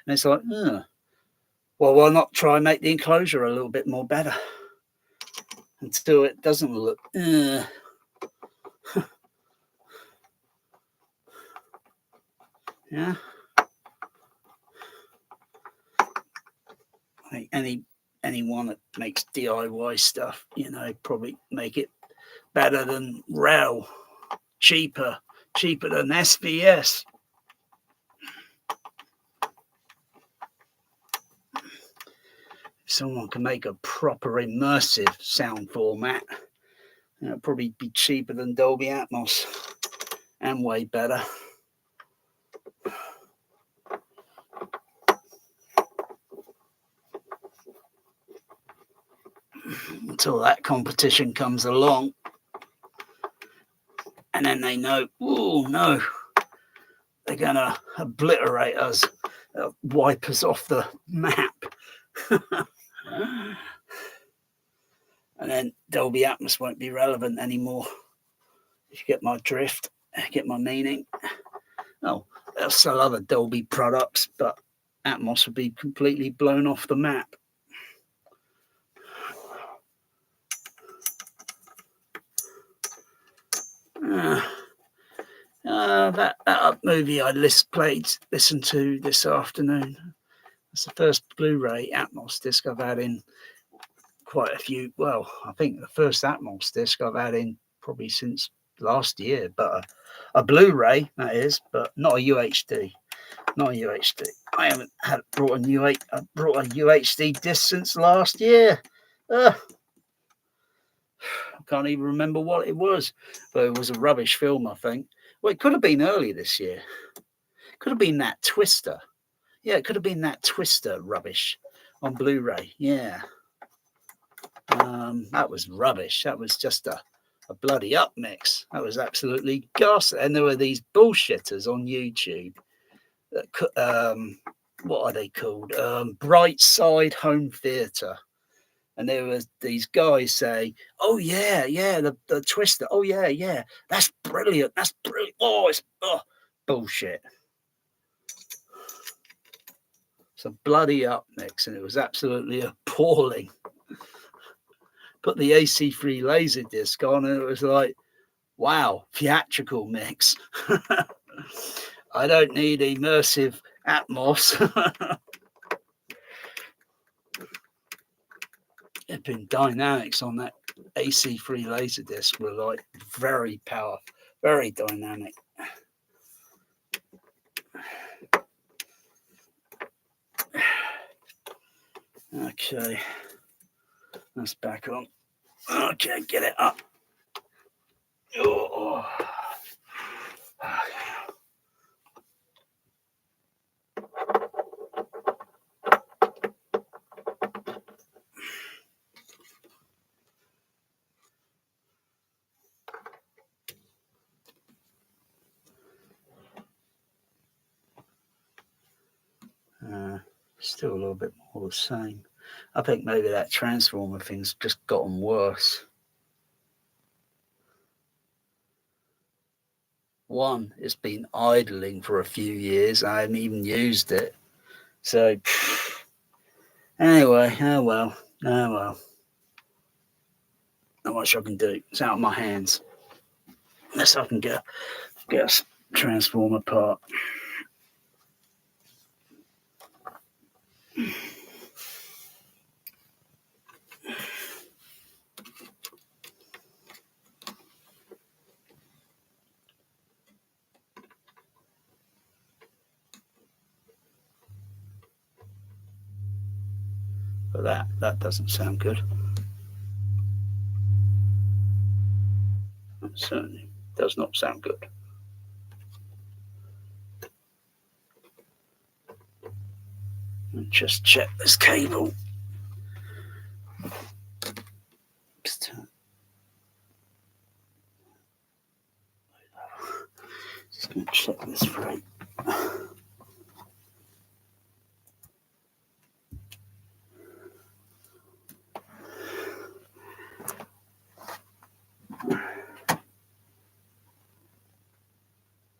and it's like, well, why not try and make the enclosure a little bit more better until it doesn't look. Yeah. I think anyone that makes DIY stuff, you know, probably make it better than REL, cheaper than SBS. If someone can make a proper immersive sound format, it'll probably be cheaper than Dolby Atmos and way better. Until that competition comes along, and then they know, oh no, they're gonna obliterate us, wipe us off the map. And then Dolby Atmos won't be relevant anymore. If you get my drift, get my meaning. Oh, they'll sell other Dolby products, but Atmos will be completely blown off the map. That movie I listened to this afternoon. It's the first Blu-ray Atmos disc I've had in quite a few. Well, I think the first Atmos disc I've had in probably since last year, but a Blu-ray that is, but not a UHD. Not a UHD. I haven't brought a UHD disc since last year. I can't even remember what it was, but it was a rubbish film, I think. Well, it could have been early this year. Could have been that Twister. Yeah, it could have been that Twister rubbish on Blu-ray. Yeah. That was rubbish. That was just a bloody up mix. That was absolutely ghastly. And there were these bullshitters on YouTube. What are they called? Bright Side Home Theatre. And there was these guys say, "Oh yeah, the Twister. Oh yeah, that's brilliant. That's brilliant. Oh, it's bullshit." It's a bloody up mix, and it was absolutely appalling. Put the AC3 laser disc on, and it was like, wow, theatrical mix. I don't need immersive Atmos. Epic dynamics on that AC3 laser disc were like very powerful, very dynamic. Okay, that's back on. Okay, get it up. Oh. Oh. Still a little bit more the same. I think maybe that transformer thing's just gotten worse. One, it's been idling for a few years. I haven't even used it. So, anyway, oh well. Not much I can do. It's out of my hands. Unless I can get a transformer part. But that doesn't sound good. It certainly does not sound good. And just check this cable. Just going to check this frame.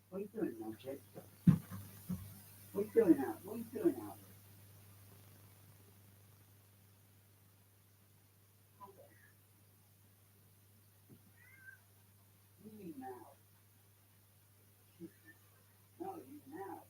What are you doing now, Jake? What are you doing out? What are you doing out? What do you mean now? No, you now.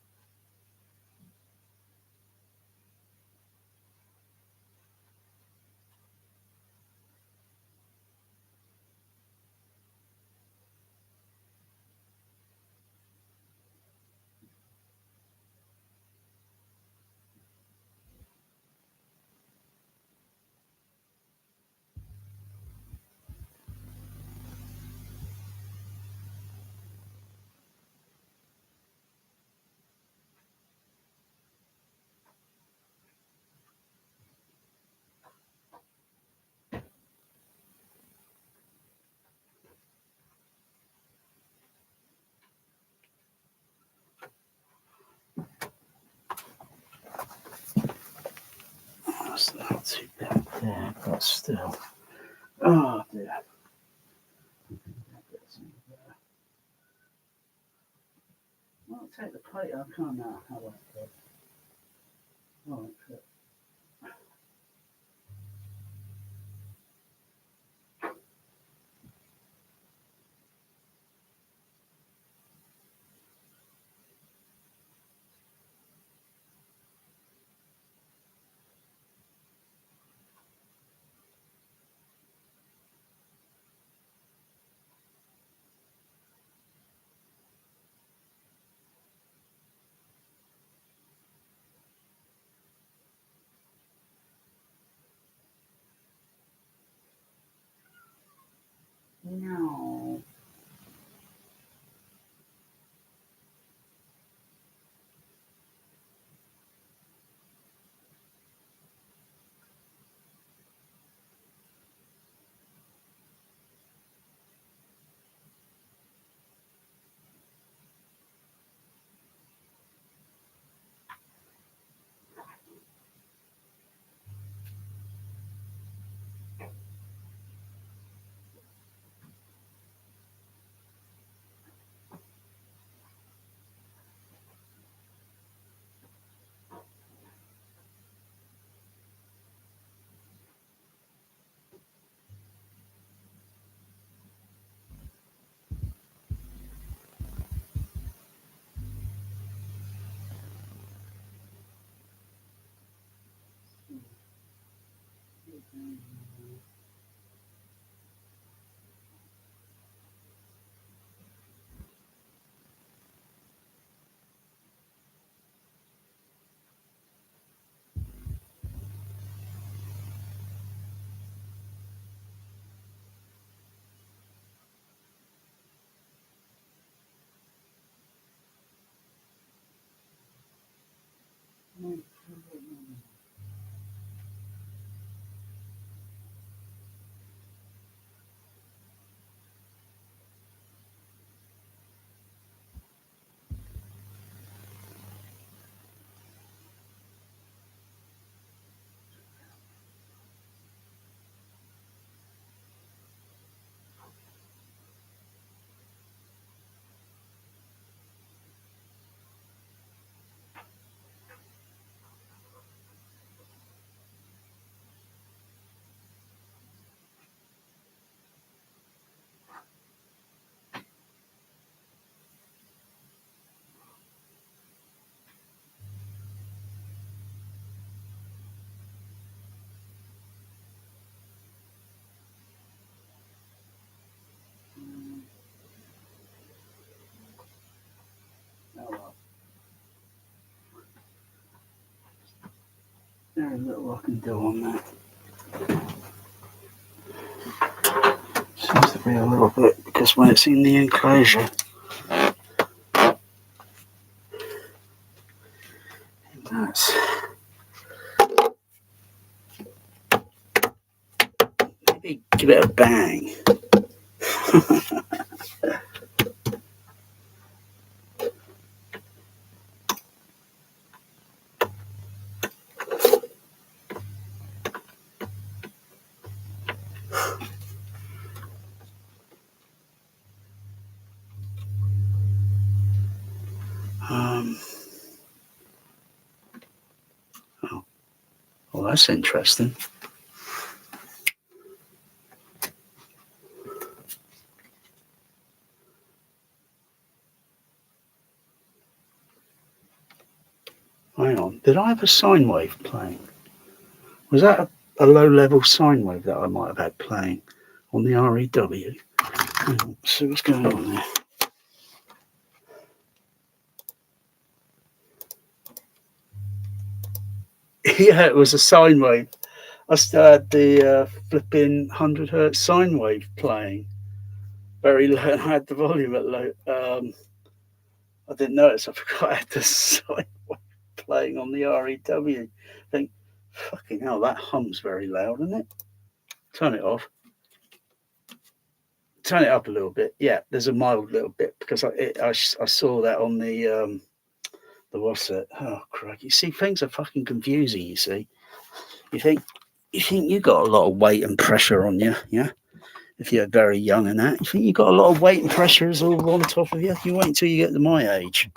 That's not too bad there, but still. Oh dear. Well, I'll take the plate. I can't now. How about that? Oh, okay. No. Very little I can do on that. Seems to be a little bit, because when it's in the enclosure, that's maybe give it a bang. Oh, well, that's interesting. Hang on, did I have a sine wave playing? Was that a low-level sine wave that I might have had playing on the REW? Hang on, let's see what's going on there. Yeah, it was a sine wave. I still had the flipping 100 hertz sine wave playing very low, and I had the volume at low. I didn't notice. I forgot I had the sine wave playing on the REW. I think, fucking hell, that hums very loud, isn't it? Turn it off. Turn it up a little bit. Yeah, there's a mild little bit, because I saw that on the what's it? Oh, crikey. You see, things are fucking confusing, you see. You think you got a lot of weight and pressure on you, yeah? If you're very young and that, you think you got a lot of weight and pressure is all on top of you. You wait until you get to my age.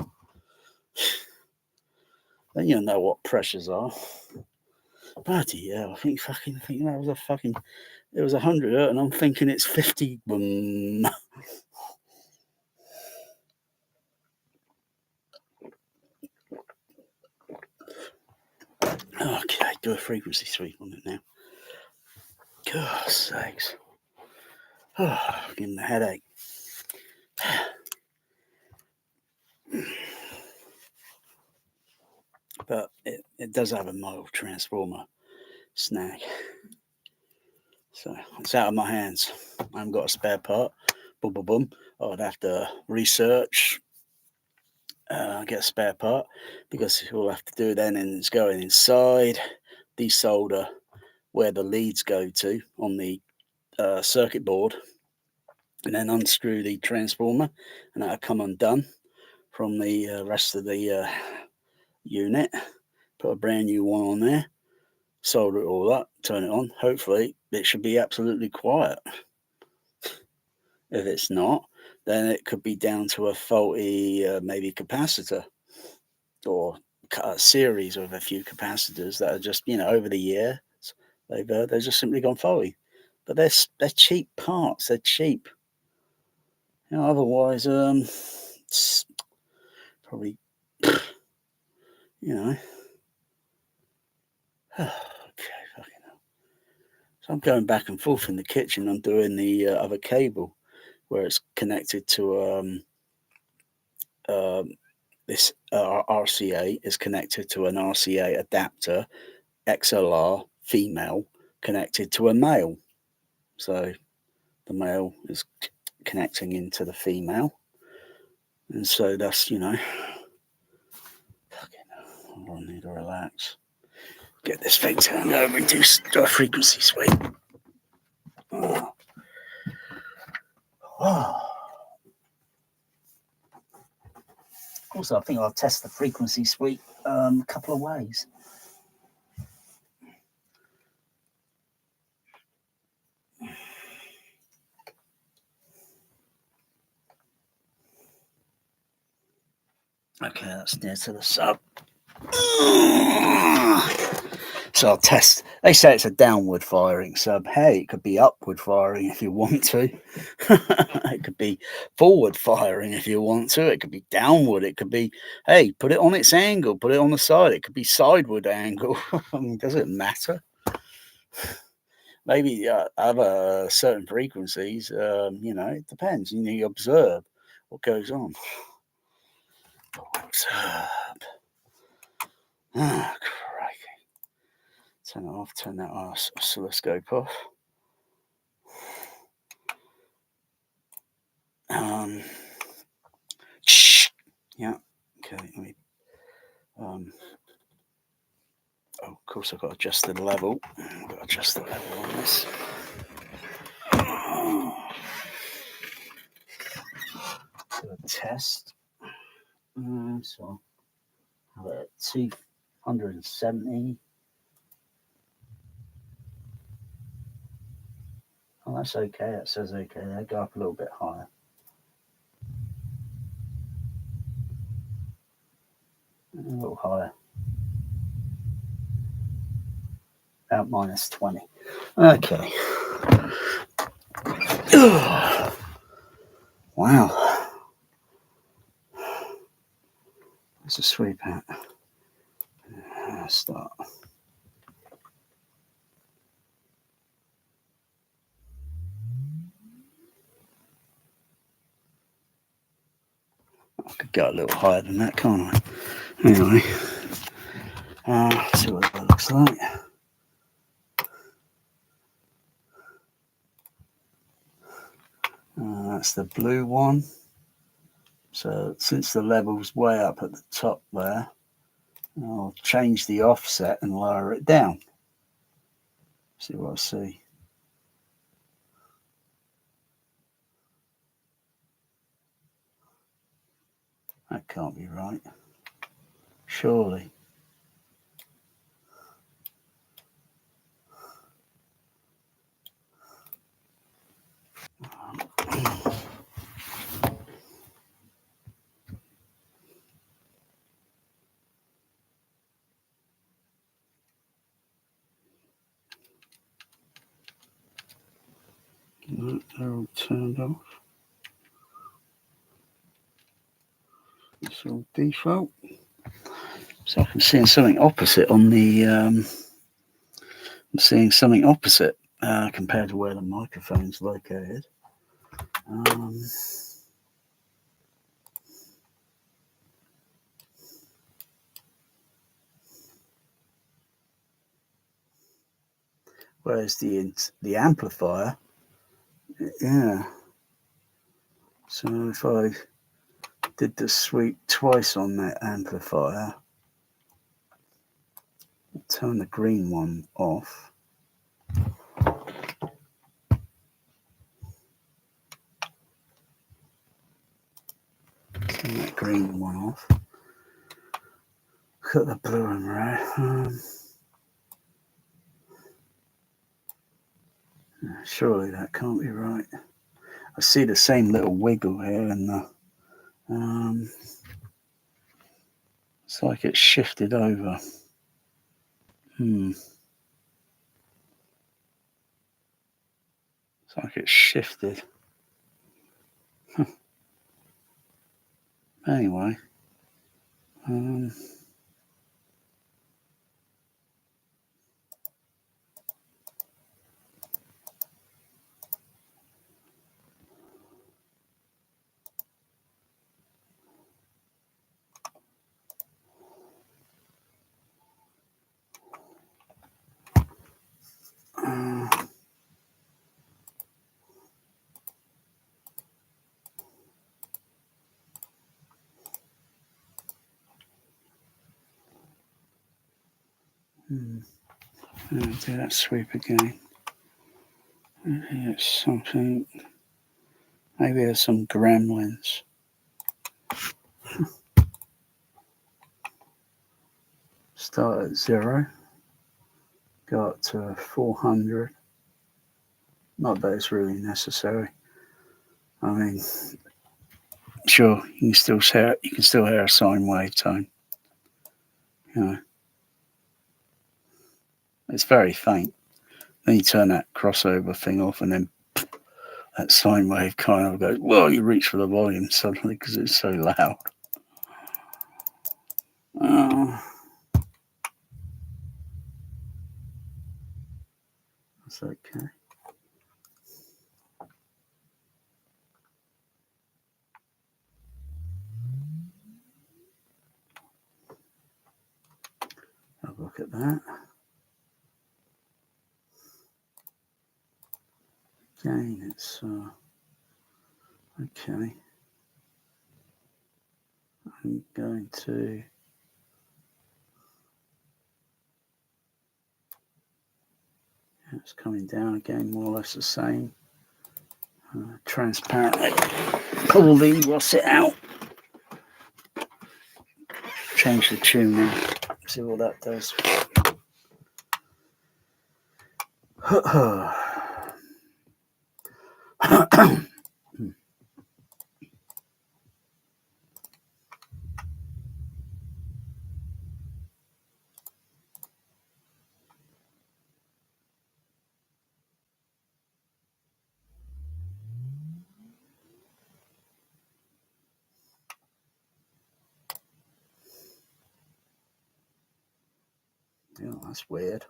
Then you'll know what pressures are. Bloody hell, I think that was it was 100 hertz, and I'm thinking it's 50. Boom. Okay, do a frequency sweep on it now. God's sakes. Oh, getting a headache. But it does have a mild transformer snag. So it's out of my hands. I haven't got a spare part. Boom, boom, boom. I'd have to research, get a spare part, because all I have to do then is going inside, desolder where the leads go to on the circuit board, and then unscrew the transformer, and that'll come undone from the rest of the unit. Put a brand new one on there, solder it all up, turn it on. Hopefully it should be absolutely quiet. If it's not, then it could be down to a faulty maybe capacitor, or a series of a few capacitors that are just, over the years they've just simply gone faulty. But they're cheap parts. They're cheap. Otherwise, it's probably, okay, fucking hell. So I'm going back and forth in the kitchen. I'm doing the other cable where it's connected to this RCA is connected to an RCA adapter, XLR female connected to a male. So the male is connecting into the female, and so that's, fucking hell, I need to relax. Get this thing turned over and do a frequency sweep. Oh. Also, I think I'll test the frequency sweep a couple of ways. Okay, that's near to the sub. So I'll test. They say it's a downward firing sub. Hey, it could be upward firing if you want to. It could be forward firing if you want to. It could be downward. It could be, hey, put it on its angle. Put it on the side. It could be sideward angle. I mean, does it matter? Maybe other certain frequencies, it depends. You observe what goes on. Observe. Ah, crikey. Turn it off, turn that oscilloscope off. Yeah, okay, let me, oh, of course I've got to adjust the level. I've got to adjust the level on this. Do a test. So, I've got 270. Oh, that's okay. That says okay. They go up a little bit higher. A little higher. About -20. Okay. Wow. It's a sweep out. Start. I could go a little higher than that, can't I? Anyway, see what that looks like. That's the blue one. So since the level's way up at the top there, I'll change the offset and lower it down. See what I see. That can't be right. Surely. They're all turned off. It's all default. So I'm seeing something opposite on the. I'm seeing something opposite compared to where the microphone's located. Whereas the amplifier, yeah. So if I did the sweep twice on that amplifier, turn the green one off. Turn that green one off. Cut the blue and red. Surely that can't be right. I see the same little wiggle here, and it's like it's shifted over. It's like it's shifted. Anyway, do that sweep again. It's something. Maybe there's some gremlins. Start at 0. Go up to 400. Not that it's really necessary. I mean, sure, you can still hear a sine wave tone. You know, it's very faint. Then you turn that crossover thing off, and then that sine wave kind of goes. Well, you reach for the volume suddenly because it's so loud. That's okay. Have a look at that. again, it's okay. I'm going to it's coming down again, more or less the same. Transparently pull the Rosset out. Change the tuning. See what that does. Oh, that's weird.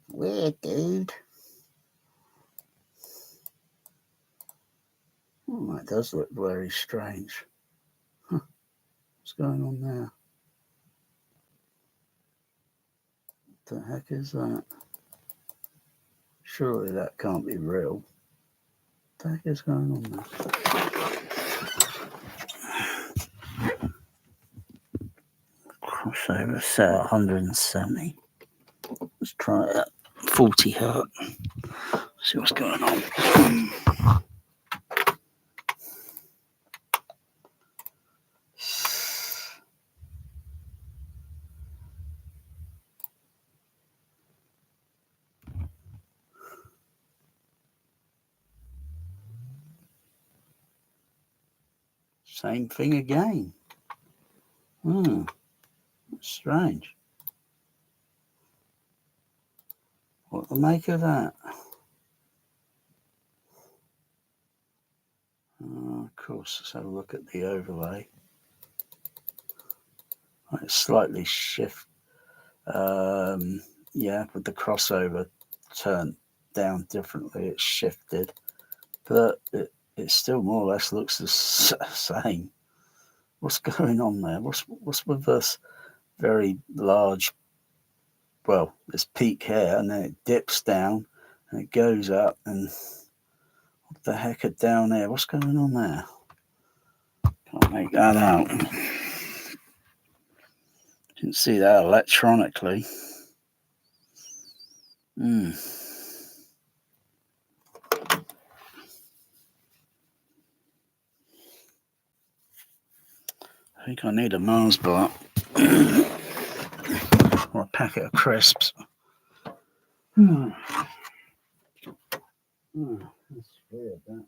Weird, dude. Oh, that does look very strange. Huh. What's going on there? What the heck is that? Surely that can't be real. What the heck is going on there? Crossover set at 170. Let's try it at 40 hertz. See what's going on. Same thing again. That's strange. What to make of that? Of course, let's have a look at the overlay. It's slightly shift. Yeah, with the crossover turned down differently, it's shifted, but it still more or less looks the same. What's going on there? What's with this very large? Well, this peak here, and then it dips down, and it goes up, and what the heck are down there? What's going on there? Can't make that out. Didn't see that electronically. I think I need a Mars bar or a packet of crisps. That's weird, that.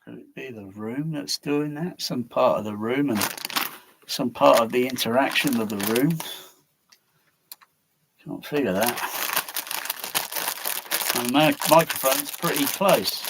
Could it be the room that's doing that? Some part of the room and some part of the interaction of the room? Can't figure that. And the microphone's pretty close.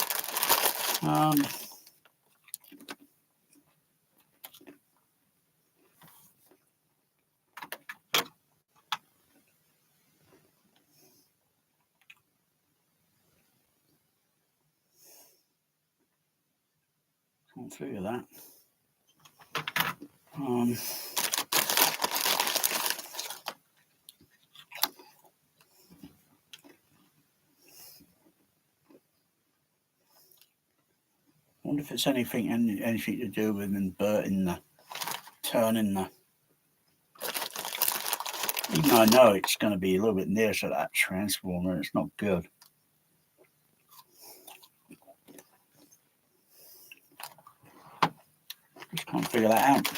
Can't figure that. I wonder if it's anything to do with inverting turning the. Even though I know it's going to be a little bit near to that transformer, it's not good. Just can't figure that out.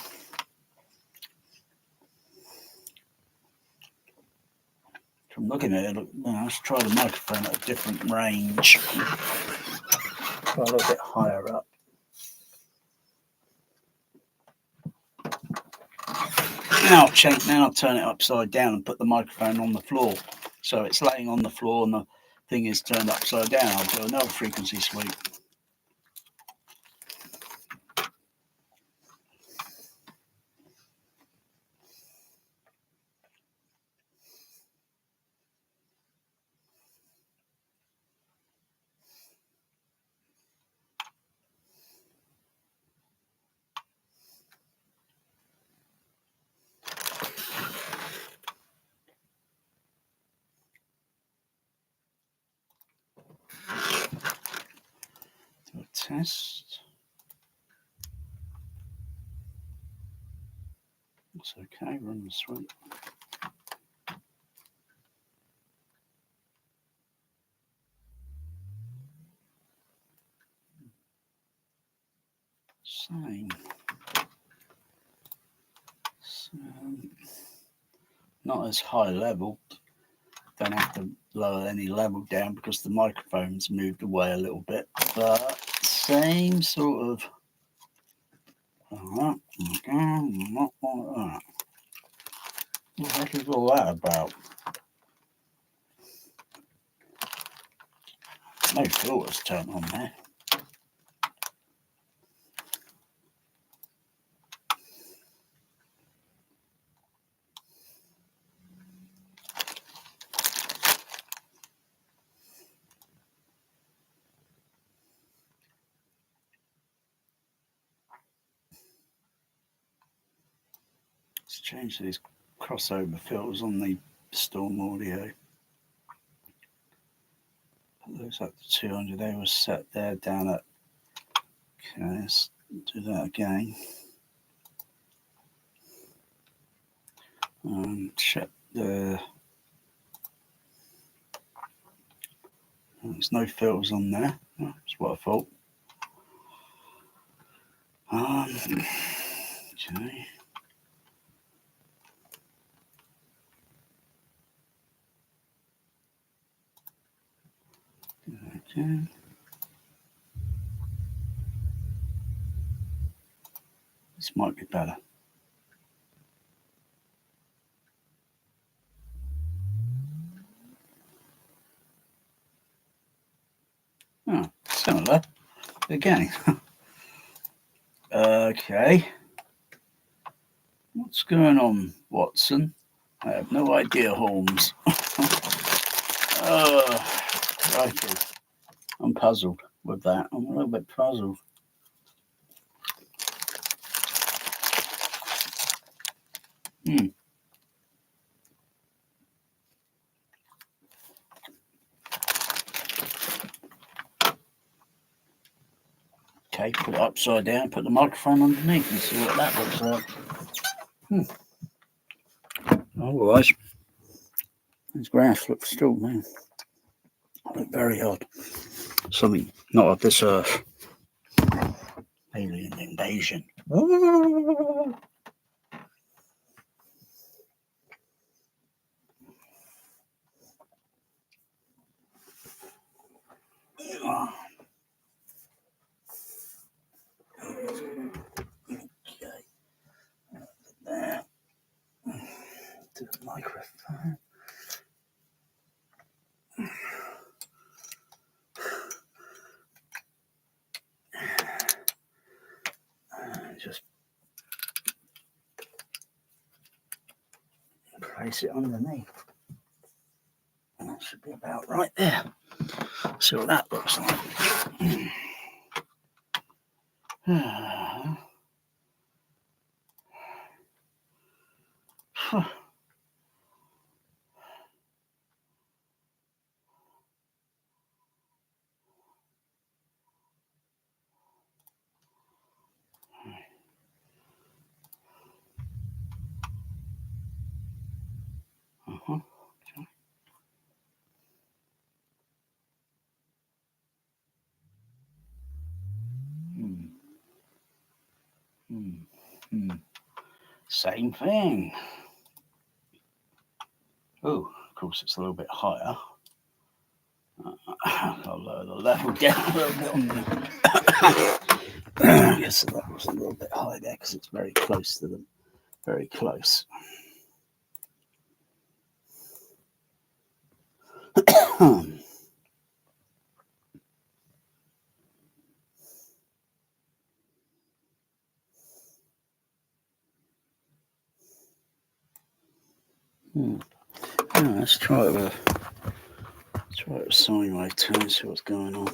From looking at it, let's try the microphone at a different range. Try a little bit higher up. Now I'll turn it upside down and put the microphone on the floor. So it's laying on the floor and the thing is turned upside down. I'll do another frequency sweep. Do a test. That's okay, run the sweep. Same. So, not as high level. Don't have to lower any level down because the microphone's moved away a little bit. But same sort of. What the heck is all that about? No filters turned on there. Let's change these crossover filters on the Storm Audio. Put those up to 200. They were set there down at. Okay, let's do that again. Check the. There's no filters on there. That's what I thought. Okay. Okay. This might be better. Oh, similar. Again. Okay. What's going on, Watson? I have no idea, Holmes. Crikey. I'm puzzled with that. I'm a little bit puzzled. Okay, put it upside down, put the microphone underneath and see what that looks like. Otherwise, these graphs look still, man. Look very odd. Something not of this earth. Alien invasion. Okay. There. To the microphone. Just place it underneath. That should be about right there. See what that looks like. Okay. Same thing. Oh, of course, it's a little bit higher. I'll lower the level down a little bit on the. Yes, that was a little bit high there because it's very close to the Very close. Yeah, let's try it with sine wave turn, see what's going on.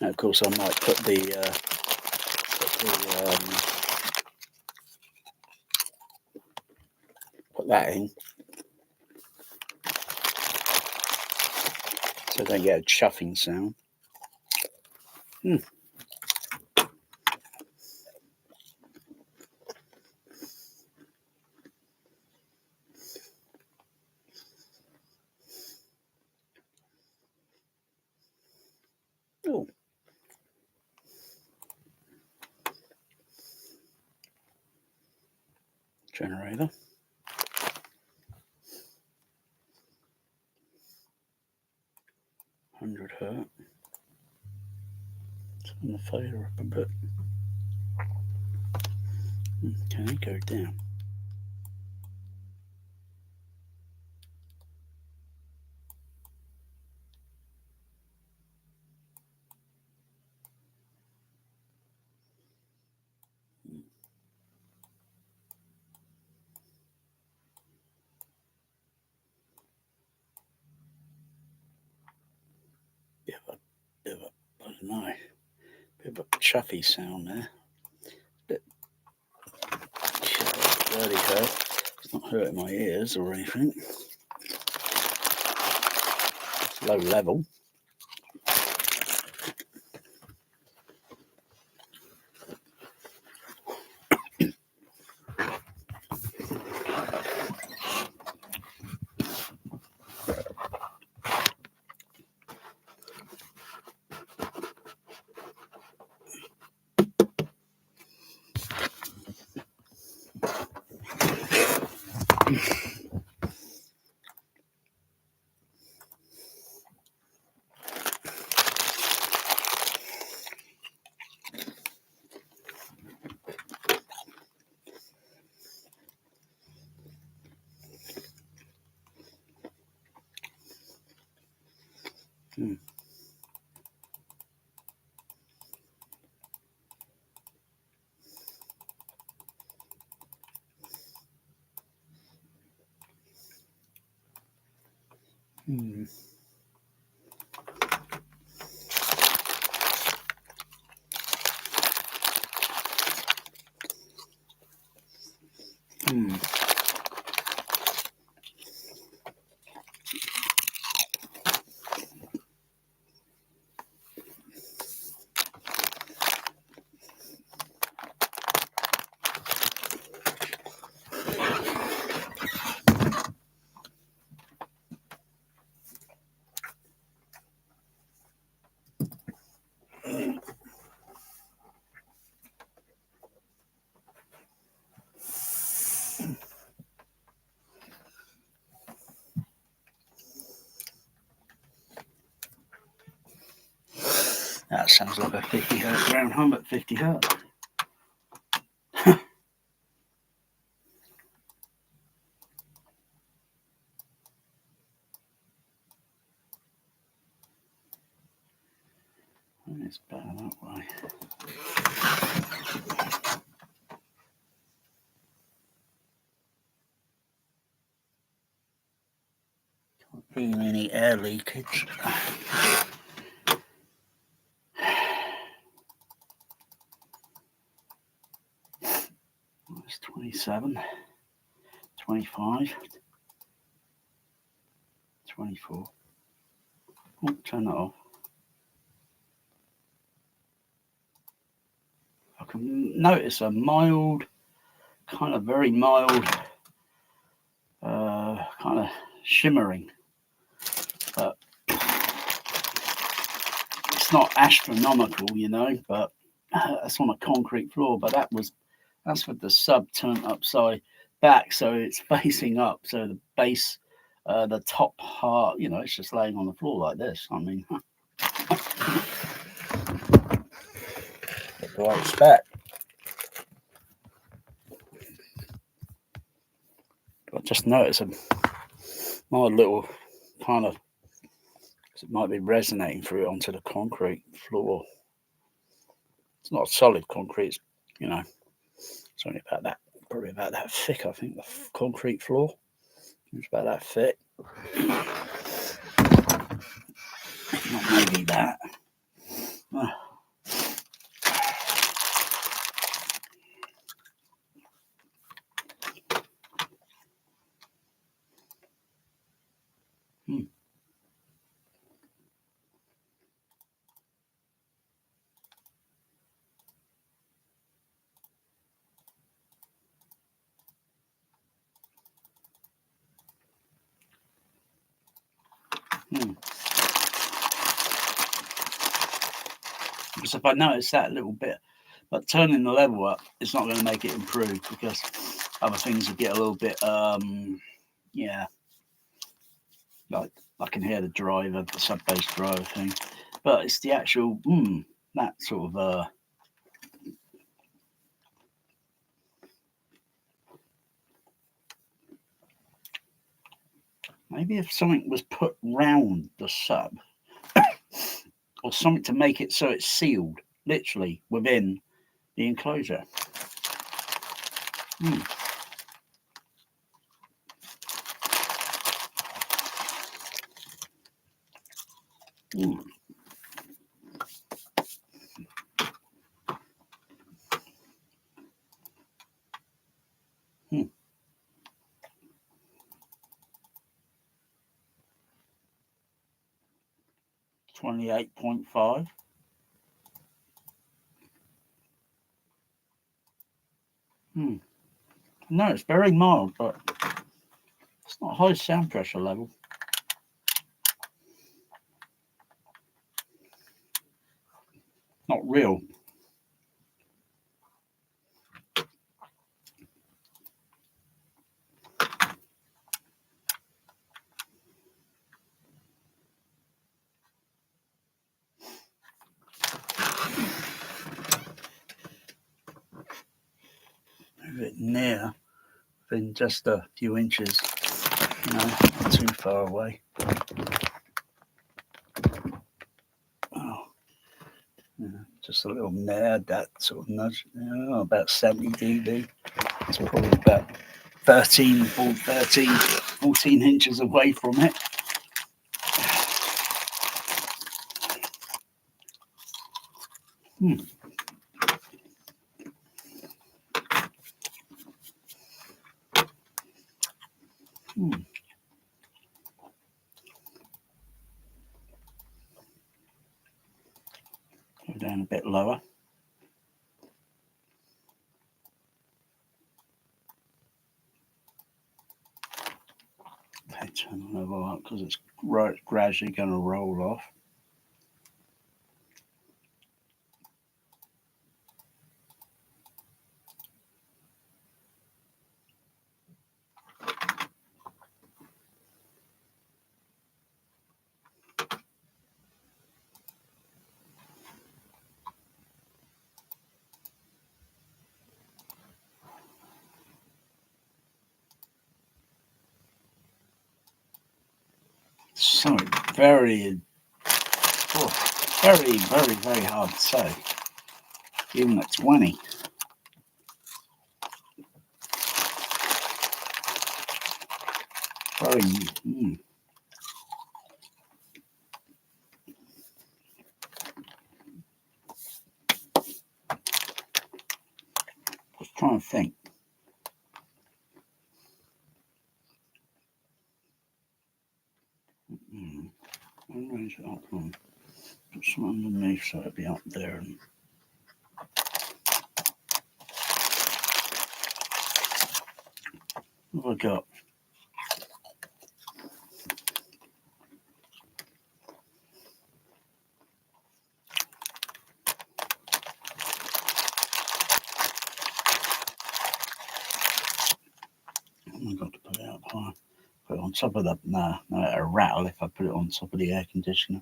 Now, of course, I might put put that in, so they get a chuffing sound. Oh. Generator. Hertz. Turn the fader up a bit. Okay, go down. Bit of a, I don't know, bit of a chuffy sound there. Bit 30 hertz. It's not hurting my ears or anything. It's low level. That sounds like a 50 hertz ground hum at 50 hertz. It's better that way. Can't feel any air leakage. That's 27, 25, 24. Oh, turn that off. I can notice a mild, kind of very mild, kind of shimmering, but it's not astronomical, you know, but that's on a concrete floor. But that's with the sub turned upside back, so it's facing up, so the base, the top part, you know, it's just laying on the floor like this. I mean, what I expect. I just noticed my little kind of, it might be resonating through onto the concrete floor. It's not solid concrete, it's, you know, it's only about that, probably about that thick, I think, the concrete floor. It's about that thick. Not maybe that. Oh. Hmm. Because if I notice that a little bit, but turning the level up, it's not going to make it improve because other things will get a little bit, yeah, like I can hear the driver, the sub bass driver thing, but it's the actual, that sort of, maybe if something was put round the sub or something to make it so it's sealed, literally within the enclosure. Hmm. 28.5. No, it's very mild, but it's not high sound pressure level. Not real. Move it near, within just a few inches, not too far away. Oh, yeah, just a little nad, that sort of nudge, about 70 dB. It's probably about 14 inches away from it. Go down a bit lower. Okay, turn the level up because it's gradually going to roll off. So very, very hard to say, even at 20. Very, Just trying to think. I'll raise it up and put some underneath so it'll be up there. And what have I got? I've got to put it up high. Put it on top of the, no, it'll rattle if I put it on top of the air conditioner.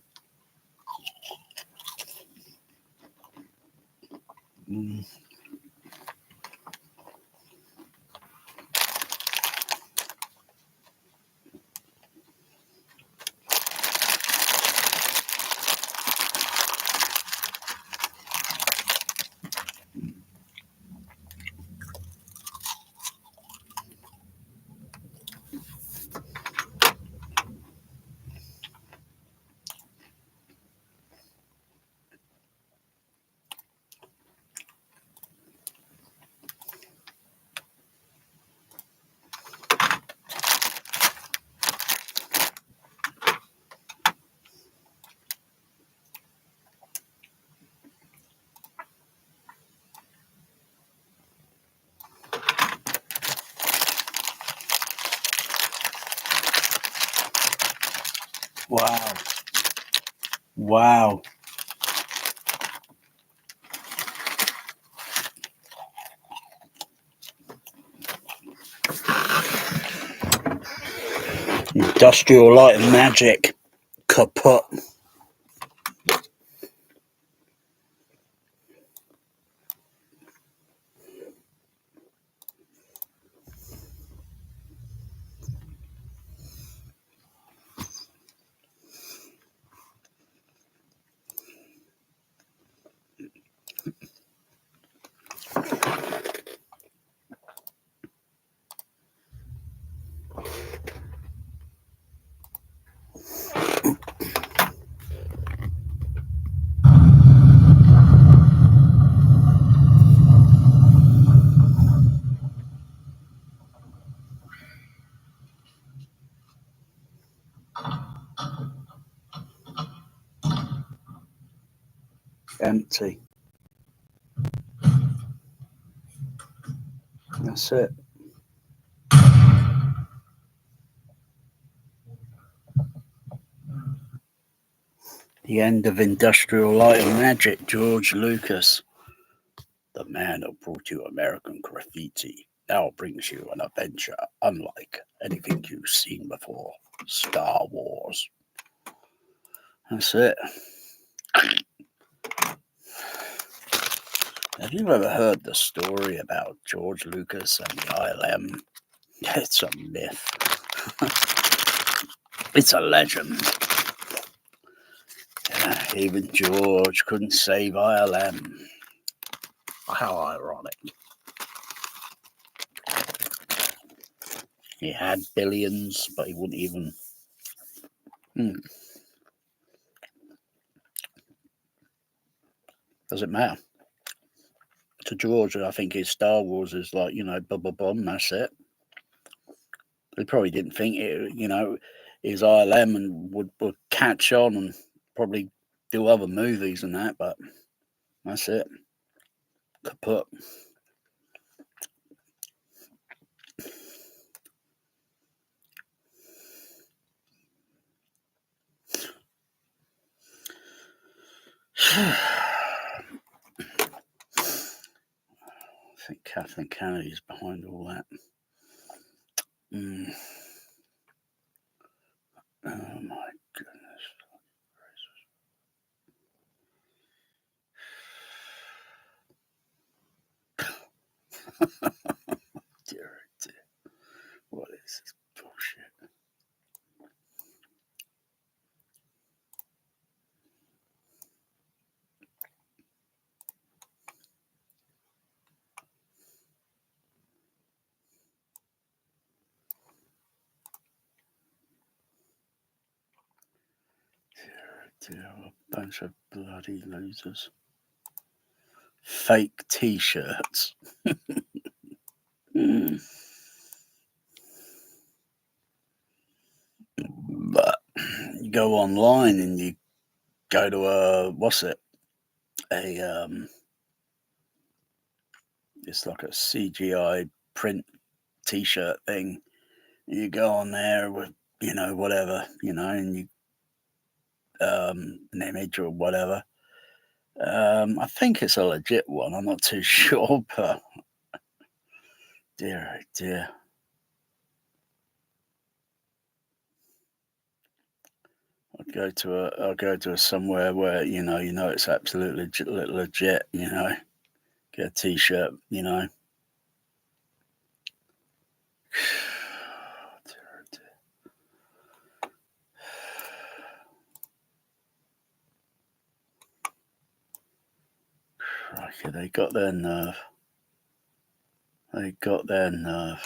Wow. Wow. Industrial light and magic. Kaput. Empty. That's it. The end of industrial light and magic, George Lucas. The man who brought you American graffiti now brings you an adventure unlike anything you've seen before. Star Wars. That's it. Have you ever heard the story about George Lucas and the ILM? It's a myth. It's a legend. Yeah, even George couldn't save ILM. How ironic. He had billions, but he wouldn't even... Does it matter? To George, I think his Star Wars is like, boom, that's it. He probably didn't think it, his ILM and would catch on and probably do other movies and that, but that's it. Kaput. I think Kathleen Kennedy's behind all that. Oh my goodness. Dear. What is this bullshit? Dear, a bunch of bloody losers. Fake t-shirts. But you go online and you go to it's like a CGI print t-shirt thing. You go on there with, whatever, and you an image or whatever. I think it's a legit one. I'm not too sure, but dear, dear. I'll go to somewhere where you know it's absolutely legit. Get a t-shirt, you know. Crikey, they got their nerve. They got their nerve.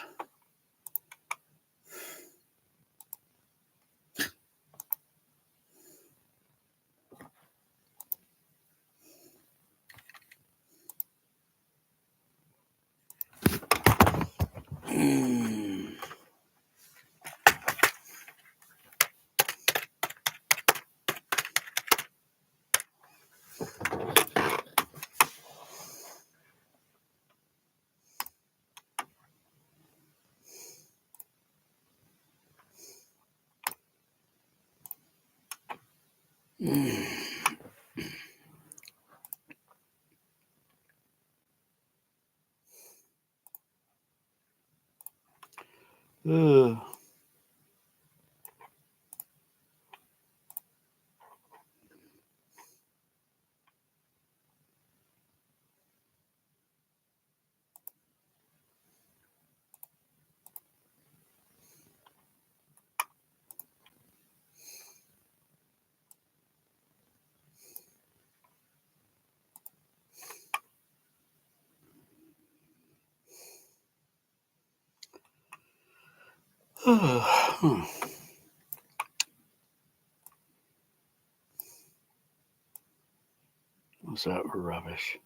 Ugh. What's that rubbish?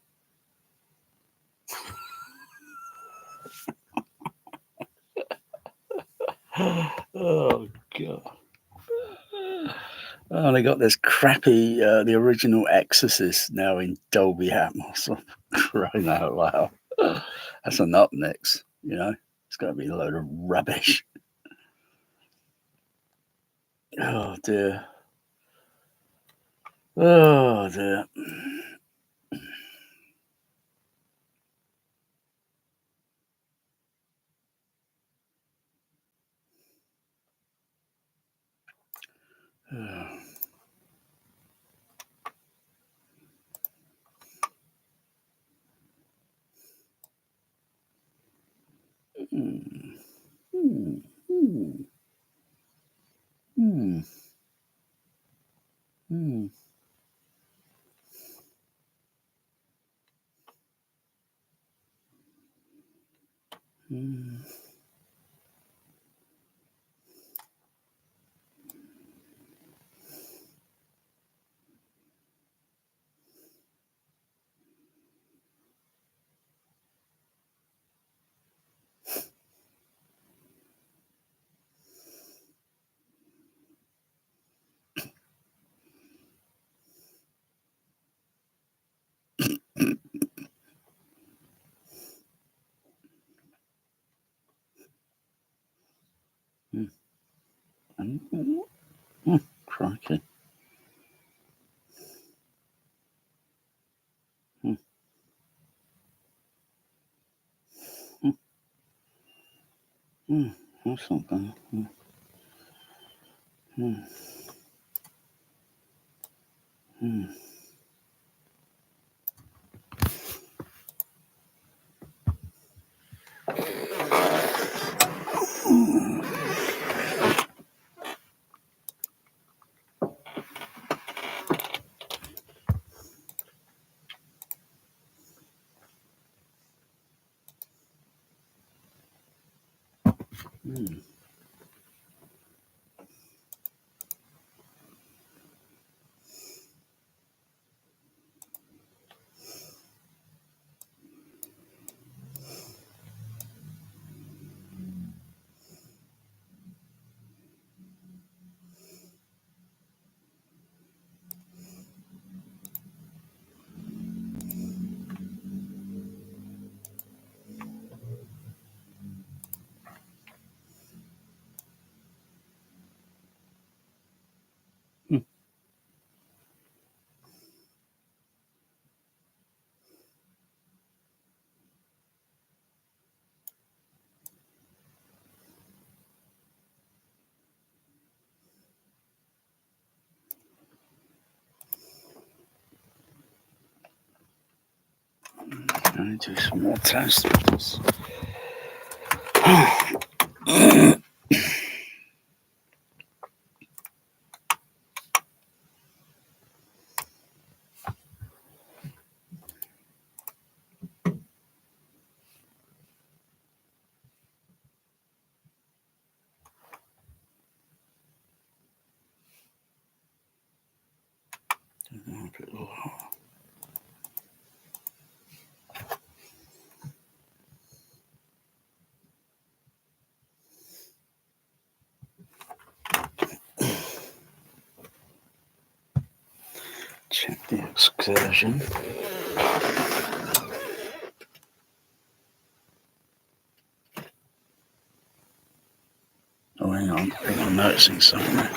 Oh God! Oh, they got this crappy, the original Exorcist now in Dolby Atmos. Crying out loud! That's a nut mix, you know. It's going to be a load of rubbish. Oh dear. Oh dear. Hmm. Hmm. Hmm. Hmm. Hmm. Hmm. Crikey. Hmm. Hmm. Hmm. That's not bad. Hmm. Hmm. Hmm. Hmm. going to do some more tests with this. Check the excursion. Oh, hang on. I think I'm noticing something.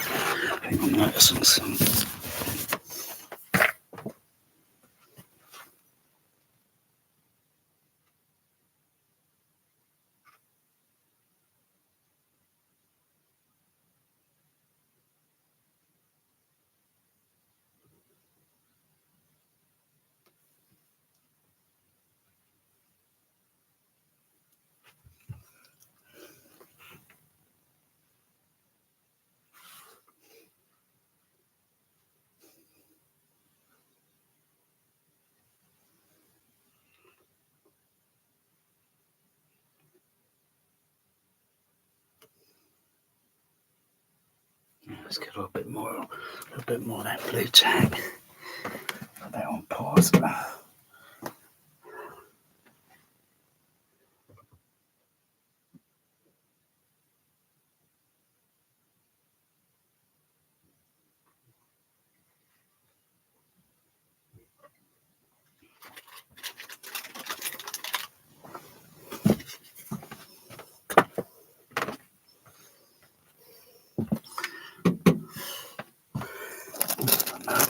Let's get a little bit more of that blue tack. Put that on pause.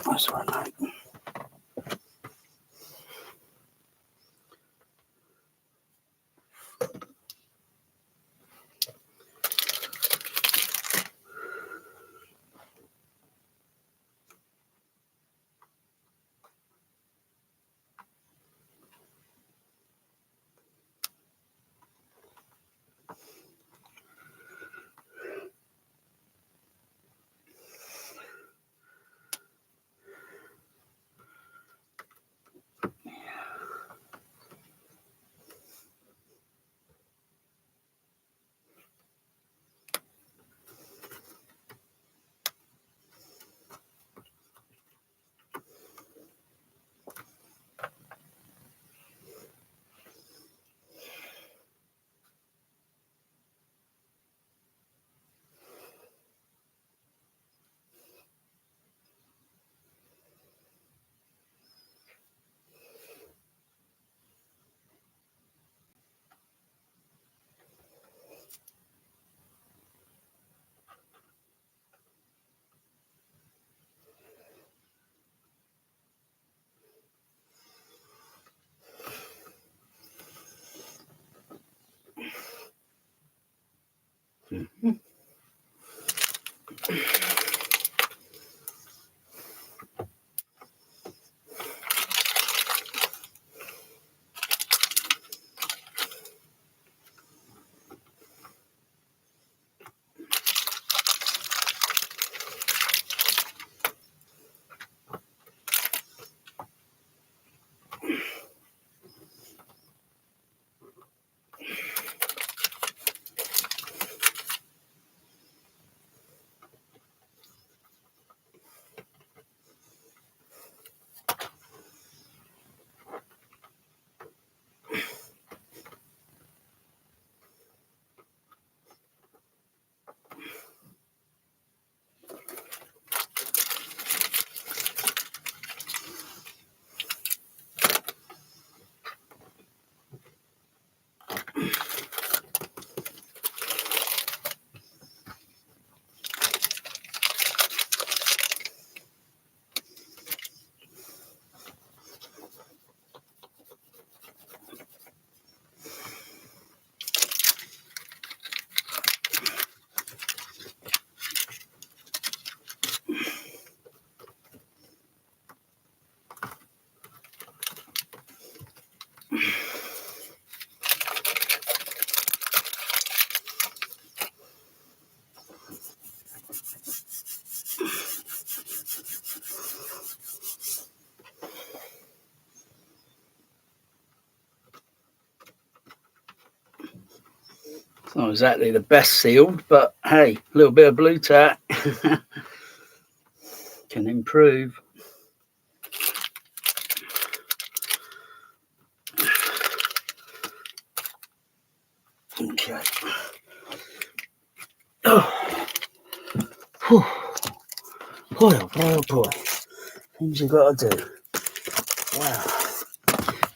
That's what I like. exactly the best sealed, but hey, a little bit of blue tack can improve. Okay. Oh, whew. Boy, boy. Things you got to do. Wow.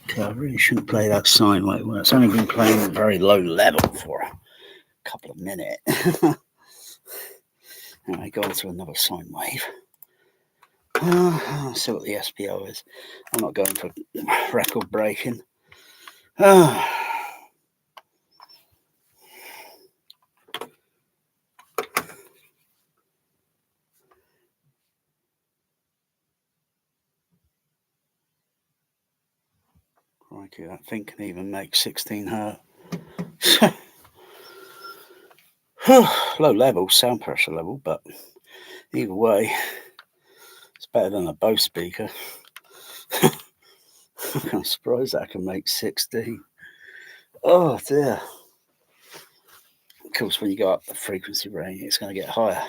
Okay, I really shouldn't play that sine wave. Well, it's only been playing at very low level for a couple of minutes. And I go on to another sine wave. I'll see what the SPO is. I'm not going for record breaking. Crikey, that thing can even make 16 hertz. Low level, sound pressure level, but either way, it's better than a Bose speaker. I'm surprised that can make 16. Oh dear. Of course, when you go up the frequency range, it's going to get higher.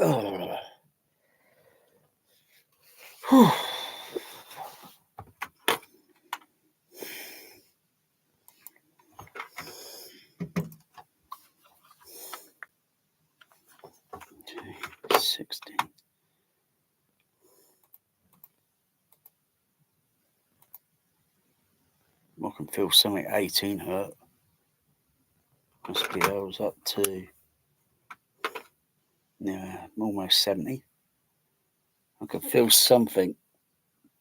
Oh. 16. I can feel something 18 hertz. SPO's up to almost 70. I can feel something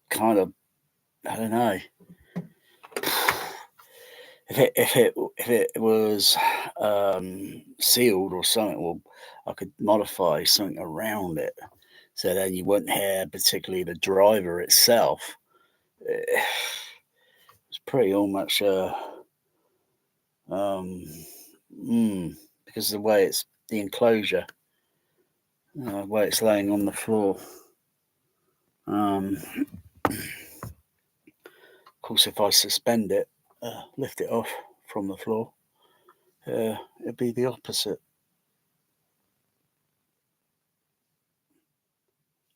kind of, I don't know. If it was sealed or something, or I could modify something around it, so then you wouldn't hear particularly the driver itself. It's pretty almost because of the way it's the enclosure, the way it's laying on the floor. Of course, if I suspend it, lift it off from the floor, it'd be the opposite.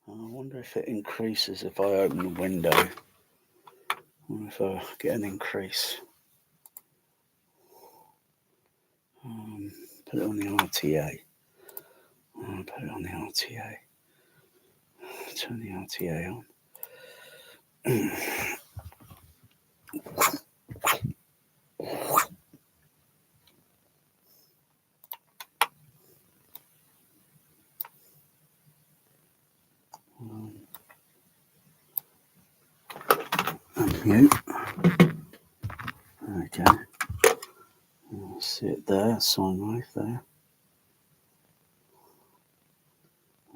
I wonder if it increases if I open the window. I wonder if I get an increase. Put it on the RTA. Put it on the RTA. Turn the RTA on. Unmute. Okay. See it there, sine wave there.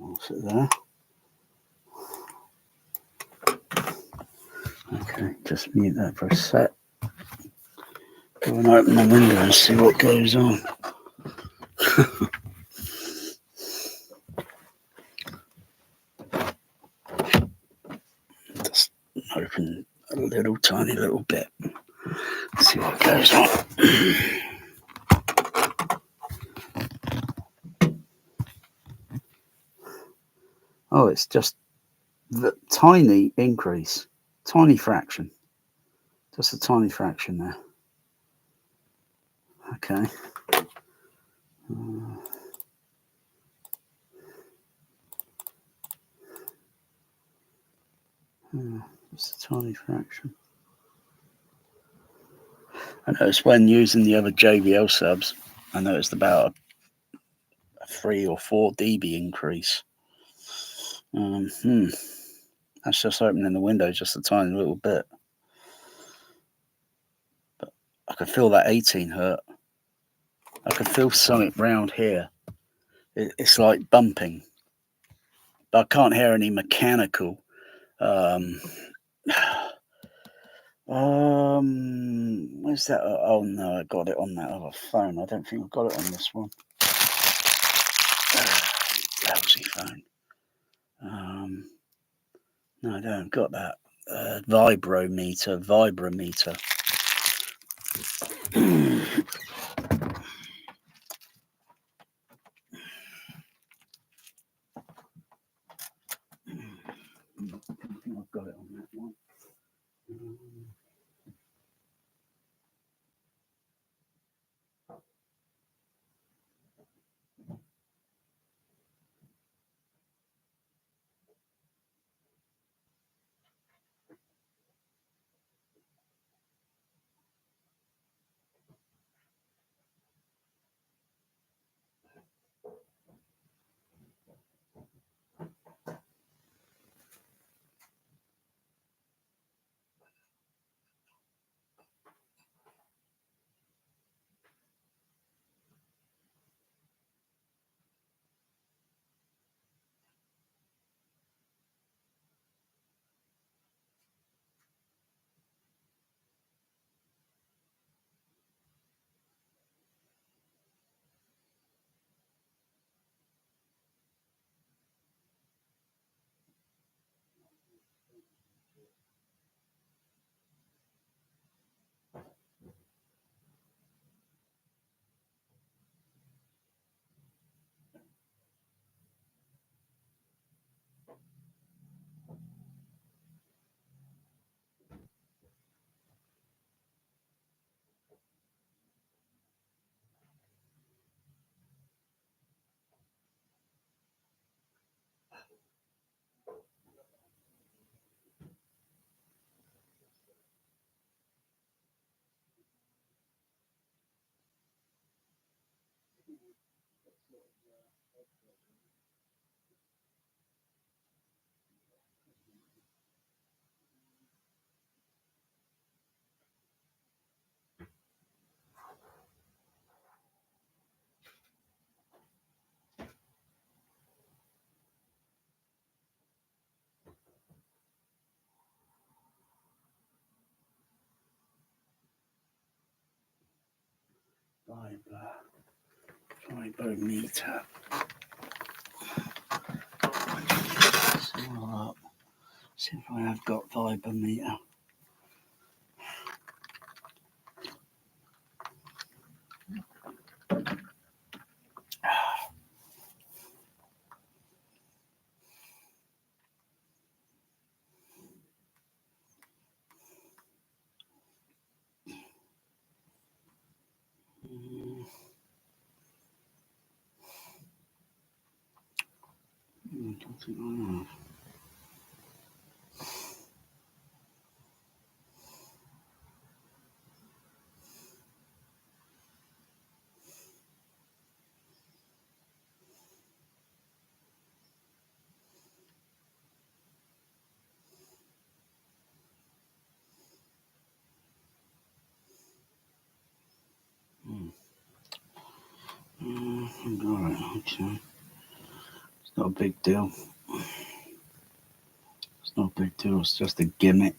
I'll sit there. Okay, just mute that for a sec. Go and open the window and see what goes on. Just open a little tiny little bit. See what goes on. Oh, it's just the tiny increase, tiny fraction, just a tiny fraction there. Okay. Just a tiny fraction. I noticed when using the other JBL subs, I noticed about a 3 or 4 dB increase. That's just opening the window just a tiny little bit. But I could feel that 18 hertz. I could feel something round here. It's like bumping. But I can't hear any mechanical Where's that? Oh no, I got it on that other phone. I don't think I've got it on this one. Lousy phone. No, I don't. I've got that vibrometer. I think I've got it on that one. Vibrometer. See if I have got vibrometer. I don't think I have. Got it, okay. It's not a big deal. It's not a big deal, it's just a gimmick.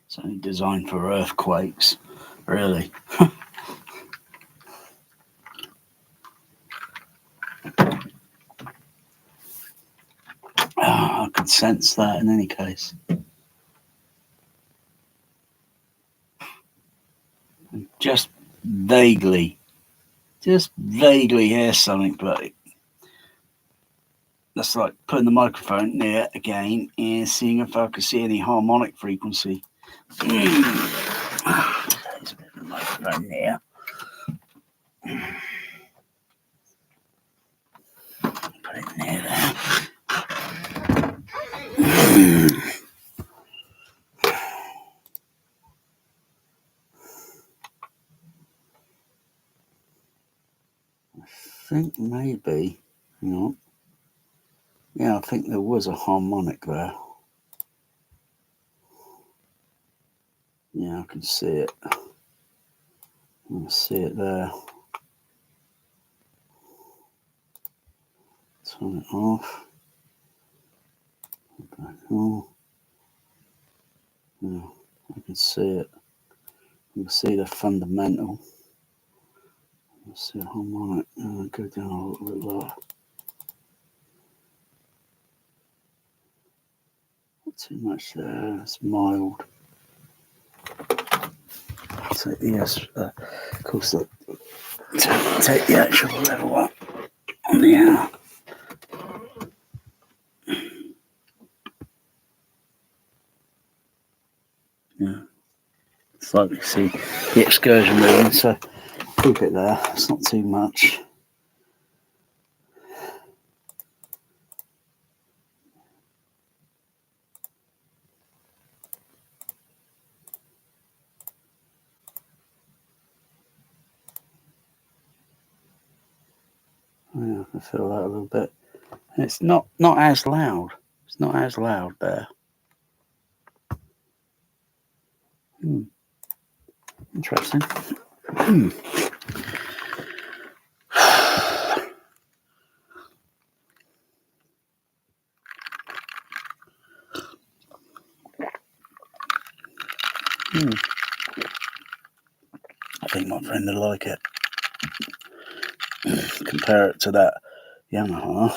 It's only designed for earthquakes, really. I could sense that in any case. Just vaguely hear something, but that's like putting the microphone near again and seeing if I can see any harmonic frequency. There's a bit of a microphone there. Put it near there. I think maybe, you know, yeah, I think there was a harmonic there. Yeah, I can see it. I can see it there. Turn it off. Oh, yeah, I can see it. You can see the fundamental. Let's see, I might go down a little bit lower. Not too much there. It's mild. So yes, of course, take the actual level up. Yeah. Yeah. It's like you see the excursion moving, so keep it there. It's not too much. Yeah, I can feel that a little bit. And it's not as loud. It's not as loud there. Interesting. I think my friend will like it. Compare it to that Yamaha.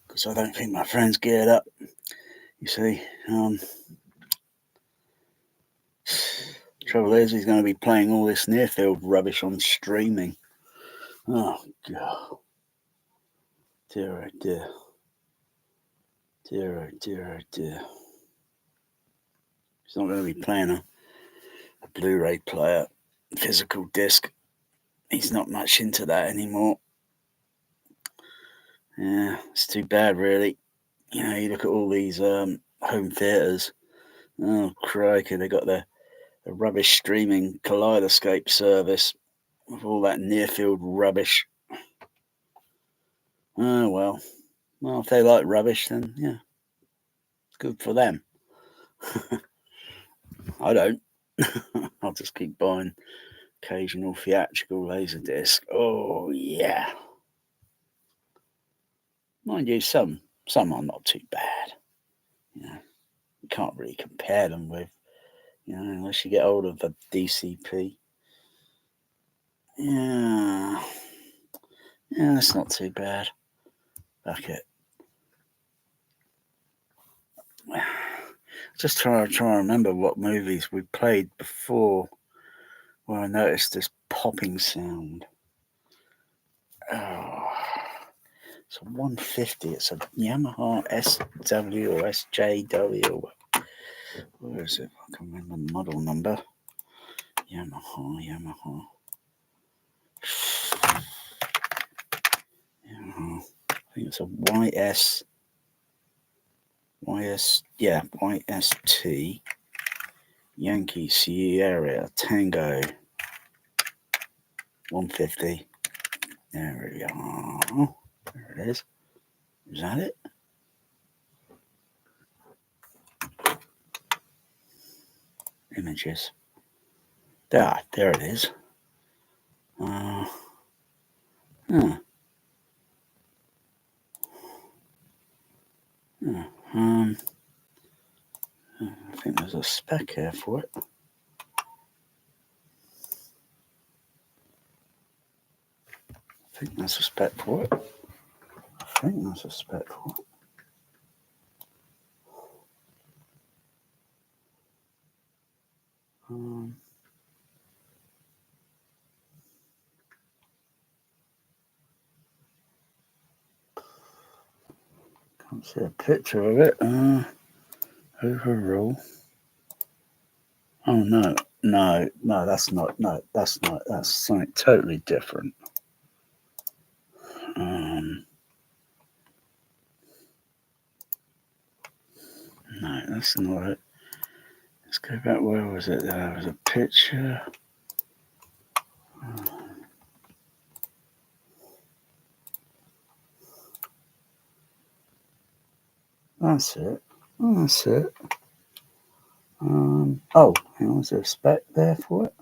Because I don't think my friend's geared up. You see, trouble is he's going to be playing all this near field rubbish on streaming. Oh god, dear oh dear, dear oh dear oh dear. He's not going to be playing a Blu-ray player, physical disc. He's not much into that anymore. Yeah, it's too bad, really. You know, you look at all these home theatres. Oh crikey, they got the rubbish streaming kaleidoscope service with all that near field rubbish. Oh well, if they like rubbish, then yeah, it's good for them. I don't. I'll just keep buying occasional theatrical laserdisc. Oh yeah. Mind you, some are not too bad. You know, you can't really compare them with, you know, unless you get hold of the DCP. Yeah, it's not too bad. Back it. Just trying to remember what movies we played before where I noticed this popping sound. Oh, it's a 150. It's a Yamaha SW or SJW. Where is it? I can remember the model number. Yamaha. I think it's a YST Yankee Sierra Tango 150. There we are. There it is. Is that it? Images. There it is. I think there's a spec here for it. I think that's a spec for it. Can't see a picture of it. Overall. Oh no, that's not. No, that's not. That's something totally different. No, that's not it. Let's go back. Where was it? There was a picture. That's it. Oh, hang on, is there a spec there for it?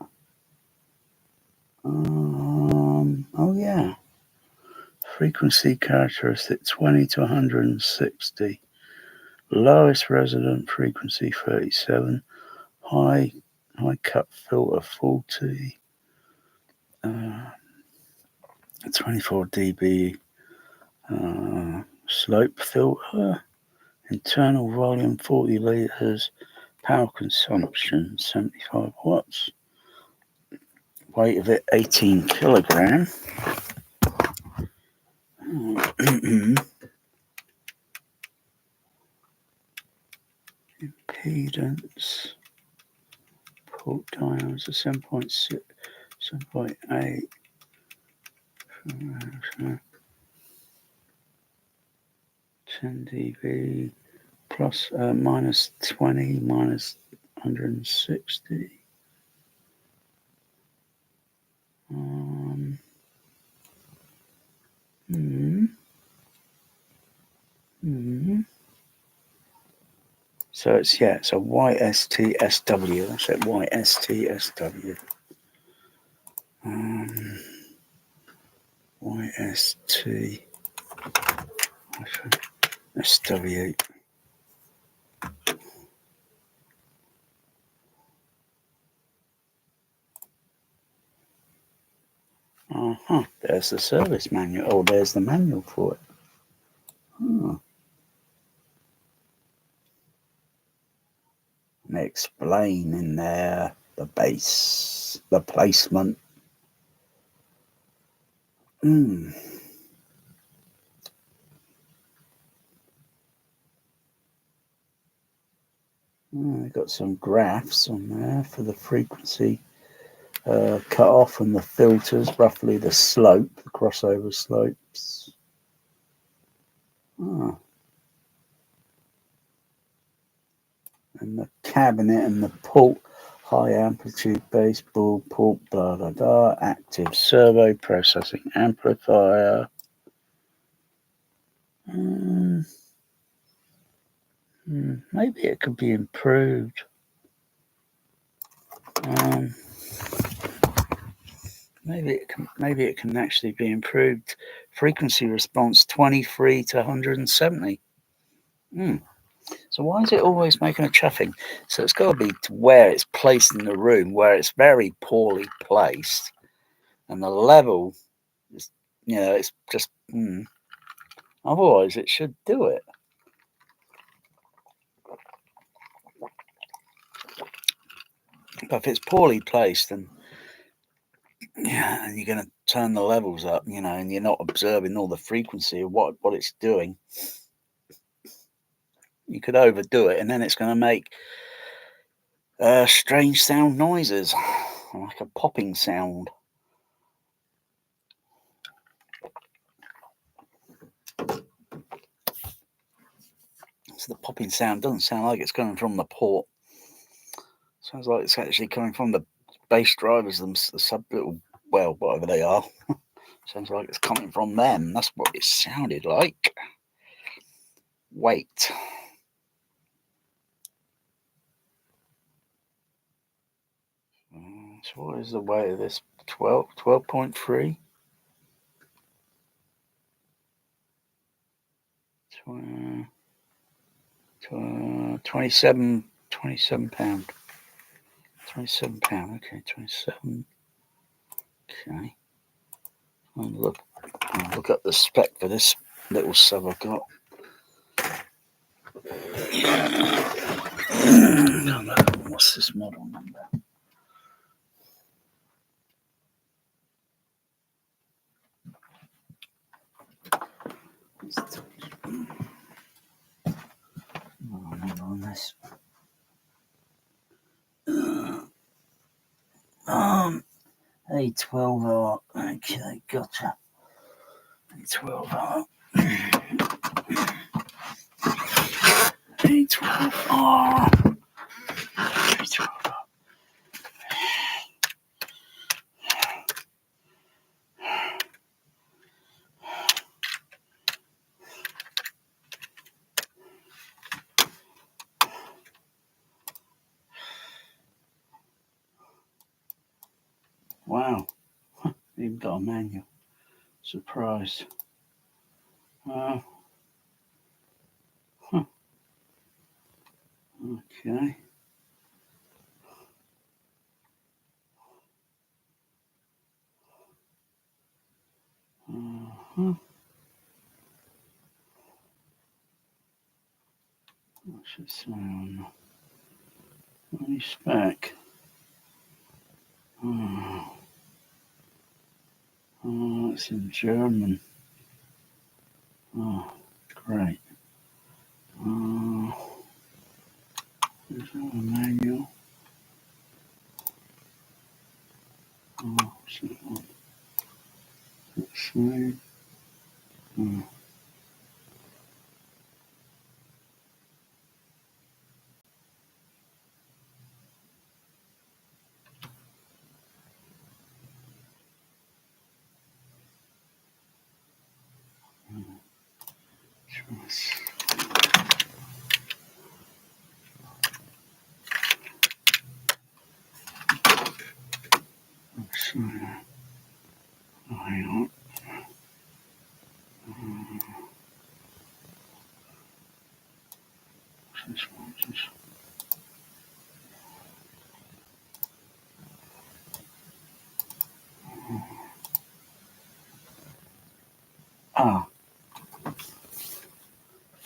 yeah. Frequency characteristic 20 to 160. Lowest resonant frequency 37. High cut filter 40. 24 dB slope filter. Internal volume 40 liters. Power consumption 75 watts. Weight of it 18 kilogram. Impedance. Port diameter 7.6, 7.8. 10 dB plus minus 20 minus 160. So it's a YSTSW. That's it, YSTSW. YSTSW. There's the service manual. Oh, there's the manual for it. And they explain in there the base, the placement. They've got some graphs on there for the frequency cut off and the filters, roughly the slope, the crossover slopes. And the cabinet and the port, high amplitude baseball port, blah blah blah, active servo processing amplifier. Maybe it could be improved. Maybe it can actually be improved. Frequency response 23 to 170. So why is it always making a chuffing? So it's got to be to where it's placed in the room, where it's very poorly placed, and the level is, it's just. Otherwise, it should do it. But if it's poorly placed, and you're going to turn the levels up, and you're not observing all the frequency of what it's doing, you could overdo it, and then it's going to make strange sound noises, like a popping sound. So the popping sound doesn't sound like it's coming from the port. Sounds like it's actually coming from the bass drivers, the sub little, well, whatever they are. Sounds like it's coming from them. That's what it sounded like. Wait. So what is the weight of this? 12.3? 27 pound. 27 pound. Okay, 27. Okay. I'll look up the spec for this little sub I've got. What's this model number? On this. A12R. Okay, gotcha. A12R. A12R. A12R. Wow. Even got a manual. Surprised. Huh. Okay. Uh-huh. What should it say on the spec? Oh, it's in German. Oh, great. Is that a manual? Oh, let's see. Oh. Let's see. Oh, hang on. What's this one? Ah,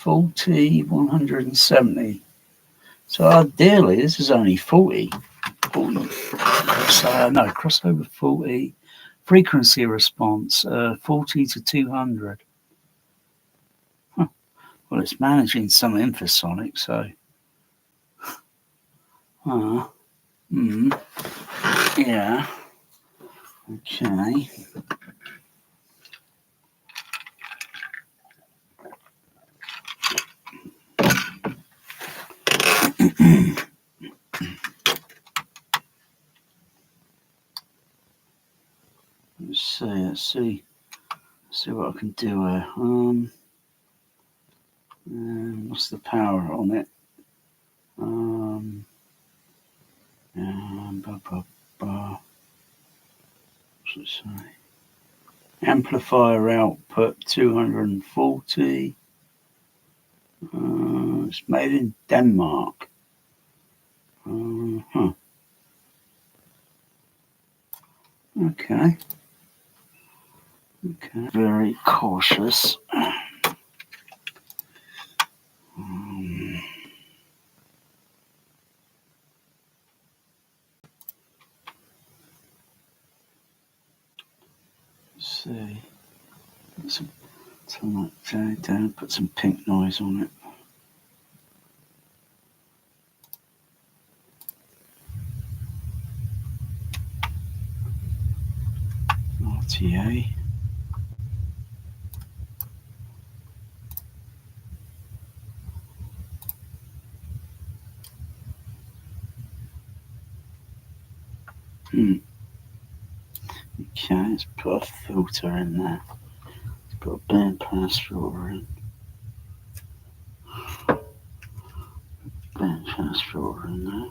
170. So ideally, this is only 40. 40. So, no, crossover 40. Frequency response, 40 to 200. Huh. Well, it's managing some infrasonic, so. Yeah. Okay. Let's see what I can do here. What's the power on it? What's it say? Amplifier output 240. It's made in Denmark. Okay. Very cautious. Let's see. Turn that J down. Put some pink noise on it. RTA. Okay, let's put a filter in there. Let's put a band pass filter in. Band pass filter in there.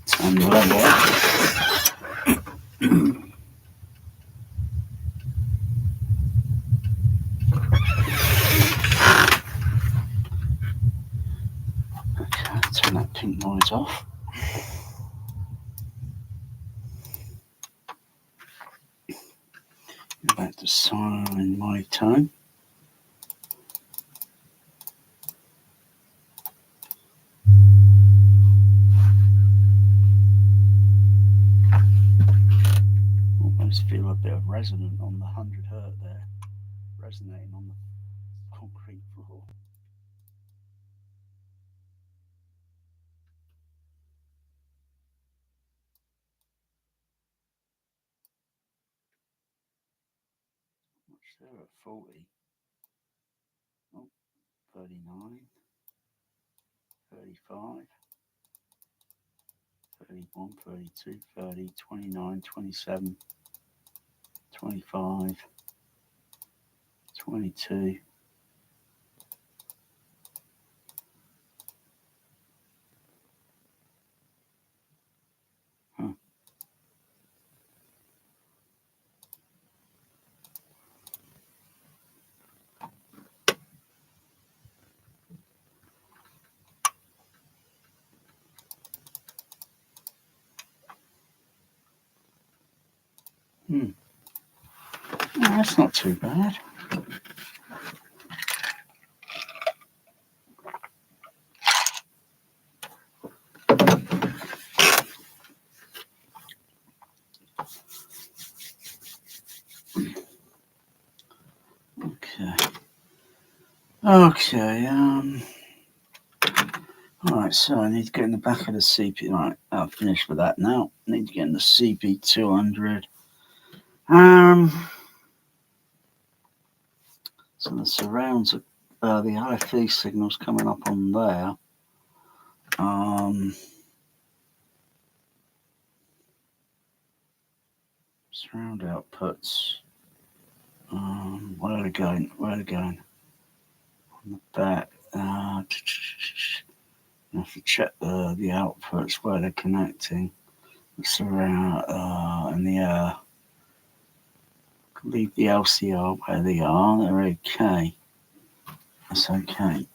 Turn the level up. Okay, turn that pink noise off. Go back to silent in my tone. Almost feel a bit of resonant on the 100 hertz there, resonating on the concrete floor. Much there at 40. Oh, 39, 35, 31, 32, 30, 29, 27, 25, 22. Huh. No, that's not too bad. Okay, alright, so I need to get in the back of the CP. Alright, I'll finish with that now. I need to get in the CP200. So the surrounds, the IFE signal's coming up on there. Surround outputs. Where are they going? On the back. I have to check the outputs where they're connecting. The surround and the leave the LCR where they are. They're okay. That's okay.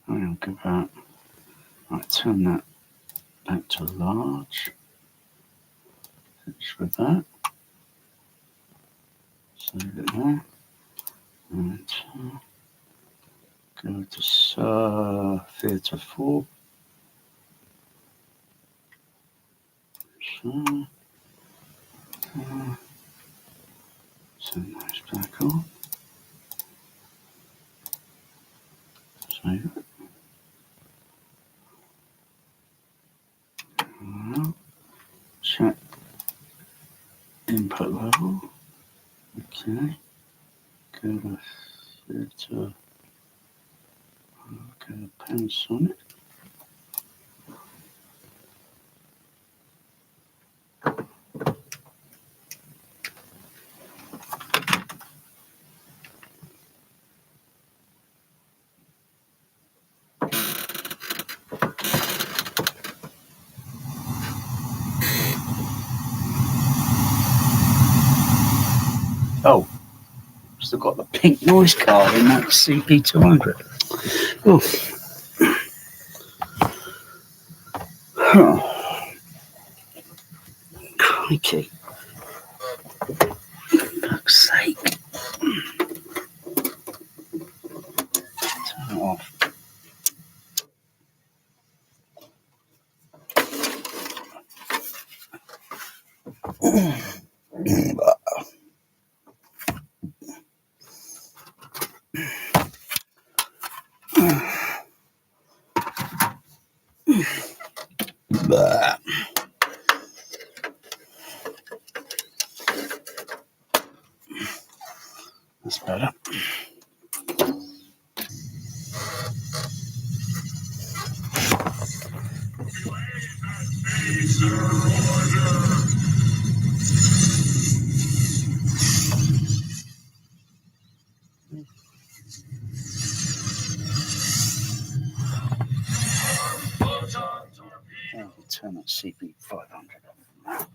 I'll go back. Right, turn that back to large. Finish with that. Save it there. And go to theatre 4. So, turn those back on. Save it. Check input level. Okay. Go to theatre. Go to Panasonic. Oh, still got the pink noise card in that CP200. Oh, crikey! For fuck's sake! Turn it off. That's better. Turn that CP500 off.